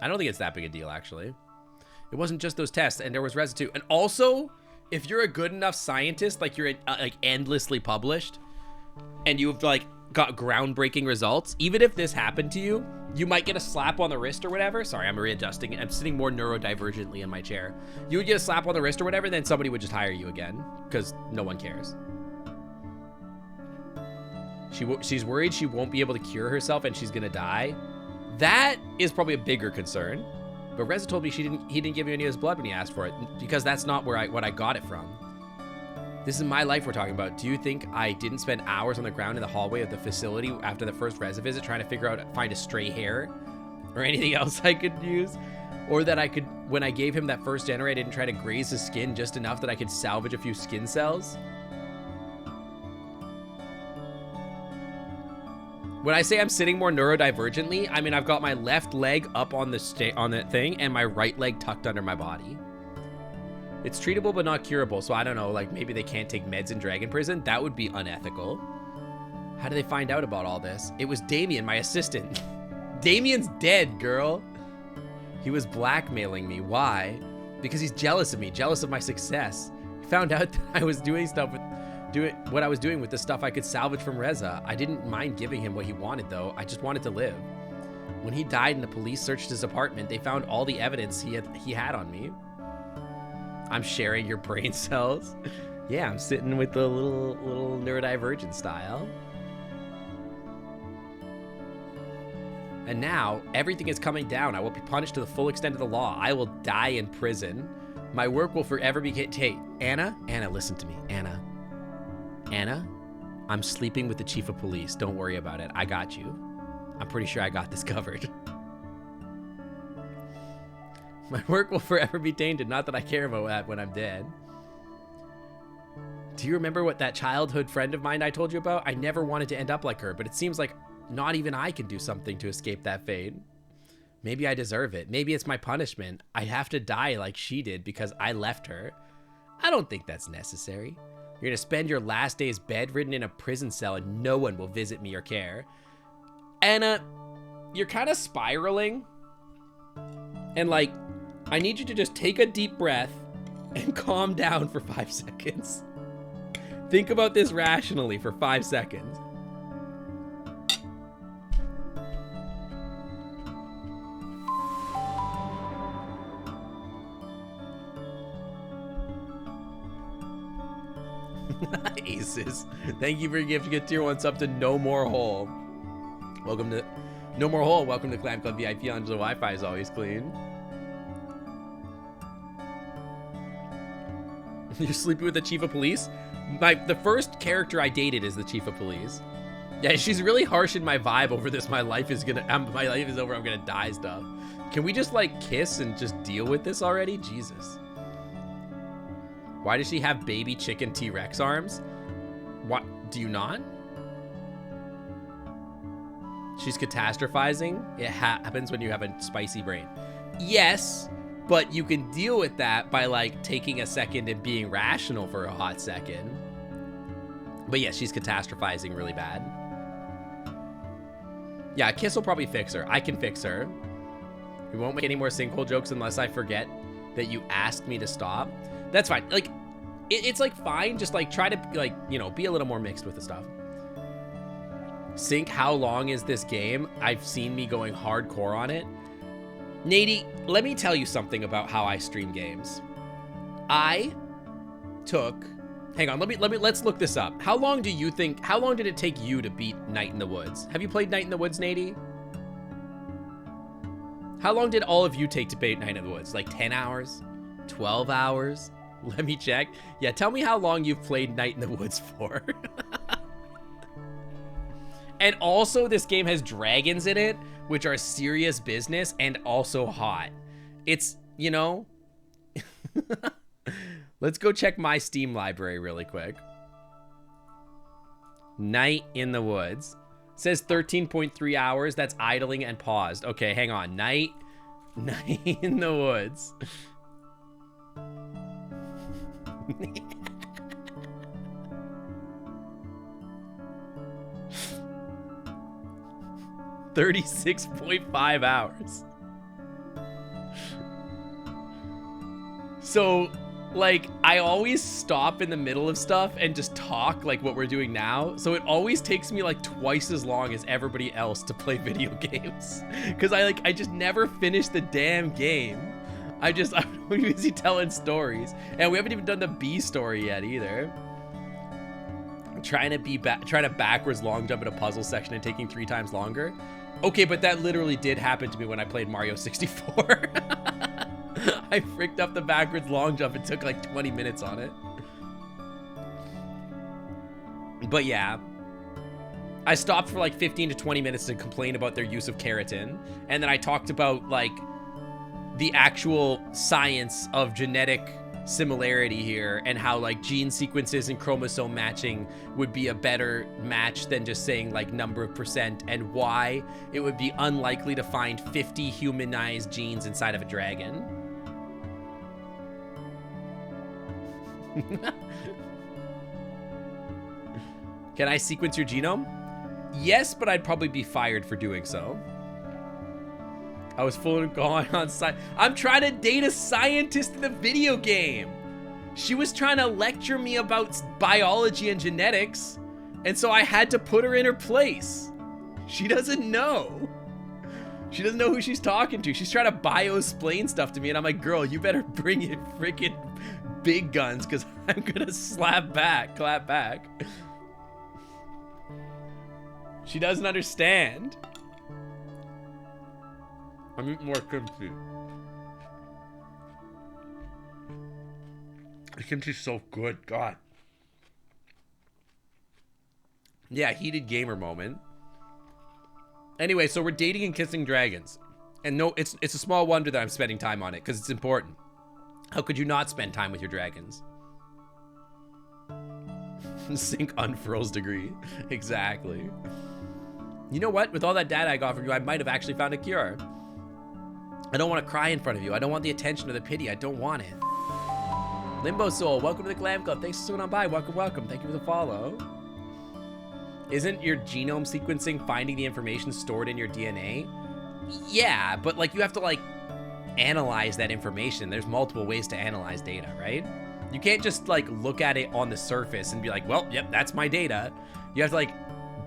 I don't think it's that big a deal, actually. It wasn't just those tests, and there was residue. And also, if you're a good enough scientist, like you're like endlessly published, and you've like got groundbreaking results, even if this happened to you, you might get a slap on the wrist or whatever. Sorry, I'm readjusting it. I'm sitting more neurodivergently in my chair. You would get a slap on the wrist or whatever, then somebody would just hire you again because no one cares. She's worried she won't be able to cure herself and she's gonna die. That is probably a bigger concern. But Reza told me he didn't give you any of his blood when he asked for it, because that's not what I got it from. This is my life we're talking about. Do you think I didn't spend hours on the ground in the hallway of the facility after the first Reza visit trying to find a stray hair or anything else I could use, or that I could, when I gave him that first generator, I didn't try to graze his skin just enough that I could salvage a few skin cells. When I say I'm sitting more neurodivergently, I mean I've got my left leg up on the thing and my right leg tucked under my body. It's treatable but not curable, so I don't know, like maybe they can't take meds in Dragon Prison? That would be unethical. How did they find out about all this? It was Damien, my assistant. Damien's dead, girl. He was blackmailing me. Why? Because he's jealous of me, jealous of my success. He found out that I was doing stuff with what I was doing with the stuff I could salvage from Reza. I didn't mind giving him what he wanted though. I just wanted to live. When he died and the police searched his apartment, they found all the evidence he had on me. I'm sharing your brain cells. Yeah, I'm sitting with the little neurodivergent style. And now everything is coming down. I will be punished to the full extent of the law. I will die in prison. My work will forever be Anna, listen to me. Anna, I'm sleeping with the chief of police. Don't worry about it. I got you. I'm pretty sure I got this covered. My work will forever be tainted. Not that I care about that when I'm dead. Do you remember what that childhood friend of mine I told you about? I never wanted to end up like her, but it seems like not even I can do something to escape that fate. Maybe I deserve it. Maybe it's my punishment. I have to die like she did because I left her. I don't think that's necessary. You're gonna spend your last days bedridden in a prison cell and no one will visit me or care. Anna, you're kind of spiraling. And like, I need you to just take a deep breath and calm down for 5 seconds. Think about this rationally for 5 seconds. Aces. Thank you for your gift to get tier 1 sub to No More Hole. Welcome to No More Hole. Welcome to Clan Club VIP. On the Wi-Fi is always clean. You're sleeping with the chief of police? The first character I dated is the chief of police. Yeah, she's really harshing my vibe over this. My life is over. I'm gonna die stuff. Can we just like kiss and just deal with this already? Jesus. Why does she have baby chicken T-Rex arms? What? Do you not? She's catastrophizing. It happens when you have a spicy brain. Yes, but you can deal with that by like taking a second and being rational for a hot second. But yeah, she's catastrophizing really bad. Yeah, a kiss will probably fix her. I can fix her. We won't make any more sinkhole jokes unless I forget that you asked me to stop. That's fine. Like, it's like fine. Just like try to like, you know, be a little more mixed with the stuff. Sync, how long is this game? I've seen me going hardcore on it. Nady, let me tell you something about how I stream games. I took, hang on, let's look this up. How long did it take you to beat Night in the Woods? Have you played Night in the Woods, Nady? How long did all of you take to beat Night in the Woods? Like 10 hours? 12 hours? Let me check. Yeah, tell me how long you've played Night in the Woods for. And also, this game has dragons in it, which are serious business and also hot. It's, you know... Let's go check my Steam library really quick. Night in the Woods. It says 13.3 hours. That's idling and paused. Okay, hang on. Night in the Woods. 36.5 hours. So, like, I always stop in the middle of stuff and just talk like what we're doing now. So it always takes me like twice as long as everybody else to play video games. Because I just never finish the damn game. I'm busy telling stories. And we haven't even done the B story yet either. I'm trying to backwards long jump in a puzzle section and taking 3 times longer. Okay, but that literally did happen to me when I played Mario 64. I fricked up the backwards long jump and took like 20 minutes on it. But yeah, I stopped for like 15 to 20 minutes to complain about their use of keratin. And then I talked about like the actual science of genetic similarity here and how like gene sequences and chromosome matching would be a better match than just saying like number of percent, and why it would be unlikely to find 50 humanized genes inside of a dragon. Can I sequence your genome? Yes, but I'd probably be fired for doing so. I was full of going on site. I'm trying to date a scientist in the video game. She was trying to lecture me about biology and genetics, and so I had to put her in her place. She doesn't know. She doesn't know who she's talking to. She's trying to bio-splain stuff to me, and I'm like, girl, you better bring in freaking big guns, because I'm gonna clap back. She doesn't understand. I'm eating more kimchi. The kimchi's so good, God. Yeah, heated gamer moment. Anyway, so we're dating and kissing dragons. And no, it's a small wonder that I'm spending time on it, because it's important. How could you not spend time with your dragons? Sync unfurls degree. Exactly. You know what? With all that data I got from you, I might have actually found a cure. I don't want to cry in front of you. I don't want the attention or the pity. I don't want it. Limbo Soul, welcome to the Glam Club. Thanks for swinging on by. Welcome, welcome. Thank you for the follow. Isn't your genome sequencing finding the information stored in your DNA? Yeah, but like you have to like analyze that information. There's multiple ways to analyze data, right? You can't just like look at it on the surface and be like, well, yep, that's my data. You have to like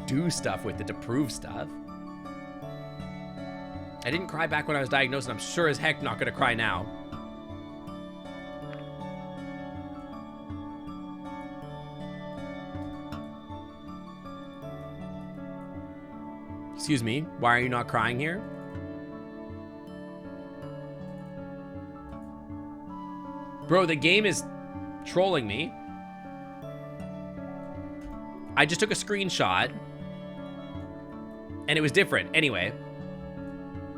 do stuff with it to prove stuff. I didn't cry back when I was diagnosed, and I'm sure as heck not gonna cry now. Excuse me, why are you not crying here? Bro, the game is trolling me. I just took a screenshot, and it was different. Anyway.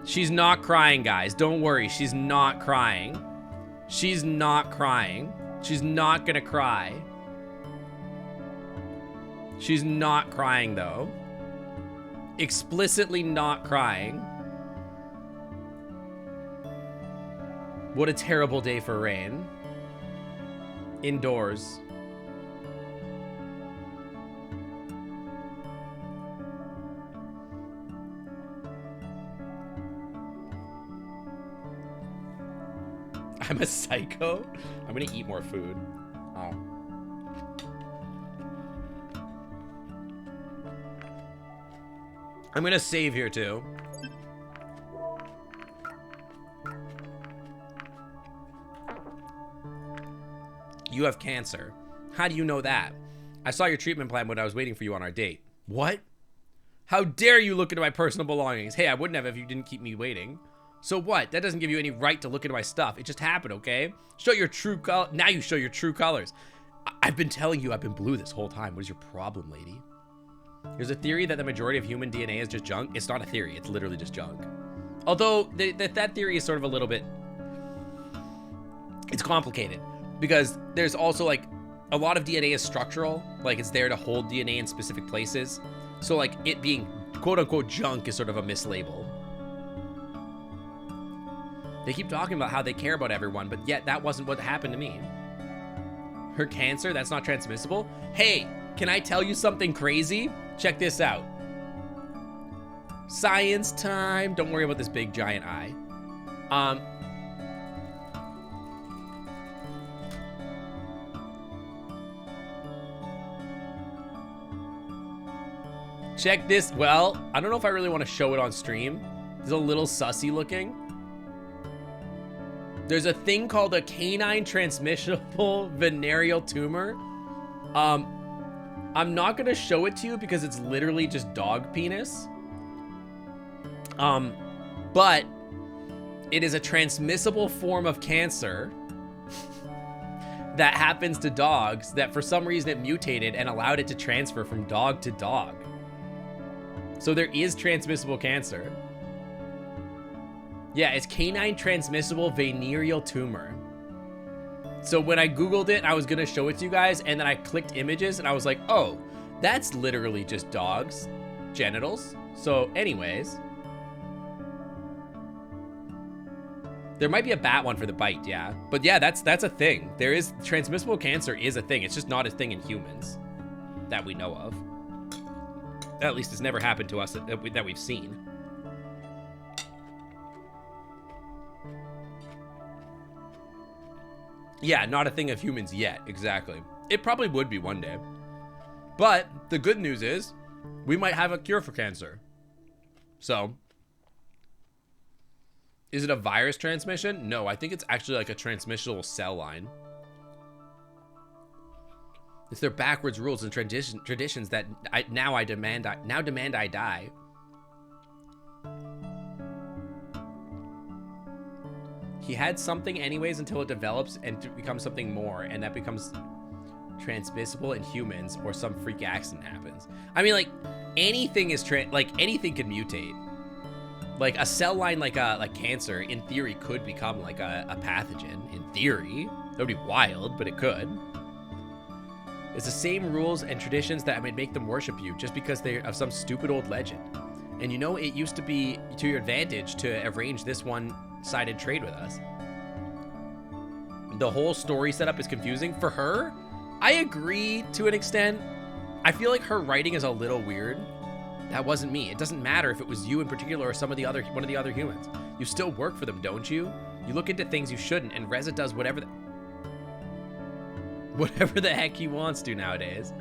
She's not crying, guys. Don't worry. She's not crying. She's not crying. She's not gonna cry. She's not crying, though. Explicitly not crying. What a terrible day for rain. Indoors. I'm a psycho. I'm gonna eat more food. Oh. I'm gonna save here too. You have cancer. How do you know that? I saw your treatment plan when I was waiting for you on our date. What? How dare you look into my personal belongings? Hey, I wouldn't have if you didn't keep me waiting. So what? That doesn't give you any right to look into my stuff. It just happened, okay? Show your true color. Now you show your true colors. I've been telling you I've been blue this whole time. What is your problem, lady? There's a theory that the majority of human DNA is just junk. It's not a theory. It's literally just junk. Although that theory is sort of a little bit... It's complicated. Because there's also like... A lot of DNA is structural. Like it's there to hold DNA in specific places. So like it being quote unquote junk is sort of a mislabel. They keep talking about how they care about everyone, but yet that wasn't what happened to me. Her cancer, that's not transmissible? Hey, can I tell you something crazy? Check this out. Science time. Don't worry about this big giant eye. Check this. Well, I don't know if I really want to show it on stream. It's a little sussy looking. There's a thing called a canine transmissible venereal tumor. I'm not gonna show it to you because it's literally just dog penis. But it is a transmissible form of cancer that happens to dogs that for some reason it mutated and allowed it to transfer from dog to dog. So there is transmissible cancer. Yeah, it's canine transmissible venereal tumor. So when I Googled it, I was gonna show it to you guys, and then I clicked images, and I was like, oh, that's literally just dogs' genitals. So anyways. There might be a bat one for the bite, yeah. But yeah, that's a thing. There is, transmissible cancer is a thing. It's just not a thing in humans that we know of. At least it's never happened to us that we've seen. Yeah, not a thing of humans yet, exactly. It probably would be one day. But the good news is, we might have a cure for cancer. So, is it a virus transmission? No, I think it's actually like a transmissible cell line. It's their backwards rules and traditions that now demand I die. He had something anyways until it develops and becomes something more, and that becomes transmissible in humans, or some freak accident happens. I mean, like, anything is anything could mutate. Like a cell line, like cancer, in theory, could become like a pathogen. In theory, that would be wild, but it could. It's the same rules and traditions that would make them worship you, just because they're of some stupid old legend. And you know, it used to be to your advantage to arrange this one-sided trade with us. The whole story setup is confusing. For her, I agree to an extent. I feel like her writing is a little weird. That wasn't me. It doesn't matter if it was you in particular or one of the other humans. You still work for them, don't you? You look into things you shouldn't, and Reza does whatever the heck he wants to nowadays.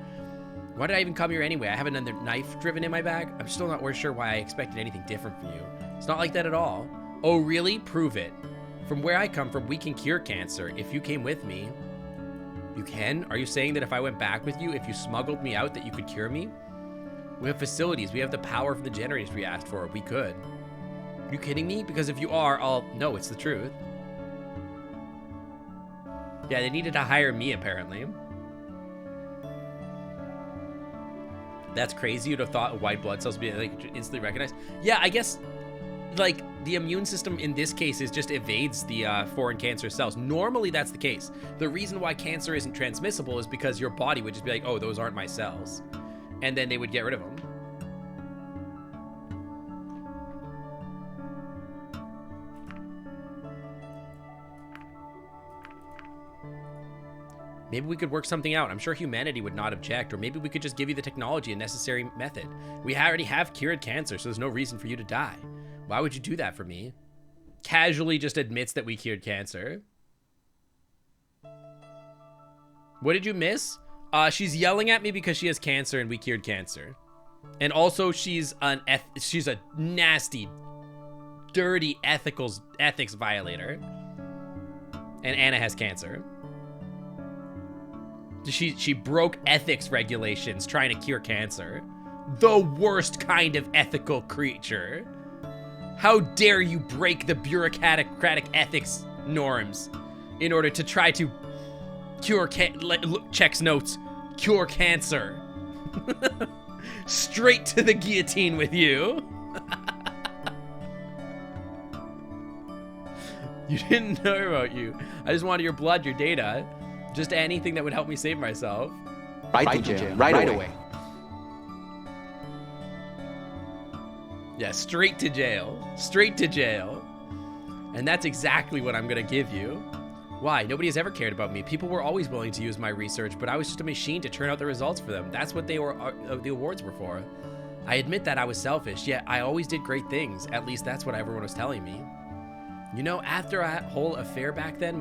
Why did I even come here anyway? I have another knife driven in my back. I'm still not sure why I expected anything different from you. It's not like that at all. Oh, really? Prove it. From where I come from, we can cure cancer. If you came with me. You can? Are you saying that if I went back with you, if you smuggled me out, that you could cure me? We have facilities. We have the power from the generators we asked for. We could. Are you kidding me? Because if you are, I'll... No, it's the truth. Yeah, they needed to hire me, apparently. That's crazy. You'd have thought white blood cells would be like instantly recognized. Yeah, I guess like the immune system in this case is just evades the foreign cancer cells. Normally that's the case. The reason why cancer isn't transmissible is because your body would just be like, oh, those aren't my cells. And then they would get rid of them. Maybe we could work something out. I'm sure humanity would not object, or maybe we could just give you the technology and necessary method. We already have cured cancer, so there's no reason for you to die. Why would you do that for me? Casually just admits that we cured cancer. What did you miss? She's yelling at me because she has cancer and we cured cancer. And also she's a nasty, dirty ethics violator. And Anna has cancer. She broke ethics regulations trying to cure cancer. The worst kind of ethical creature. How dare you break the bureaucratic ethics norms in order to try to cure checks notes, cure cancer. Straight to the guillotine with you. You didn't know about you. I just wanted your blood, your data. Just anything that would help me save myself. Right to jail. Right away. Yeah, straight to jail. Straight to jail. And that's exactly what I'm gonna give you. Why? Nobody has ever cared about me. People were always willing to use my research, but I was just a machine to turn out the results for them. That's what the awards were for. I admit that I was selfish, yet I always did great things. At least that's what everyone was telling me. You know, after a whole affair back then,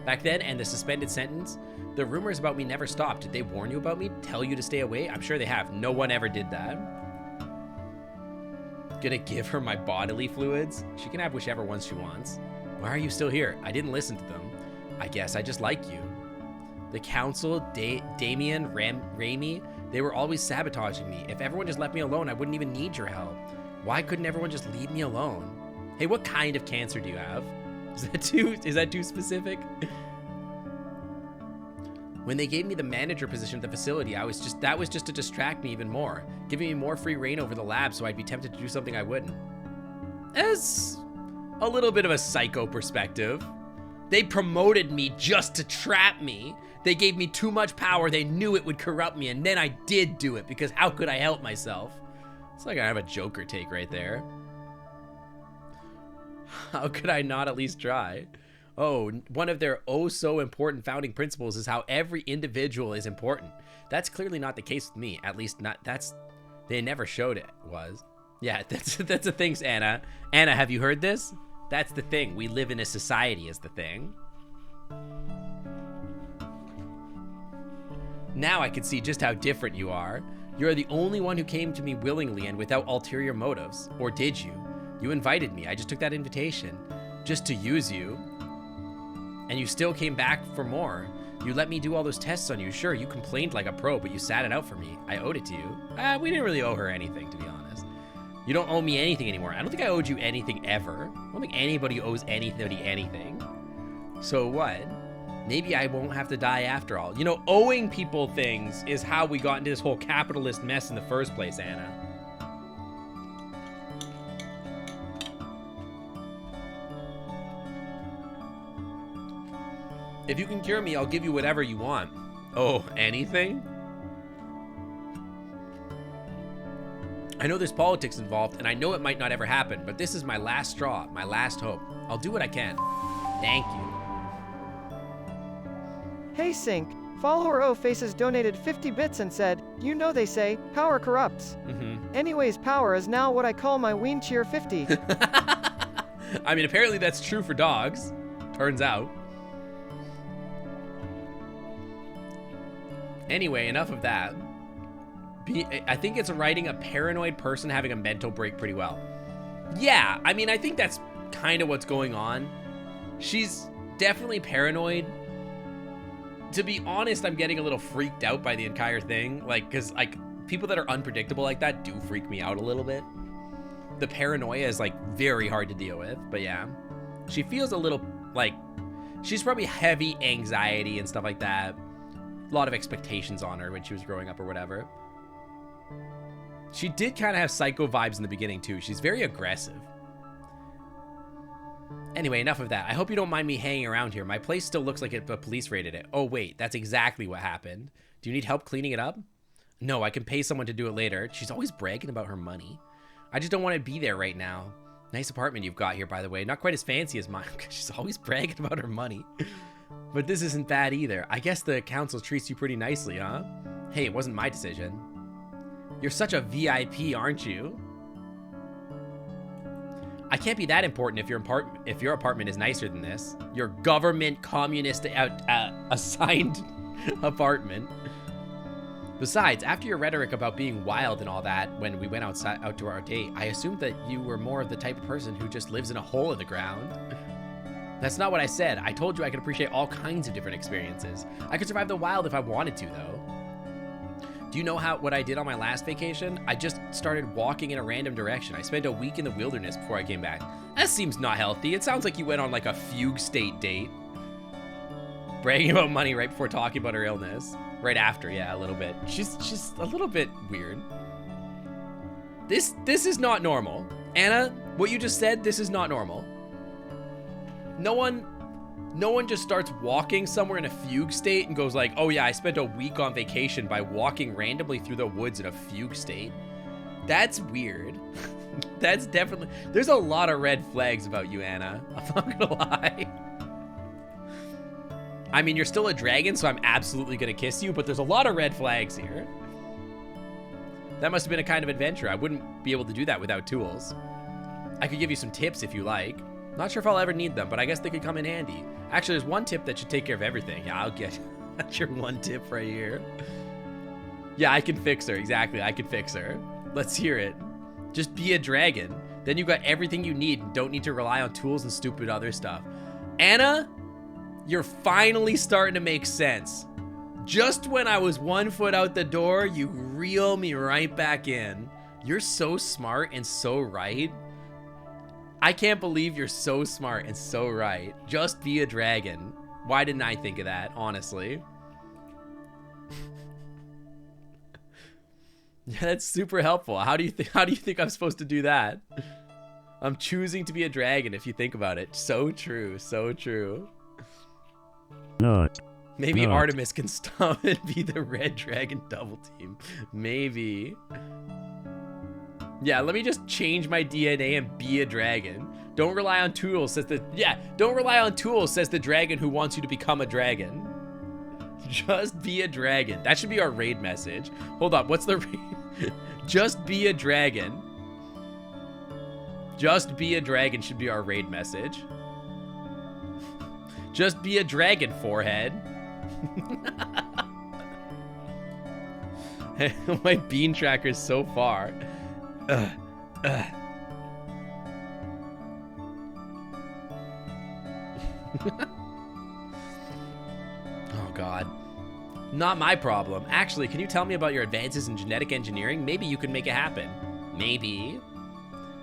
back then and the suspended sentence, the rumors about me never stopped. Did they warn you about me? Tell you to stay away? I'm sure they have. No one ever did that. Gonna give her my bodily fluids? She can have whichever ones she wants. Why are you still here? I didn't listen to them. I guess I just like you. The council, Damien, Raimi, they were always sabotaging me. If everyone just left me alone, I wouldn't even need your help. Why couldn't everyone just leave me alone? Hey, what kind of cancer do you have? Is that too specific? When they gave me the manager position at the facility, that was just to distract me even more, giving me more free reign over the lab so I'd be tempted to do something I wouldn't. As a little bit of a psycho perspective, they promoted me just to trap me. They gave me too much power. They knew it would corrupt me, and then I did do it because how could I help myself? It's like I have a Joker take right there. How could I not at least try? Oh, one of their oh so important founding principles is how every individual is important. That's clearly not the case with me. At least not, they never showed it was. Yeah, that's the thing, Anna. Anna, have you heard this? That's the thing. We live in a society is the thing. Now I can see just how different you are. You're the only one who came to me willingly and without ulterior motives. Or did you? You invited me. I just took that invitation just to use you. And you still came back for more. You let me do all those tests on you. Sure, you complained like a pro, but you sat it out for me. I owed it to you. We didn't really owe her anything, to be honest. You don't owe me anything anymore. I don't think I owed you anything ever. I don't think anybody owes anybody anything. So what? Maybe I won't have to die after all. You know, owing people things is how we got into this whole capitalist mess in the first place, Anna. If you can cure me, I'll give you whatever you want. Oh, anything? I know there's politics involved, and I know it might not ever happen, but this is my last straw, my last hope. I'll do what I can. Thank you. Hey Sync, follower O Faces donated 50 bits and said, you know they say, power corrupts. Anyways, power is now what I call my Ween Cheer 50. I mean, apparently that's true for dogs. Turns out. Anyway, enough of that. I think it's writing a paranoid person having a mental break pretty well. Yeah, I mean, I think that's kind of what's going on. She's definitely paranoid. To be honest, I'm getting a little freaked out by the entire thing. Like, because, like, people that are unpredictable like that do freak me out a little bit. The paranoia is, like, very hard to deal with. But, yeah. She feels a little, like, she's probably heavy anxiety and stuff like that. A lot of expectations on her when she was growing up or whatever. She did kind of have psycho vibes in the beginning, too. She's very aggressive. Anyway, enough of that. I hope you don't mind me hanging around here. My place still looks like the police raided it. Oh, wait. That's exactly what happened. Do you need help cleaning it up? No, I can pay someone to do it later. She's always bragging about her money. I just don't want to be there right now. Nice apartment you've got here, by the way. Not quite as fancy as mine. She's always bragging about her money. But this isn't bad either. I guess the council treats you pretty nicely, huh? Hey, it wasn't my decision. You're such a VIP, aren't you? I can't be that important if your apartment is nicer than this. Your government communist assigned apartment. Besides, after your rhetoric about being wild and all that when we went out to our date, I assumed that you were more of the type of person who just lives in a hole in the ground. That's not what I said. I told you I could appreciate all kinds of different experiences. I could survive the wild if I wanted to, though. Do you know what I did on my last vacation? I just started walking in a random direction. I spent a week in the wilderness before I came back. That seems not healthy. It sounds like you went on like a fugue state date. Bragging about money right before talking about her illness. Right after, yeah, a little bit. She's a little bit weird. This is not normal. Anna, what you just said, this is not normal. No one just starts walking somewhere in a fugue state and goes like, oh yeah, I spent a week on vacation by walking randomly through the woods in a fugue state. That's weird. That's definitely, there's a lot of red flags about you, Anna. I'm not gonna lie. I mean, you're still a dragon, so I'm absolutely gonna kiss you, but there's a lot of red flags here. That must have been a kind of adventure. I wouldn't be able to do that without tools. I could give you some tips if you like. Not sure if I'll ever need them, but I guess they could come in handy. Actually, there's one tip that should take care of everything. Yeah, I'll get that's your one tip right here. Yeah, I can fix her. Exactly, I can fix her. Let's hear it. Just be a dragon. Then you've got everything you need and don't need to rely on tools and stupid other stuff. Anna, you're finally starting to make sense. Just when I was 1 foot out the door, you reel me right back in. You're so smart and so right. I can't believe you're so smart and so right. Just be a dragon. Why didn't I think of that, honestly? Yeah, that's super helpful. How do you think I'm supposed to do that? I'm choosing to be a dragon if you think about it. So true, so true. Not. Maybe Not. Artemis can stop and be the red dragon double team. Maybe. Yeah, let me just change my DNA and be a dragon. Don't rely on tools, says the don't rely on tools, says the dragon who wants you to become a dragon. Just be a dragon. That should be our raid message. Hold up, what's the raid? Just be a dragon. Just be a dragon should be our raid message. Just be a dragon, forehead. My bean tracker is so far. Oh God. Not my problem. Actually, can you tell me about your advances in genetic engineering? Maybe you can make it happen. Maybe.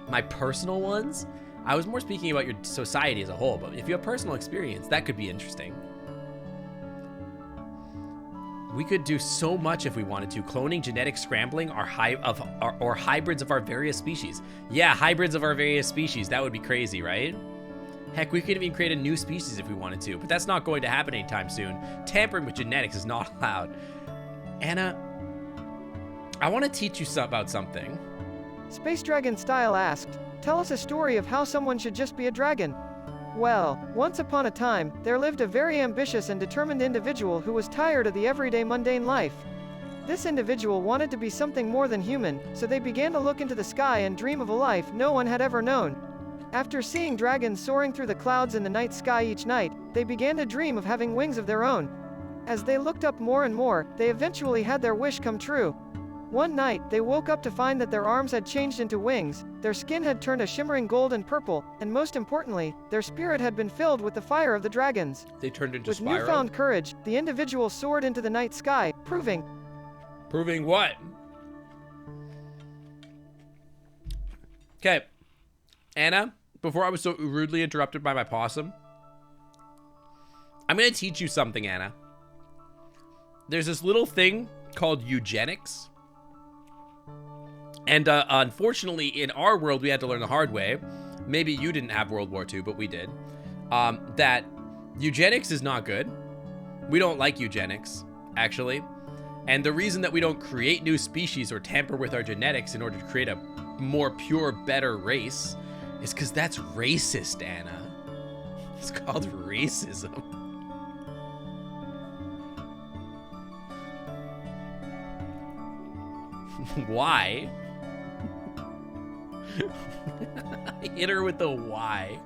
My personal ones? I was more speaking about your society as a whole, but if you have personal experience, that could be interesting. We could do so much if we wanted to. Cloning, genetic scrambling, or hybrids of our various species. Yeah, hybrids of our various species. That would be crazy, right? Heck, we could even create a new species if we wanted to, but that's not going to happen anytime soon. Tampering with genetics is not allowed. Anna, I want to teach you about something. Space Dragon Style asked, tell us a story of how someone should just be a dragon. Well, once upon a time, there lived a very ambitious and determined individual who was tired of the everyday mundane life. This individual wanted to be something more than human, so they began to look into the sky and dream of a life no one had ever known. After seeing dragons soaring through the clouds in the night sky each night, they began to dream of having wings of their own. As they looked up more and more, they eventually had their wish come true. One night, they woke up to find that their arms had changed into wings, their skin had turned a shimmering gold and purple, and most importantly, their spirit had been filled with the fire of the dragons. They turned into With Spyro? newfound courage, the individual soared into the night sky, proving What? Okay. Anna, before I was so rudely interrupted by my possum, I'm going to teach you something, Anna. There's this little thing called eugenics. And unfortunately, in our world, we had to learn the hard way. Maybe you didn't have World War II, but we did. That eugenics is not good. We don't like eugenics, actually. And the reason that we don't create new species or tamper with our genetics in order to create a more pure, better race is because that's racist, Anna. It's called racism. Why? Hit her with the why.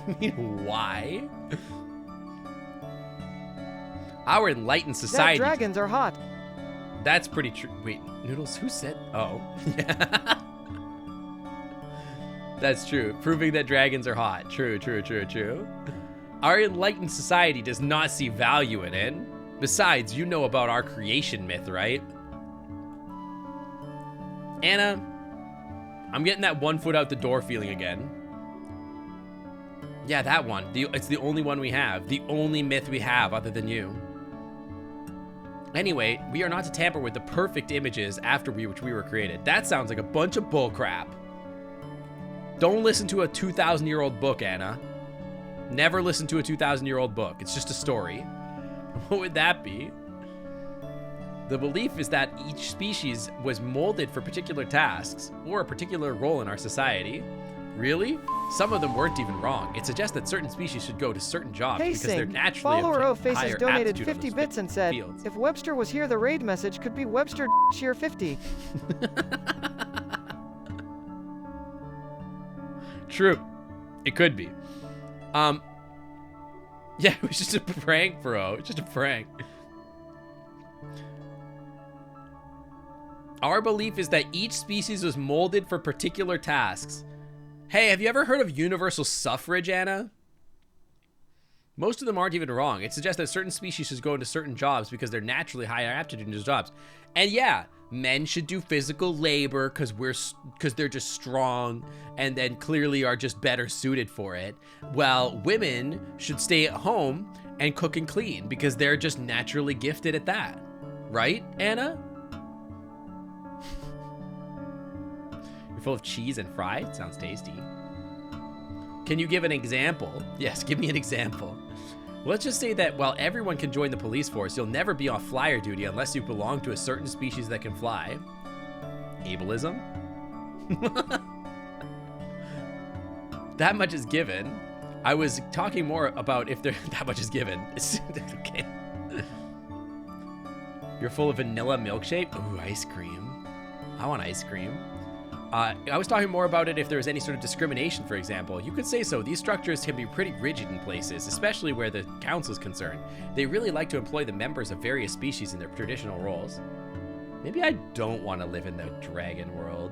What do you mean, why? Our enlightened society. that dragons are hot. That's pretty true. Wait, Noodles, who said? Oh. Yeah. That's true. Proving that dragons are hot. True, true, true, true. Our enlightened society does not see value in it. Besides, you know about our creation myth, right? Anna, I'm getting that 1 foot out the door feeling again. Yeah, that one. It's the only one we have. The only myth we have other than you. Anyway, we are not to tamper with the perfect images after which we were created. That sounds like a bunch of bullcrap. Don't listen to a 2,000-year-old book, Anna. Never listen to a 2,000-year-old book. It's just a story. What would that be? The belief is that each species was molded for particular tasks or a particular role in our society. Really? Some of them weren't even wrong. It suggests that certain species should go to certain jobs because they're naturally Follower O of Faces higher donated aptitude on 50 those bits and said, fields. if Webster was here, the raid message could be Webster sheer 50. True. It could be. Yeah, it was just a prank, bro. It's just a prank. Our belief is that each species was molded for particular tasks. Hey, have you ever heard of universal suffrage, Anna? Most of them aren't even wrong. It suggests that certain species should go into certain jobs because they're naturally higher aptitude in those jobs. And yeah, men should do physical labor because they're just strong and then clearly are just better suited for it. While women should stay at home and cook and clean because they're just naturally gifted at that. Right, Anna? You're full of cheese and fried? Sounds tasty. Can you give an example? Yes, give me an example. Let's just say that while everyone can join the police force, you'll never be on flyer duty unless you belong to a certain species that can fly. Ableism? That much is given. I was talking more about if there that much is given. Okay. You're full of vanilla milkshake? Ooh, ice cream. I want ice cream. I was talking more about it if there was any sort of discrimination, for example. You could say so. These structures can be pretty rigid in places, especially where the council is concerned. They really like to employ the members of various species in their traditional roles. Maybe I don't want to live in the dragon world.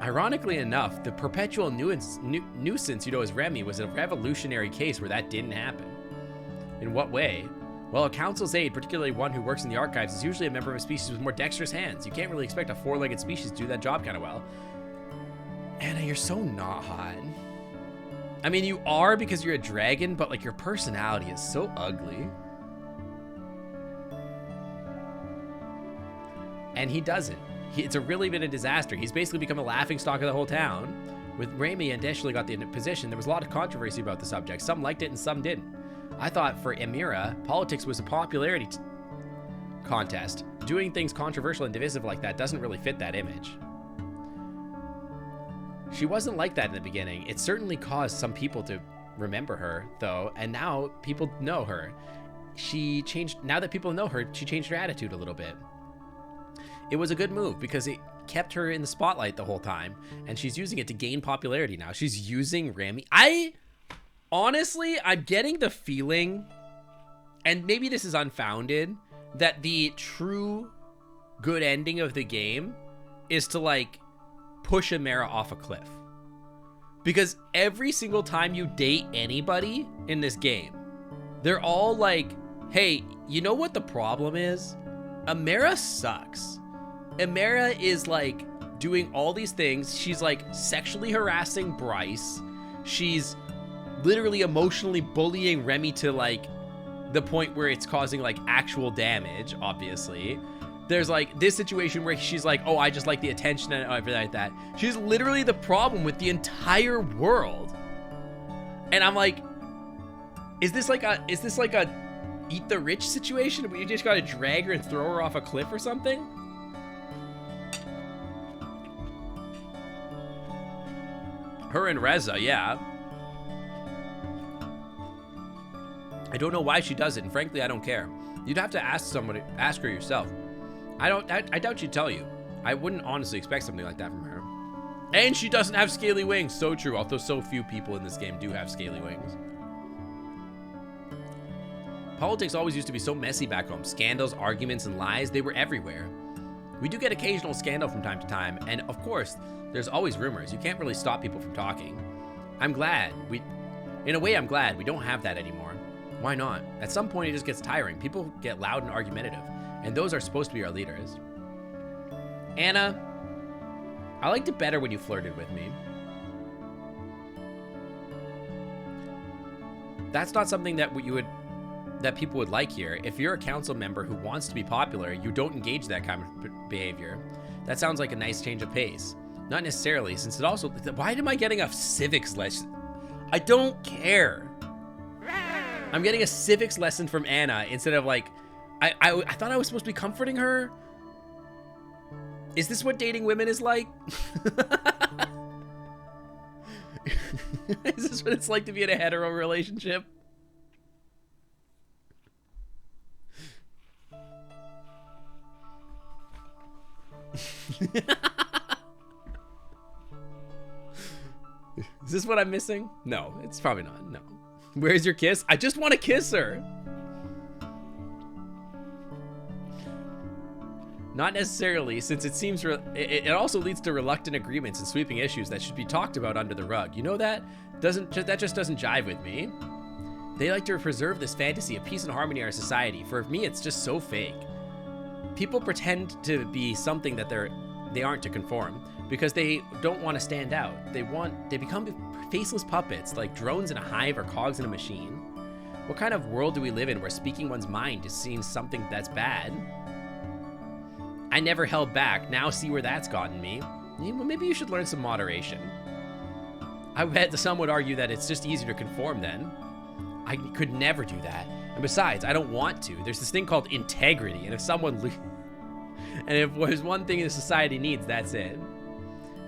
Ironically enough, the perpetual nuisance you know as Remy was a revolutionary case where that didn't happen. In what way? Well, a council's aide, particularly one who works in the archives, is usually a member of a species with more dexterous hands. You can't really expect a four-legged species to do that job kind of well. Anna, you're so not hot. I mean, you are because you're a dragon, but like your personality is so ugly. And he doesn't. It's a really been a disaster. He's basically become a laughingstock of the whole town. With Remy and Deschley got the position, there was a lot of controversy about the subject. Some liked it and some didn't. I thought for Amira, politics was a popularity contest. Doing things controversial and divisive like that doesn't really fit that image. She wasn't like that in the beginning. It certainly caused some people to remember her, though, and now people know her. She changed, now that people know her, she changed her attitude a little bit. It was a good move because it kept her in the spotlight the whole time, and she's using it to gain popularity now. She's using Remy. Honestly, I'm getting the feeling, and maybe this is unfounded, that the true good ending of the game is to, like, push Amira off a cliff. Because every single time you date anybody in this game, they're all like, hey, you know what the problem is? Amira sucks. Amira is, like, doing all these things. She's, like, sexually harassing Bryce. She's literally emotionally bullying Remy to, like, the point where it's causing, like, actual damage, obviously. There's, like, this situation where she's like, oh, I just like the attention and everything like that. She's literally the problem with the entire world. And I'm like, is this like a eat the rich situation where you just gotta drag her and throw her off a cliff or something? Her and Reza, yeah. I don't know why she does it, and frankly, I don't care. You'd have to ask her yourself. I doubt she'd tell you. I wouldn't honestly expect something like that from her. And she doesn't have scaly wings. So true, although so few people in this game do have scaly wings. Politics always used to be so messy back home. Scandals, arguments, and lies, they were everywhere. We do get occasional scandal from time to time, and of course, there's always rumors. You can't really stop people from talking. I'm glad. In a way, I'm glad we don't have that anymore. Why not? At some point, it just gets tiring. People get loud and argumentative, and those are supposed to be our leaders. Anna, I liked it better when you flirted with me. That's not something that people would like here. If you're a council member who wants to be popular, you don't engage that kind of behavior. That sounds like a nice change of pace. Not necessarily, since it also... Why am I getting a civics lesson? I don't care. I'm getting a civics lesson from Anna instead of, like... I thought I was supposed to be comforting her? Is this what dating women is like? Is this what it's like to be in a hetero relationship? Is this what I'm missing? No, it's probably not. No. Where's your kiss? I just want to kiss her. Not necessarily, since it seems it also leads to reluctant agreements and sweeping issues that should be talked about under the rug. You know that? That just doesn't jive with me. They like to preserve this fantasy of peace and harmony in our society. For me, it's just so fake. People pretend to be something that they aren't to conform because they don't want to stand out. They become faceless puppets, like drones in a hive or cogs in a machine. What kind of world do we live in where speaking one's mind is seen something that's bad? I never held back. Now see where that's gotten me. Well, maybe you should learn some moderation. I bet some would argue that it's just easier to conform then. I could never do that. And besides, I don't want to. There's this thing called integrity, and if there's one thing the society needs, that's it.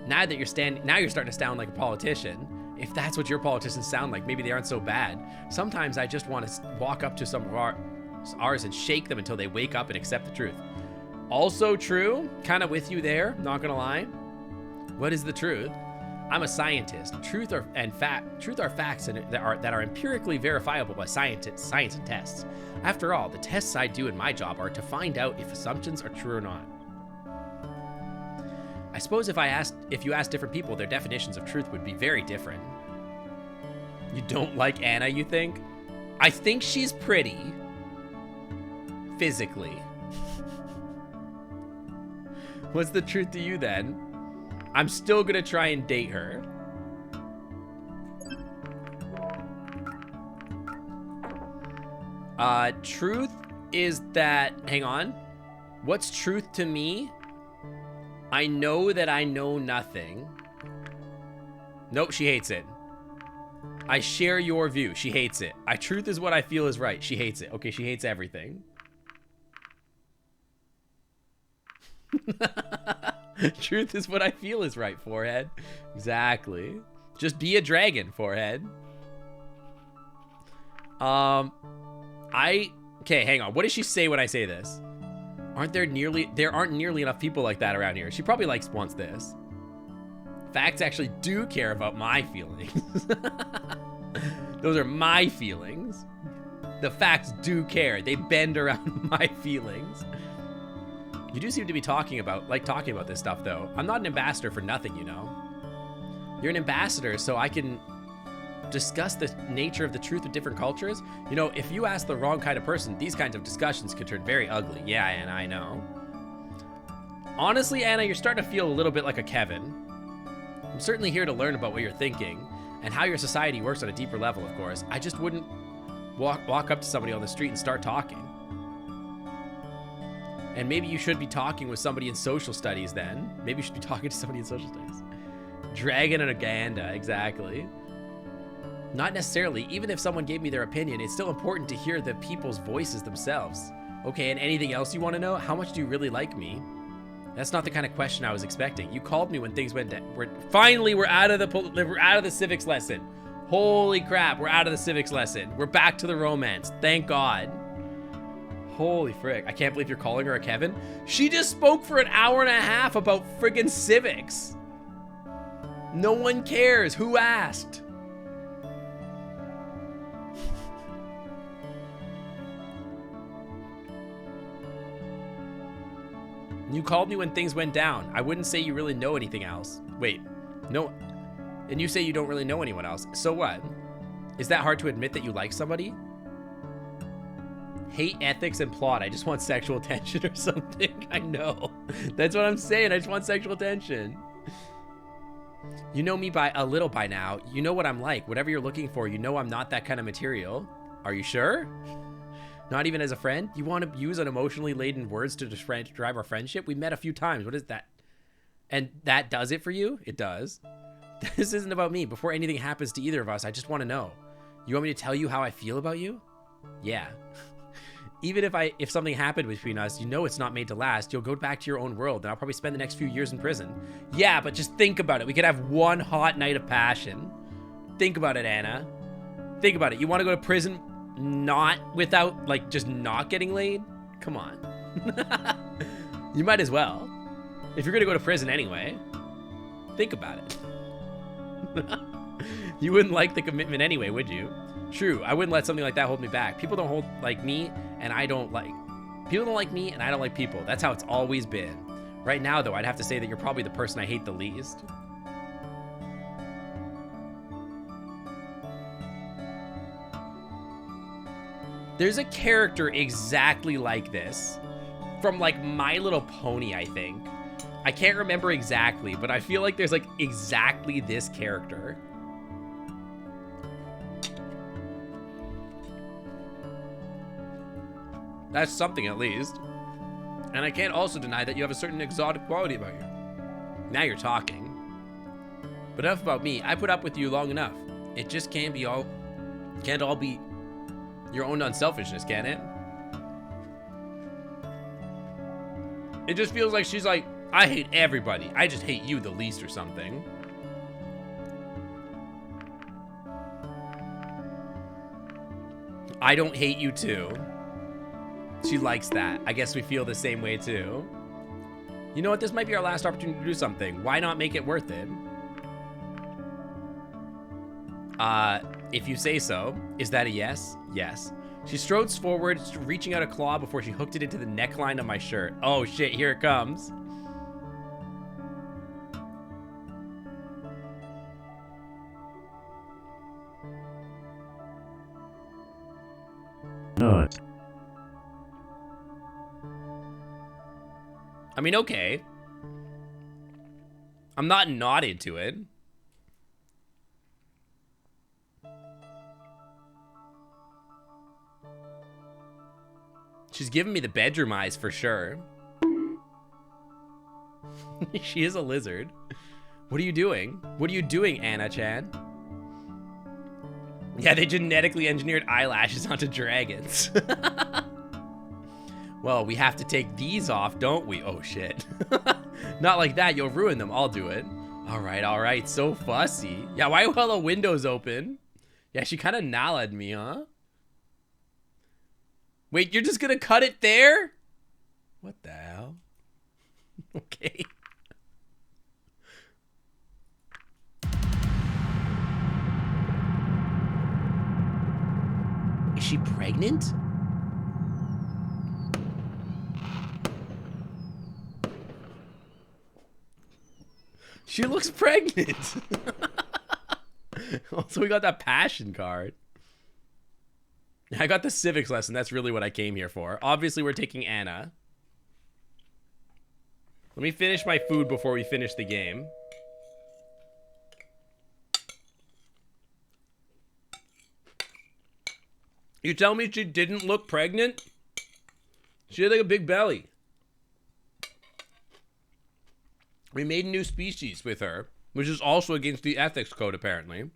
Now you're starting to sound like a politician. If that's what your politicians sound like, maybe they aren't so bad. Sometimes I just want to walk up to some of ours and shake them until they wake up and accept the truth. Also true, kind of with you there, not gonna lie. What is the truth? I'm a scientist. Truth are facts that are empirically verifiable by science and tests. After all, the tests I do in my job are to find out if assumptions are true or not. I suppose if you asked different people, their definitions of truth would be very different. You don't like Anna, you think? I think she's pretty. Physically. What's the truth to you then? I'm still gonna try and date her. Truth is that, hang on. What's truth to me? I know that I know nothing. Nope, she hates it. I share your view. She hates it. Truth is what I feel is right. She hates it. Okay, she hates everything. Truth is what I feel is right, Forehead. Exactly. Just be a dragon, Forehead. Okay, hang on. What does she say when I say this? There aren't nearly enough people like that around here. She probably wants this. Facts actually do care about my feelings. Those are my feelings. The facts do care. They bend around my feelings. You do seem to be talking about this stuff, though. I'm not an ambassador for nothing, you know. You're an ambassador, so I can discuss the nature of the truth of different cultures. You know, if you ask the wrong kind of person, these kinds of discussions could turn very ugly. Yeah, Anna, I know. Honestly, Anna, you're starting to feel a little bit like a Kevin. I'm certainly here to learn about what you're thinking and how your society works on a deeper level, of course. I just wouldn't walk up to somebody on the street and start talking. And maybe you should be talking with somebody in social studies then. Maybe you should be talking to somebody in social studies. Dragon and Aganda, exactly. Not necessarily. Even if someone gave me their opinion, it's still important to hear the people's voices themselves. Okay, and anything else you want to know? How much do you really like me? That's not the kind of question I was expecting. You called me when things went down. Finally, we're out of the civics lesson. Holy crap, we're out of the civics lesson. We're back to the romance. Thank God. Holy frick. I can't believe you're calling her a Kevin. She just spoke for an hour and a half about friggin' civics. No one cares. Who asked? You called me when things went down. I wouldn't say you really know anything else. Wait, no. And you say you don't really know anyone else. So what? Is that hard to admit that you like somebody? Hate ethics and plot. I just want sexual tension or something. I know. That's what I'm saying. I just want sexual tension. You know me by a little by now. You know what I'm like. Whatever you're looking for, you know I'm not that kind of material. Are you sure? Not even as a friend? You want to use an emotionally laden words to drive our friendship? We met a few times. What is that? And that does it for you? It does. This isn't about me. Before anything happens to either of us, I just want to know. You want me to tell you how I feel about you? Yeah. Even if something happened between us, you know it's not made to last. You'll go back to your own world, and I'll probably spend the next few years in prison. Yeah, but just think about it. We could have one hot night of passion. Think about it, Anna. Think about it. You want to go to prison not without, just not getting laid? Come on. You might as well. If you're going to go to prison anyway, think about it. You wouldn't like the commitment anyway, would you? True, I wouldn't let something like that hold me back. People don't like me, and I don't like people. That's how it's always been. Right now, though, I'd have to say that you're probably the person I hate the least. There's a character exactly like this from My Little Pony, I think. I can't remember exactly, but I feel like there's exactly this character. That's something, at least. And I can't also deny that you have a certain exotic quality about you. Now you're talking. But enough about me. I put up with you long enough. It just can't all be your own unselfishness, can it? It just feels like she's like, I hate everybody. I just hate you the least or something. I don't hate you too. She likes that. I guess we feel the same way too. You know what? This might be our last opportunity to do something. Why not make it worth it? If you say so. Is that a yes? Yes. She strode forward, reaching out a claw before she hooked it into the neckline of my shirt. Oh shit, here it comes. Not. I mean, okay. I'm not into it. She's giving me the bedroom eyes for sure. She is a lizard. What are you doing? What are you doing, Anna-chan? Yeah, they genetically engineered eyelashes onto dragons. Well, we have to take these off, don't we? Oh, shit. Not like that. You'll ruin them. I'll do it. All right. So fussy. Yeah, why are all the windows open? Yeah, she kind of nallied me, huh? Wait, you're just gonna cut it there? What the hell? Okay. Is she pregnant? She looks pregnant. Also, we got that passion card. I got the civics lesson. That's really what I came here for. Obviously, we're taking Anna. Let me finish my food before we finish the game. You tell me she didn't look pregnant? She had like a big belly. We made a new species with her, which is also against the ethics code, apparently.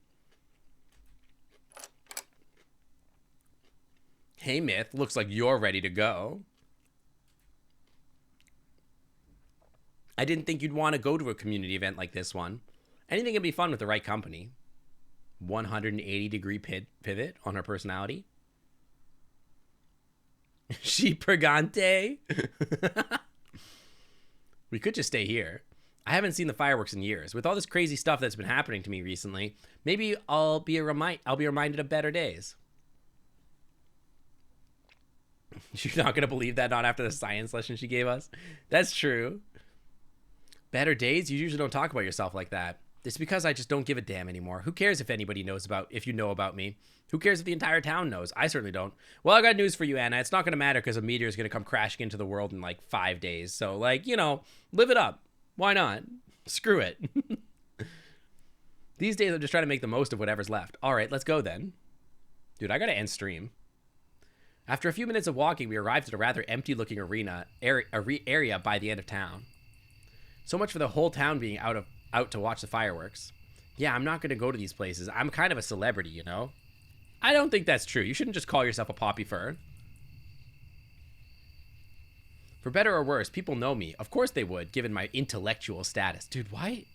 Hey, Myth, looks like you're ready to go. I didn't think you'd want to go to a community event like this one. Anything can be fun with the right company. 180-degree pivot on her personality. She pregante. We could just stay here. I haven't seen the fireworks in years. With all this crazy stuff that's been happening to me recently, maybe I'll be reminded of better days. You're not going to believe that, not after the science lesson she gave us? That's true. Better days? You usually don't talk about yourself like that. It's because I just don't give a damn anymore. Who cares if anybody knows if you know about me? Who cares if the entire town knows? I certainly don't. Well, I got news for you, Anna. It's not going to matter because a meteor is going to come crashing into the world in like 5 days. So, like, you know, live it up. Why not? Screw it. These days, I'm just trying to make the most of whatever's left. All right, let's go then. Dude, I got to end stream. After a few minutes of walking, we arrived at a rather empty-looking area by the end of town. So much for the whole town being out to watch the fireworks. Yeah, I'm not going to go to these places. I'm kind of a celebrity, you know? I don't think that's true. You shouldn't just call yourself a poppy fur. For better or worse, people know me. Of course they would, given my intellectual status. Dude, why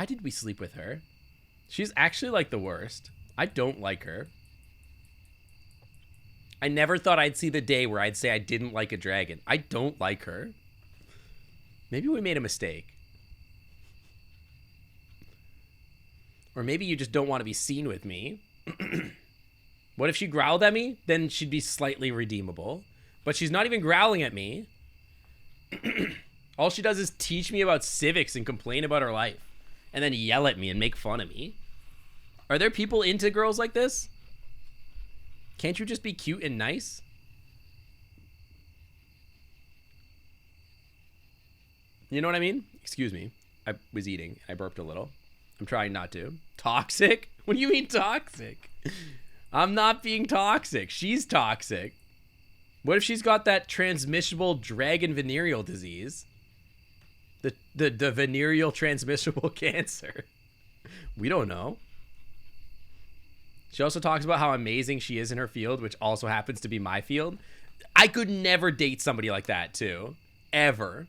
did we sleep with her? She's actually like the worst. I don't like her. I never thought I'd see the day where I'd say I didn't like a dragon. I don't like her. Maybe we made a mistake. Or maybe you just don't want to be seen with me. What if she growled at me? Then she'd be slightly redeemable. But she's not even growling at me. All she does is teach me about civics and complain about her life. And then yell at me and make fun of me. Are there people into girls like this? Can't you just be cute and nice? You know what I mean? Excuse me. I was eating. I burped a little. I'm trying not to. Toxic? What do you mean toxic? I'm not being toxic. She's toxic. What if she's got that transmissible dragon venereal disease? The venereal transmissible cancer. We don't know. She also talks about how amazing she is in her field, which also happens to be my field. I could never date somebody like that, too. Ever.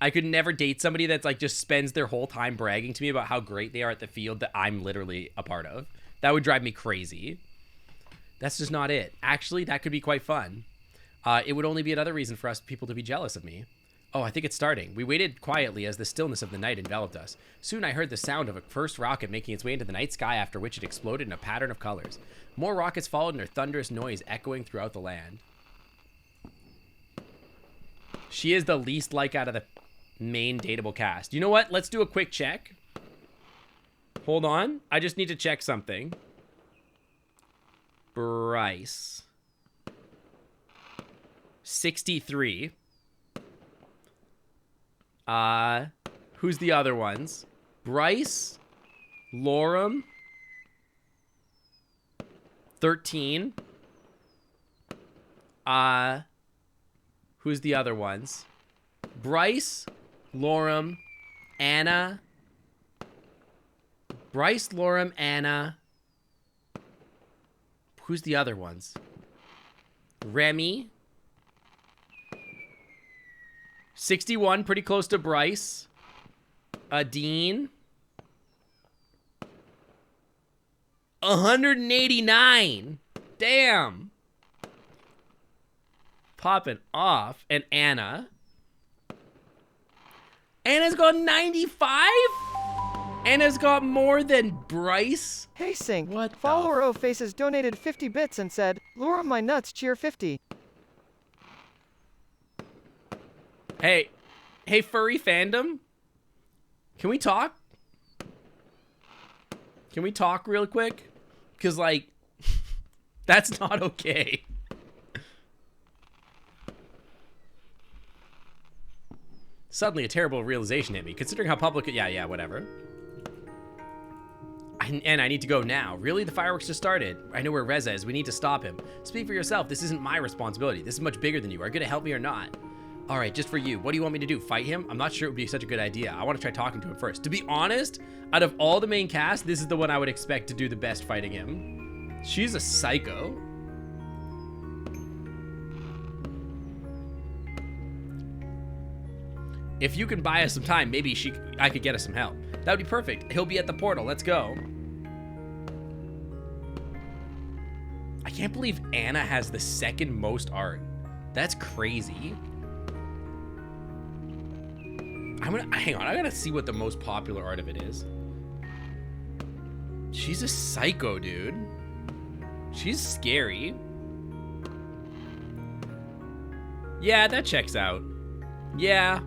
I could never date somebody that's like just spends their whole time bragging to me about how great they are at the field that I'm literally a part of. That would drive me crazy. That's just not it. Actually, that could be quite fun. It would only be another reason for us people to be jealous of me. Oh, I think it's starting. We waited quietly as the stillness of the night enveloped us. Soon I heard the sound of a first rocket making its way into the night sky, after which it exploded in a pattern of colors. More rockets followed, and their thunderous noise echoing throughout the land. She is the least like out of the main dateable cast. You know what? Let's do a quick check. Hold on. I just need to check something. Bryce. 63. Who's the other ones? Bryce, Lorem, 13. Who's the other ones? Bryce, Lorem, Anna. Bryce, Lorem, Anna. Who's the other ones? Remy. 61, pretty close to Bryce. Dean. 189. Damn. Popping off. And Anna. Anna's got 95? Anna's got more than Bryce? Hey, Sync. What Follower O Faces donated 50 bits and said, "Lure my nuts, cheer 50. Hey, furry fandom? Can we talk? Can we talk real quick? Because, like, that's not okay. Suddenly a terrible realization hit me, considering how public it... Yeah, whatever. And I need to go now. Really? The fireworks just started. I know where Reza is. We need to stop him. Speak for yourself. This isn't my responsibility. This is much bigger than you. Are you going to help me or not? All right, just for you. What do you want me to do? Fight him? I'm not sure it would be such a good idea. I want to try talking to him first. To be honest, out of all the main cast, this is the one I would expect to do the best fighting him. She's a psycho. If you can buy us some time, maybe I could get us some help. That would be perfect. He'll be at the portal. Let's go. I can't believe Anna has the second most art. That's crazy. Hang on, I gotta see what the most popular art of it is. She's a psycho, dude. She's scary. Yeah, that checks out. Yeah.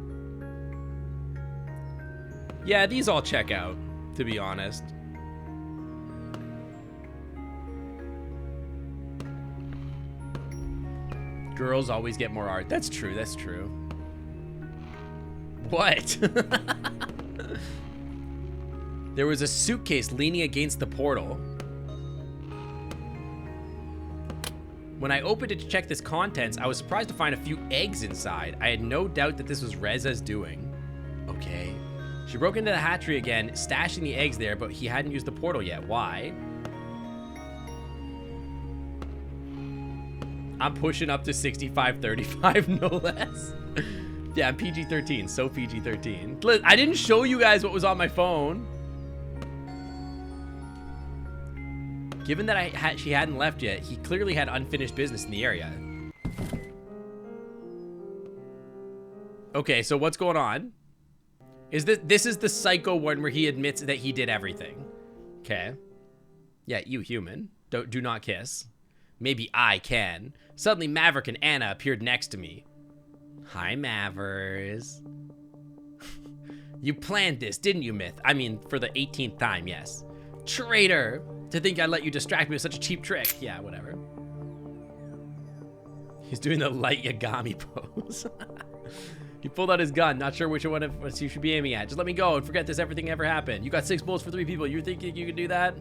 Yeah, these all check out, to be honest. Girls always get more art. That's true, that's true. What? There was a suitcase leaning against the portal. When I opened it to check its contents, I was surprised to find a few eggs inside. I had no doubt that this was Reza's doing. Okay. She broke into the hatchery again, stashing the eggs there, but he hadn't used the portal yet. Why? I'm pushing up to 65-35, no less. Yeah, I'm PG-13, so PG-13. I didn't show you guys what was on my phone. Given that she hadn't left yet, he clearly had unfinished business in the area. Okay, so what's going on? This is the psycho one where he admits that he did everything. Okay. Yeah, you human. Do not kiss. Maybe I can. Suddenly Maverick and Anna appeared next to me. Hi, Mavers. You planned this, didn't you, Myth? I mean, for the 18th time, yes. Traitor! To think I'd let you distract me with such a cheap trick. Yeah, whatever. He's doing the light Yagami pose. He pulled out his gun, not sure which one of us you should be aiming at. Just let me go and forget this everything ever happened. You got 6 bullets for 3 people. You think you can do that?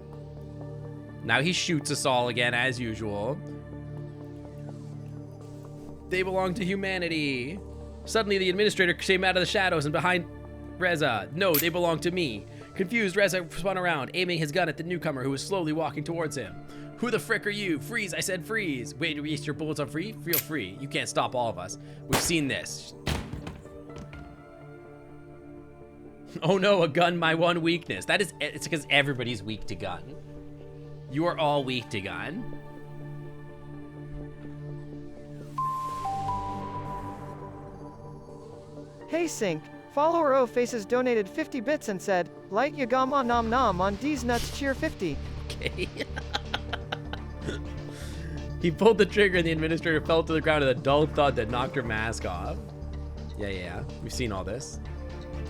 Now he shoots us all again, as usual. They belong to humanity. Suddenly, the administrator came out of the shadows and behind Reza. No, they belong to me. Confused, Reza spun around, aiming his gun at the newcomer who was slowly walking towards him. Who the frick are you? Freeze, I said freeze. Wait, to waste your bullets on free? Feel free. You can't stop all of us. We've seen this. Oh no, a gun, my one weakness. It's because everybody's weak to gun. You are all weak to gun. Hey Sync, follower O Faces donated 50 bits and said, "Light Yagama nom nom on D's nuts cheer 50. Okay. He pulled the trigger and the administrator fell to the ground with a dull thud that knocked her mask off. Yeah. We've seen all this.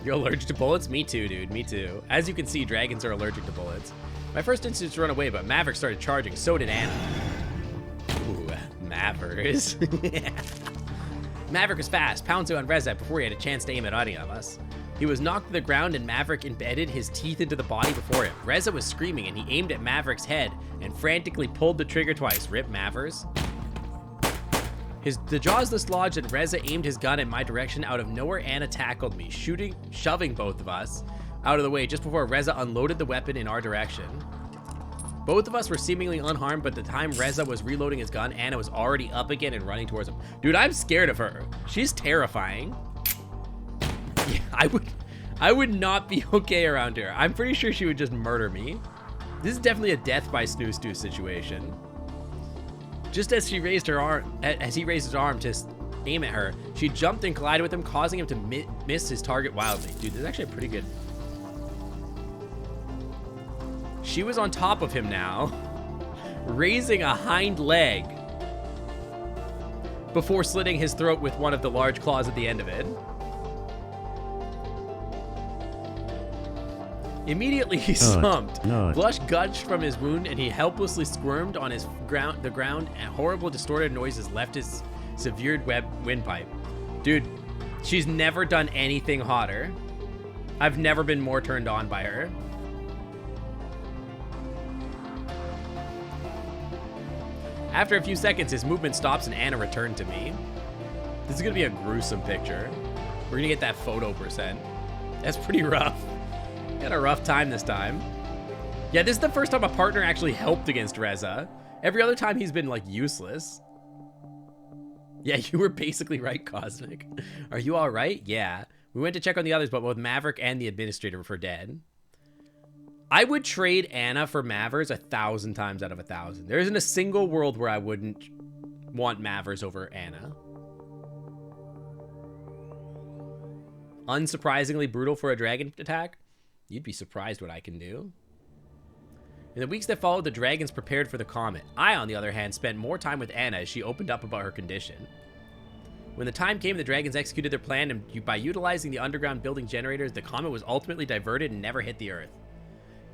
You're allergic to bullets? Me too, dude. Me too. As you can see, dragons are allergic to bullets. My first instinct was to run away, but Maverick started charging. So did Anna. Ooh, Mavericks. Maverick was fast, pouncing on Reza before he had a chance to aim at any of us. He was knocked to the ground and Maverick embedded his teeth into the body before him. Reza was screaming and he aimed at Maverick's head and frantically pulled the trigger twice. Rip Mavers. The jaws dislodged and Reza aimed his gun in my direction. Out of nowhere, Anna tackled me, shoving both of us out of the way just before Reza unloaded the weapon in our direction. Both of us were seemingly unharmed, but the time Reza was reloading his gun, Anna was already up again and running towards him. Dude, I'm scared of her. She's terrifying. Yeah, I would not be okay around her. I'm pretty sure she would just murder me. This is definitely a death by snoo stew situation. Just as he raised his arm to aim at her, she jumped and collided with him, causing him to miss his target wildly. Dude, this is actually a pretty good. She was on top of him now, raising a hind leg before slitting his throat with one of the large claws at the end of it. Immediately he slumped. Blush gushed from his wound and he helplessly squirmed on the ground and horrible distorted noises left his severed windpipe. Dude, she's never done anything hotter. I've never been more turned on by her. After a few seconds, his movement stops and Anna returned to me. This is gonna be a gruesome picture. We're gonna get that photo %. That's pretty rough. Had a rough time this time. Yeah, this is the first time a partner actually helped against Reza. Every other time he's been like useless. Yeah, you were basically right, Cosmic. Are you all right? Yeah. We went to check on the others, but both Maverick and the administrator were dead. I would trade Anna for Mavers 1,000 times out of 1,000. There isn't a single world where I wouldn't want Mavers over Anna. Unsurprisingly brutal for a dragon attack. You'd be surprised what I can do. In the weeks that followed, the dragons prepared for the comet. I, on the other hand, spent more time with Anna as she opened up about her condition. When the time came, the dragons executed their plan, and by utilizing the underground building generators, the comet was ultimately diverted and never hit the Earth.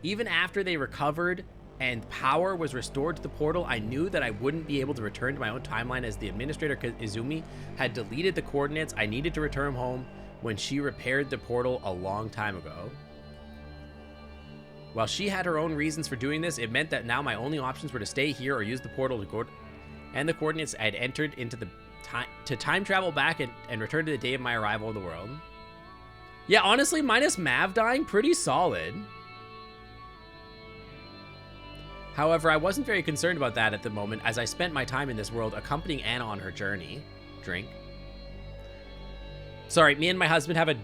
Even after they recovered and power was restored to the portal, I knew that I wouldn't be able to return to my own timeline as the administrator Izumi had deleted the coordinates I needed to return home when she repaired the portal a long time ago. While she had her own reasons for doing this, it meant that now my only options were to stay here or use the portal to go and the coordinates I had entered into the time travel back and return to the day of my arrival in the world. Yeah, honestly, minus Mav dying, pretty solid. However, I wasn't very concerned about that at the moment, as I spent my time in this world accompanying Anna on her journey. Drink. Sorry, me and my husband have a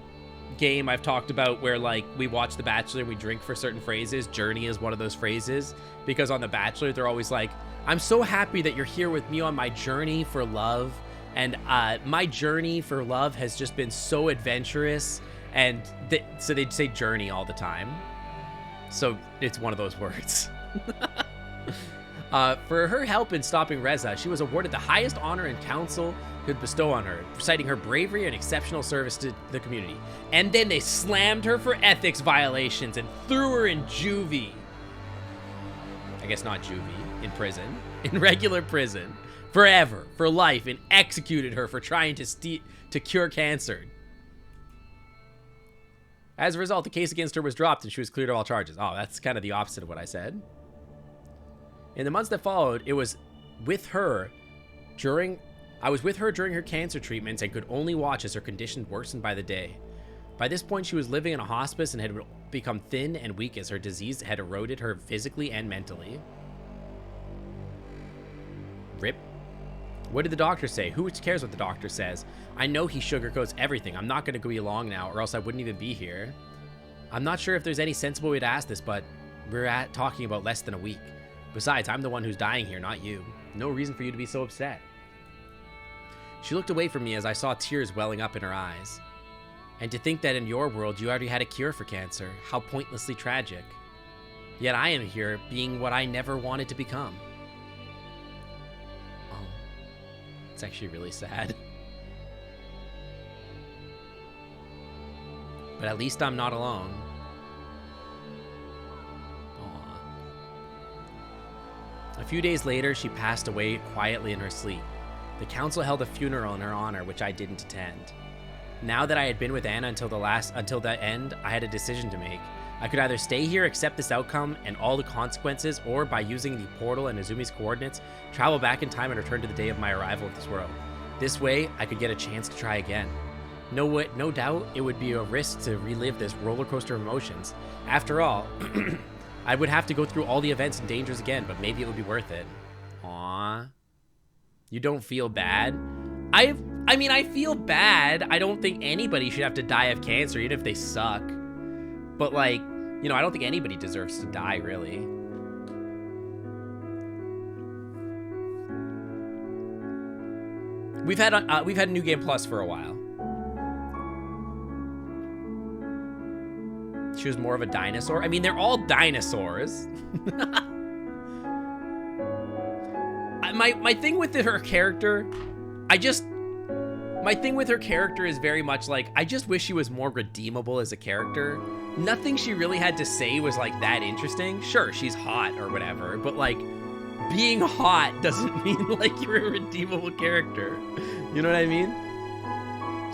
game I've talked about where, like, we watch The Bachelor and we drink for certain phrases. Journey is one of those phrases, because on The Bachelor, they're always like, I'm so happy that you're here with me on my journey for love, and my journey for love has just been so adventurous, and so they'd say journey all the time. So it's one of those words. For her help in stopping Reza, she was awarded the highest honor in council could bestow on her, citing her bravery and exceptional service to the community. And then they slammed her for ethics violations and threw her in juvie. I guess not juvie, in prison. In regular prison. Forever, for life, and executed her for trying to cure cancer. As a result, the case against her was dropped and she was cleared of all charges. Oh, that's kind of the opposite of what I said. In the months that followed, it was with her during I was with her during her cancer treatments and could only watch as her condition worsened by the day. By this point, she was living in a hospice and had become thin and weak as her disease had eroded her physically and mentally. Rip. What did the doctor say? Who cares what the doctor says? I know he sugarcoats everything. I'm not going to be along now, or else I wouldn't even be here. I'm not sure if there's any sensible way to ask this, but we're talking about less than a week. Besides, I'm the one who's dying here, not you. No reason for you to be so upset. She looked away from me as I saw tears welling up in her eyes. And to think that in your world you already had a cure for cancer. How pointlessly tragic. Yet I am here being what I never wanted to become. Oh, it's actually really sad. But at least I'm not alone. Aww. A few days later, she passed away quietly in her sleep. The council held a funeral in her honor, which I didn't attend. Now that I had been with Anna until the end, I had a decision to make. I could either stay here, accept this outcome and all the consequences, or by using the portal and Izumi's coordinates, travel back in time and return to the day of my arrival at this world. This way, I could get a chance to try again. No doubt, it would be a risk to relive this roller coaster of emotions. After all, I would have to go through all the events and dangers again, but maybe it would be worth it. Aww. You don't feel bad? I mean, I feel bad. I don't think anybody should have to die of cancer, even if they suck. But, like, you know, I don't think anybody deserves to die, really. We've had New Game Plus for a while. She was more of a dinosaur. I mean, they're all dinosaurs. My thing with her character, my thing with her character is very much like, I just wish she was more redeemable as a character. Nothing she really had to say was like that interesting. Sure, she's hot or whatever, but like being hot doesn't mean like you're a redeemable character. You know what I mean?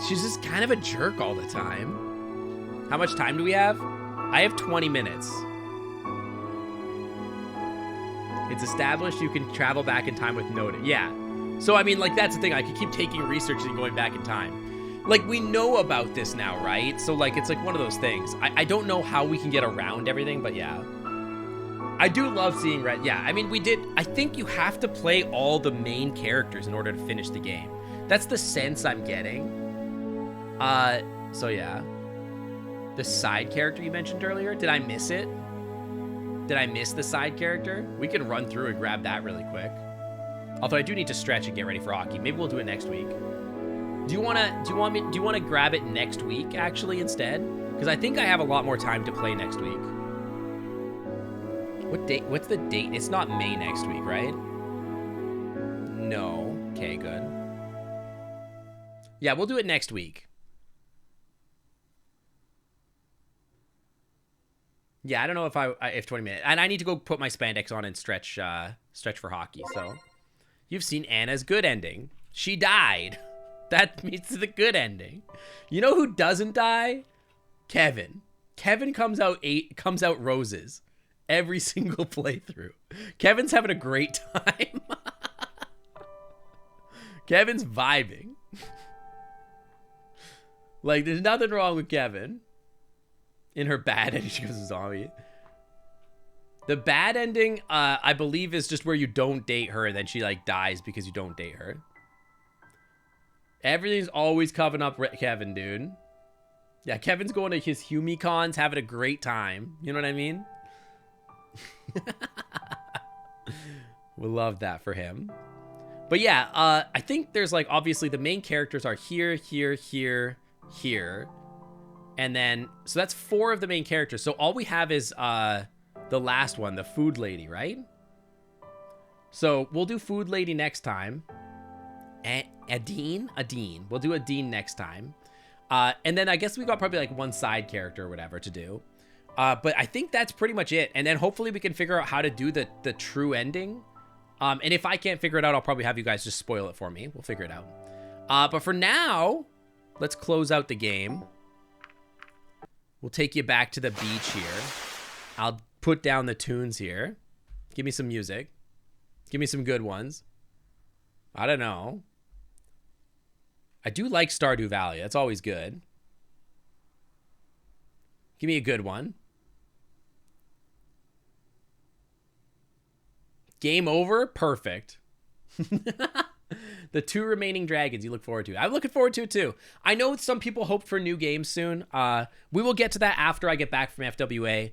She's just kind of a jerk all the time. How much time do we have? I have 20 minutes. It's established you can travel back in time with notice. Yeah. So, I mean, like, that's the thing. I could keep taking research and going back in time. Like, we know about this now, right? So, like, it's like one of those things. I don't know how we can get around everything, but yeah. I do love seeing Red. Yeah, I mean, I think you have to play all the main characters in order to finish the game. That's the sense I'm getting. So yeah. The side character you mentioned earlier, did I miss it? Did I miss the side character? We can run through and grab that really quick. Although I do need to stretch and get ready for hockey. Maybe we'll do it next week. Do you want to grab it next week actually instead? Because I think I have a lot more time to play next week. What date? What's the date? It's not May next week, right? No. Okay, good. Yeah, we'll do it next week. Yeah, I don't know if 20 minutes. And I need to go put my spandex on and stretch for hockey. So, you've seen Anna's good ending. She died. That means the good ending. You know who doesn't die? Kevin. Kevin comes out roses every single playthrough. Kevin's having a great time. Kevin's vibing. Like, there's nothing wrong with Kevin. In her bad ending, she goes a zombie. The bad ending, I believe, is just where you don't date her and then she, like, dies because you don't date her. Everything's always covering up Kevin, dude. Yeah, Kevin's going to his Humicons, having a great time. You know what I mean? We'll love that for him. But yeah, I think there's, like, obviously the main characters are here, here, here, here. And then, so that's 4 of the main characters. So all we have is the last one, the food lady, right? So we'll do food lady next time. Adine. We'll do Adine next time. And then I guess we got probably like one side character or whatever to do. But I think that's pretty much it. And then hopefully we can figure out how to do the true ending. And if I can't figure it out, I'll probably have you guys just spoil it for me. We'll figure it out. But for now, let's close out the game. We'll take you back to the beach here. I'll put down the tunes here. Give me some music. Give me some good ones. I don't know. I do like Stardew Valley. That's always good. Give me a good one. Game over? Perfect. The 2 remaining dragons you look forward to. I'm looking forward to it too. I know some people hope for new games soon. We will get to that after I get back from FWA.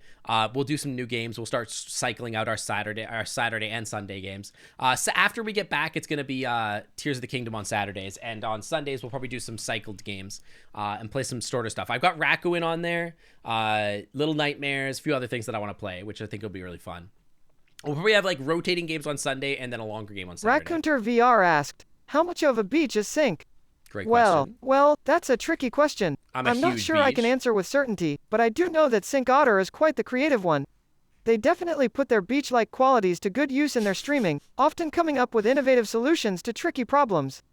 We'll do some new games. We'll start cycling out our Saturday and Sunday games. So after we get back, it's going to be Tears of the Kingdom on Saturdays. And on Sundays, we'll probably do some cycled games and play some sorter stuff. I've got Raccoon on there, Little Nightmares, a few other things that I want to play, which I think will be really fun. We'll probably have like rotating games on Sunday and then a longer game on Saturday. Raccoonter VR asked, how much of a beach is Sink? Great question. Well, that's a tricky question. I'm not sure I can answer with certainty, but I do know that Sink Otter is quite the creative one. They definitely put their beach-like qualities to good use in their streaming, often coming up with innovative solutions to tricky problems.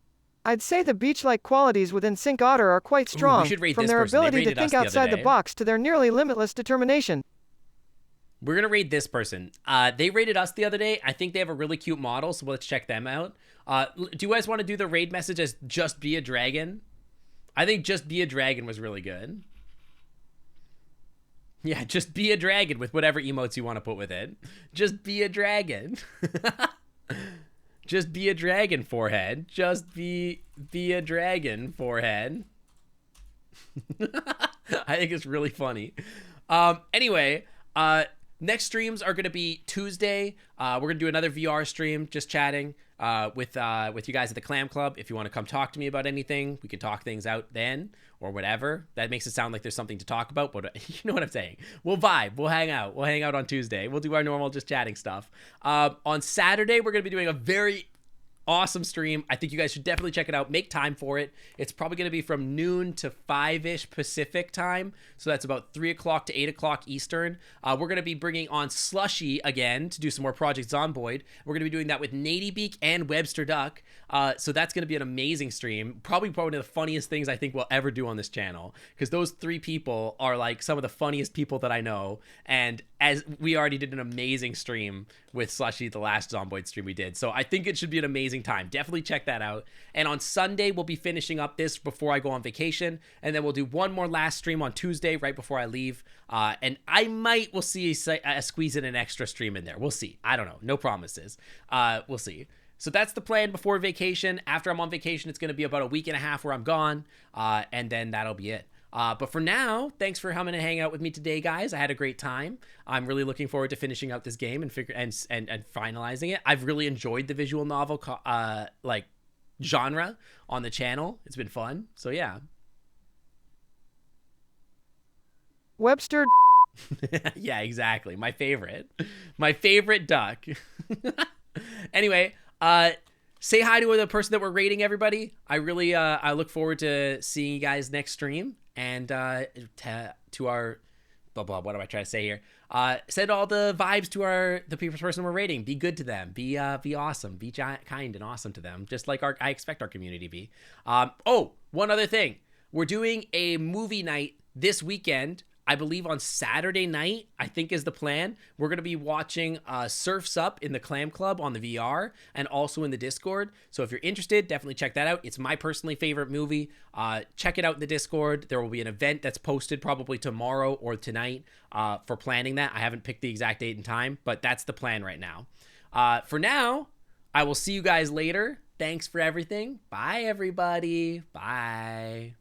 I'd say the beach-like qualities within Sink Otter are quite strong, from their ability to think outside the box to their nearly limitless determination. We're going to rate this person. They rated us the other day. I think they have a really cute model, so let's check them out. Do you guys want to do the raid message as just be a dragon? I think just be a dragon was really good. Yeah, just be a dragon with whatever emotes you want to put with it. Just be a dragon. Just be a dragon, forehead. Just be a dragon, forehead. I think it's really funny. Anyway, next streams are going to be Tuesday. We're going to do another VR stream, just chatting with you guys at the Clam Club. If you want to come talk to me about anything, we can talk things out then or whatever. That makes it sound like there's something to talk about, but you know what I'm saying. We'll vibe. We'll hang out. We'll hang out on Tuesday. We'll do our normal just chatting stuff. On Saturday, we're going to be doing a very awesome stream. I think you guys should definitely check it out. Make time for it. It's probably going to be from noon to 5-ish Pacific time. So that's about 3 o'clock to 8 o'clock Eastern. We're going to be bringing on Slushy again to do some more Project Zomboid. We're going to be doing that with Nadybeak and Webster Duck. So that's going to be an amazing stream. Probably one of the funniest things I think we'll ever do on this channel. Because those 3 people are like some of the funniest people that I know. And as we already did an amazing stream with Slushy, the last Zomboid stream we did. So I think it should be an amazing time. Definitely check that out. And on Sunday, we'll be finishing up this before I go on vacation. And then we'll do one more last stream on Tuesday right before I leave. And we'll see squeeze in an extra stream in there. We'll see. I don't know. No promises. We'll see. So that's the plan before vacation. After I'm on vacation, it's going to be about a week and a half where I'm gone. And then that'll be it. But for now, thanks for coming and hanging out with me today, guys. I had a great time. I'm really looking forward to finishing out this game and finalizing it. I've really enjoyed the visual novel genre on the channel. It's been fun. So yeah. Webster. Yeah, exactly. My favorite duck. Anyway, say hi to the person that we're rating, everybody. I really I look forward to seeing you guys next stream. And to our blah blah, what am I trying to say here? Send all the vibes to the person we're rating. Be good to them. Be awesome. Be kind and awesome to them, just like I expect our community to be. Oh, one other thing. We're doing a movie night this weekend. I believe on Saturday night, I think is the plan. We're going to be watching Surf's Up in the Clam Club on the VR and also in the Discord. So if you're interested, definitely check that out. It's my personally favorite movie. Check it out in the Discord. There will be an event that's posted probably tomorrow or tonight for planning that. I haven't picked the exact date and time, but that's the plan right now. For now, I will see you guys later. Thanks for everything. Bye, everybody. Bye.